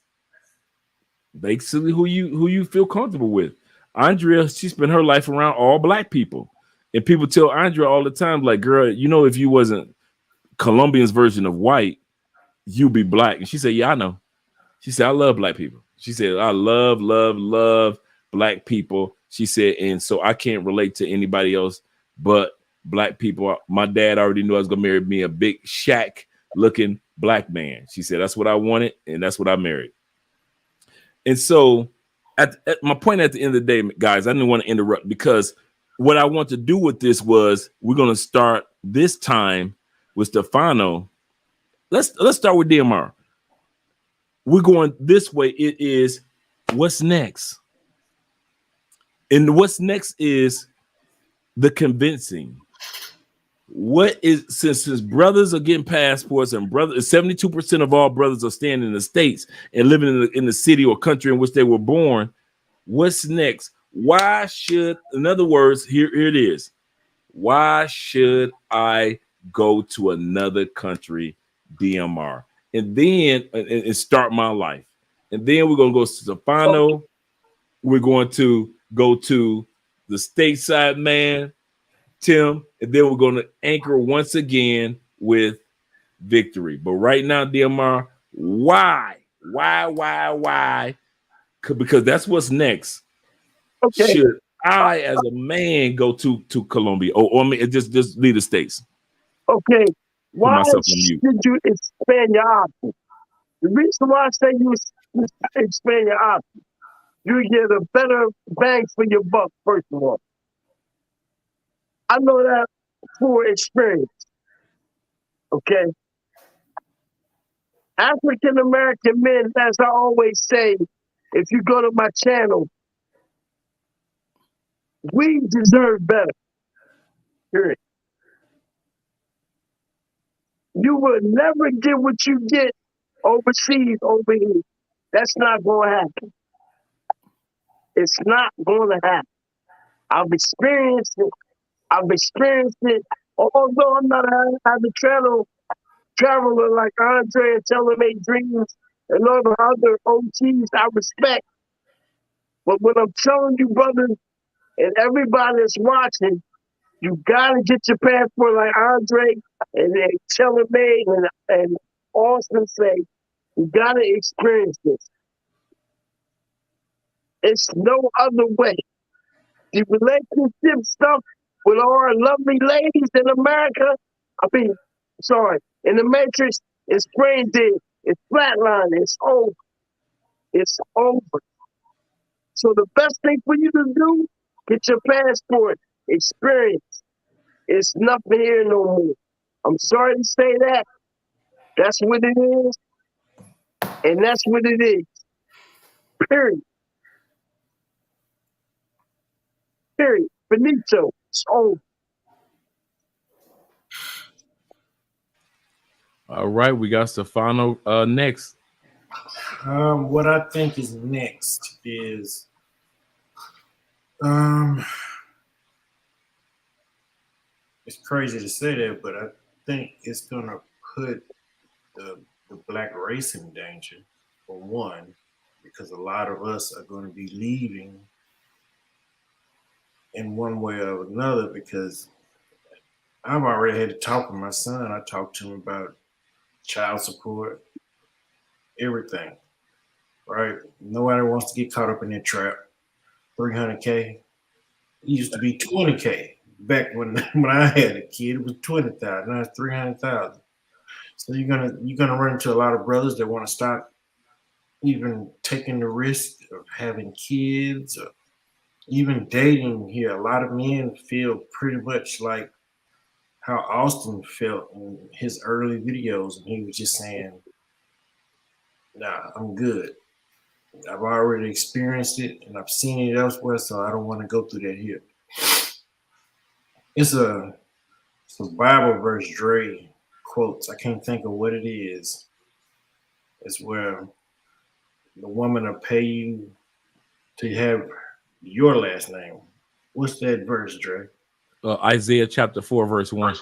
basically who you feel comfortable with. Andrea, she spent her life around all black people. And people tell Andrea all the time, like, girl, if you wasn't Colombian's version of white, you'd be black. And she said, yeah, I know. She said, I love black people. She said, I love black people. She said, and so I can't relate to anybody else but black people. My dad already knew I was going to marry me a big shack looking black man. She said, that's what I wanted. And that's what I married. And so at my point at the end of the day, guys, I didn't want to interrupt because what I want to do with this was we're going to start this time with Stefano. Let's start with DMR. We're going this way. It is what's next. And what's next is the convincing. What is since brothers are getting passports and 72% of all brothers are staying in the States and living in the city or country in which they were born. What's next? Why should, in other words, here it is. Why should I go to another country, DMR, and then and start my life? And then we're going to go to Stefano. We're going to go to the stateside man, Tim, and then we're going to anchor once again with Victory. But right now, DMR, why? Because that's what's next. Okay. Should I, as a man, go to Colombia or just leave the States? Okay. Why myself on should mute. you expand your options? The reason why I say you expand your options, you get a better bang for your buck, first of all. I know that for experience. Okay. African American men, as I always say, if you go to my channel, we deserve better. Period. You will never get what you get overseas over here. That's not going to happen. It's not going to happen. I've experienced it. Although I'm not a traveler like Andre and Telemate Dreams and all the other OTs I respect. But what I'm telling you, brothers, and everybody that's watching, you gotta get your passport like Andre and Telemate and Austin say. You gotta experience this. It's no other way. The relationship stuff with our lovely ladies in America, in the Matrix, it's brain dead, it's flatline, it's over. It's over. So the best thing for you to do, get your passport, experience. It's nothing here no more. I'm sorry to say that. That's what it is. And that's what it is. Period. Benito. It's over. All right, we got Stefano next. What I think is next is It's crazy to say that, but I think it's gonna put the black race in danger, for one, because a lot of us are going to be leaving in one way or another. Because I've already had to talk with my son. I talked to him about child support, everything. Right? Nobody wants to get caught up in that trap. 300K. It used to be 20K back when I had a kid. It was 20,000. Now it's 300,000. So you're gonna run into a lot of brothers that want to stop even taking the risk of having kids or even dating here. A lot of men feel pretty much like how Austin felt in his early videos, and he was just saying, "Nah, I'm good. I've already experienced it, and I've seen it elsewhere, so I don't want to go through that here." It's a Bible verse Dre quotes. I can't think of what it is. It's where the woman will pay you to have your last name. What's that verse, Dre? Isaiah chapter 4, verse 1.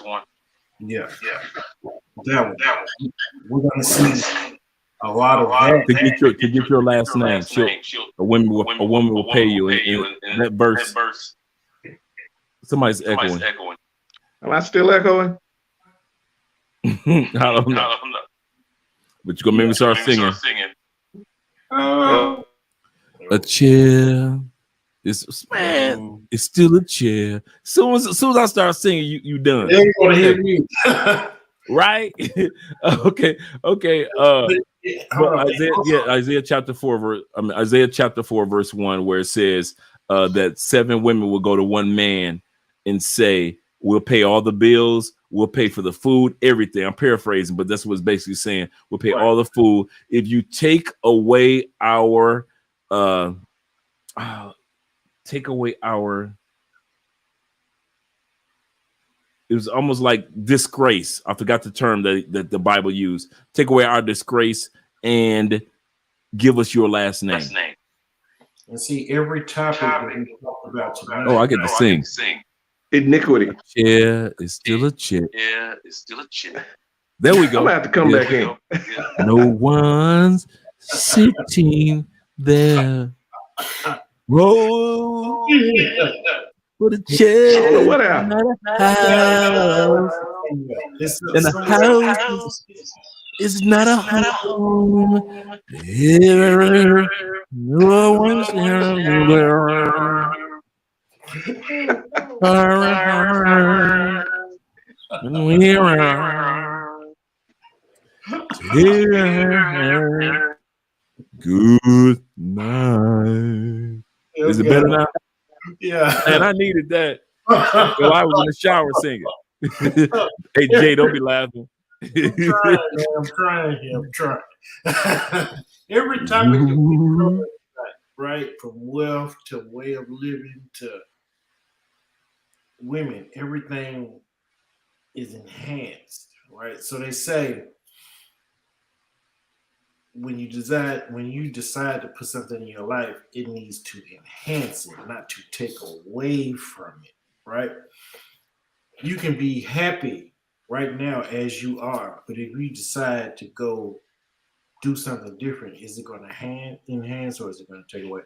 Yeah, that one. We're gonna see a lot of that. To get your last name, a woman will pay you. In that verse, somebody's echoing. Am I still echoing? I don't know. But you're gonna make me start singing. A chair. It's still a chair. Soon as I start singing, you done. They want to hear me. Right? Okay. Isaiah chapter 4, Isaiah chapter 4, verse 1, where it says that 7 women will go to one man and say, "We'll pay all the bills, we'll pay for the food, everything." I'm paraphrasing, but that's what it's basically saying. We'll pay all the food. If you take away our it was almost like disgrace. I forgot the term that the Bible used. Take away our disgrace and give us your last name. And see, every topic that we talk about tonight. Oh, I get to sing. Iniquity. A chair is still a chair. There we go. I'm gonna have to come back in. No one's sitting there. Roll for the chair. I don't know what happened. And a house is not a home. Here, no one's anywhere. And we are here. Good night. Is it better now? Yeah. And I needed that. Well, I was in the shower singing. Hey, Jay, don't be laughing. I'm trying. Every topic that we cover, right, from wealth to way of living to women, everything is enhanced, right? So they say when you decide to put something in your life, it needs to enhance it, not to take away from it, right? You can be happy right now as you are, but if you decide to go do something different, is it going to enhance or is it going to take away?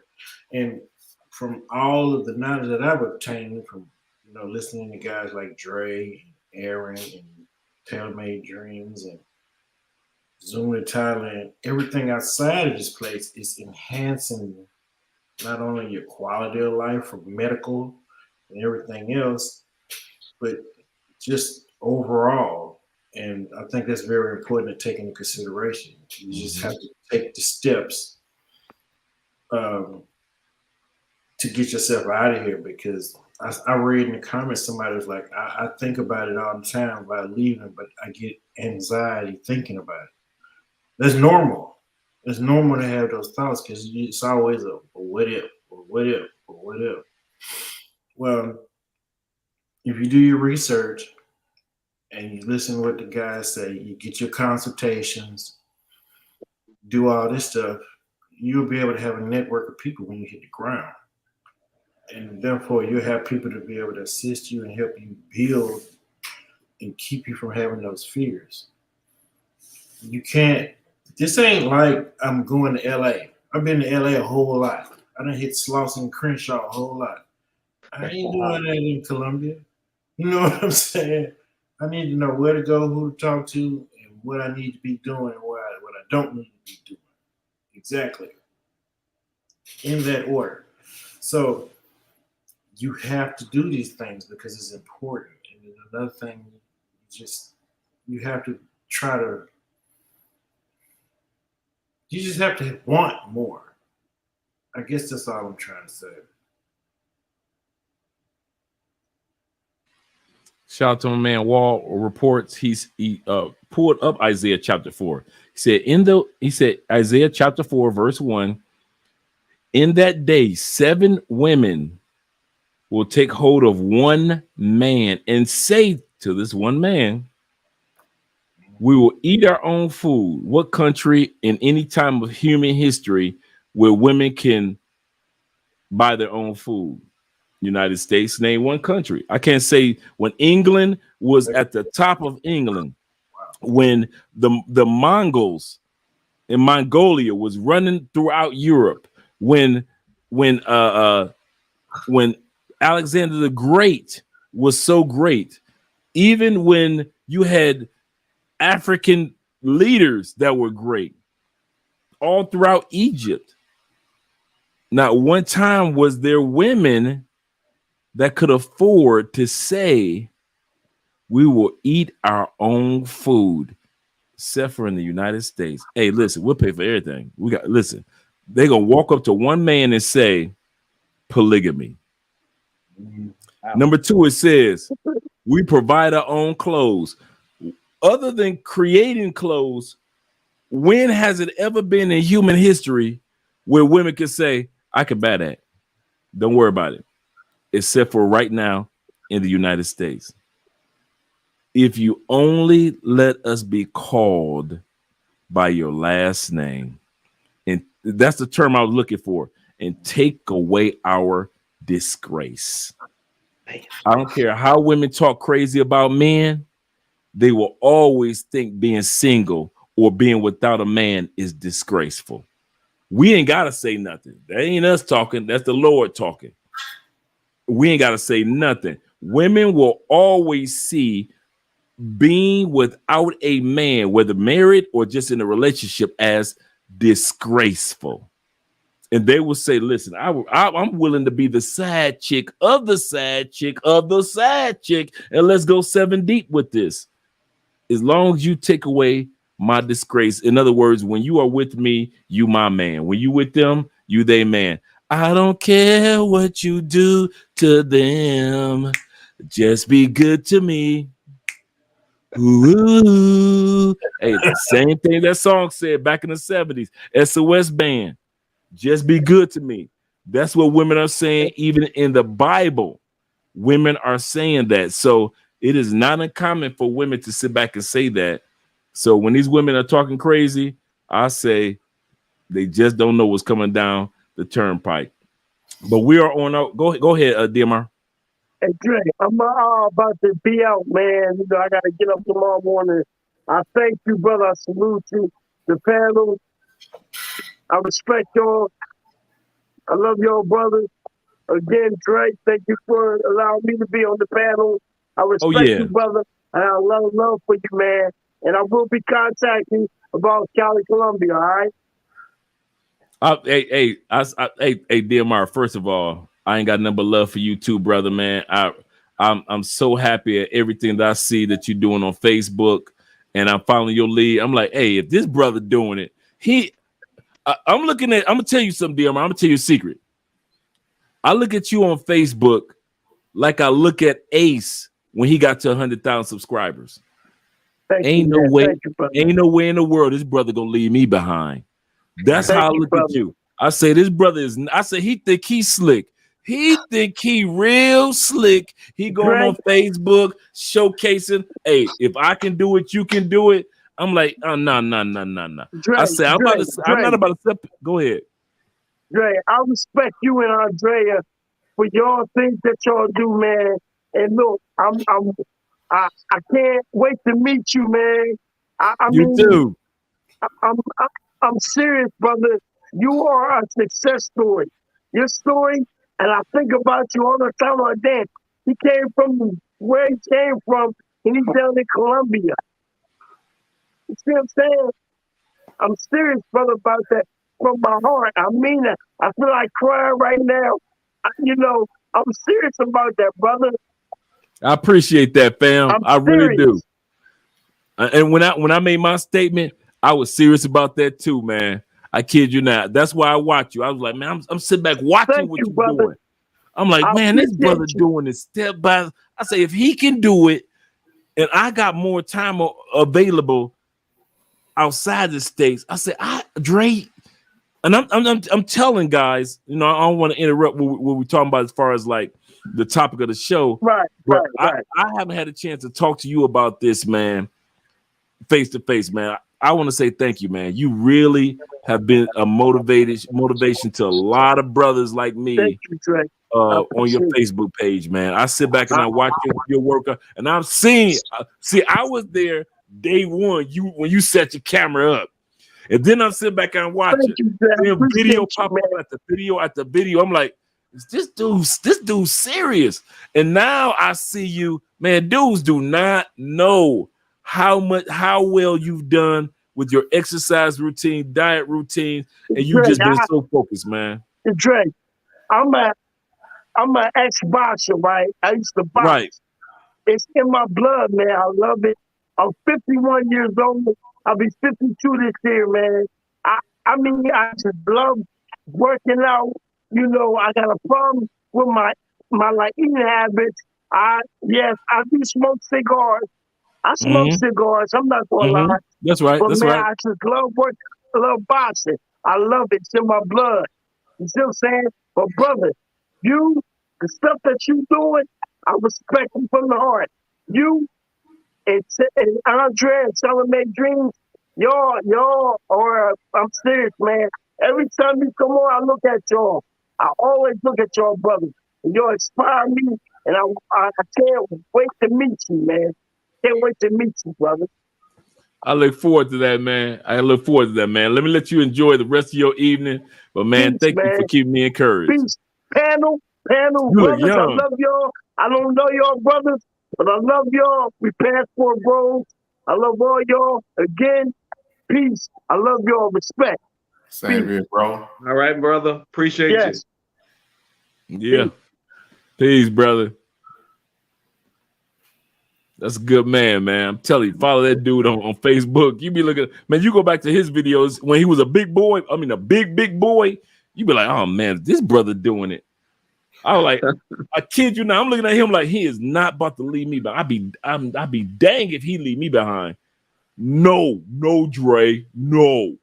And from all of the knowledge that I've obtained from listening to guys like Dre, and Aaron, and Taylor Made Dreams, and Zoom to Thailand, everything outside of this place is enhancing not only your quality of life from medical and everything else, but just overall. And I think that's very important to take into consideration. You just have to take the steps to get yourself out of here, because I read in the comments, somebody was like, I think about it all the time about leaving, but I get anxiety thinking about it. That's normal. It's normal to have those thoughts because it's always a what if, or what if, or what if. Well, if you do your research and you listen to what the guys say, you get your consultations, do all this stuff, you'll be able to have a network of people when you hit the ground. And therefore, you have people to be able to assist you and help you build and keep you from having those fears. You can't. This ain't like I'm going to LA. I've been to LA a whole lot. I done hit Slauson and Crenshaw a whole lot. I ain't doing that in Colombia. You know what I'm saying? I need to know where to go, who to talk to, and what I need to be doing and what I don't need to be doing. Exactly. In that order. So you have to do these things because it's important. And then another thing, you have to try to, you just have to want more. I guess that's all I'm trying to say. Shout out to my man Wall reports he pulled up Isaiah chapter 4. He said Isaiah chapter 4 verse 1. In that day, 7 women will take hold of one man and say to this one man, we will eat our own food. What country in any time of human history where women can buy their own food? United States. Name one country. I can't say when England was at the top of England, when the Mongols in Mongolia was running throughout Europe, when Alexander the Great was so great, even when you had African leaders that were great all throughout Egypt, not one time was there women that could afford to say, we will eat our own food, except for in the United States. Hey, listen, we'll pay for everything. They're gonna walk up to one man and say, polygamy. Number 2, it says, we provide our own clothes. Other than creating clothes, when has it ever been in human history where women can say, I can buy that? Don't worry about it. Except for right now in the United States. If you only let us be called by your last name, and that's the term I was looking for, and take away our disgrace. I don't care how women talk crazy about men, they will always think being single or being without a man is disgraceful. We ain't got to say nothing. That ain't us talking. That's the Lord talking. We ain't got to say nothing. Women will always see being without a man, whether married or just in a relationship, as disgraceful. And they will say, listen, I'm willing to be the side chick of the side chick of the side chick, and let's go 7 deep with this. As long as you take away my disgrace. In other words, when you are with me, you my man. When you with them, you they man. I don't care what you do to them. Just be good to me. Ooh. Hey, the same thing that song said back in the 70s. SOS band. Just be good to me. That's what women are saying. Even in the Bible, women are saying that. So it is not uncommon for women to sit back and say that. So when these women are talking crazy, I say they just don't know what's coming down the turnpike. But we are on our go ahead, DMR. Hey Dre, I'm about to be out, man. You know, I gotta get up tomorrow morning. I thank you, brother. I salute you. The panel. I respect y'all. I love y'all, brother. Again, Dre, thank you for allowing me to be on the panel. I respect you, brother. And I love for you, man. And I will be contacting you about Cali, Colombia, all right? Hey, DMR, first of all, I ain't got nothing but love for you too, brother, man. I'm so happy at everything that I see that you're doing on Facebook, and I'm following your lead. I'm like, hey, if this brother doing it, I'm gonna tell you something, DMR. I'm gonna tell you a secret. I look at you on Facebook like I look at Ace when he got to 100,000 subscribers. Ain't no way in the world this brother gonna leave me behind. That's how I look at you. I say this brother he think he's slick. He think he real slick. He going on Facebook showcasing, hey, if I can do it, you can do it. I'm like, oh, no. I say, I'm not about to step. Go ahead. Dre, I respect you and Andrea for y'all things that y'all do, man. And look, I can't wait to meet you, man. I You mean, too. I'm I'm serious, brother. You are a success story. Your story, and I think about you all the time like that. He came from where he came from, and he's down in Colombia. You see what I'm saying? I'm serious, brother, about that from my heart. I mean that. I feel like crying right now. You know, I'm serious about that, brother. I appreciate that, fam. I'm I really do. serious. And when I made my statement, I was serious about that too, man. I kid you not. That's why I watch you. I was like, man, I'm sitting back watching Thank what you, you're brother. doing. I'm like, I man, this brother appreciate you. doing it step by. I say, if he can do it, and I got more time available outside the states, I said, Dre, and I'm telling guys, you know, I don't want to interrupt what we're talking about as far as like the topic of the show, Right, but right. I haven't had a chance to talk to you about this, man, face to face, man. I want to say thank you, man. You really have been a motivation to a lot of brothers like Thank me you, Dre. on your appreciate it. Facebook page, man. I sit back and I watch your work, and I'm seeing. See, I was there day one. When you set your camera up, and then I'm sitting back and watch Thank it. you, Dre. I Then video appreciate you, pop man. up after video. I'm like, is this dude's serious? And now I see you, man. Dudes do not know how well you've done with your exercise routine, diet routine, and you Dre, just been so focused, man. Dre, I'm an ex-boxer, right? I used to box. Right. It's in my blood, man. I love it. I'm 51 years old. I'll be 52 this year, man. I mean, I just love working out. You know, I got a problem with my like eating habits. I do smoke cigars. I smoke Mm-hmm. cigars. I'm not gonna Mm-hmm. lie. That's right. But That's man, right. I just love work. I love boxing. I love it. It's in my blood. You see what I'm saying? But brother, the stuff that you doing, I respect you from the heart. You and Andre and Salome Dreams, y'all are, I'm serious, man. Every time you come on, I look at y'all. I always look at y'all, brother. And y'all inspire me, and I can't wait to meet you, man. Can't wait to meet you, brother. I look forward to that, man. Let me let you enjoy the rest of your evening. But man, Peace, thank you man. for keeping me encouraged. Peace. Panel, You look brothers, I young. love y'all. I don't know y'all brothers, but I love y'all. We passport bros. I love all y'all. Again, peace. I love y'all. Respect. Same here, bro. All right, brother. Appreciate Yes. Yeah. Peace, brother. That's a good man. I'm telling you, follow that dude on Facebook. You be looking, man, you go back to his videos when he was a big boy. I mean, a big boy. You be like, oh man, this brother doing it. I was like, I kid you not. I'm looking at him like he is not about to leave me, but I'd be dang if he leave me behind. No, Dre, no.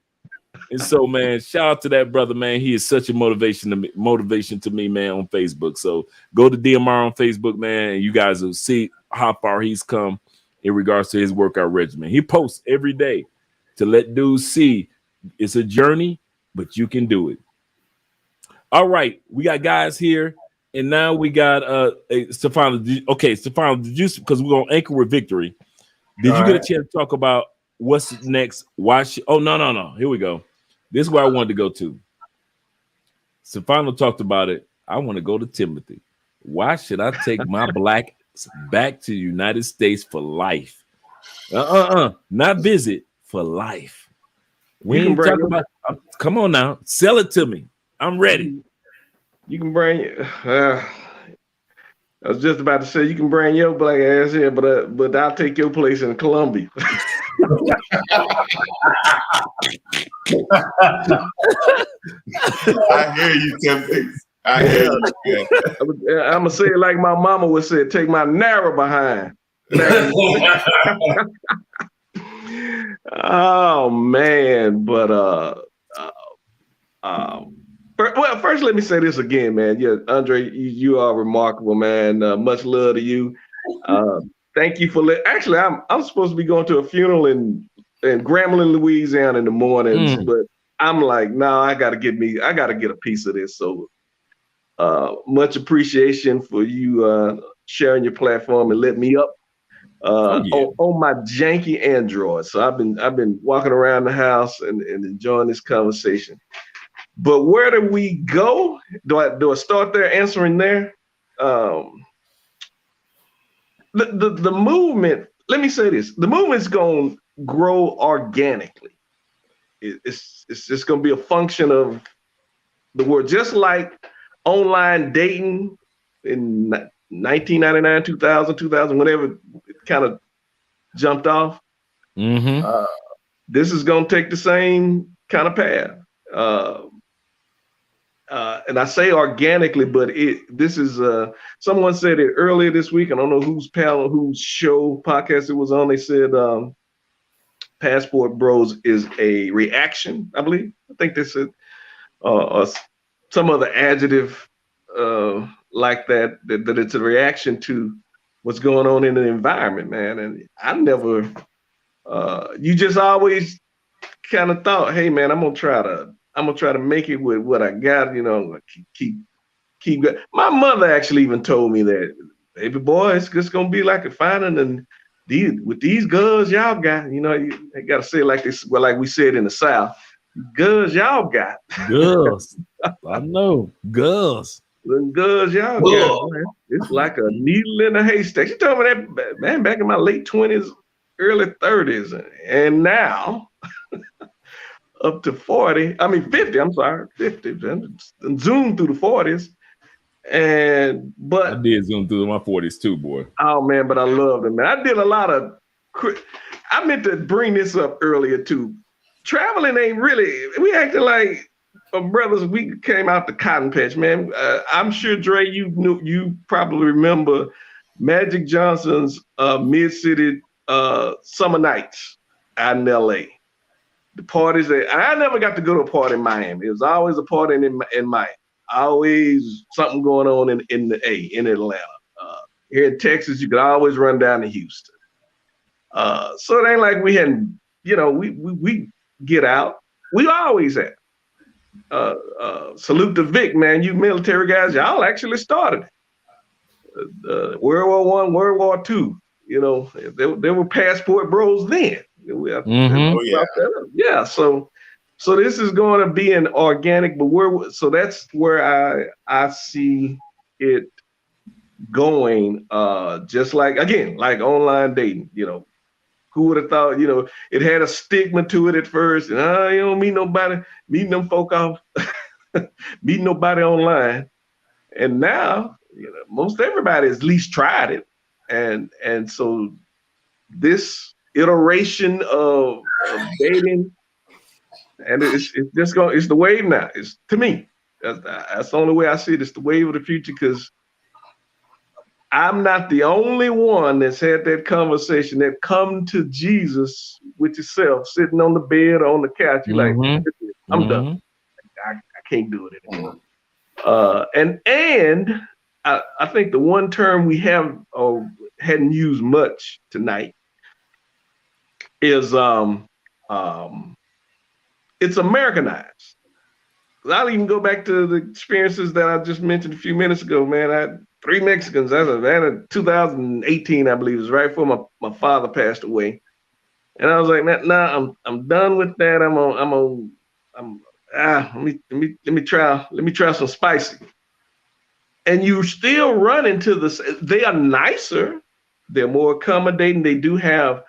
And so, man, shout out to that brother, man. He is such a motivation to me, man, on Facebook. So go to DMR on Facebook, man, and you guys will see how far he's come in regards to his workout regimen. He posts every day to let dudes see it's a journey, but you can do it. All right, we got guys here, and now we got Stefano. Stefano, did you, because we're gonna anchor with victory. Did you get a chance to talk about what's next? Why? No. Here we go. This is where I wanted to go to. Stefano talked about it. I want to go to Timothy. Why should I take my black back to the United States for life? Not visit, for life. We ain't talking about. Come on now, sell it to me. I'm ready. You can bring. I was just about to say you can bring your black ass here, but I'll take your place in Colombia. I hear you, Timothy. I hear you. I'm gonna say it like my mama would say: "Take my narrow behind." Oh man, but well, first let me say this again, man. Yeah, Andre, you are remarkable, man. Much love to you. Thank you for actually, I'm supposed to be going to a funeral in Grambling, Louisiana in the mornings, but I'm like, no, I gotta get a piece of this. So Much appreciation for you sharing your platform and letting me up on my janky Android. So I've been walking around the house and enjoying this conversation. But where do we go? Do I start there answering there? The movement, let me say this, the movement's going to grow organically. It's just going to be a function of the world, just like online dating in 1999, 2000, whenever it kind of jumped off. This is going to take the same kind of path. And I say organically, but this is someone said it earlier this week. I don't know whose panel, whose show podcast it was on. They said Passport Bros is a reaction, I believe. I think they said some other adjective like that it's a reaction to what's going on in the environment, man. And I never, you just always kind of thought, hey, man, I'm gonna try to make it with what I got, keep going. My mother actually even told me that, baby boy, it's just gonna be like a finding, and with these guns y'all got, you gotta say it like this, well, like we said in the South, guns y'all got. Girls. I know. Girls. The guns y'all got, man. It's like a needle in a haystack. She told me that, man, back in my late 20s, early 30s, and now up to 50, I'm sorry, 50, and zoom through the 40s. But I did zoom through my 40s too, boy. Oh man, but I loved it, man. I did a lot of, I meant to bring this up earlier too. Traveling ain't really, we acting like brothers, we came out the cotton patch, man. I'm sure, Dre, you probably remember Magic Johnson's mid-city summer nights out in LA. The parties I never got to go to a party in Miami. It was always a party in Miami. Always something going on in Atlanta. Here in Texas, you could always run down to Houston. So it ain't like we hadn't, we get out. We always had. Salute to Vic, man. You military guys, y'all actually started it. World War I, World War II. There were passport bros then. Yeah. So this is going to be an organic, but so that's where I see it going. Just like online dating. Who would have thought? It had a stigma to it at first. And you don't meet nobody, meeting them folk off, meeting nobody online. And now, most everybody has at least tried it. And so this iteration of dating, and it's the wave now. It's, to me, that's the only way I see it. It's the wave of the future, because I'm not the only one that's had that conversation, that come to Jesus with yourself, sitting on the bed or on the couch. You're like, I'm done. I can't do it anymore. And I think the one term we have or hadn't used much tonight is it's Americanized. I'll even go back to the experiences that I just mentioned a few minutes ago, man. I had 3 Mexicans. That was in 2018, I believe. It was right before my father passed away. And I was like, nah, I'm done with that. Let me try some spicy. And you still run into this. They are nicer. They're more accommodating. They do have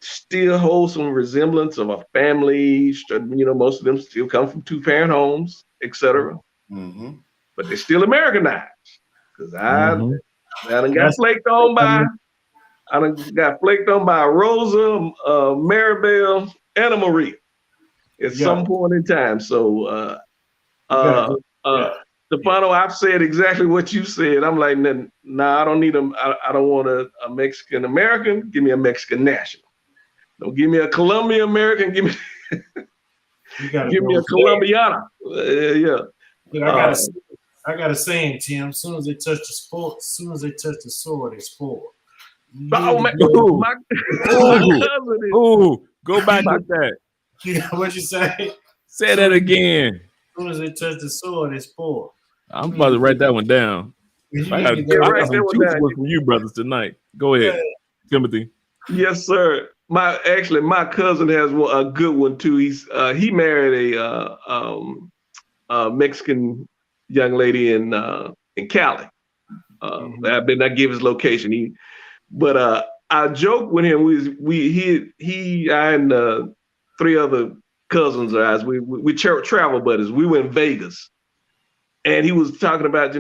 still hold some resemblance of a family. Most of them still come from 2-parent homes, etc. But they're still Americanized. Because I done got flaked on by Rosa, Maribel, and a Maria at some point in time. So Stefano, I've said exactly what you said. I'm like, nah, I don't need them. I don't want a Mexican American. Give me a Mexican national. Don't give me a Colombian American. Give me a Colombiana. I got a saying, Tim. As soon as they touch the sword, they spoil. Oh man! Ooh, go back with that. What'd you say? Say that again. soon as they touch the soil, they spoil. I'm about to write that one down. I got, Yeah, I write got some that one juice down. one from you brothers tonight. Go ahead, Timothy. Yes, sir. My cousin has a good one too. He married a Mexican young lady in Cali. I better not give his location. I joked with him. I and three other cousins of ours. We travel buddies. We went to Vegas, and he was talking about,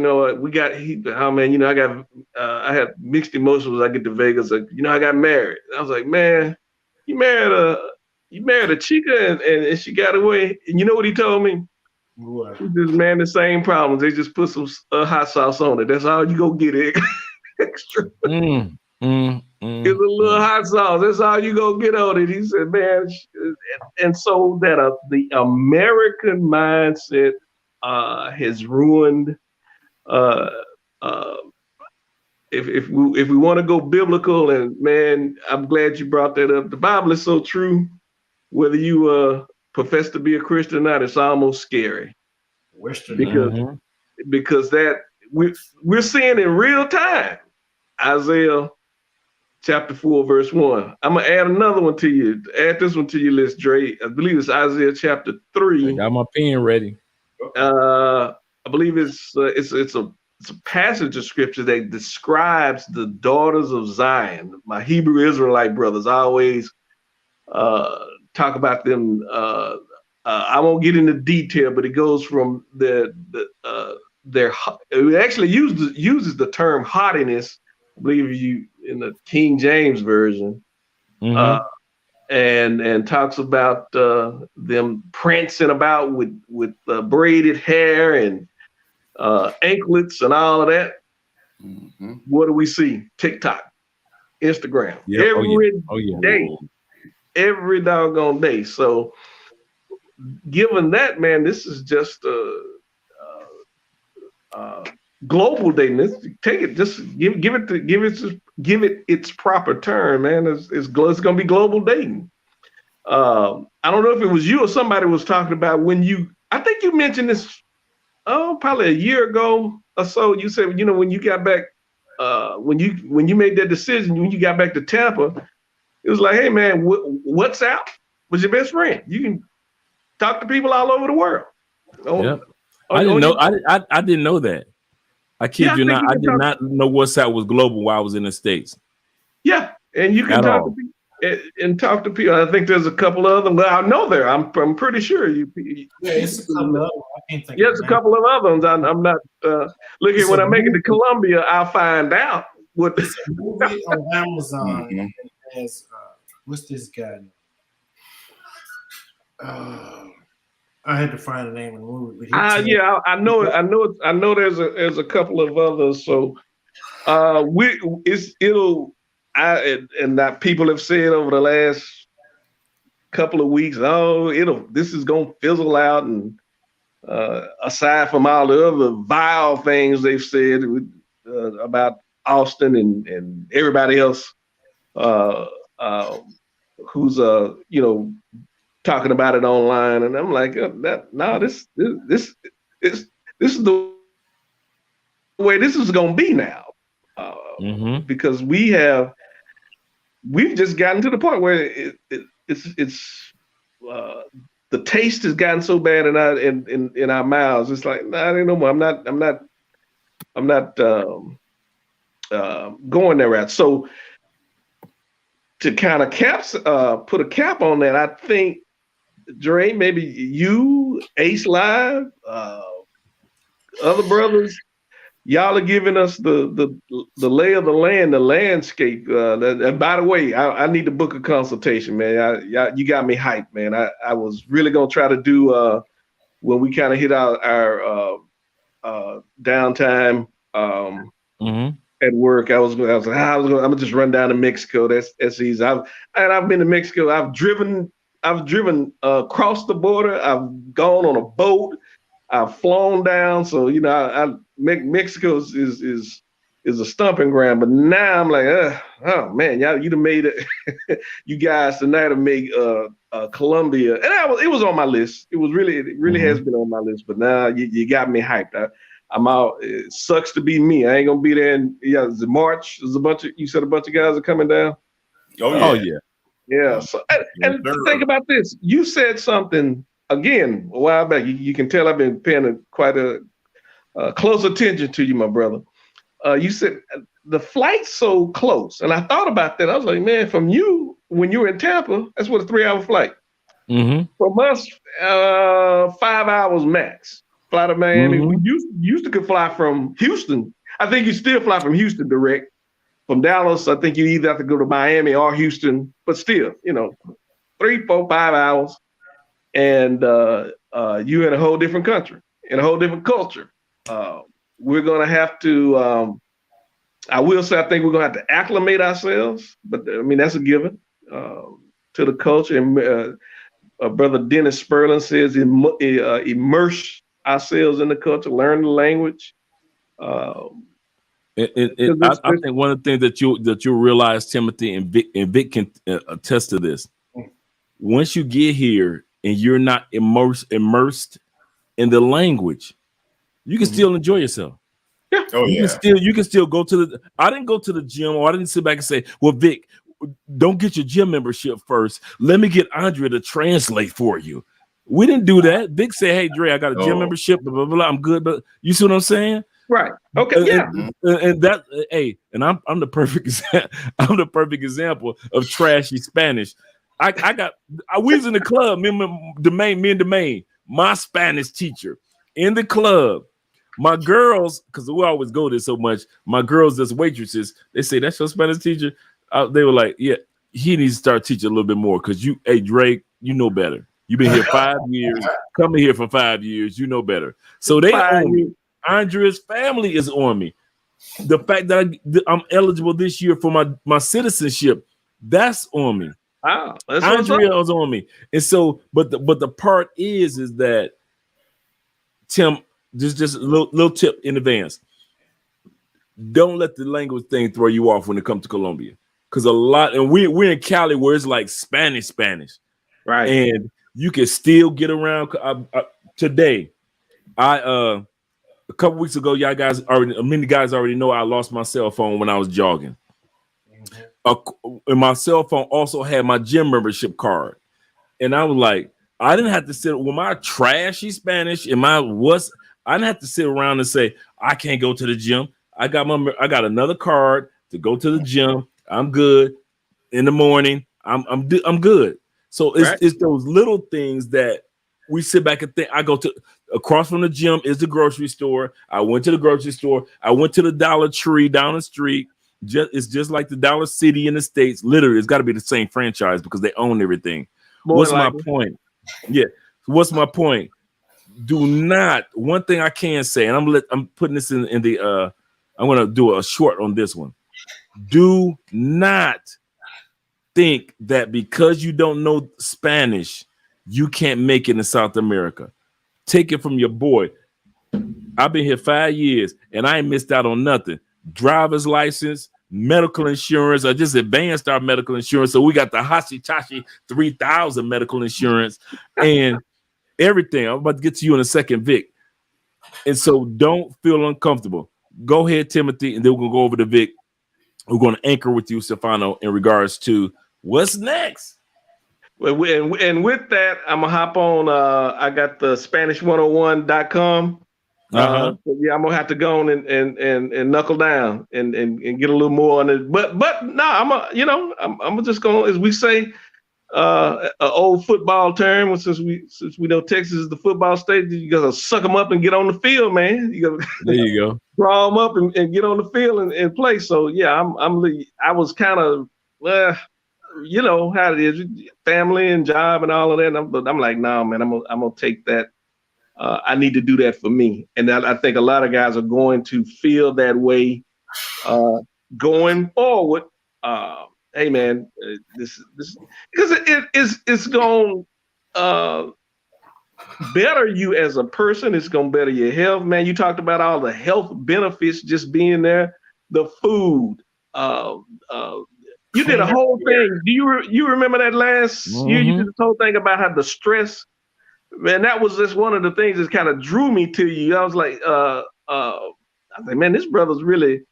I had mixed emotions when I get to Vegas. Like, I got married. I was like, man, you married a chica and she got away. And you know what he told me? What? He says, man, the same problems. They just put some hot sauce on it. That's all you go get it. Extra. It's a little hot sauce. That's all you go get on it. He said, man, and so that the American mindset has ruined. If we want to go biblical, and man, I'm glad you brought that up. The Bible is so true. Whether you profess to be a Christian or not, it's almost scary. Western because that we're seeing in real time. Isaiah chapter 4, verse 1. I'm gonna add another one to you. Add this one to your list, Dre. I believe it's Isaiah chapter 3. I got my pen ready. I believe it's a passage of scripture that describes the daughters of Zion. My Hebrew Israelite brothers always talk about them. I won't get into detail, but it goes from their it actually uses the term haughtiness. I believe in the King James version, and talks about them prancing about with braided hair and anklets and all of that. What do we see? TikTok, Instagram, every day, every doggone day. So, given that, man, this is just global dating. Take it, just give it its proper term, man. It's going to be global dating. I don't know if it was you or somebody was talking about I think you mentioned this, probably a year ago or so. You said, when you got back, when you made that decision, when you got back to Tampa, it was like, hey man, WhatsApp was your best friend. You can talk to people all over the world. I didn't know. I didn't know that. I kid you not. I did not know WhatsApp was global while I was in the States. Yeah, and you can talk to people. I think there's a couple of them. Well, I know there. I'm pretty sure you. Yeah, it's a couple of them. I can't think. Yeah, it's a couple of others. I'm not. Look at when I make it to Colombia, I'll find out what. It's a movie on Amazon. And it has what's this guy? I had to find the name of the movie. I know it. I know there's a couple of others. So that people have said over the last couple of weeks, this is gonna fizzle out, and aside from all the other vile things they've said about Austin and everybody else who's talking about it online, and I'm like, this is the way this is gonna be now, because we've just gotten to the point where it's the taste has gotten so bad in our mouths. It's like, nah, I ain't no more. I'm not going there at. So to kind of put a cap on that, I think, Dre, maybe you, Ace Live, other brothers, y'all are giving us the lay of the land, the landscape. And by the way, I need to book a consultation, man. You got me hyped, man. I was really gonna try to do when we kind of hit our downtime at work. I'm gonna just run down to Mexico. That's easy. I've been to Mexico. I've driven across the border. I've gone on a boat. I've flown down. So Mexico is is a stomping ground. But now I'm like, oh man, y'all, you done made it. You guys tonight have made Columbia, and it was on my list. It really has been on my list. But now you got me hyped. I'm out. It sucks to be me. I ain't gonna be there. And is it March? There's you said a bunch of guys are coming down. Oh yeah. Yeah. So and think about this. You said something again a while back. You can tell I've been paying quite a close attention to you, my brother. You said the flight's so close, and I thought about that. I was like, man, from you when you were in Tampa, that's what a 3-hour flight. From us, 5 hours max. Fly to Miami. We used to could fly from Houston. I think you still fly from Houston direct. From Dallas, I think you either have to go to Miami or Houston, but still, 3, 4, 5 hours, and you're in a whole different country, in a whole different culture. We're gonna have to. I will say, I think we're gonna have to acclimate ourselves, but I mean that's a given to the culture. And Brother Dennis Sperling says, immerse ourselves in the culture, learn the language. I think one of the things that you'll realize, Timothy, and Vic can attest to this. Once you get here and you're not immersed in the language, you can still enjoy yourself. Yeah. You can still go to the. I didn't go to the gym, or I didn't sit back and say, "Well, Vic, don't get your gym membership first. Let me get Andrea to translate for you." We didn't do that. Vic said, "Hey, Dre, I got a gym membership. Blah, blah, blah. I'm good." But you see what I'm saying? Right. Okay. Yeah. And that, hey, and I'm the perfect I'm the perfect example of trashy Spanish. We was in the club, me and Domain, my Spanish teacher in the club. My girls, because we always go there so much, my girls as waitresses, they say, "That's your Spanish teacher?" They were like, "Yeah, he needs to start teaching a little bit more because hey, Drake, you know better. You've been here 5 years, coming here for 5 years, you know better." So they own me. Andrea's family is on me. The fact that I'm eligible this year for my citizenship, that's on me. Wow, Andrea was on me. And so, but the part is that, Tim, just a little tip in advance. Don't let the language thing throw you off when it comes to Colombia. Because we're in Cali where it's like Spanish. Right. And you can still get around. Today, a couple weeks ago, many guys already know I lost my cell phone when I was jogging. And my cell phone also had my gym membership card. And I was like, I didn't have to sit with my trashy Spanish and I didn't have to sit around and say, I can't go to the gym. I got another card to go to the gym. I'm good. In the morning, I'm good. So it's those little things that we sit back and think. I go to across from the gym is the grocery store. I went to the grocery store. I went to the Dollar Tree down the street. It's just like the Dollar City in the States. Literally, it's got to be the same franchise because they own everything. What's my point? Yeah. What's my point? Do not. One thing I can say, and I'm putting this in the. I'm going to do a short on this one. Do not think that because you don't know Spanish, you can't make it in South America. Take it from your boy. I've been here 5 years and I ain't missed out on nothing. Driver's license, medical insurance. I just advanced our medical insurance. So we got the Hashitashi 3000 medical insurance and everything. I'm about to get to you in a second, Vic. And so don't feel uncomfortable. Go ahead, Timothy, and then we're going to go over to Vic. We're going to anchor with you, Stefano, in regards to what's next. Well, and with that, I'm gonna hop on. I got the Spanish101.com. So yeah, I'm gonna have to go on and knuckle down and get a little more on it. But no, I'm just gonna, as we say, an old football term. Since we know Texas is the football state, you gotta suck them up and get on the field, man. There you go. Draw them up and get on the field and play. So yeah, I was kind of you know how it is, family and job and all of that. But I'm like, no, man, I'm gonna take that. I need to do that for me, and I think a lot of guys are going to feel that way going forward. Hey, man, this because it's going better you as a person. It's going to better your health, man. You talked about all the health benefits just being there. the food. You did a whole thing. Do you remember that last year? You did this whole thing about how the stress. Man, that was just one of the things that kind of drew me to you. I was like, I was like, man, this brother's really,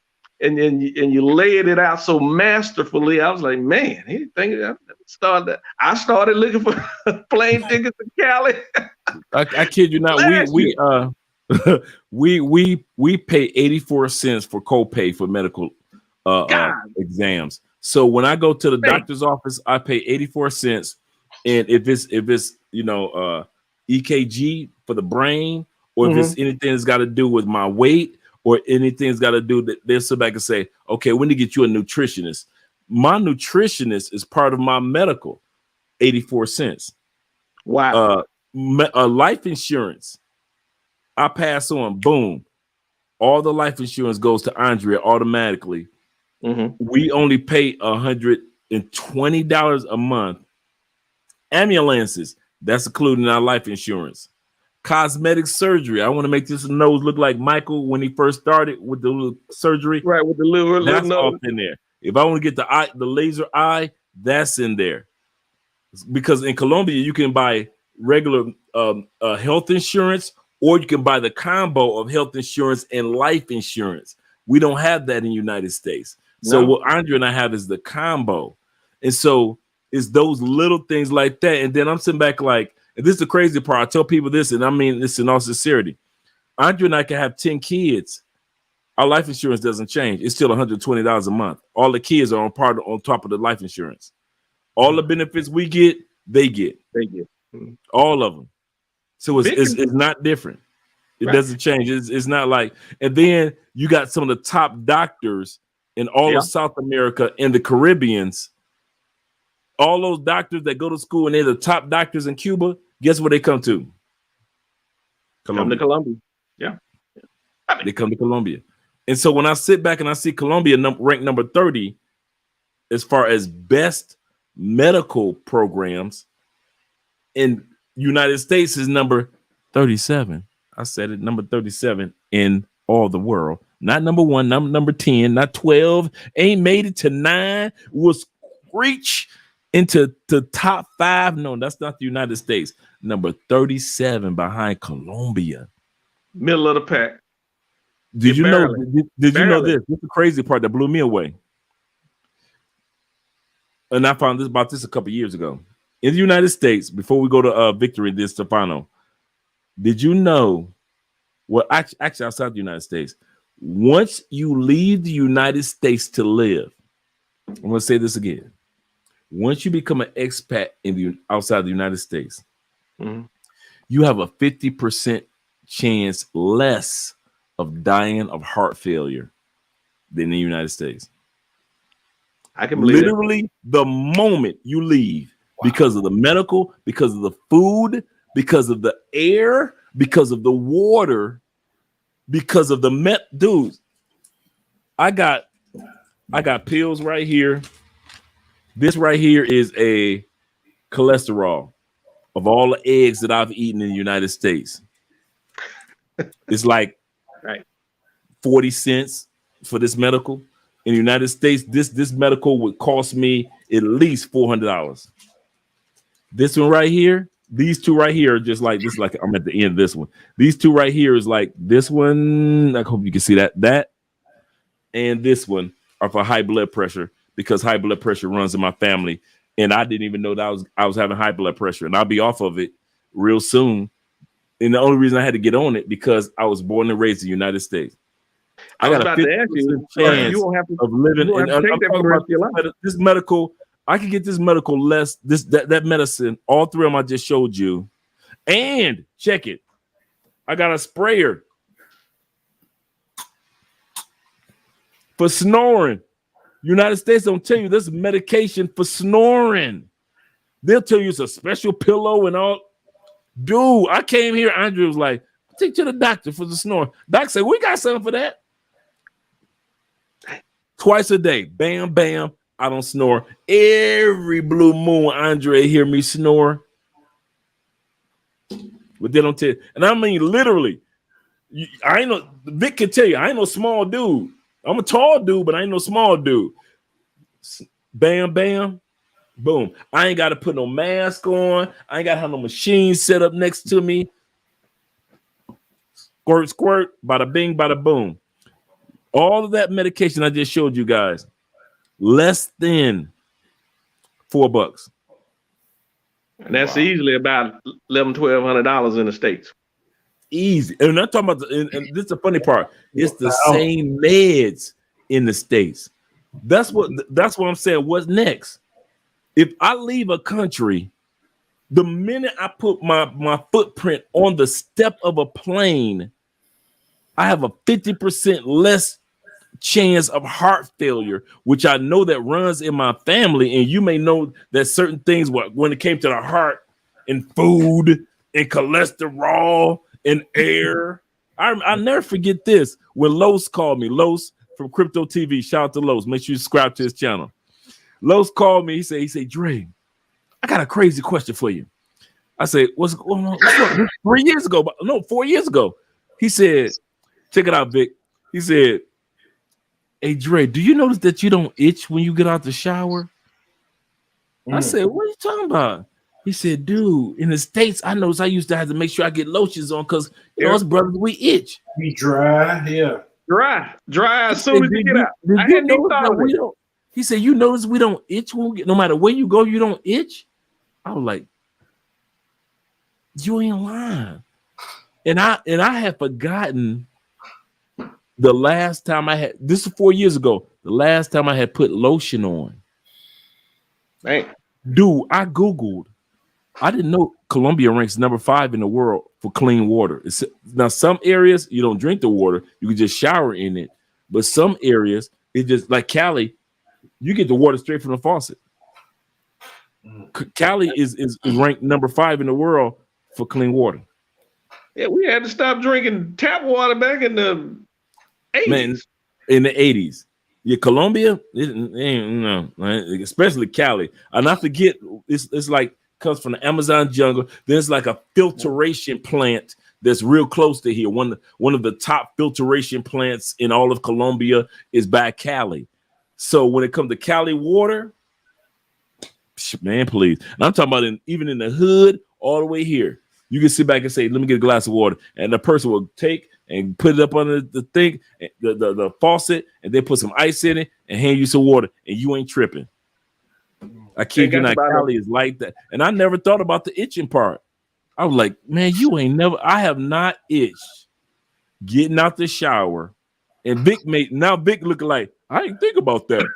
and you laid it out so masterfully. I was like, man, he think I started looking for plane tickets to Cali. I kid you not. We pay 84 cents for copay for medical exams. So when I go to the doctor's office, I pay 84 cents, and if it's EKG for the brain, or if it's anything that's got to do with my weight, or anything that's got to do that, they'll sit back and say, okay, we need to get you a nutritionist. My nutritionist is part of my medical, 84 cents. Wow. Life insurance, I pass on, boom. All the life insurance goes to Andrea automatically. We only pay $120 a month. Ambulances, that's including our life insurance. Cosmetic surgery. I want to make this nose look like Michael when he first started with the little surgery. Right, with the little that's nose. off in there. If I want to get the laser eye, that's in there. Because in Colombia, you can buy regular health insurance, or you can buy the combo of health insurance and life insurance. We don't have that in the United States. So what Andrea and I have is the combo. And so it's those little things like that. And then I'm sitting back like, and this is the crazy part. I tell people this, and I mean this in all sincerity. Andrea and I can have 10 kids. Our life insurance doesn't change. It's still $120 a month. All the kids are on top of the life insurance. All the benefits we get, they get. All of them. So it's not different. It doesn't change. It's not like, and then you got some of the top doctors in all of South America and the Caribbeans. All those doctors that go to school and they're the top doctors in Cuba, guess where they come to? Colombia. Come to Colombia. Yeah. They come to Colombia. And so when I sit back and I see Colombia ranked number 30 as far as best medical programs, in United States is number 37. I said it, number 37 in all the world. Not number 1, number 10, not 12. Ain't made it to 9. Was reach into the top 5. No, that's not the United States. Number 37 behind Colombia. Middle of the pack. Did you know this? This is the crazy part that blew me away. And I found about this a couple years ago. In the United States, before we go to Victory and then Stefano, did you know? Well, actually, outside the United States, once you leave the United States to live, I'm going to say this again. Once you become an expat outside the United States, you have a 50% chance less of dying of heart failure than in the United States. I can believe literally the moment you leave, because of the medical, because of the food, because of the air, because of the water, because of the dudes. I got pills right here. This right here is a cholesterol of all the eggs that I've eaten in the United States. It's like 40 cents for this medical. In the United States, this medical would cost me at least $400. This one right here, these two right here are just like this. Like I'm at the end of this one. These two right here is like this one. I hope you can see that, and this one are for high blood pressure, because high blood pressure runs in my family, and I didn't even know that I was having high blood pressure, and I'll be off of it real soon. And the only reason I had to get on it because I was born and raised in the United States. I got a 50% chance of living. This medical, I can get this medical less. That medicine, all three of them I just showed you, and check it. I got a sprayer for snoring. United States don't tell you this medication for snoring. They'll tell you it's a special pillow and all. Dude, I came here. Andrew was like, "Take to the doctor for the snoring." Doc said, "We got something for that." Twice a day, bam, bam. I don't snore. Every blue moon, Andre hear me snore. But they don't tell you. And I mean, literally, I ain't no, Vic can tell you, I ain't no small dude. I'm a tall dude, but I ain't no small dude. Bam, bam, boom. I ain't got to put no mask on. I ain't got to have no machine set up next to me. Squirt, squirt, bada bing, bada boom. All of that medication I just showed you guys, less than $4. And that's easily about $1,100-$1,200 in the States. Easy. And I'm talking about, and this is the funny part. It's the same meds in the States. That's what I'm saying. What's next? If I leave a country, the minute I put my footprint on the step of a plane, I have a 50% less chance of heart failure, which I know that runs in my family. And you may know that certain things, when it came to the heart and food and cholesterol and air, I never forget this. When Los called me, Los from Crypto TV, shout out to Los. Make sure you subscribe to his channel. Los called me. He said, Dre, I got a crazy question for you. I said, what's going on? 4 years ago. He said, check it out, Vic. He said, hey, Dre, do you notice that you don't itch when you get out the shower? I said, what are you talking about? He said, dude, in the States, I noticed I used to have to make sure I get lotions on because, you know, us brothers, we itch. We dry, yeah. Dry as soon as you get out. He said, you notice we don't itch when we get, no matter where you go, you don't itch? I was like, you ain't lying. And I had forgotten the last time I had, this is 4 years ago, the last time I had put lotion on. Hey. Dude, I Googled. I didn't know Colombia ranks number 5 in the world for clean water. Now, some areas, you don't drink the water. You can just shower in it. But some areas, it just, like Cali, you get the water straight from the faucet. Cali is ranked number 5 in the world for clean water. Yeah, we had to stop drinking tap water back in the 80s. Man, in the 80s. Yeah, Colombia, no, especially Cali. And I forget, it's like, comes from the Amazon jungle. There's like a filtration plant that's real close to here. One of the top filtration plants in all of Colombia is by Cali. So when it comes to Cali water, man, please. And I'm talking about even in the hood, all the way here. You can sit back and say, let me get a glass of water. And the person will take and put it up under the thing, the faucet, and they put some ice in it and hand you some water, and you ain't tripping. I kid you not, Cali is like that. And I never thought about the itching part. I was like, man, I have not itched getting out the shower. And Vic looking like, I didn't think about that.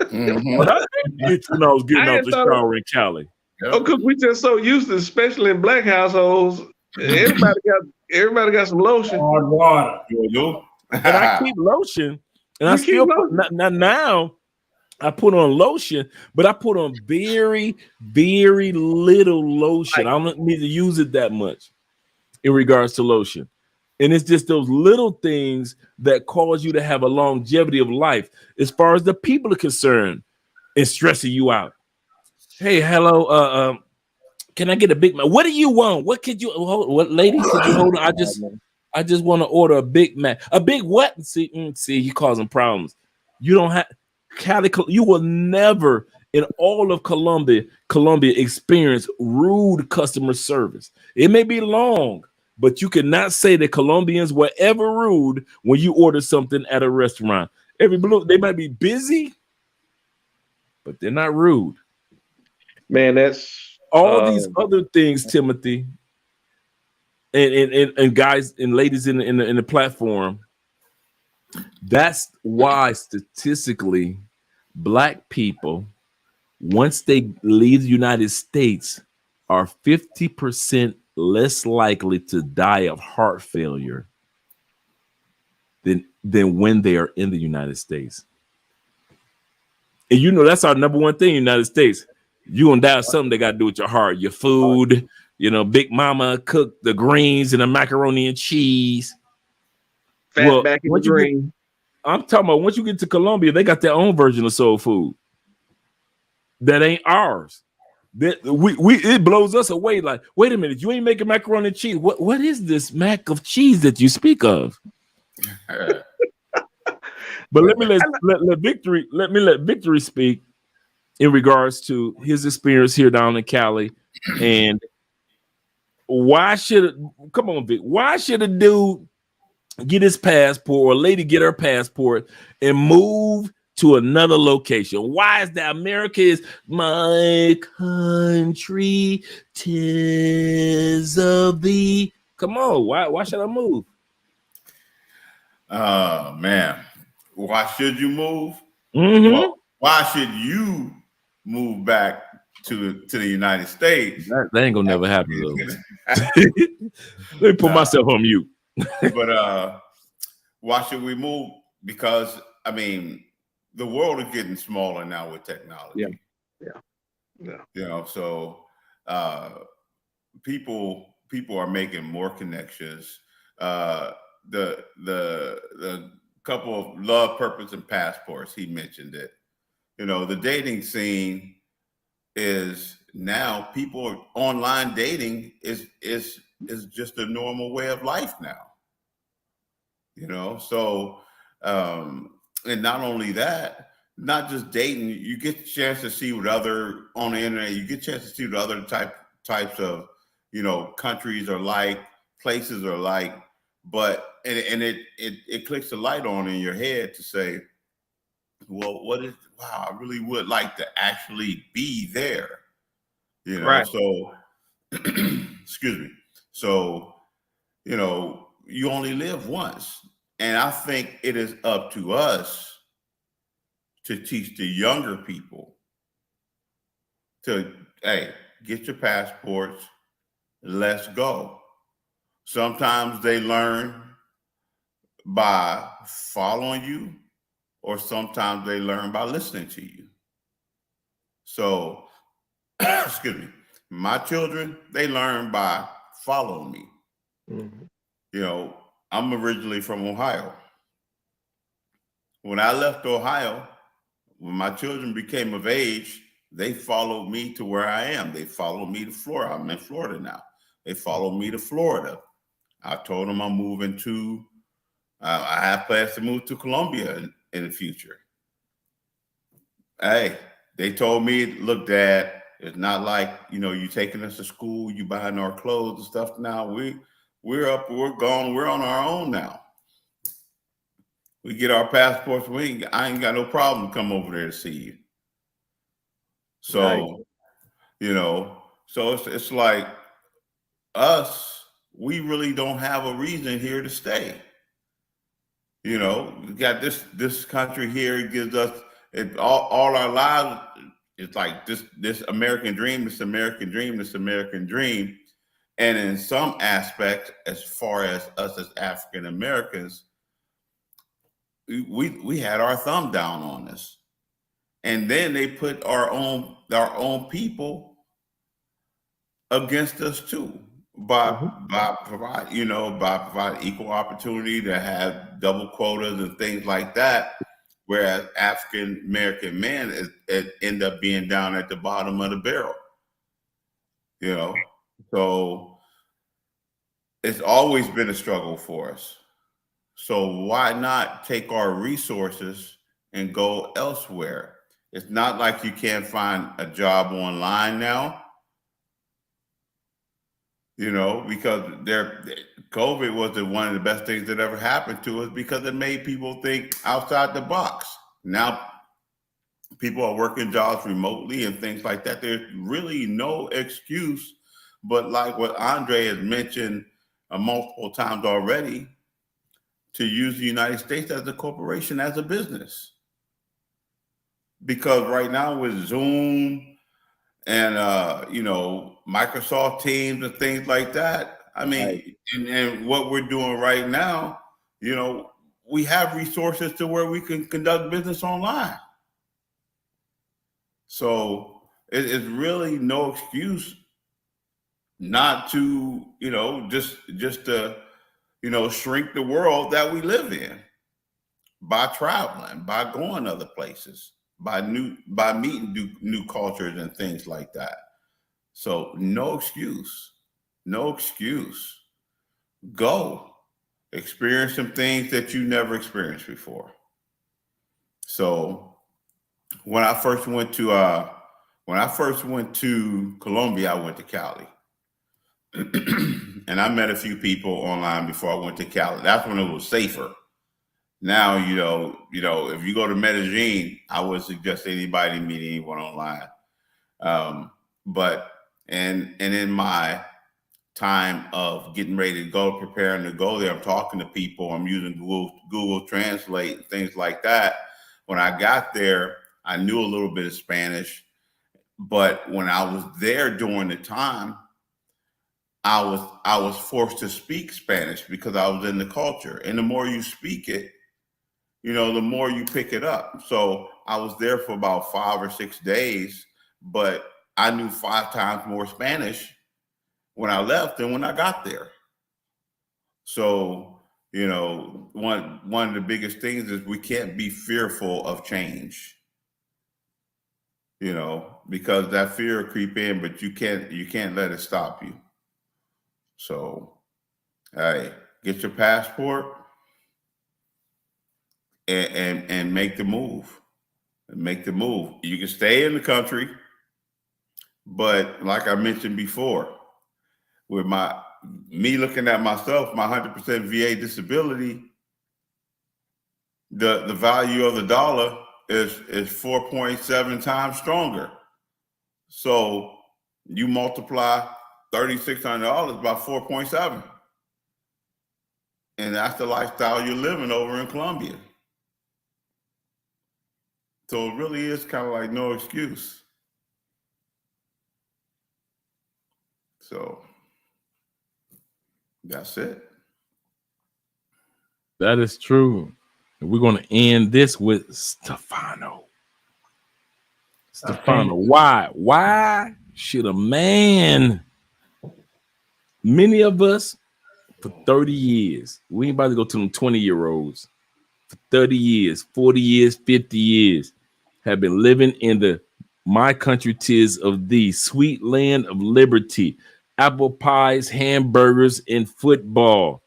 Mm-hmm. But I didn't itch when I was getting out the shower in Cali. Oh, because we just so used to, especially in black households, everybody got some lotion. Hard water. And I keep lotion. And I still put, now I put on lotion, but I put on very, very little lotion. I don't need to use it that much in regards to lotion. And it's just those little things that cause you to have a longevity of life as far as the people are concerned and stressing you out. Hey, hello. Can I get a Big Mac? What do you want? What could you what lady could you hold on? I just want to order a Big Mac. A big what? See, you causing problems. You don't have Cali, you will never in all of Colombia experience rude customer service. It may be long, but you cannot say that Colombians were ever rude when you order something at a restaurant. They might be busy, but they're not rude. Man, that's all these other things, Timothy, and guys and ladies in the platform. That's why statistically, Black people, once they leave the United States, are 50% less likely to die of heart failure than when they are in the United States. And you know that's our number one thing in the United States. You gonna die of something that got to do with your heart, your food. You know, Big Mama cooked the greens and the macaroni and cheese. Fat back in the green. I'm talking about once you get to Colombia, they got their own version of soul food that ain't ours. That it blows us away. Like, wait a minute, you ain't making macaroni and cheese. What is this mac of cheese that you speak of? But let Victory speak in regards to his experience here down in Cali, and why should a dude get his passport or a lady get her passport and move to another location? Why is that? America is my country, 'tis of thee. Come on, why should I move? Man, why should you move? Mm-hmm. Well, why should you move back to the United States? That ain't gonna never happen, though. Let me put myself on mute. But why should we move? Because I mean, the world is getting smaller now with technology. Yeah. You know, so people are making more connections. The couple of love, purpose, and passports, he mentioned it. You know, the dating scene is now people online dating is just a normal way of life now. You know, so and not only that, not just dating, you get a chance to see what other on the internet, you get a chance to see what other types of, you know, countries are like, places are like, but and it clicks a light on in your head to say, well, wow, I really would like to actually be there. You know, Right. so excuse me. So, you know, you only live once. And I think it is up to us to teach the younger people to, hey, get your passports, let's go. Sometimes they learn by following you, or sometimes they learn by listening to you. So, excuse me, my children, they learn by following me. Mm-hmm. You know, I'm originally from Ohio. When I left Ohio, when my children became of age, they followed me to where I am. They followed me to Florida. I'm in Florida now. They followed me to Florida. I told them I'm moving to, I have plans to move to Colombia in the future. Hey, they told me, look, Dad, it's not like, you know, you taking us to school, you buying our clothes and stuff. Now we're up, we're gone, we're on our own now. We get our passports. I ain't got no problem to come over there to see you. So, Nice. you know, so it's like us, we really don't have a reason here to stay. You know, we got this country here. It gives us all our lives. It's like this American dream, this American dream, this American dream. And in some aspects, as far as us as African Americans, we had our thumb down on this. And then they put our own people against us too by providing equal opportunity to have double quotas and things like that, whereas African American men end up being down at the bottom of the barrel. You know, so it's always been a struggle for us. So why not take our resources and go elsewhere? It's not like you can't find a job online now, you know, because COVID was one of the best things that ever happened to us because it made people think outside the box. Now people are working jobs remotely and things like that. There's really no excuse, but like what Andre has mentioned multiple times already, to use the United States as a corporation, as a business. Because right now with Zoom and you know, Microsoft Teams and things like that, I mean, and what we're doing right now, you know, we have resources to where we can conduct business online. So it's really no excuse not to, you know, just to, you know, shrink the world that we live in by traveling, by going other places, by meeting new cultures and things like that. So no excuse, no excuse. Go experience some things that you never experienced before. So when I first went to Colombia, I went to Cali. And I met a few people online before I went to Cali. That's when it was safer. Now, if you go to Medellin, I would suggest anybody meet anyone online. But in my time of getting ready to go, preparing to go there, I'm talking to people, I'm using Google Translate, things like that. When I got there, I knew a little bit of Spanish, but when I was there during the time, I was forced to speak Spanish because I was in the culture. And the more you speak it, the more you pick it up. So I was there for about 5 or 6 days, but I knew 5 times more Spanish when I left than when I got there. So, one of the biggest things is we can't be fearful of change, because that fear will creep in, but you can't let it stop you. So, hey, get your passport and make the move. Make the move. You can stay in the country, but like I mentioned before, with me looking at myself, my 100% VA disability, the value of the dollar is 4.7 times stronger. So you multiply $3,600 by 4.7, and that's the lifestyle you're living over in Colombia. So it really is kind of like no excuse. So that's it. That is true. And we're going to end this with Stefano. Stefano, why should a man, many of us for 30 years, we ain't about to go to them 20-year-olds, for 30 years, 40 years, 50 years, have been living in the my country 'tis of thee, sweet land of liberty, apple pies, hamburgers, and football.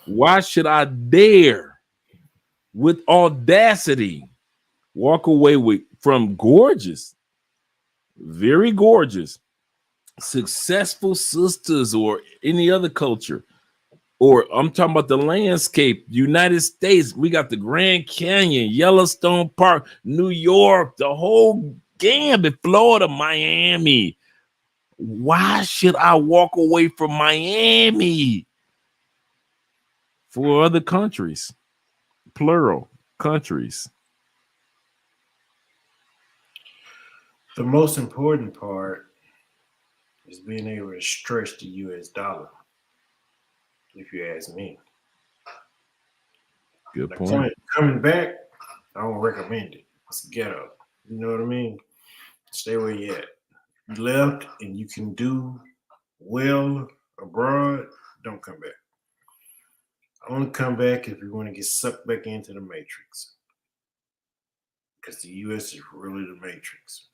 Why should I dare, with audacity, walk away from gorgeous, very gorgeous, successful sisters or any other culture? Or I'm talking about the landscape, United States. We got the Grand Canyon, Yellowstone Park, New York, the whole gambit, Florida, Miami. Why should I walk away from Miami for other countries? Plural countries. The most important part is being able to stretch the US dollar, if you ask me. Good point. Coming back, I don't recommend it. It's ghetto. You know what I mean? Stay where you at. You left and you can do well abroad, don't come back. Only come back if you want to get sucked back into the matrix. Because the US is really the matrix.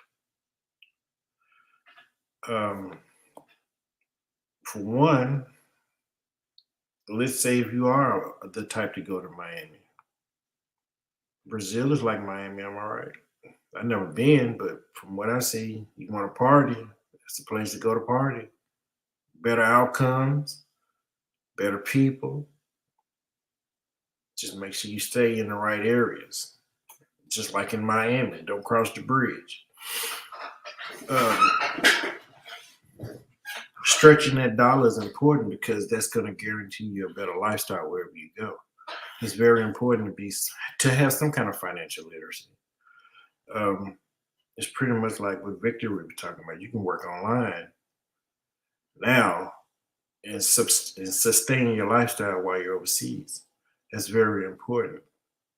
For one, let's say if you are the type to go to Miami. Brazil is like Miami, am I right? I've never been, but from what I see, you want to party, it's the place to go to party. Better outcomes, better people. Just make sure you stay in the right areas. Just like in Miami, don't cross the bridge. Stretching that dollar is important because that's going to guarantee you a better lifestyle wherever you go. It's very important to have some kind of financial literacy. It's pretty much like what Victor we were talking about. You can work online now and sustain your lifestyle while you're overseas. That's very important.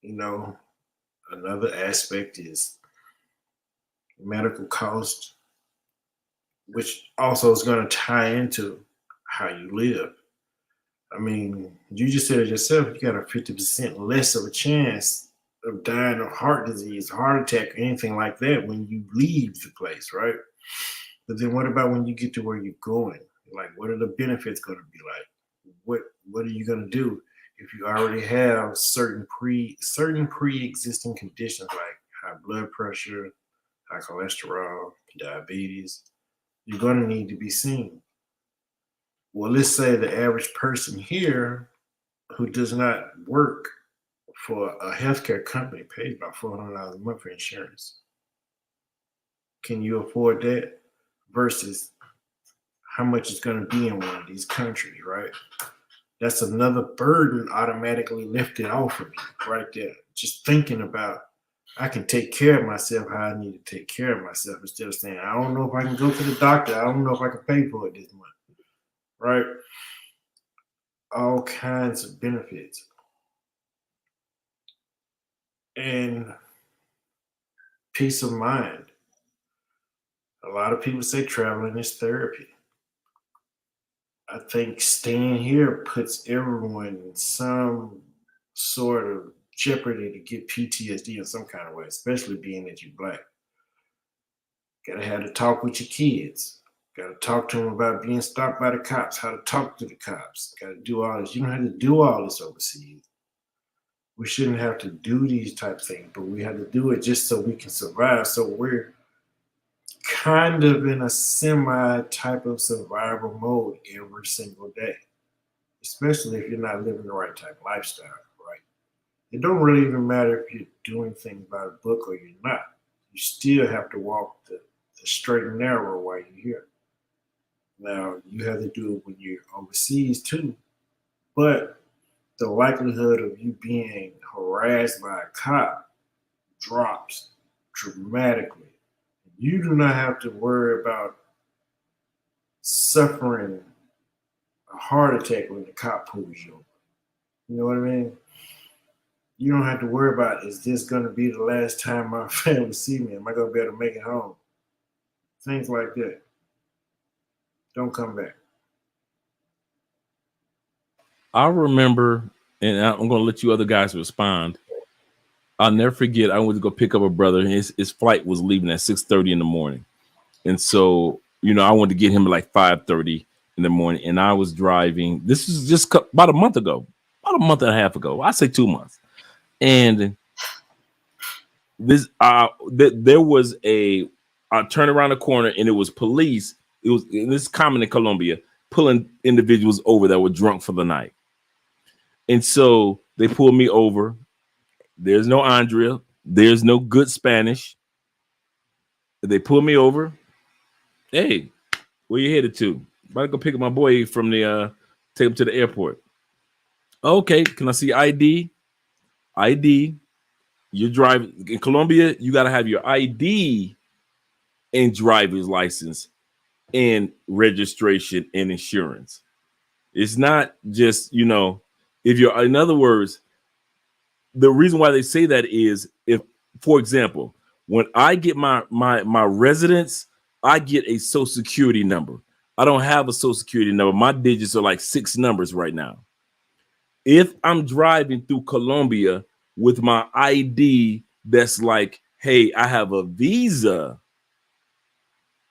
Another aspect is medical cost, which also is going to tie into how you live. I mean, you just said it yourself, you got a 50% less of a chance of dying of heart disease, heart attack, or anything like that when you leave the place, right? But then what about when you get to where you're going? Like, what are the benefits going to be like? What are you going to do? if you already have certain pre-existing conditions like high blood pressure, high cholesterol, diabetes, you're going to need to be seen. Well, let's say the average person here who does not work for a healthcare company pays about $400 a month for insurance. Can you afford that? Versus how much it's going to be in one of these countries, right? That's another burden automatically lifted off of you right there. Just thinking about, I can take care of myself how I need to take care of myself instead of saying, I don't know if I can go to the doctor. I don't know if I can pay for it this month, right? All kinds of benefits. And peace of mind. A lot of people say traveling is therapy. I think staying here puts everyone in some sort of jeopardy to get PTSD in some kind of way, especially being that you're Black. Gotta have to talk with your kids. Gotta talk to them about being stopped by the cops, how to talk to the cops. Gotta do all this. You don't have to do all this overseas. We shouldn't have to do these type of things, but we have to do it just so we can survive. So we're kind of in a semi type of survival mode every single day, especially if you're not living the right type of lifestyle, right? It don't really even matter if you're doing things by the book or you're not. You still have to walk the straight and narrow while you're here. Now, you have to do it when you're overseas too, but the likelihood of you being harassed by a cop drops dramatically. You do not have to worry about suffering a heart attack when the cop pulls you over. You know what I mean? You don't have to worry about, is this going to be the last time my family see me? Am I going to be able to make it home? Things like that. Don't come back. I remember, and I'm going to let you other guys respond. I'll never forget, I went to go pick up a brother. His flight was leaving at 6:30 in the morning. And so, I wanted to get him at like 5:30 in the morning. And I was driving. This is just about a month ago, about a month and a half ago. I say 2 months. And there was I turned around the corner and it was police. This is common in Colombia, pulling individuals over that were drunk for the night. And so they pulled me over. There's no Andrea. There's no good Spanish. They pulled me over. Hey, where you headed to? About to go pick up my boy from take him to the airport. Okay, can I see ID? ID. You're driving in Colombia. You got to have your ID and driver's license and registration and insurance. It's not just, if you're, in other words, the reason why they say that is if, for example, when I get my residence, I get a social security number. I don't have a social security number. My digits are like 6 numbers right now. If I'm driving through Colombia with my ID that's like, hey, I have a visa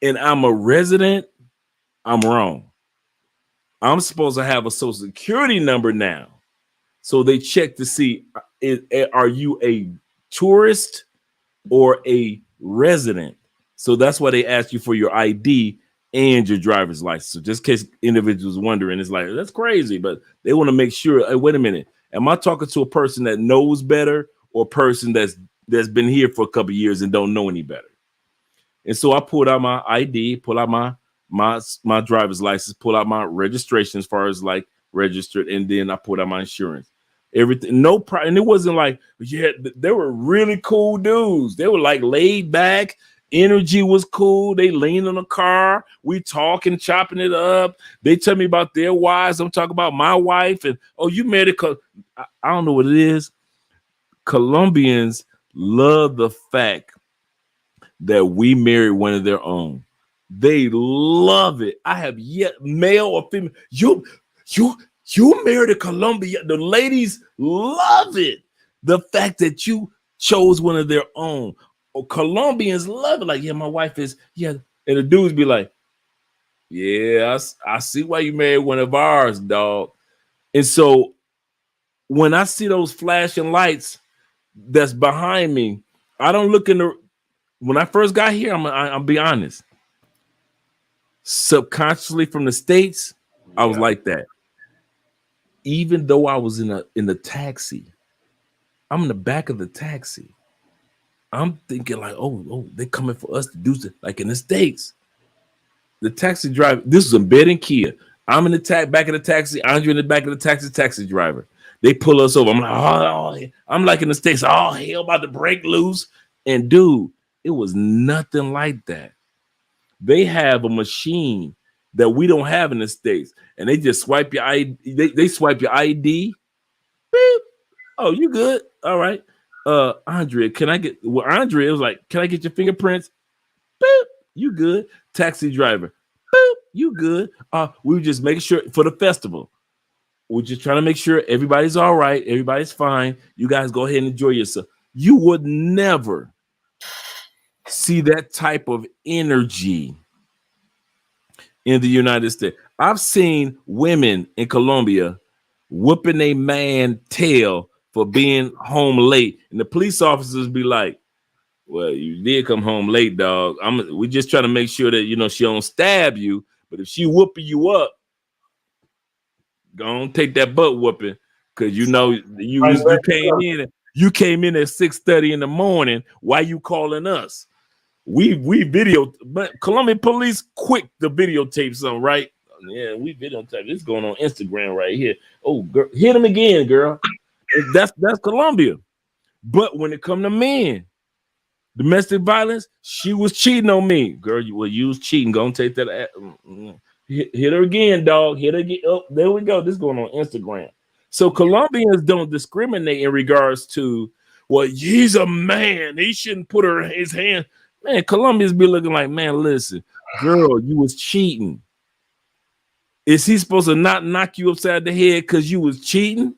and I'm a resident, I'm wrong. I'm supposed to have a social security number now. So they check to see, are you a tourist or a resident? So that's why they ask you for your ID and your driver's license. So just in case individuals wondering, it's like, that's crazy, but they want to make sure, hey, wait a minute. Am I talking to a person that knows better or a person that's been here for a couple of years and don't know any better? And so I pulled out my ID, pull out my driver's license, pull out my registration as far as like registered, and then I pulled out my insurance. Everything, no problem. And it wasn't like, they were really cool dudes. They were like laid back. Energy was cool. They leaned on the car. We talking, chopping it up. They tell me about their wives. I'm talking about my wife. And, oh, you married I don't know what it is. Colombians love the fact that we married one of their own. They love it. I have yet, male or female, you married a Colombian. The ladies love it. The fact that you chose one of their own. Oh, Colombians love it. Like, yeah, my wife is, yeah. And the dudes be like, yeah, I see why you married one of ours, dog. And so when I see those flashing lights that's behind me, I don't look in the. When I first got here, I'll be honest. Subconsciously from the States, I was like that. Even though I was in the taxi, I'm in the back of the taxi. I'm thinking like, oh, they're coming for us to do something. Like in the States, the taxi driver. This is a bed and Kia. I'm in the back of the taxi. Andre in the back of the taxi driver. They pull us over. I'm like, oh, I'm like in the States. Oh, hell, about to break loose. And dude, it was nothing like that. They have a machine that we don't have in the States, and they just swipe your ID. They swipe your ID. Beep. Oh, you good? All right. Andrea, can I get? Well, Andrea was like, can I get your fingerprints? Beep. You good? Taxi driver. Boop, you good? We were just making sure for the festival. We're just trying to make sure everybody's all right, everybody's fine. You guys go ahead and enjoy yourself. You would never see that type of energy in the United States. I've seen women in Colombia whooping a man tail for being home late, and the police officers be like, well, you did come home late, dog. We just trying to make sure that she don't stab you. But if she whooping you up, go on, take that butt whooping, because you came in at 6:30 in the morning. Why you calling us? We video, but Colombian police quick to videotape something, right? Yeah, we videotape. This going on Instagram right here. Oh, girl, hit him again, girl. That's Colombia. But when it come to men, domestic violence, she was cheating on me. Girl, you was cheating. Go and take that. Hit her again, dog. Hit her again. Oh, there we go. This is going on Instagram. So Colombians don't discriminate in regards to, well, he's a man. He shouldn't put his hand. Man, Colombians be looking like, man, listen, girl, you was cheating. Is he supposed to not knock you upside the head because you was cheating?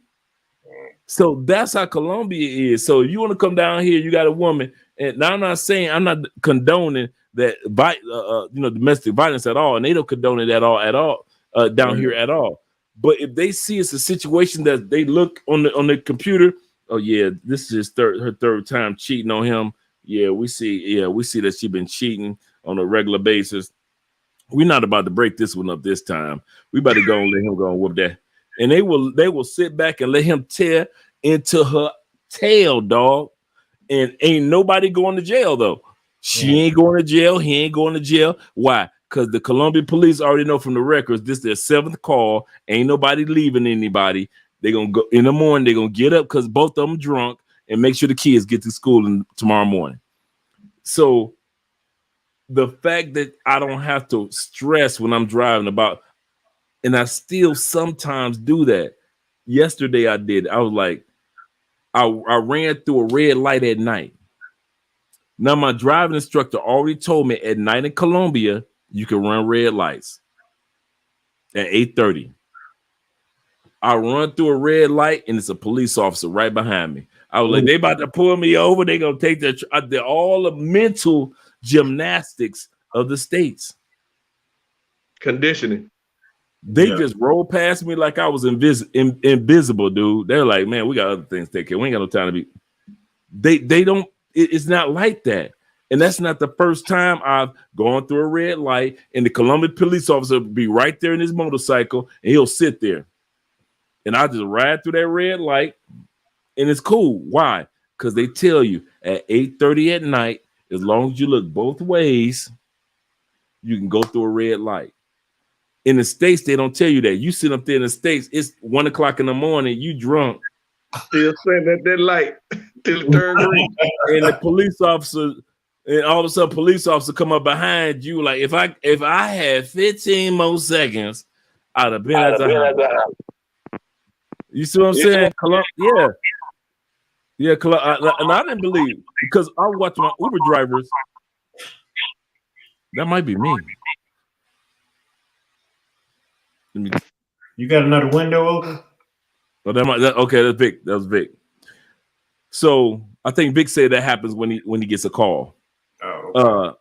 So that's how Colombia is. So if you want to come down here, you got a woman. And now I'm not condoning that domestic violence at all, and they don't condone it at all down here at all. But if they see it's a situation that they look on the computer, oh yeah, this is her third time cheating on him. Yeah, we see that she's been cheating on a regular basis. We're not about to break this one up this time. We about to go and let him go and whoop that. And they will sit back and let him tear into her tail, dog. And ain't nobody going to jail, though. She ain't going to jail. He ain't going to jail. Why? Because the Colombian police already know from the records, this is their 7th call. Ain't nobody leaving anybody. They're going to go in the morning. They're going to get up because both of them drunk and make sure the kids get to school tomorrow morning. So the fact that I don't have to stress when I'm driving about, and I still sometimes do that. Yesterday I did. I was like, I ran through a red light at night. Now, my driving instructor already told me at night in Colombia, you can run red lights at 8:30. I run through a red light, and it's a police officer right behind me. I was like, they about to pull me over. They going to take all the mental gymnastics of the States. Conditioning. They just rolled past me like I was invisible, dude. They're like, man, we got other things to take care. We ain't got no time to be. They don't. It's not like that, and that's not the first time I've gone through a red light, and the Colombian police officer will be right there in his motorcycle, and he'll sit there, and I just ride through that red light, and it's cool. Why? Because they tell you at 8:30 at night, as long as you look both ways, you can go through a red light. In the States, they don't tell you that. You sit up there in the States, it's 1 o'clock in the morning, you drunk. Still sitting at that light till the third grade. And the police officer, and all of a sudden, police officer come up behind you. Like, if I had 15 more seconds, I'd have been at the house. You see what I'm saying? Yeah. Yeah, and I didn't believe, because I watch my Uber drivers. That might be me. You got another window open? Oh, okay, that's Vic. That was Vic. So I think Vic said that happens when he gets a call. Oh, okay.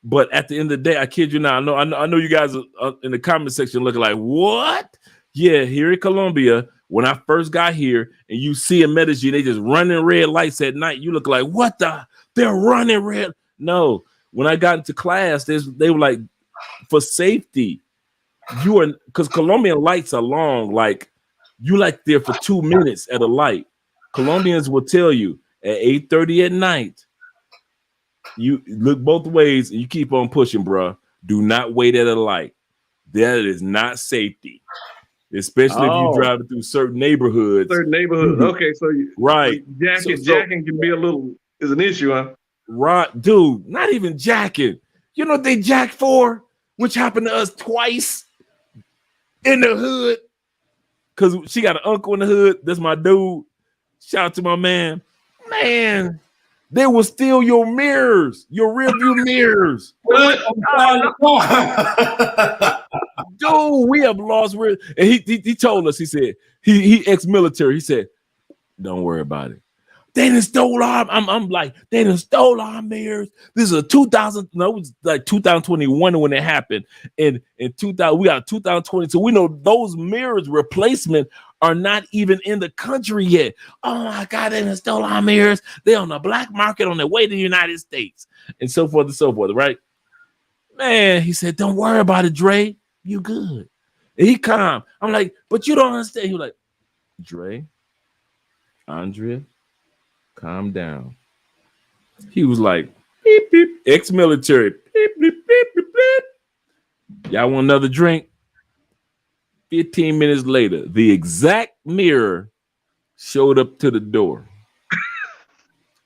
But at the end of the day, I kid you not. I know you guys are in the comment section looking like, what? Yeah, here in Colombia, When I first got here and you see in Medellin, they just running red lights at night. You look like, what the? They're running red. No, when I got into class, they were like, for safety, you are, because Colombian lights are long. Like you like there for 2 minutes at a light. Colombians will tell you at 8:30 at night, you look both ways and you keep on pushing, bro. Do not wait at a light. That is not safety. Especially if you're driving through certain neighborhoods. Okay, so right. Jacking can be is an issue, huh? Right, dude. Not even jacking. You know what they jack for? Which happened to us twice in the hood. Cause she got an uncle in the hood. That's my dude. Shout out to my man. Man, they will steal your mirrors, your rear view mirrors. Dude, we have lost. And he told us, he said, he ex-military. He said, don't worry about it. They done stole our, I'm like, they done stole our mirrors. This is it was like 2021 when it happened. And in 2000, we got 2020. So we know those mirrors replacement are not even in the country yet. Oh my God, they done stole our mirrors. They're on the black market on their way to the United States. And so forth, right? Man, he said, don't worry about it, Dre. You good. And he calm. I'm like, but you don't understand. He was like, Dre, Andrea, calm down. He was like, beep, beep, ex-military. Beep, beep, beep, beep, beep. Y'all want another drink? 15 minutes later, the exact mirror showed up to the door.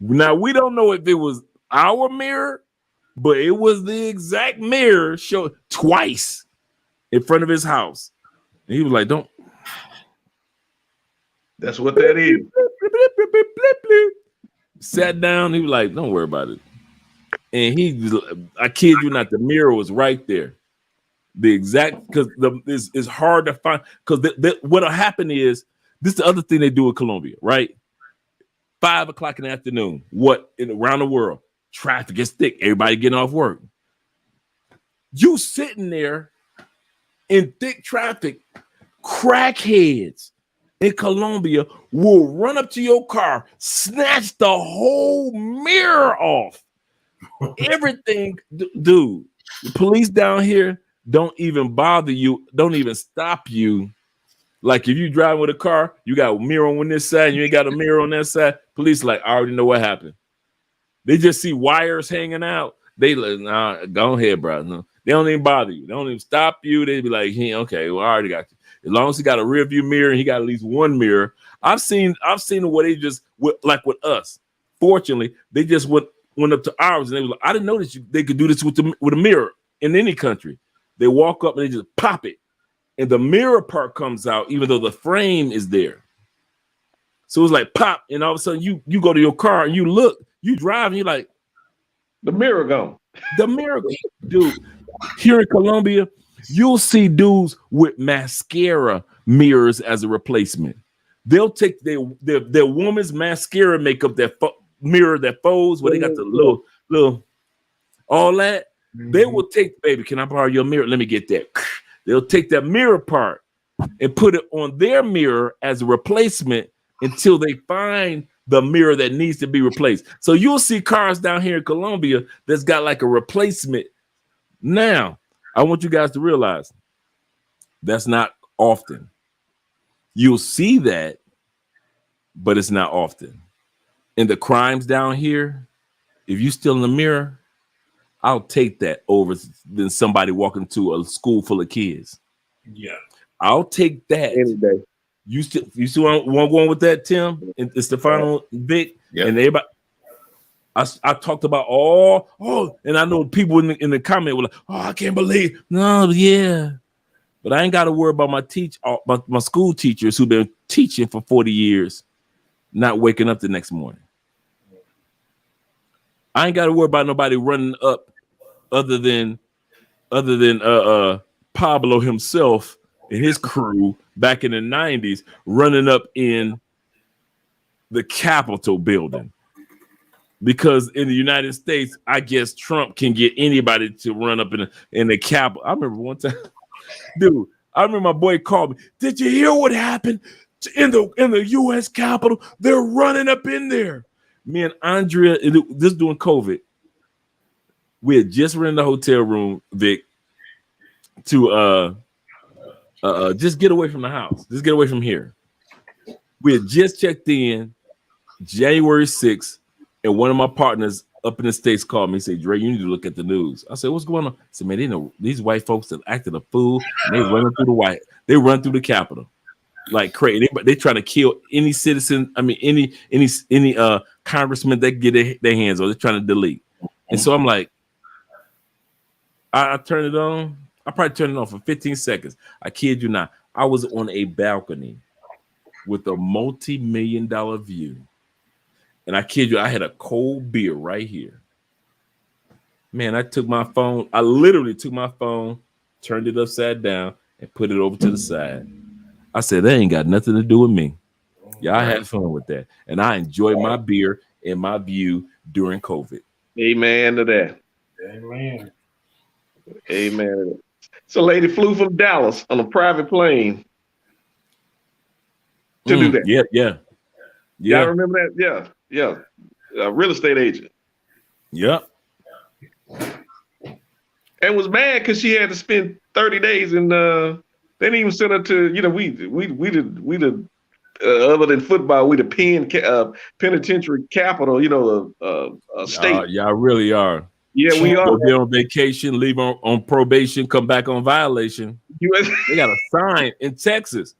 Now, we don't know if it was our mirror, but it was the exact mirror showed twice in front of his house. And he was like, don't. That's what that is. Sat down. He was like, don't worry about it. And I kid you not, the mirror was right there. The exact, because it's hard to find. Because what'll happen is, this is the other thing they do in Colombia, right? 5 o'clock in the afternoon. Around the world? Traffic is thick. Everybody getting off work. You sitting there in thick traffic, crackheads in Colombia will run up to your car, snatch the whole mirror off. Everything, dude. The police down here don't even bother you, don't even stop you. Like if you drive with a car, you got a mirror on this side, and you ain't got a mirror on that side. Police like, I already know what happened. They just see wires hanging out. They like, nah, go ahead, bro. No. They don't even bother you. They don't even stop you. They be like, hey, okay, well, I already got you. As long as he got a rear view mirror and he got at least one mirror. I've seen where they just like with us. Fortunately, they just went up to ours and they was like, I didn't know that they could do this with a mirror in any country. They walk up and they just pop it, and the mirror part comes out, even though the frame is there. So it's like pop, and all of a sudden you go to your car and you look, you drive, and you're like, the mirror gone. The mirror, dude. Here in Colombia, you'll see dudes with mascara mirrors as a replacement. They'll take their woman's mascara makeup, that mirror that folds, where they got the little all that. Mm-hmm. They will take, baby, can I borrow your mirror? Let me get that. They'll take that mirror part and put it on their mirror as a replacement until they find the mirror that needs to be replaced. So you'll see cars down here in Colombia that's got like a replacement. Now, I want you guys to realize that's not often. You'll see that, but it's not often. And the crimes down here, if you steal in the mirror, I'll take that over than somebody walking to a school full of kids. Yeah. I'll take that any day. You still want going with that, Tim? And Stefano, Vic, and everybody. I talked about and I know people in the comment were like, "Oh, I can't believe." No, yeah, but I ain't got to worry about my school teachers who've been teaching for 40 years, not waking up the next morning. I ain't got to worry about nobody running up, other than Pablo himself and his crew back in the 90s, running up in the Capitol building. Because in the United States, I guess Trump can get anybody to run up in the Capitol. I remember one time, dude, my boy called me. Did you hear what happened in the U.S. Capitol. They're running up in there. Me and Andrea, this during COVID, we had just rented a hotel room, Vic, to just get away from the house. Just get away from here. We had just checked in January 6th, and one of my partners up in the States called me and said, Dre, you need to look at the news. I said, what's going on? I said, man, they know these white folks that acted a fool, and they run through the Capitol like crazy. They trying to kill any citizen, I mean, any congressman that get their hands on. They're trying to delete. And so I'm like, I turned it on. I probably turned it on for 15 seconds. I kid you not. I was on a balcony with a multi-million-dollar view. And I kid you, I had a cold beer right here. Man, I literally took my phone, turned it upside down, and put it over to the side. I said, that ain't got nothing to do with me. Yeah, I had fun with that. And I enjoyed my beer and my view during COVID. Amen to that. Amen. Amen. So, lady flew from Dallas on a private plane to do that. Yeah. Y'all remember that? Yeah. A real estate agent. Yep. And was mad because she had to spend 30 days and they didn't even send her to, we other than football, we the penitentiary capital, state. Y'all really are. Yeah, we are. Go there on vacation, leave on probation, come back on violation. They got a sign in Texas.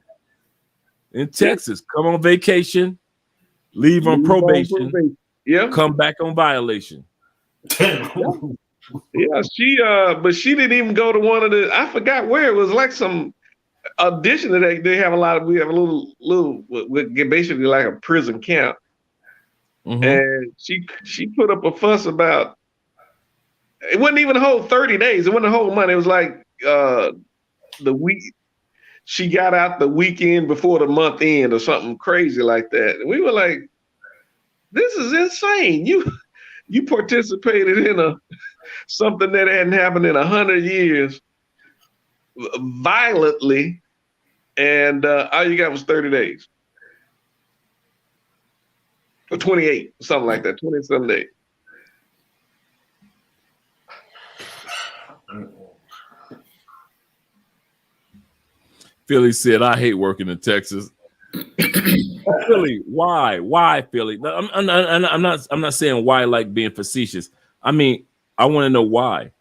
Come on vacation, leave on probation. Yeah, come back on violation. Yeah, but she didn't even go to one of the. I forgot where it was. Like some audition that they have a lot of. We have a little basically like a prison camp, and she put up a fuss about. It wasn't even a whole 30 days. It wasn't a whole month. It was like the week. She got out the weekend before the month end or something crazy like that. And we were like, "This is insane! You participated in something that hadn't happened in 100 years, violently, and all you got was 30 days or 28, something like that, 20-some days." Philly said, "I hate working in Texas." Philly, why Philly? I'm not saying why like being facetious. I mean, I want to know why.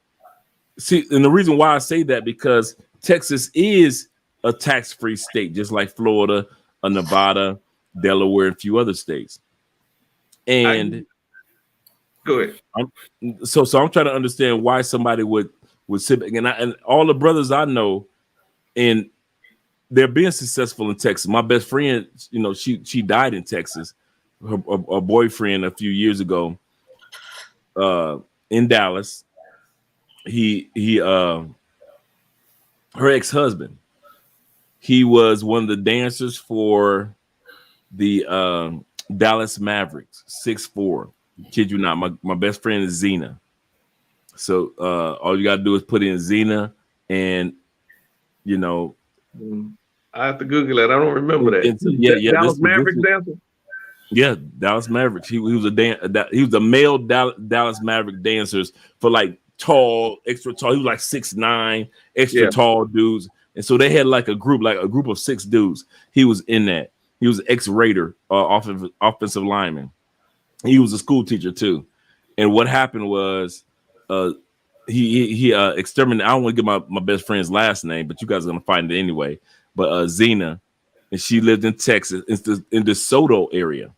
See, and the reason why I say that because Texas is a tax-free state, just like Florida, Nevada, Delaware, and a few other states. And go ahead. So I'm trying to understand why somebody would sit back, and all the brothers I know, and they're being successful in Texas. My best friend, she died in Texas. Her boyfriend a few years ago, in Dallas. Her ex-husband. He was one of the dancers for the Dallas Mavericks, 6'4". Kid you not, my best friend is Zena. So all you gotta do is put in Zena, and I have to Google it. I don't remember that. Dallas Mavericks dancer. Yeah, Dallas Mavericks. He was a male Dallas Maverick dancers for like tall, extra tall. He was like 6'9", extra tall dudes. And so they had like a group of 6 dudes. He was in that. He was ex-Raider, offensive lineman. He was a school teacher too. And what happened was he exterminated. I don't want to give my best friend's last name, but you guys are gonna find it anyway. But Zena, and she lived in Texas, in the DeSoto area.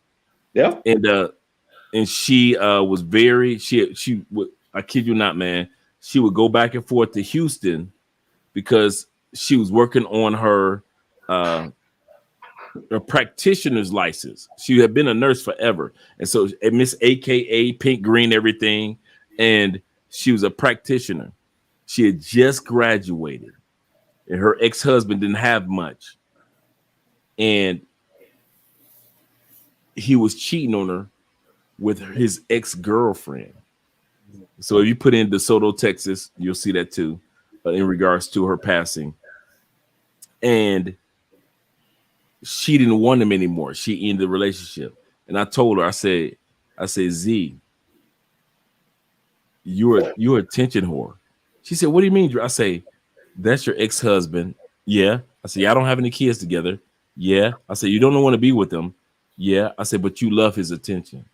Yeah. And she was very she would, I kid you not, man, she would go back and forth to Houston because she was working on her practitioner's license. She had been a nurse forever, and so Miss AKA Pink Green everything, and she was a practitioner. She had just graduated, and her ex-husband didn't have much, and he was cheating on her with his ex-girlfriend. So if you put in DeSoto, Texas, you'll see that too, in regards to her passing. And she didn't want him anymore. She ended the relationship. And I told her, I said, Z, you're a attention whore. She said, what do you mean, Drew? I say, that's your ex-husband. Yeah. I said, y'all don't have any kids together. Yeah. I said, you don't want to be with him. Yeah. I said, but you love his attention.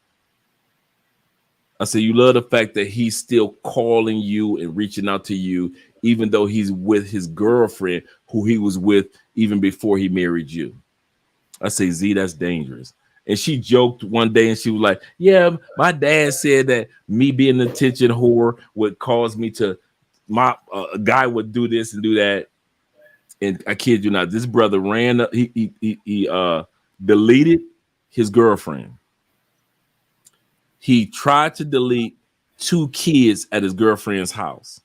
I said, you love the fact that he's still calling you and reaching out to you, even though he's with his girlfriend who he was with even before he married you. I say, Z, that's dangerous. And she joked one day and she was like, yeah, my dad said that me being an attention whore would cause me to, a guy would do this and do that. And I kid you not, this brother ran up, he deleted his girlfriend. He tried to delete 2 kids at his girlfriend's house.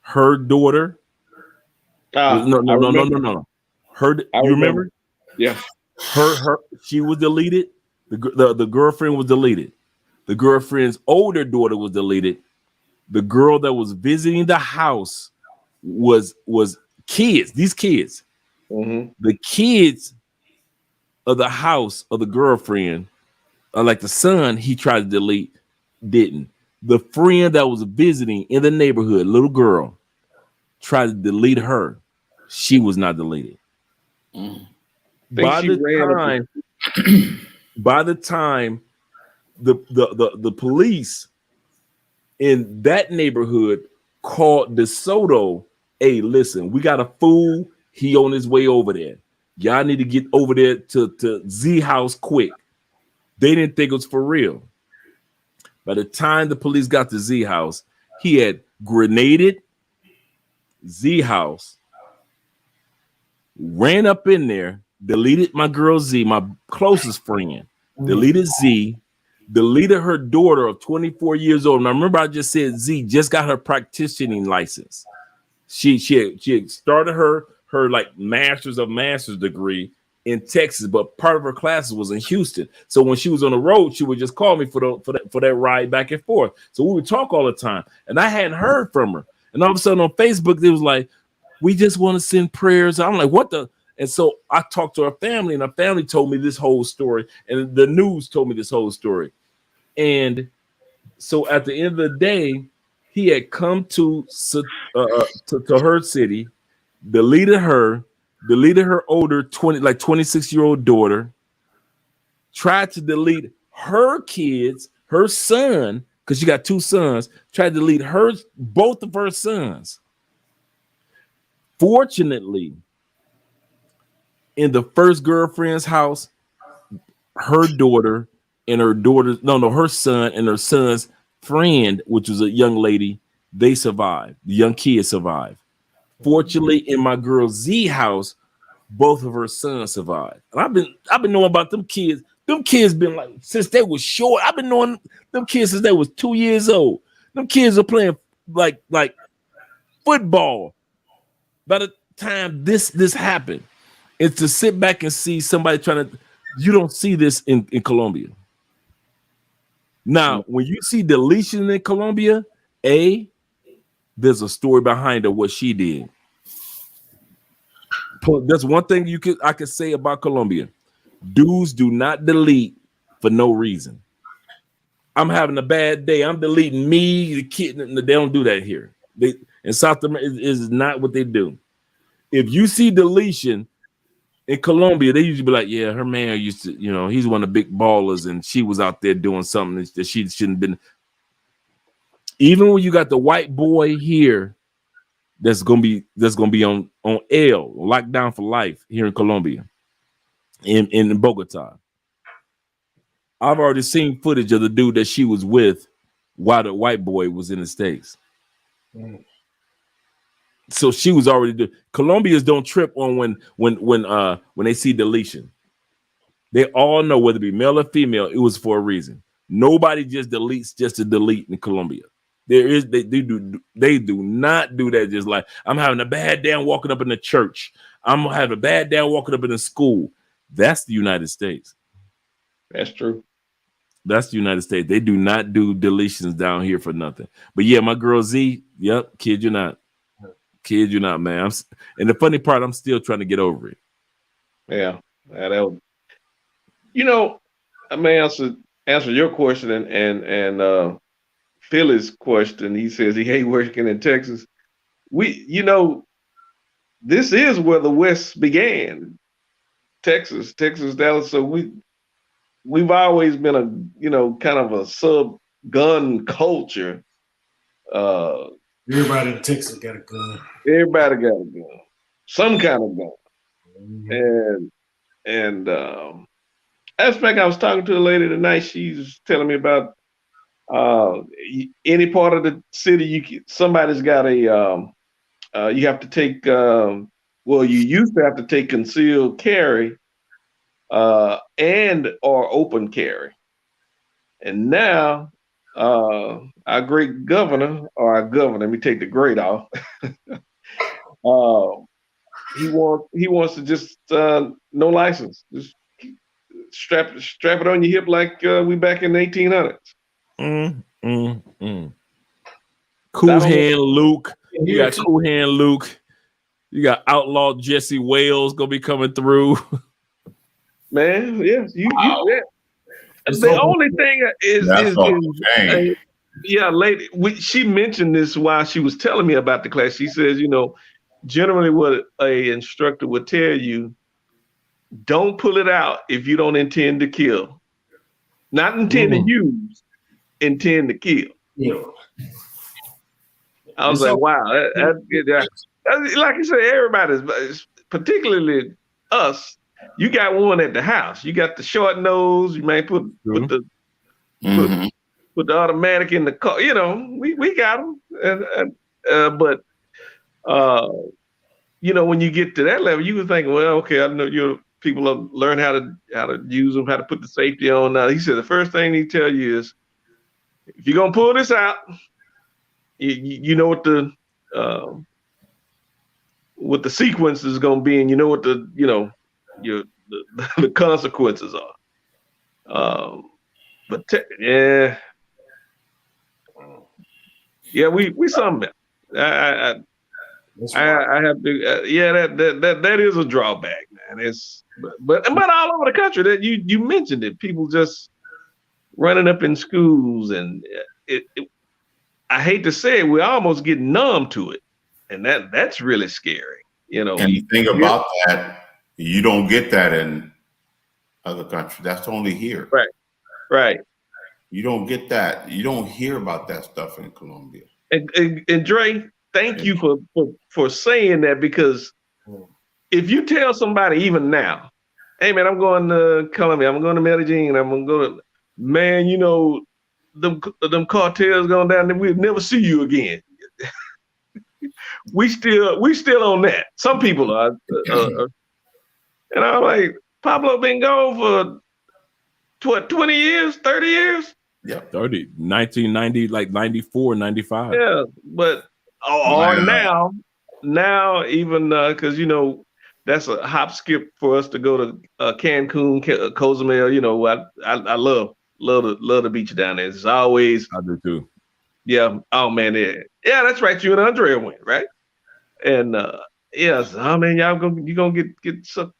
Her daughter. No. You remember? Yeah. She was deleted. The girlfriend was deleted. The girlfriend's older daughter was deleted. The girl that was visiting the house was kids. These kids. Mm-hmm. The kids of the house of the girlfriend, like the son, he tried to delete, didn't. The friend that was visiting in the neighborhood, little girl, tried to delete her. She was not deleted. By the time the police in that neighborhood called DeSoto, hey, listen, we got a fool. He on his way over there. Y'all need to get over there to Z house quick. They didn't think it was for real. By the time the police got to Z house, he had grenaded Z house, ran up in there, deleted my girl Z, my closest friend, deleted Z, deleted her daughter of 24 years old. Now remember, I just said Z just got her practicing license. She had started her like master's degree in Texas, but part of her classes was in Houston. So when she was on the road, she would just call me for that ride back and forth. So we would talk all the time, and I hadn't heard from her. And all of a sudden on Facebook, it was like, we just want to send prayers. I'm like, what the? And so I talked to her family, and her family told me this whole story, and the news told me this whole story. And so at the end of the day, he had come to her city, deleted her older 26-year-old daughter, tried to delete her kids, her son, because she got 2 sons, tried to delete both of her sons. Fortunately, in the first girlfriend's house, her daughter and her son and her son's friend, which was a young lady, they survived. The young kids survived. Fortunately, in my girl Z house, both of her sons survived. And I've been knowing about them kids. Them kids been like since they was short. I've been knowing them kids since they was 2 years old. Them kids are playing like football. By the time this happened, it's to sit back and see somebody trying to. You don't see this in Colombia. Now, when you see deletion in Colombia, there's a story behind her, what she did. That's one thing I could say about Colombia. Dudes do not delete for no reason. I'm having a bad day. I'm deleting me, the kid. They don't do that here. In South America, is not what they do. If you see deletion in Colombia, they usually be like, yeah, her man used to, he's one of the big ballers, and she was out there doing something that she shouldn't have been. Even when you got the white boy here, that's gonna be on L, lockdown for life here in Colombia, in Bogota. I've already seen footage of the dude that she was with while the white boy was in the States. So she was already Colombians don't trip on when they see deletion. They all know whether it be male or female, it was for a reason. Nobody just deletes just to delete in Colombia. They do not do that. Just like I'm having a bad day, I'm walking up in the church. I'm having a bad day, I'm walking up in the school. That's the United States. That's true. That's the United States. They do not do deletions down here for nothing. But yeah, my girl Z, yep, kid you not, man. And the funny part, I'm still trying to get over it. Yeah. Yeah, that was, you know, I may answer your question and Philly's question. He says he hate working in Texas. This is where the West began. Texas, Dallas. So we've always been kind of a sub gun culture. Everybody in Texas got a gun. Everybody got a gun, some kind of gun. Mm-hmm. And aspect, I was talking to a lady tonight. She's telling me about any part of the city. Somebody's got a you have to take. Well, you used to have to take concealed carry and or open carry, and now our great governor, or our governor, let me take the great off. He wants to just no license, just strap it on your hip like we back in the 1800s. Cool Hand Luke. You got Cool Hand Luke. You got Outlaw Jesse Wales gonna be coming through. Man, yes, Wow. The only thing is lady. She mentioned this while she was telling me about the class. She says, generally what a instructor would tell you, don't pull it out if you don't intend to kill. Not intend to use, intend to kill. Yeah. I was like, wow. Like I said, everybody's, particularly us, you got one at the house. You got the short nose. You may put the automatic in the car. We got them. But when you get to that level, you would think, well, okay, I know people learn how to use them, how to put the safety on. Now, he said the first thing he tell you is, if you're gonna pull this out, you know what the sequence is gonna be, and you know what the consequences are. We something. I have to. That is a drawback, man. But all over the country, that you mentioned it. People just running up in schools, and I hate to say it, we almost get numb to it, and that's really scary. And the thing about that, you don't get that in other countries. That's only here. Right. You don't get that. You don't hear about that stuff in Colombia. And Dre, thank you for saying that, because if you tell somebody even now, hey man, I'm going to Colombia, I'm going to Medellin, I'm going to go to, man, them cartels going down there, we'll never see you again. we still on that. Some people are, and I'm like, Pablo been gone for 20 years, 30 years? Yeah, 30, 1990, like 94, 95. Yeah, but or now even because that's a hop skip for us to go to Cancun, Cozumel. I love the beach down there. It's always. I do too. Yeah. Oh man. Yeah, that's right. You and Andrea went, right? And yes. Oh man, you gonna get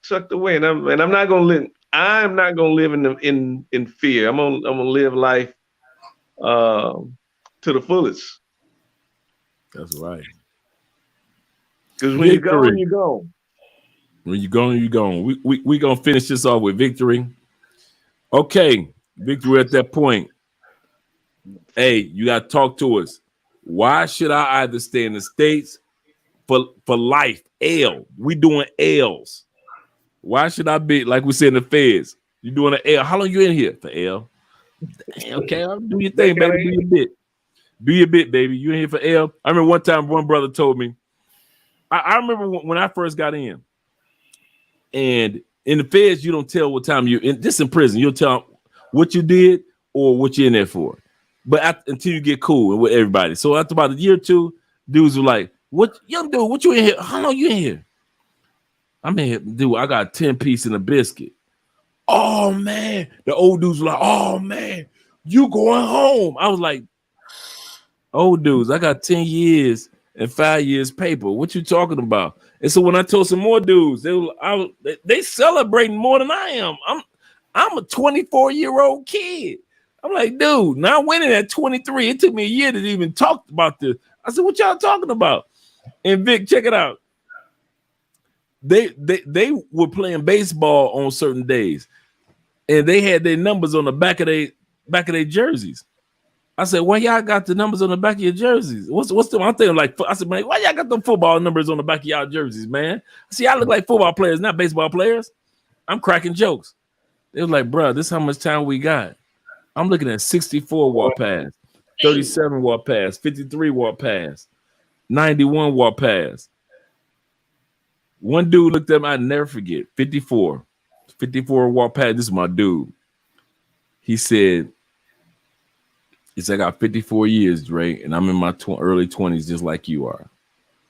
sucked away, and I'm not gonna live. I'm not gonna live in fear. I'm gonna live life to the fullest. That's right. Because when you're gone, you're gone. When you're gone, you're gone. We gonna finish this off with victory. Okay, victory at that point. Hey, you gotta talk to us. Why should I either stay in the States for life? We doing L's. Why should I be, like we said in the feds? You doing an L? How long you in here for L? Okay, I'll do your thing, baby. Do your bit. Do your bit, baby. You in here for L? I remember one time one brother told me. I remember when I first got in, and in the feds, you don't tell what time you're in. This in prison, you'll tell what you did or what you're in there for. But until you get cool with everybody. So after about a year or two, dudes were like, "What, young dude? What you in here? How long you in here?" I'm in here, dude. I got 10 pieces in a biscuit. Oh man, the old dudes were like, "Oh man, you going home?" I was like, "Old dudes, I got 10 years and 5 years paper. What you talking about? And so when I told some more dudes, they celebrating more than I am. I'm a 24-year-old kid. I'm like, dude, now winning at 23. It took me a year to even talk about this. I said, what y'all talking about? And Vic, check it out. They were playing baseball on certain days, and they had their numbers on the back of their jerseys. I said, why y'all got the numbers on the back of your jerseys? What's the? I'm thinking like, I said, man, why y'all got them football numbers on the back of y'all jerseys, man? See, I look like football players, not baseball players. I'm cracking jokes. They was like, bro, this is how much time we got. I'm looking at 64 walk pass, 37 walk pass, 53 walk pass, 91 walk pass. One dude looked at me, I never forget, 54 walk pass. This is my dude. He said, I got 54 years, Dre, and I'm in my early 20s just like you are.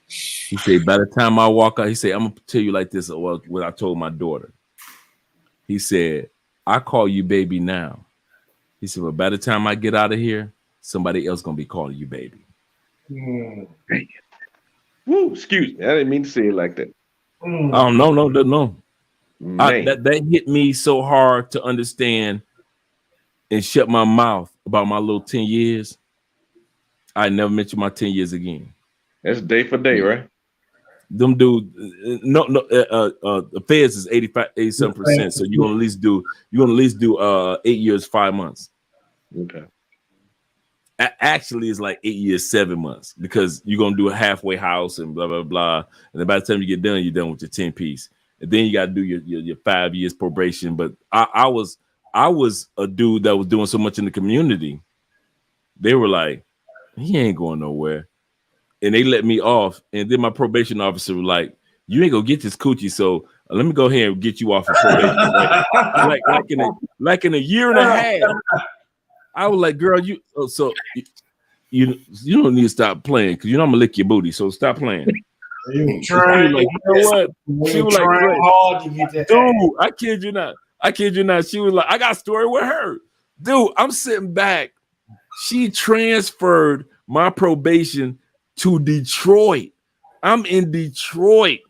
He said, by the time I walk out, he said, I'm going to tell you like this, what I told my daughter. He said, I call you baby now. He said, well, by the time I get out of here, somebody else going to be calling you baby. Woo, excuse me. I didn't mean to say it like that. Oh, no. That hit me so hard to understand and shut my mouth about my little 10 years. I never mention my 10 years again. That's day for day, right? Them dudes, the feds is 87%. So you're gonna at least do 8 years, 5 months. Okay. Actually, it's like 8 years, 7 months because you're gonna do a halfway house and blah blah blah. And then by the time you get done, you're done with your 10 piece. And then you got to do your 5 years probation. But I was a dude that was doing so much in the community. They were like, he ain't going nowhere. And they let me off. And then my probation officer was like, you ain't gonna get this coochie. So let me go ahead and get you off of probation. like in a year and a half. I was like, girl, you don't need to stop playing because you know I'm gonna lick your booty. So stop playing. You trying like, you know what? She was like, hard to get that. Dude, I kid you not. She was like, I got a story with her. Dude, I'm sitting back. She transferred my probation to Detroit. I'm in Detroit.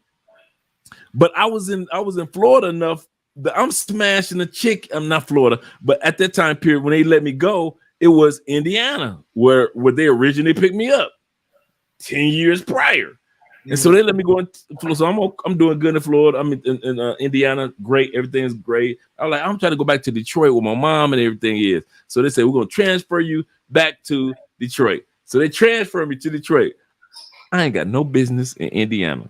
But I was in Florida enough that I'm smashing a chick. I'm not Florida, but at that time period when they let me go, it was Indiana where they originally picked me up 10 years prior. And so they let me go in. So I'm doing good in Florida. I'm in Indiana. Great. Everything's great. I'm trying to go back to Detroit where my mom and everything is. So they said, we're going to transfer you back to Detroit. So they transfer me to Detroit. I ain't got no business in Indiana.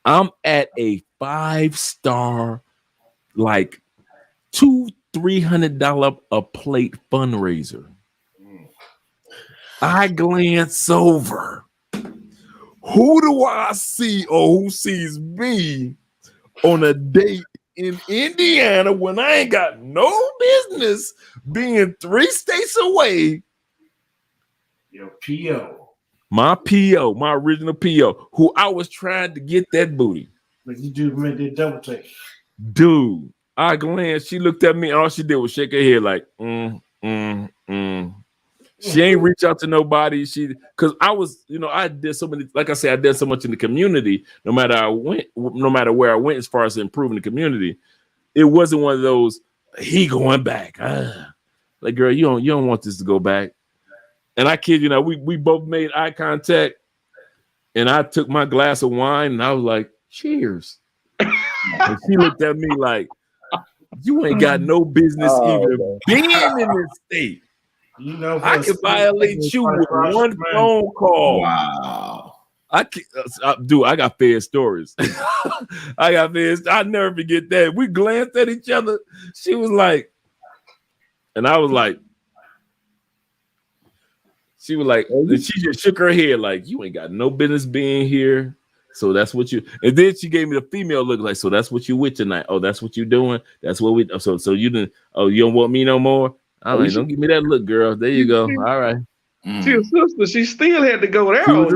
I'm at a 5-star, like $200-300 a plate fundraiser. I glance over. Who do I see or who sees me on a date in Indiana when I ain't got no business being 3 states away? Your PO. My PO, my original PO, who I was trying to get that booty. But you do make that double take. Dude, I glanced. She looked at me and all she did was shake her head like, She ain't reach out to nobody. Because I was, I did so many, like I said, I did so much in the community. No matter where I went, as far as improving the community, it wasn't one of those. He going back. Like, girl, you don't want this to go back. And I kid you not, we both made eye contact, and I took my glass of wine and I was like, cheers. And she looked at me like, you ain't got no business even being in this state. I can violate you with one phone call. Wow. I got fair stories. I'll never forget that. We glanced at each other. She was like, and I was like, and she just shook her head like, you ain't got no business being here. So that's what you, and then she gave me the female look like, so that's what you with tonight. Oh, that's what you doing. That's what we, so you didn't, you don't want me no more. I'm like, don't give me that look, girl. There you go. All right. She a sister. She still had to go there. She was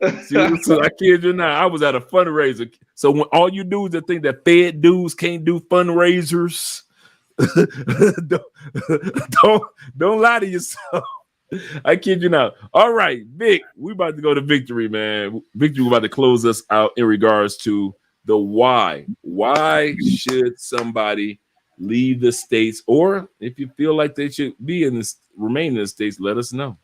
a sister. I kid you not. I was at a fundraiser. So when all you dudes that think that Fed dudes can't do fundraisers, don't lie to yourself. I kid you not. All right, Vic, we about to go to victory, man. Victory, we're about to close us out in regards to the why. Why should somebody leave the States? Or if you feel like they should be in this, remain in the States, let us know.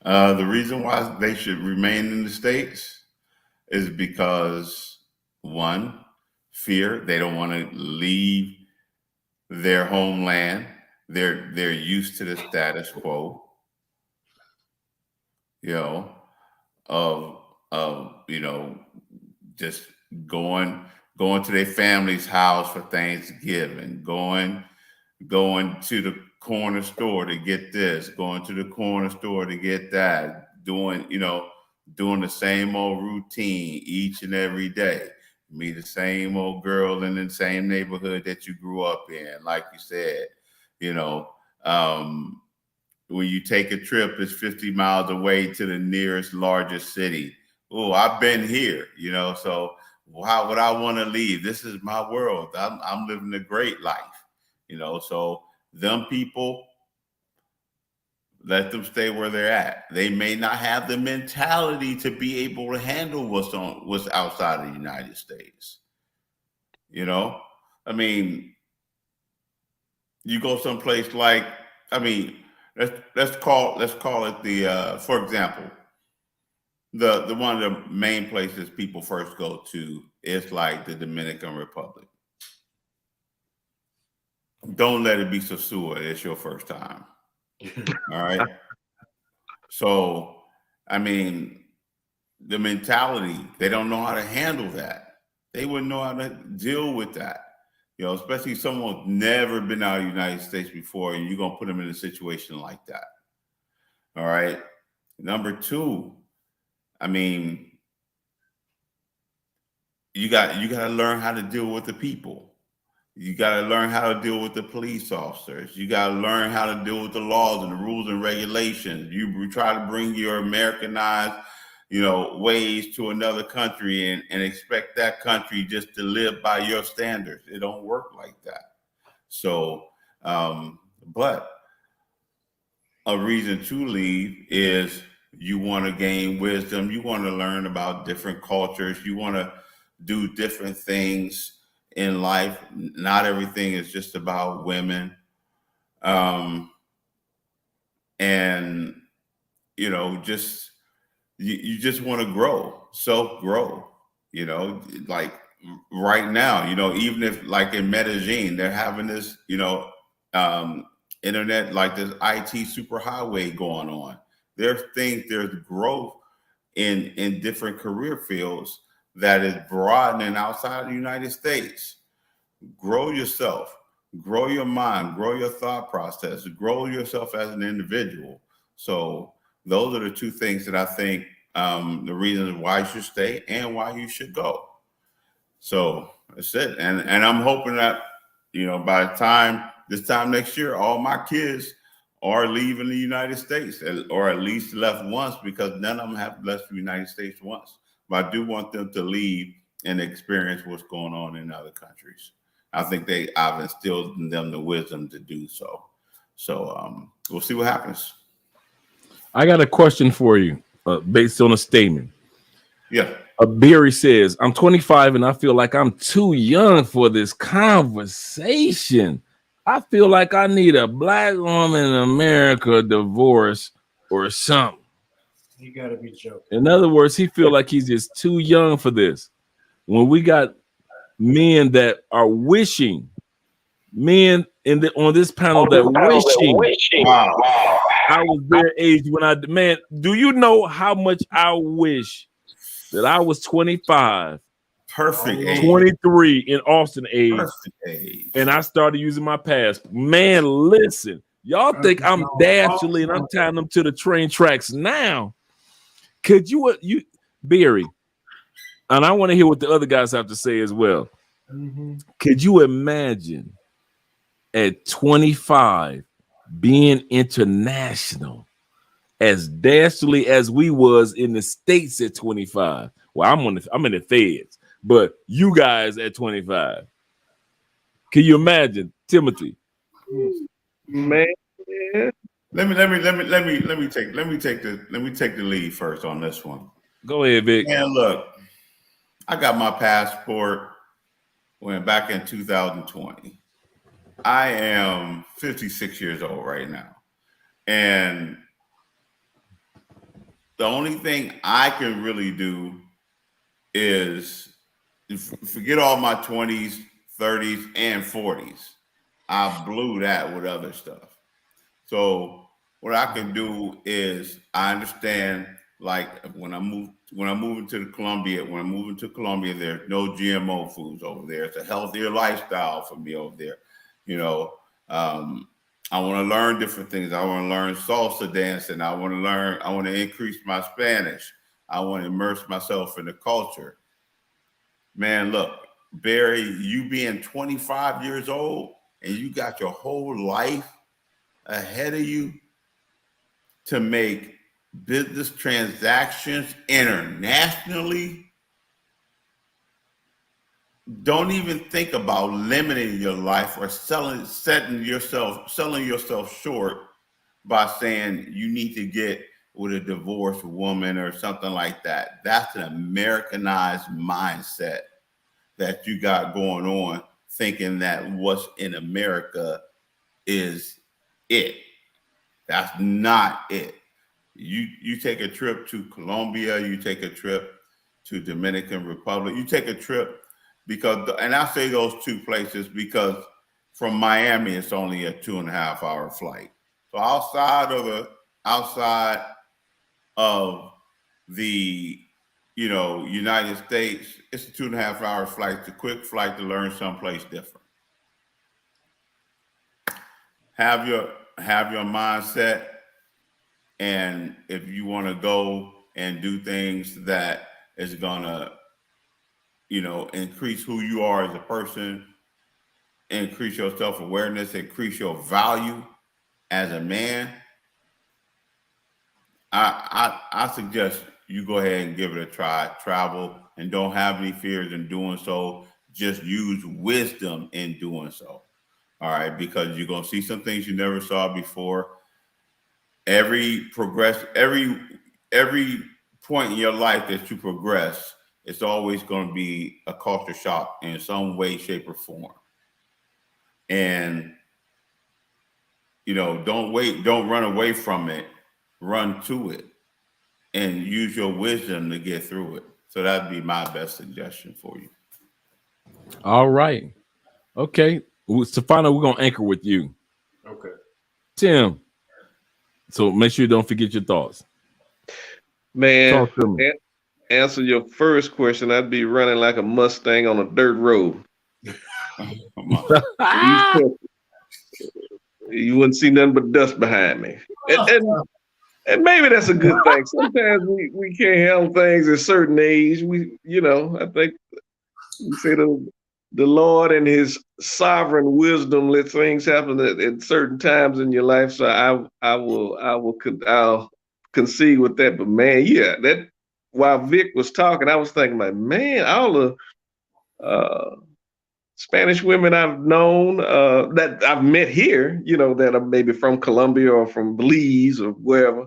The reason why they should remain in the States is because, one, fear. They don't want to leave their homeland. They're used to the status quo, of just going to their family's house for Thanksgiving, going to the corner store to get this, going to the corner store to get that, doing the same old routine each and every day. Meet the same old girl in the same neighborhood that you grew up in. Like you said, when you take a trip, it's 50 miles away to the nearest largest city. Oh, I've been here, so why would I want to leave? This is my world. I'm living a great life, so them people, let them stay where they're at. They may not have the mentality to be able to handle what's outside of the United States. I mean, you go someplace like, let's call it the for example, the one of the main places people first go to is like the Dominican Republic. Don't let it be Sosua. It's your first time. All right. So, the mentality, they don't know how to handle that. They wouldn't know how to deal with that. Especially someone who's never been out of the United States before, and you're going to put them in a situation like that. All right. Number two, you got to learn how to deal with the people. You got to learn how to deal with the police officers. You got to learn how to deal with the laws and the rules and regulations. You try to bring your Americanized, ways to another country and expect that country just to live by your standards. It don't work like that. So, but a reason to leave is you want to gain wisdom. You want to learn about different cultures. You want to do different things in life. Not everything is just about women. And you just want to grow, self-grow, like right now, even if like in Medellin, they're having this, internet, like this IT superhighway going on. There's growth in different career fields that is broadening outside of the United States. Grow yourself, grow your mind, grow your thought process, grow yourself as an individual. So those are the two things that I think the reasons why you should stay and why you should go. So that's it. And I'm hoping that, by this time next year, all my kids are leaving the United States, or at least left once, because none of them have left the United States once. But I do want them to leave and experience what's going on in other countries. I think I've instilled in them the wisdom to do so. So we'll see what happens. I got a question for you, based on a statement. Yeah. Barry says, I'm 25 and I feel like I'm too young for this conversation. I feel like I need a black woman in America divorce or something. You gotta be joking. In other words, he feel like he's just too young for this. When we got men that are wishing, men on this panel that wishing. Wow. I was their age when do you know how much I wish that I was 25, perfect age, 23 in Austin age, perfect age, and I started using my passport. Man, listen, y'all think I'm dastardly and I'm tying them to the train tracks now. Could you Barry, and I want to hear what the other guys have to say as well. Mm-hmm. Could you imagine at 25 being international as dastardly as we was in the States at 25? Well, I'm in the feds, but you guys at 25. Can you imagine, Timothy? Man, Let me take the lead first on this one. Go ahead, Vic. Man, look, I got my passport when back in 2020. I am 56 years old right now. And the only thing I can really do is forget all my 20s, 30s, and 40s. I blew that with other stuff. So what I can do is I understand, like when I'm moving to Colombia, there's no GMO foods over there. It's a healthier lifestyle for me over there. You know, I want to learn different things. I want to learn salsa dancing. I want to increase my Spanish. I want to immerse myself in the culture. Man, look, Barry, you being 25 years old and you got your whole life ahead of you to make business transactions internationally. Don't even think about limiting your life or selling yourself short by saying you need to get with a divorced woman or something like that. That's an Americanized mindset that you got going on, thinking that what's in America is it. That's not it. You take a trip to Colombia, you take a trip to Dominican Republic, you take a trip because, and I say those two places because from Miami, it's only a 2.5-hour flight. So outside of the, United States, it's a 2.5-hour flight. It's a quick flight to learn someplace different. Have your mindset, and if you want to go and do things that is gonna, increase who you are as a person, increase your self-awareness, increase your value as a man, I suggest you go ahead and give it a try. Travel and don't have any fears in doing so. Just use wisdom in doing so. All right, because you're gonna see some things you never saw before. Every point in your life that you progress, it's always going to be a culture shock in some way, shape, or form. And don't run away from it, run to it, and use your wisdom to get through it. So that'd be my best suggestion for you. All right. Okay. Stefano, we're going to anchor with you. Okay. Tim. So make sure you don't forget your thoughts. Man, answer your first question. I'd be running like a Mustang on a dirt road. You wouldn't see nothing but dust behind me. And maybe that's a good thing. Sometimes we can't handle things at a certain age. I think we say the Lord and his sovereign wisdom let things happen at certain times in your life. So I'll concede with that. But man, yeah, that while Vic was talking, I was thinking like, man, all the Spanish women I've known that I've met here, that are maybe from Colombia or from Belize or wherever.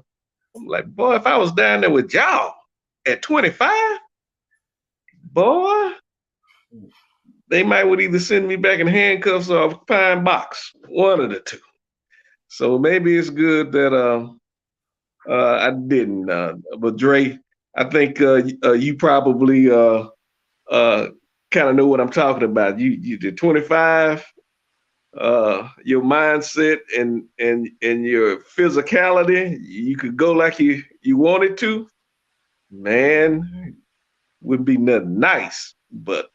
I'm like, boy, if I was down there with y'all at 25, boy, they would either send me back in handcuffs or a pine box, one of the two. So maybe it's good that I didn't. But Dre, I think you probably kind of know what I'm talking about. You did 25. Your mindset and your physicality, you could go like you wanted to, man, would be nothing nice. But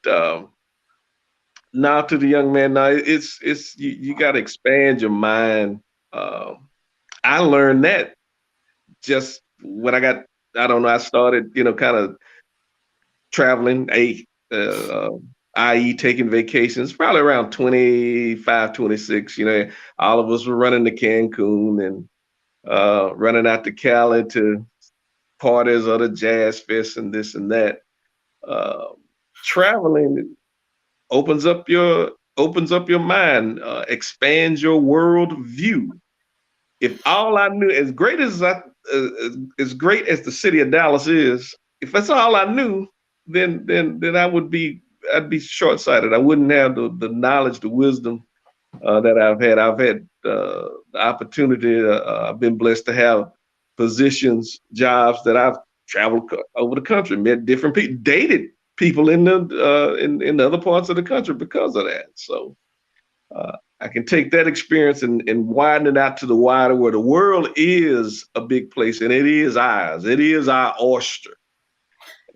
now to the young man, now it's you got to expand your mind. I learned that just when I started, kind of traveling, i.e. taking vacations, probably around 25, 26, all of us were running to Cancun and running out to Cali to parties or the jazz fest and this and that. Traveling opens up your mind, expands your world view. if all I knew, as great as as great as the city of Dallas is, if that's all I knew, then I'd be short sighted. I wouldn't have the knowledge, the wisdom that I've had. I've had the opportunity. I've been blessed to have positions, jobs that I've traveled over the country, met different people, dated people in the in other parts of the country because of that. So I can take that experience and widen it out to the wider world. The world is a big place, and it is ours. It is our oyster,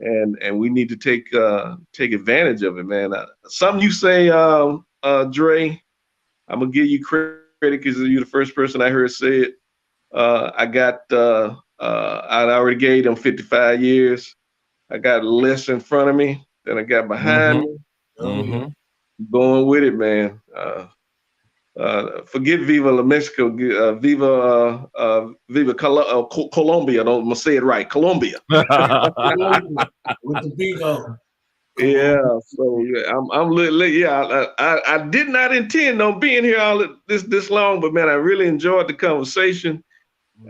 and we need to take advantage of it, man. Something you say, Dre, I'm gonna give you credit because you're the first person I heard say it. I already gave them 55 years. I got less in front of me than I got behind me. Mm-hmm. Going with it, man. Forget Viva La Mexico, Viva Colombia. I'm gonna say it right, Colombia. With the Vigo. Yeah, so I did not intend on being here all this long, but man, I really enjoyed the conversation.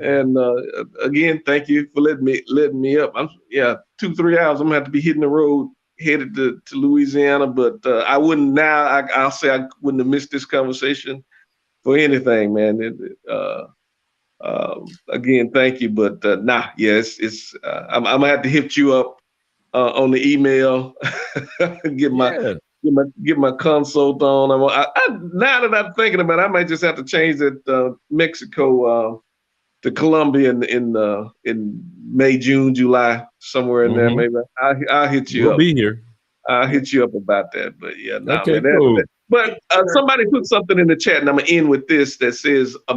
And again, thank you for letting me up. 2-3 hours. I'm gonna have to be hitting the road headed to Louisiana, but I wouldn't now. I'll say I wouldn't have missed this conversation for anything, man. Again, thank you, but I'm gonna have to hit you up on the email, get my consult on. Now that I'm thinking about it, I might just have to change that Mexico to Colombia in May, June, July, somewhere in there. Maybe I'll hit you up. We'll be here. I'll hit you up about that. But yeah, Okay, man. cool. But somebody put something in the chat, and I'm gonna end with this that says, I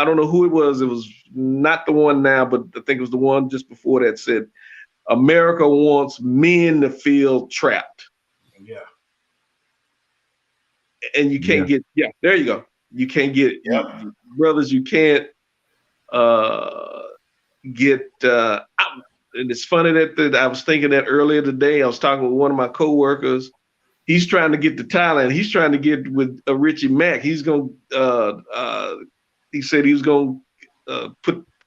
don't know who it was. It was not the one now, but I think it was the one just before that said, America wants men to feel trapped. Yeah. And you can't get, there you go. You can't get, brothers, you can't get out. And it's funny that I was thinking that earlier today. I was talking with one of my coworkers. He's trying to get to Thailand. He's trying to get with Richie Mack. He's going he said he was going to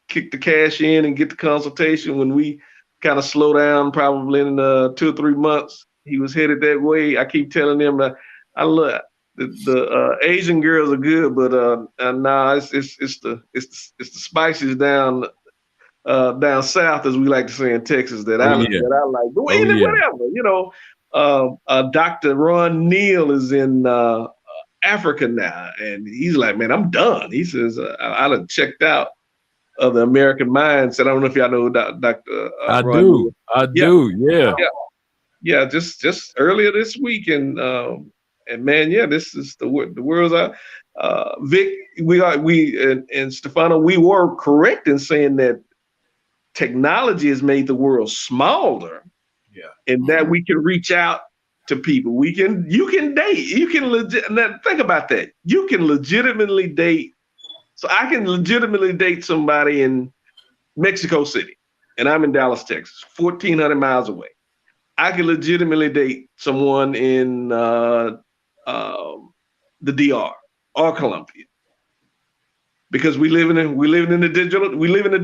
kick the cash in and get the consultation when we kind of slow down, probably in 2 or 3 months. He was headed that way. I keep telling him that I love the Asian girls are good, but nah, it's the spices down south, as we like to say in Texas, that I like. But whatever, you know. Dr. Ron Neal is in Africa now, and he's like, man, I'm done. He says, I done checked out of the American mindset. I don't know if y'all know Dr. I Ron do. Neal. I do. Yeah. Just earlier this week, and man, this is the world's out. Vic, and Stefano, we were correct in saying that technology has made the world smaller. Yeah. And that we can reach out to people. You can date. Think about that. You can legitimately date. So I can legitimately date somebody in Mexico City, and I'm in Dallas, Texas, 1,400 miles away. I can legitimately date someone in the DR or Colombia, because we live in a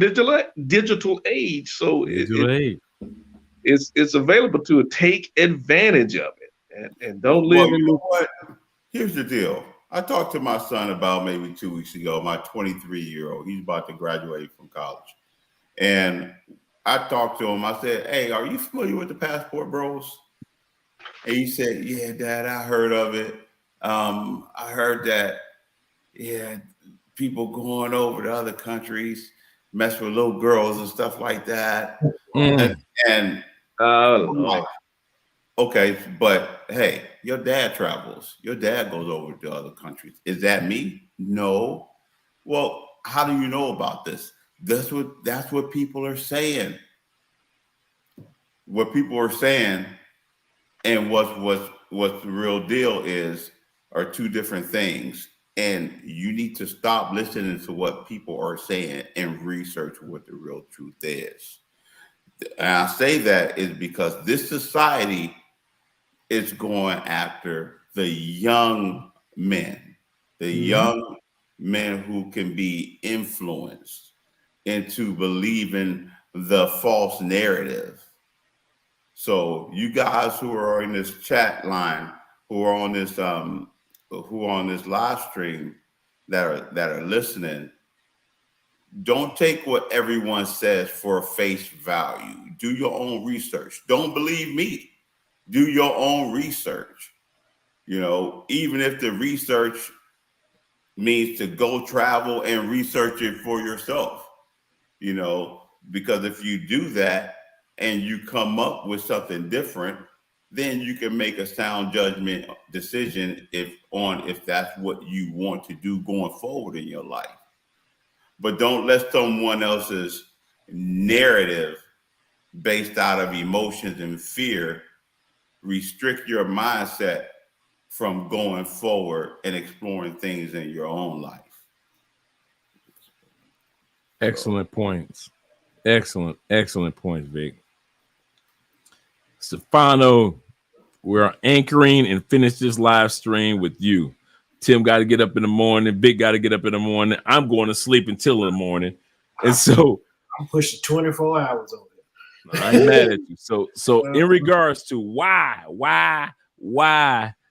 digital age. So it's available to take advantage of it, and don't live in. You know what? Here's the deal. I talked to my son about maybe 2 weeks ago, my 23-year-old. He's about to graduate from college. And I talked to him. I said, hey, are you familiar with the Passport Bros? And he said, yeah, Dad, I heard of it. I heard that, people going over to other countries, mess with little girls and stuff like that. And like, okay, but hey, your dad travels. Your dad goes over to other countries. Is that me? No. Well, how do you know about this? That's what people are saying. What people are saying and what's the real deal are two different things. And you need to stop listening to what people are saying and research what the real truth is. And I say that is because this society is going after the young men, the young men who can be influenced into believing the false narrative. So you guys who are in this chat line, who are on this live stream that are listening, don't take what everyone says for face value. Do your own research. Don't believe me. Do your own research. You know, even if the research means to go travel and research it for yourself, you know, because if you do that and you come up with something different, then you can make a sound judgment decision if that's what you want to do going forward in your life. But don't let someone else's narrative based out of emotions and fear restrict your mindset from going forward and exploring things in your own life. Excellent points. Excellent points, Vic. Stefano, we're anchoring and finish this live stream with you. Tim got to get up in the morning. Vic got to get up in the morning. I'm going to sleep until in the morning. And so I'm pushing 24 hours over there. I ain't mad at you. So in regards to why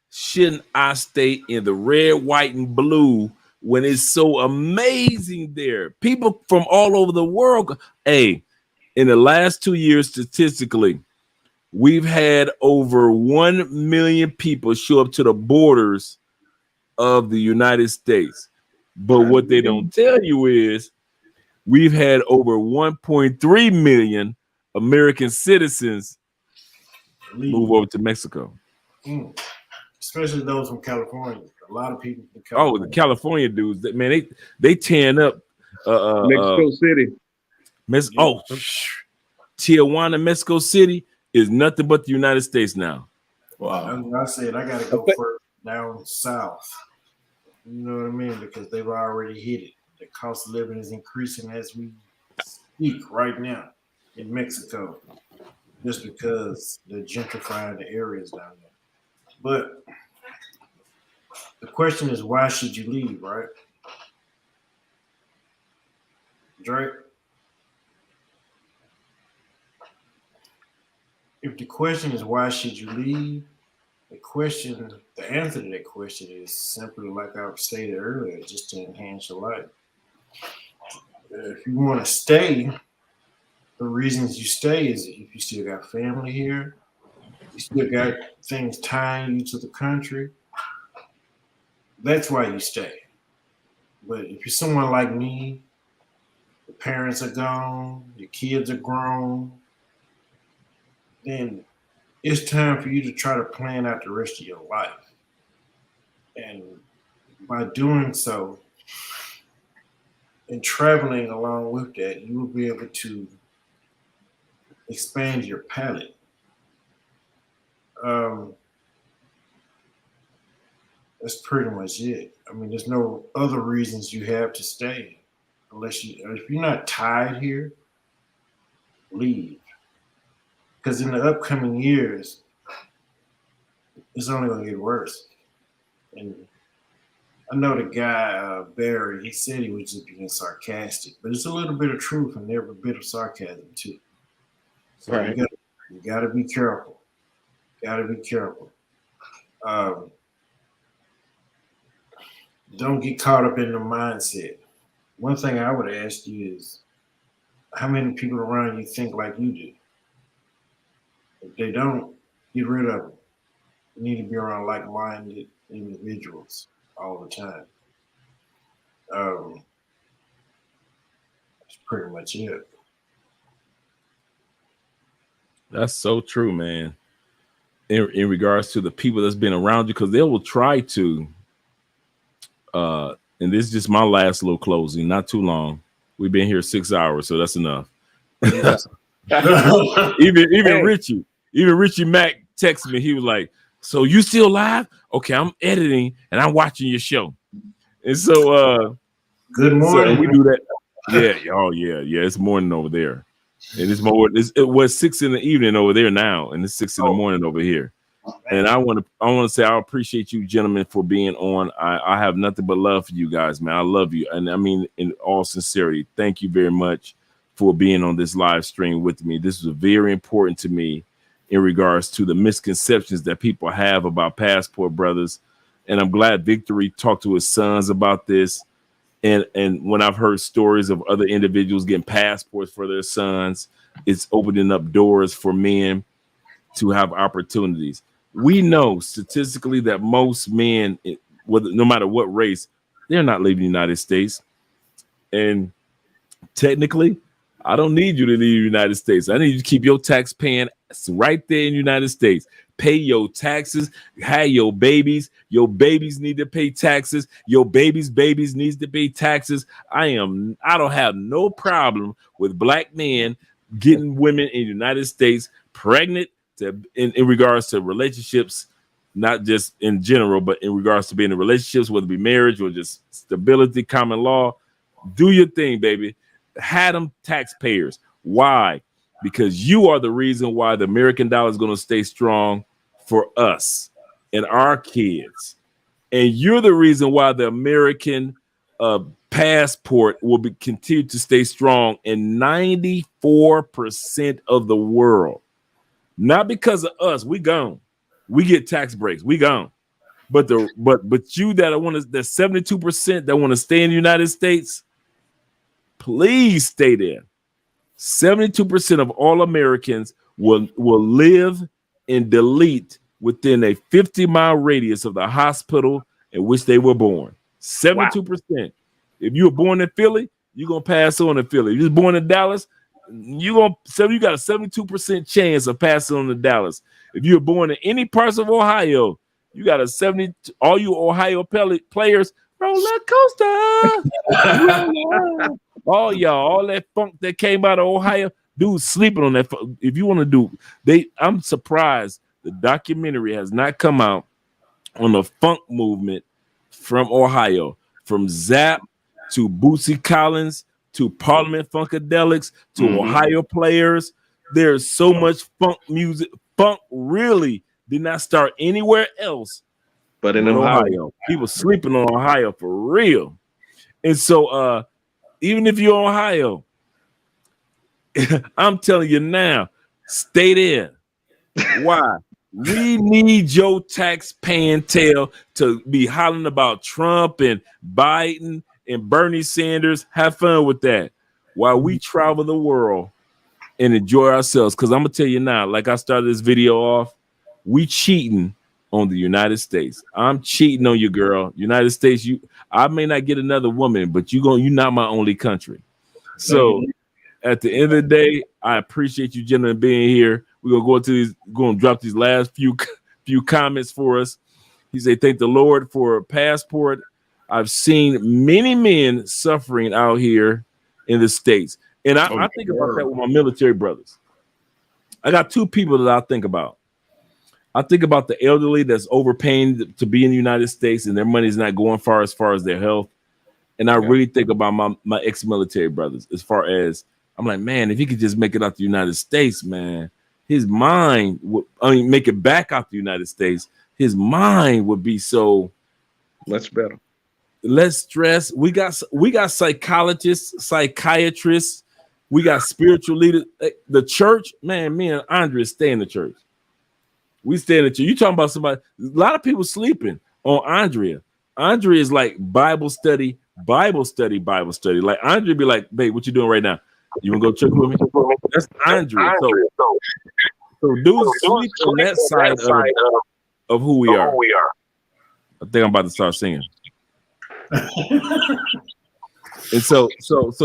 shouldn't I stay in the red, white, and blue when it's so amazing there? People from all over the world. Hey, in the last 2 years, statistically, we've had over 1 million people show up to the borders of the United States. But what they don't tell you is we've had over 1.3 million American citizens move over to Mexico. Especially those from California. A lot of people from California. Oh, the California dudes, man, they tearing up Mexico City. Tijuana, Mexico City is nothing but the United States now. Wow. I said I gotta go first down south. You know what I mean? Because they've already hit it. The cost of living is increasing as we speak right now in Mexico, just because they're gentrifying the areas down there. But the question is, why should you leave, right? Drake? If the question is, why should you leave? The answer to that question is simply like I stated earlier, just to enhance your life. If you want to stay, the reasons you stay is if you still got family here, you still got things tying you to the country, that's why you stay. But if you're someone like me, the parents are gone, your kids are grown, then it's time for you to try to plan out the rest of your life. And by doing so, and traveling along with that, you will be able to expand your palette. That's pretty much it. I mean, there's no other reasons you have to stay. If you're not tied here, leave. Because in the upcoming years, it's only going to get worse. And I know the guy, Barry, he said he was just being sarcastic, but it's a little bit of truth and every bit of sarcasm too. So right. You got to be careful. Got to be careful. Don't get caught up in the mindset. One thing I would ask you is, how many people around you think like you do? If they don't, get rid of them. You need to be around like-minded individuals all the time. That's pretty much it. That's so true, man. In regards to the people that's been around you, because they will try to, and this is just my last little closing, not too long. We've been here 6 hours, so that's enough. even Richie Mack texted me. He was like, "So you still live? Okay, I'm editing and I'm watching your show." And so good morning. So we do that. Yeah, oh yeah, it's morning over there. And it was 6 in the evening over there now, and it's 6 in the morning over here. And I want to say I appreciate you gentlemen for being on. I have nothing but love for you guys, man. I love you, and I mean in all sincerity, thank you very much for being on this live stream with me. This was very important to me in regards to the misconceptions that people have about Passport Brothers, and I'm glad Victory talked to his sons about this. And when I've heard stories of other individuals getting passports for their sons, it's opening up doors for men to have opportunities. We know statistically that most men, no matter what race, they're not leaving the United States. And technically, I don't need you to leave the United States. I need you to keep your tax paying right there in the United States. Pay your taxes, have your babies. Your babies need to pay taxes. Your babies' babies needs to pay taxes. I don't have no problem with black men getting women in the United States pregnant in regards to relationships, not just in general, but in regards to being in relationships, whether it be marriage or just stability, common law. Do your thing, baby. Had them taxpayers. Why? Because you are the reason why the American dollar is going to stay strong for us and our kids. And you're the reason why the American passport will continue to stay strong in 94% of the world. Not because of us. We gone. We get tax breaks. We gone. But you that want to, the 72% that want to stay in the United States, please stay there. 72% of all Americans will live and delete within a 50-mile radius of the hospital in which they were born. 72%. Wow. If you were born in Philly, you're gonna pass on in Philly. If you were born in Dallas, you got a 72% chance of passing on to Dallas. If you're born in any parts of Ohio, you got a 70. All you Ohio players, roller coaster. All y'all, all that funk that came out of Ohio, dude, sleeping on that. If you want to do, I'm surprised the documentary has not come out on the funk movement from Ohio, from Zapp to Bootsy Collins to Parliament Funkadelics to Ohio players. There's so much funk music. Funk really did not start anywhere else but in Ohio. People sleeping on Ohio for real. And so even if you're Ohio, I'm telling you now, stay there. Why? We need your tax-paying tail to be hollering about Trump and Biden and Bernie Sanders. Have fun with that while we travel the world and enjoy ourselves. Because I'm going to tell you now, like I started this video off, we cheating on the United States. I'm cheating on you, girl. United States, I may not get another woman, but you're not my only country. So at the end of the day, I appreciate you gentlemen being here. We're gonna drop these last few comments for us. He said, thank the Lord for a passport. I've seen many men suffering out here in the States. And I think about that with my military brothers. I got two people that I think about. I think about the elderly that's overpaying to be in the United States and their money's not going far as their health. And I really think about my ex-military brothers as far as, I'm like, man, if he could just make it out the United States, man, his mind would, make it back out the United States, his mind would be so much better. Less stress. We got psychologists, psychiatrists, we got spiritual leaders. The church, man, me and Andrea stay in the church. We stay in the church. You talking about somebody, a lot of people sleeping on Andrea. Andrea is like Bible study. Like Andrea be like, babe, what you doing right now? You want to go to church with me? That's Andrea. So dudes sleep on that side of who we are. I think I'm about to start singing. And so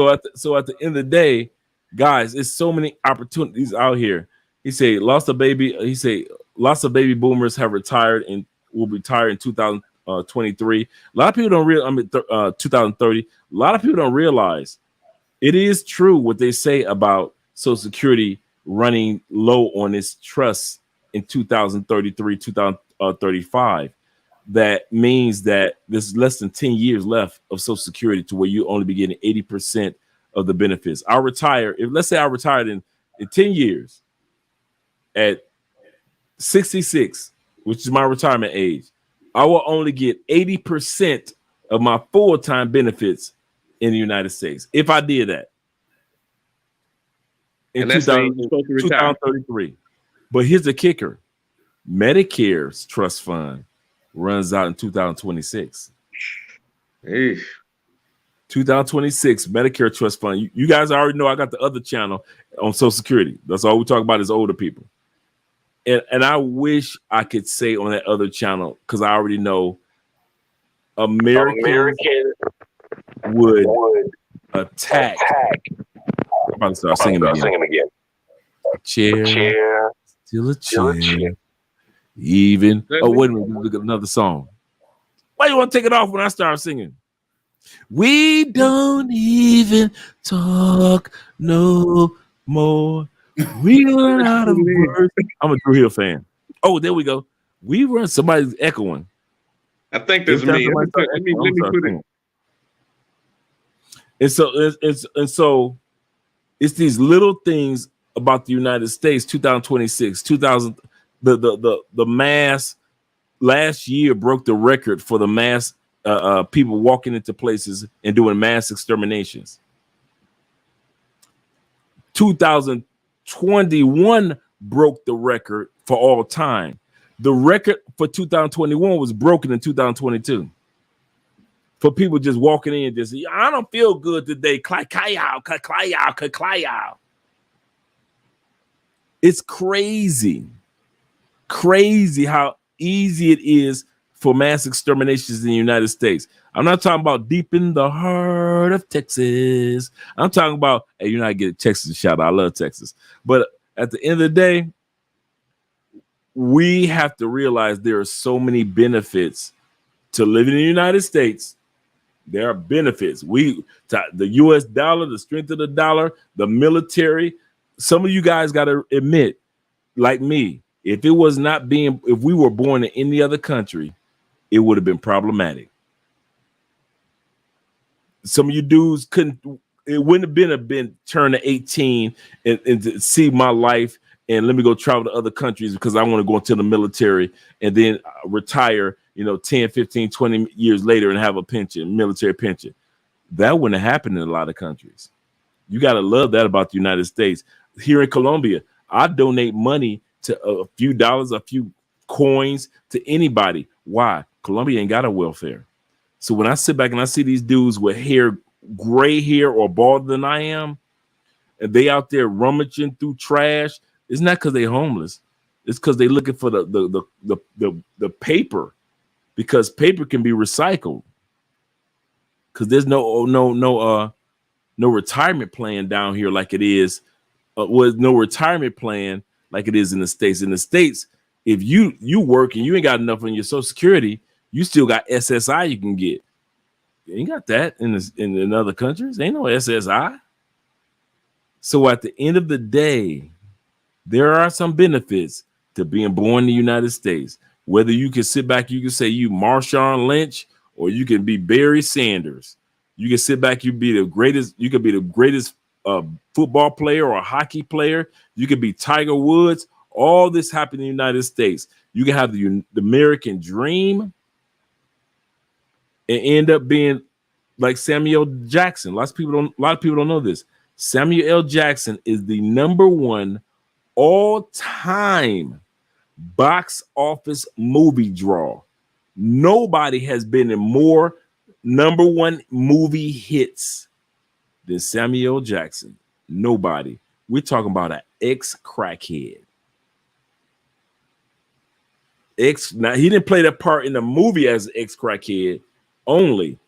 at the end of the day, guys, it's so many opportunities out here. He said lots of baby boomers have retired and will retire in 2023. A lot of people don't realize 2030. A lot of people don't realize it is true what they say about Social Security running low on its trust in 2033, 2035. That means that there's less than 10 years left of Social Security to where you only be getting 80% of the benefits. Let's say I retired in 10 years at 66, which is my retirement age, I will only get 80% of my full-time benefits in the United States if I did that. In And that's the age you're supposed to retire. 2033. But here's the kicker. Medicare's trust fund runs out in 2026. Eesh. 2026 Medicare trust fund. You guys already know I got the other channel on Social Security. That's all we talk about is older people. And I wish I could say on that other channel, because I already know Americans would attack. I'm about to start singing again. Chair, still a chair. Even. Oh, wait a minute. Look at another song. Why you want to take it off when I start singing? We don't even talk no more. We run out of words. I'm a Drew Hill fan. Oh, there we go. We run. Somebody's echoing. I think there's me. Let me put it. And so it's these little things about the United States. 2026, 2000. The mass last year broke the record for the mass people walking into places and doing mass exterminations. 2021 broke the record for all time. The record for 2021 was broken in 2022. For people just walking in, just I don't feel good today. It's crazy how easy it is for mass exterminations in the United States. I'm not talking about deep in the heart of Texas. I'm talking about, hey, you're not getting Texas shout out. I love Texas. But at the end of the day, we have to realize there are so many benefits to living in the United States. There are benefits. The US dollar, the strength of the dollar, the military. Some of you guys got to admit, like me, if we were born in any other country, it would have been problematic. Some of you dudes it wouldn't have been turn to 18 and to see my life and let me go travel to other countries because I want to go into the military and then retire, 10, 15, 20 years later and have a pension, military pension. That wouldn't have happened in a lot of countries. You got to love that about the United States. Here in Colombia, I donate money to a few dollars, a few coins to anybody. Why? Colombia ain't got a welfare. So when I sit back and I see these dudes with hair, gray hair or balder than I am, and they out there rummaging through trash, it's not because they're homeless. It's because they're looking for the paper, because paper can be recycled. Because there's no retirement plan down here like it is. Was no retirement plan like it is in the States. In the States, if you work and you ain't got enough on your Social Security, you still got SSI you can get. You ain't got that in other countries. Ain't no SSI. So at the end of the day, there are some benefits to being born in the United States. Whether you can sit back, you can say you Marshawn Lynch, or you can be Barry Sanders. You can sit back, you could be the greatest football player or a hockey player. You could be Tiger Woods. All this happened in the United States. You can have the American dream and end up being like Samuel Jackson. A lot of people don't know this. Samuel L. Jackson is the #1 all-time box office movie draw. Nobody has been in more #1 movie hits than Samuel L. Jackson. Nobody. We're talking about an ex-crackhead. Now, he didn't play that part in the movie as an ex-crackhead only.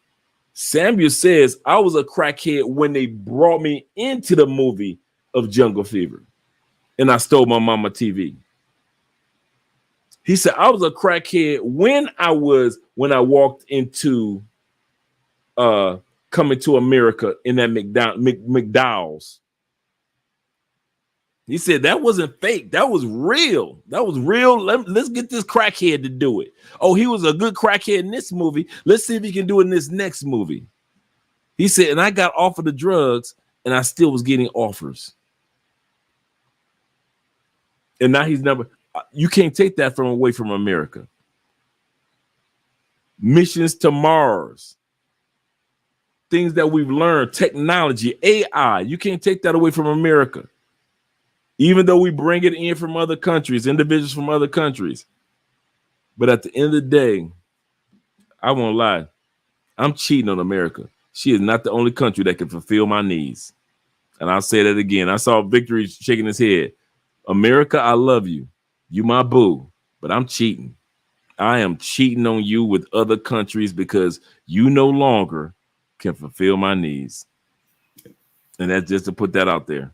Samuel says, I was a crackhead when they brought me into the movie of Jungle Fever and I stole my mama TV. He said, I was a crackhead when I walked into Coming to America in that McDowell's. He said that wasn't fake. That was real. That was real. Let's get this crackhead to do it. Oh, he was a good crackhead in this movie. Let's see if he can do it in this next movie. He said, and I got offered the drugs and I still was getting offers. And now he's You can't take that from away from America. Missions to Mars, things that we've learned, technology, AI, you can't take that away from America. Even though we bring it in from other countries, individuals from other countries. But at the end of the day, I won't lie, I'm cheating on America. She is not the only country that can fulfill my needs. And I'll say that again. I saw Victory shaking his head. America, I love you. You my boo, but I'm cheating. I am cheating on you with other countries because you no longer can fulfill my needs. And that's just to put that out there.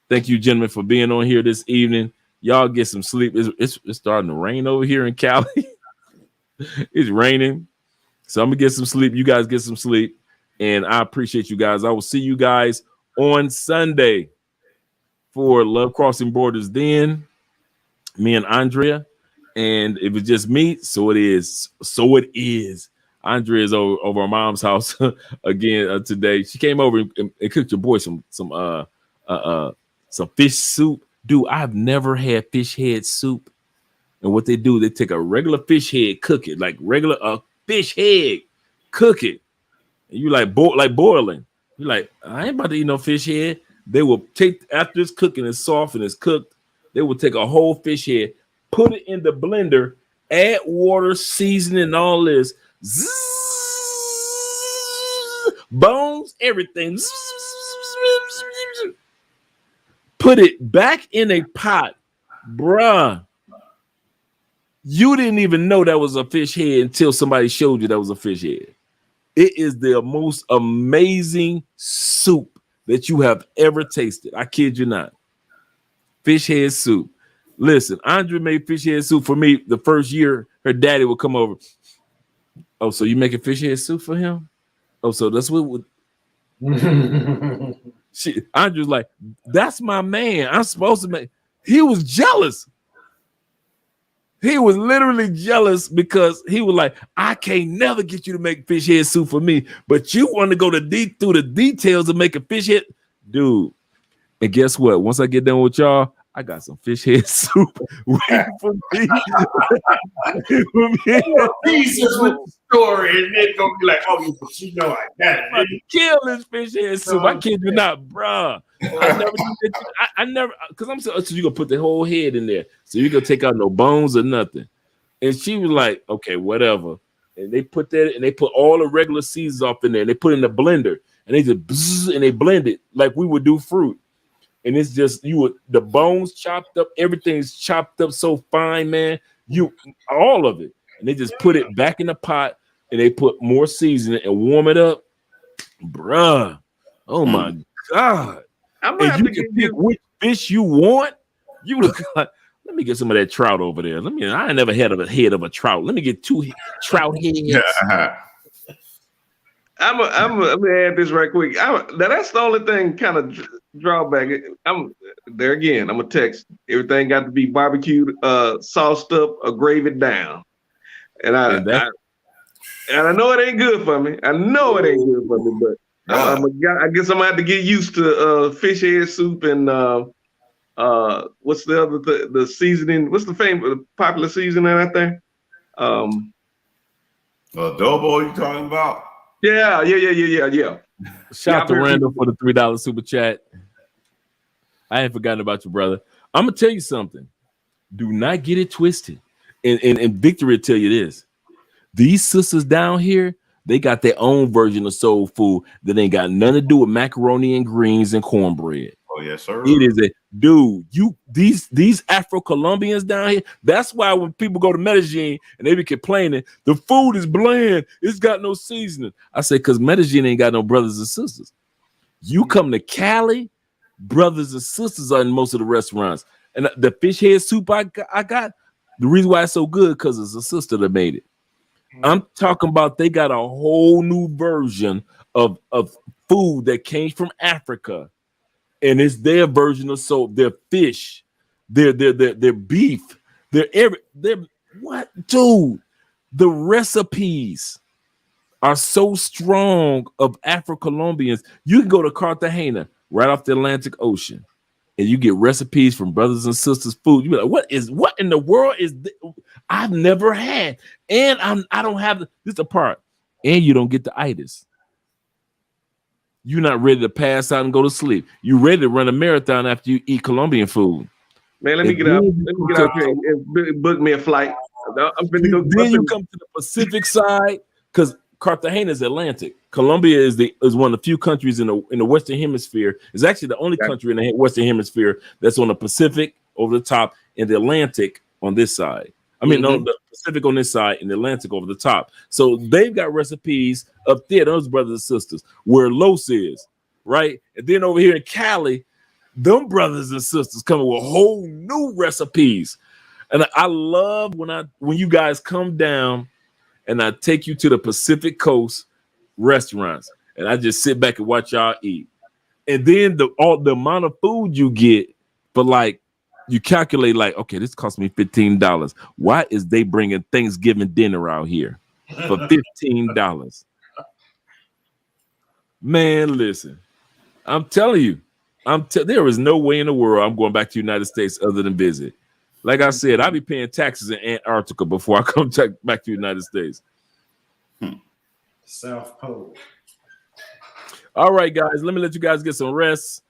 Thank you, gentlemen, for being on here this evening. Y'all get some sleep. It's starting to rain over here in Cali. It's raining. So I'm going to get some sleep. You guys get some sleep. And I appreciate you guys. I will see you guys on Sunday for Love Crossing Borders. Then me and Andrea. And it was just me. So it is. So it is. Andrea is over our mom's house again today. She came over and cooked your boy some fish soup. Dude, I've never had fish head soup. And what they do, they take a regular fish head, cook it like regular fish head, cook it. And you like boiling. You're like, I ain't about to eat no fish head. They will take, after it's cooking, it's soft and it's cooked, they will take a whole fish head, put it in the blender, add water, seasoning, all this, zzz, bones, everything. Zzz, put it back in a pot, bruh. You didn't even know that was a fish head until somebody showed you that was a fish head. It is the most amazing soup that you have ever tasted. I kid you not. Fish head soup. Listen, Andrea made fish head soup for me the first year. Her daddy would come over. Oh, so you making fish head soup for him? Oh, so that's what Andrew's like, that's my man. I'm supposed to make. He was jealous. He was literally jealous because he was like, I can't never get you to make fish head soup for me, but you want to go through the details of making fish head, dude. And guess what? Once I get done with y'all, I got some fish head soup waiting for me. Pieces with the story, and then gonna be like, oh, you know I got it. Kill this fish head soup. I kid you not, bruh. I never, because I'm so you gonna put the whole head in there, so you gonna take out no bones or nothing. And she was like, okay, whatever. And they put that, and they put all the regular seasons off in there, and they put it in the blender, and they just bzz, and they blend it like we would do fruit. And it's just the bones chopped up, everything's chopped up so fine, man. All of it, and they just put it back in the pot, and they put more seasoning and warm it up, bruh. Oh my god! And you can pick which fish you want. You look like, let me get some of that trout over there. I ain't never had a head of a trout. Let me get 2 trout heads. I'm gonna add this right quick. That's the only thing kind of drawback. I'm there again. I'm gonna text. Everything got to be barbecued, sauced up, or gravied down. And I know it ain't good for me. I know it ain't good for me, but I guess I'm gonna have to get used to fish head soup and what's the other the seasoning? What's the popular seasoning out there? Adobo you talking about? Yeah. Shout out to Randall for the $3 super chat. I ain't forgotten about you, brother. I'm gonna tell you something. Do not get it twisted. And Victory will tell you this. These sisters down here, they got their own version of soul food that ain't got nothing to do with macaroni and greens and cornbread. Oh, yes, sir. It is these Afro-Colombians down here. That's why when people go to Medellin and they be complaining, the food is bland, it's got no seasoning. I say, because Medellin ain't got no brothers and sisters. You come to Cali, brothers and sisters are in most of the restaurants. And the fish head soup I got, the reason why it's so good, because it's a sister that made it. I'm talking about they got a whole new version of food that came from Africa. And it's their version of soap, their fish, their beef, what, dude? The recipes are so strong of Afro-Colombians. You can go to Cartagena, right off the Atlantic Ocean. and you get recipes from brothers and sisters food. You be like, what in the world is this? I've never had, and I don't have this apart, and you don't get the itis. You're not ready to pass out and go to sleep. You're ready to run a marathon after you eat Colombian food. Man, let me get out here and book me a flight. I'm finna go. Then you come to the Pacific side, because Cartagena is Atlantic. Colombia is one of the few countries in the Western Hemisphere. It's actually the only country in the Western Hemisphere that's on the Pacific over the top and the Atlantic on this side. I mean, no, the Pacific on this side and the Atlantic over the top. So they've got recipes up there, those brothers and sisters, where Los is, right? And then over here in Cali, them brothers and sisters coming with whole new recipes. And I love when you guys come down and I take you to the Pacific Coast restaurants and I just sit back and watch y'all eat. And then the amount of food you get, but like you calculate like, okay, this cost me $15. Why is they bringing Thanksgiving dinner out here for $15? Man, listen, I'm telling you, there is no way in the world I'm going back to the United States other than visit. Like I said, I'll be paying taxes in Antarctica before I come back to the United States. South Pole. All right, guys, let me let you guys get some rest.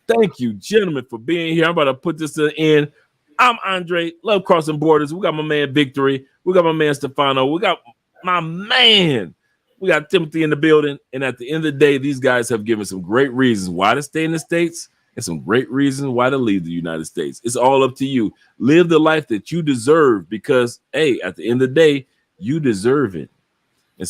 Thank you, gentlemen, for being here. I'm about to put this to the end. I'm Andre, Love Crossing Borders. We got my man Victory. We got my man Stefano. We got my man. We got Timothy in the building. And at the end of the day, these guys have given some great reasons why to stay in the States and some great reasons why to leave the United States. It's all up to you. Live the life that you deserve because, hey, at the end of the day, you deserve it.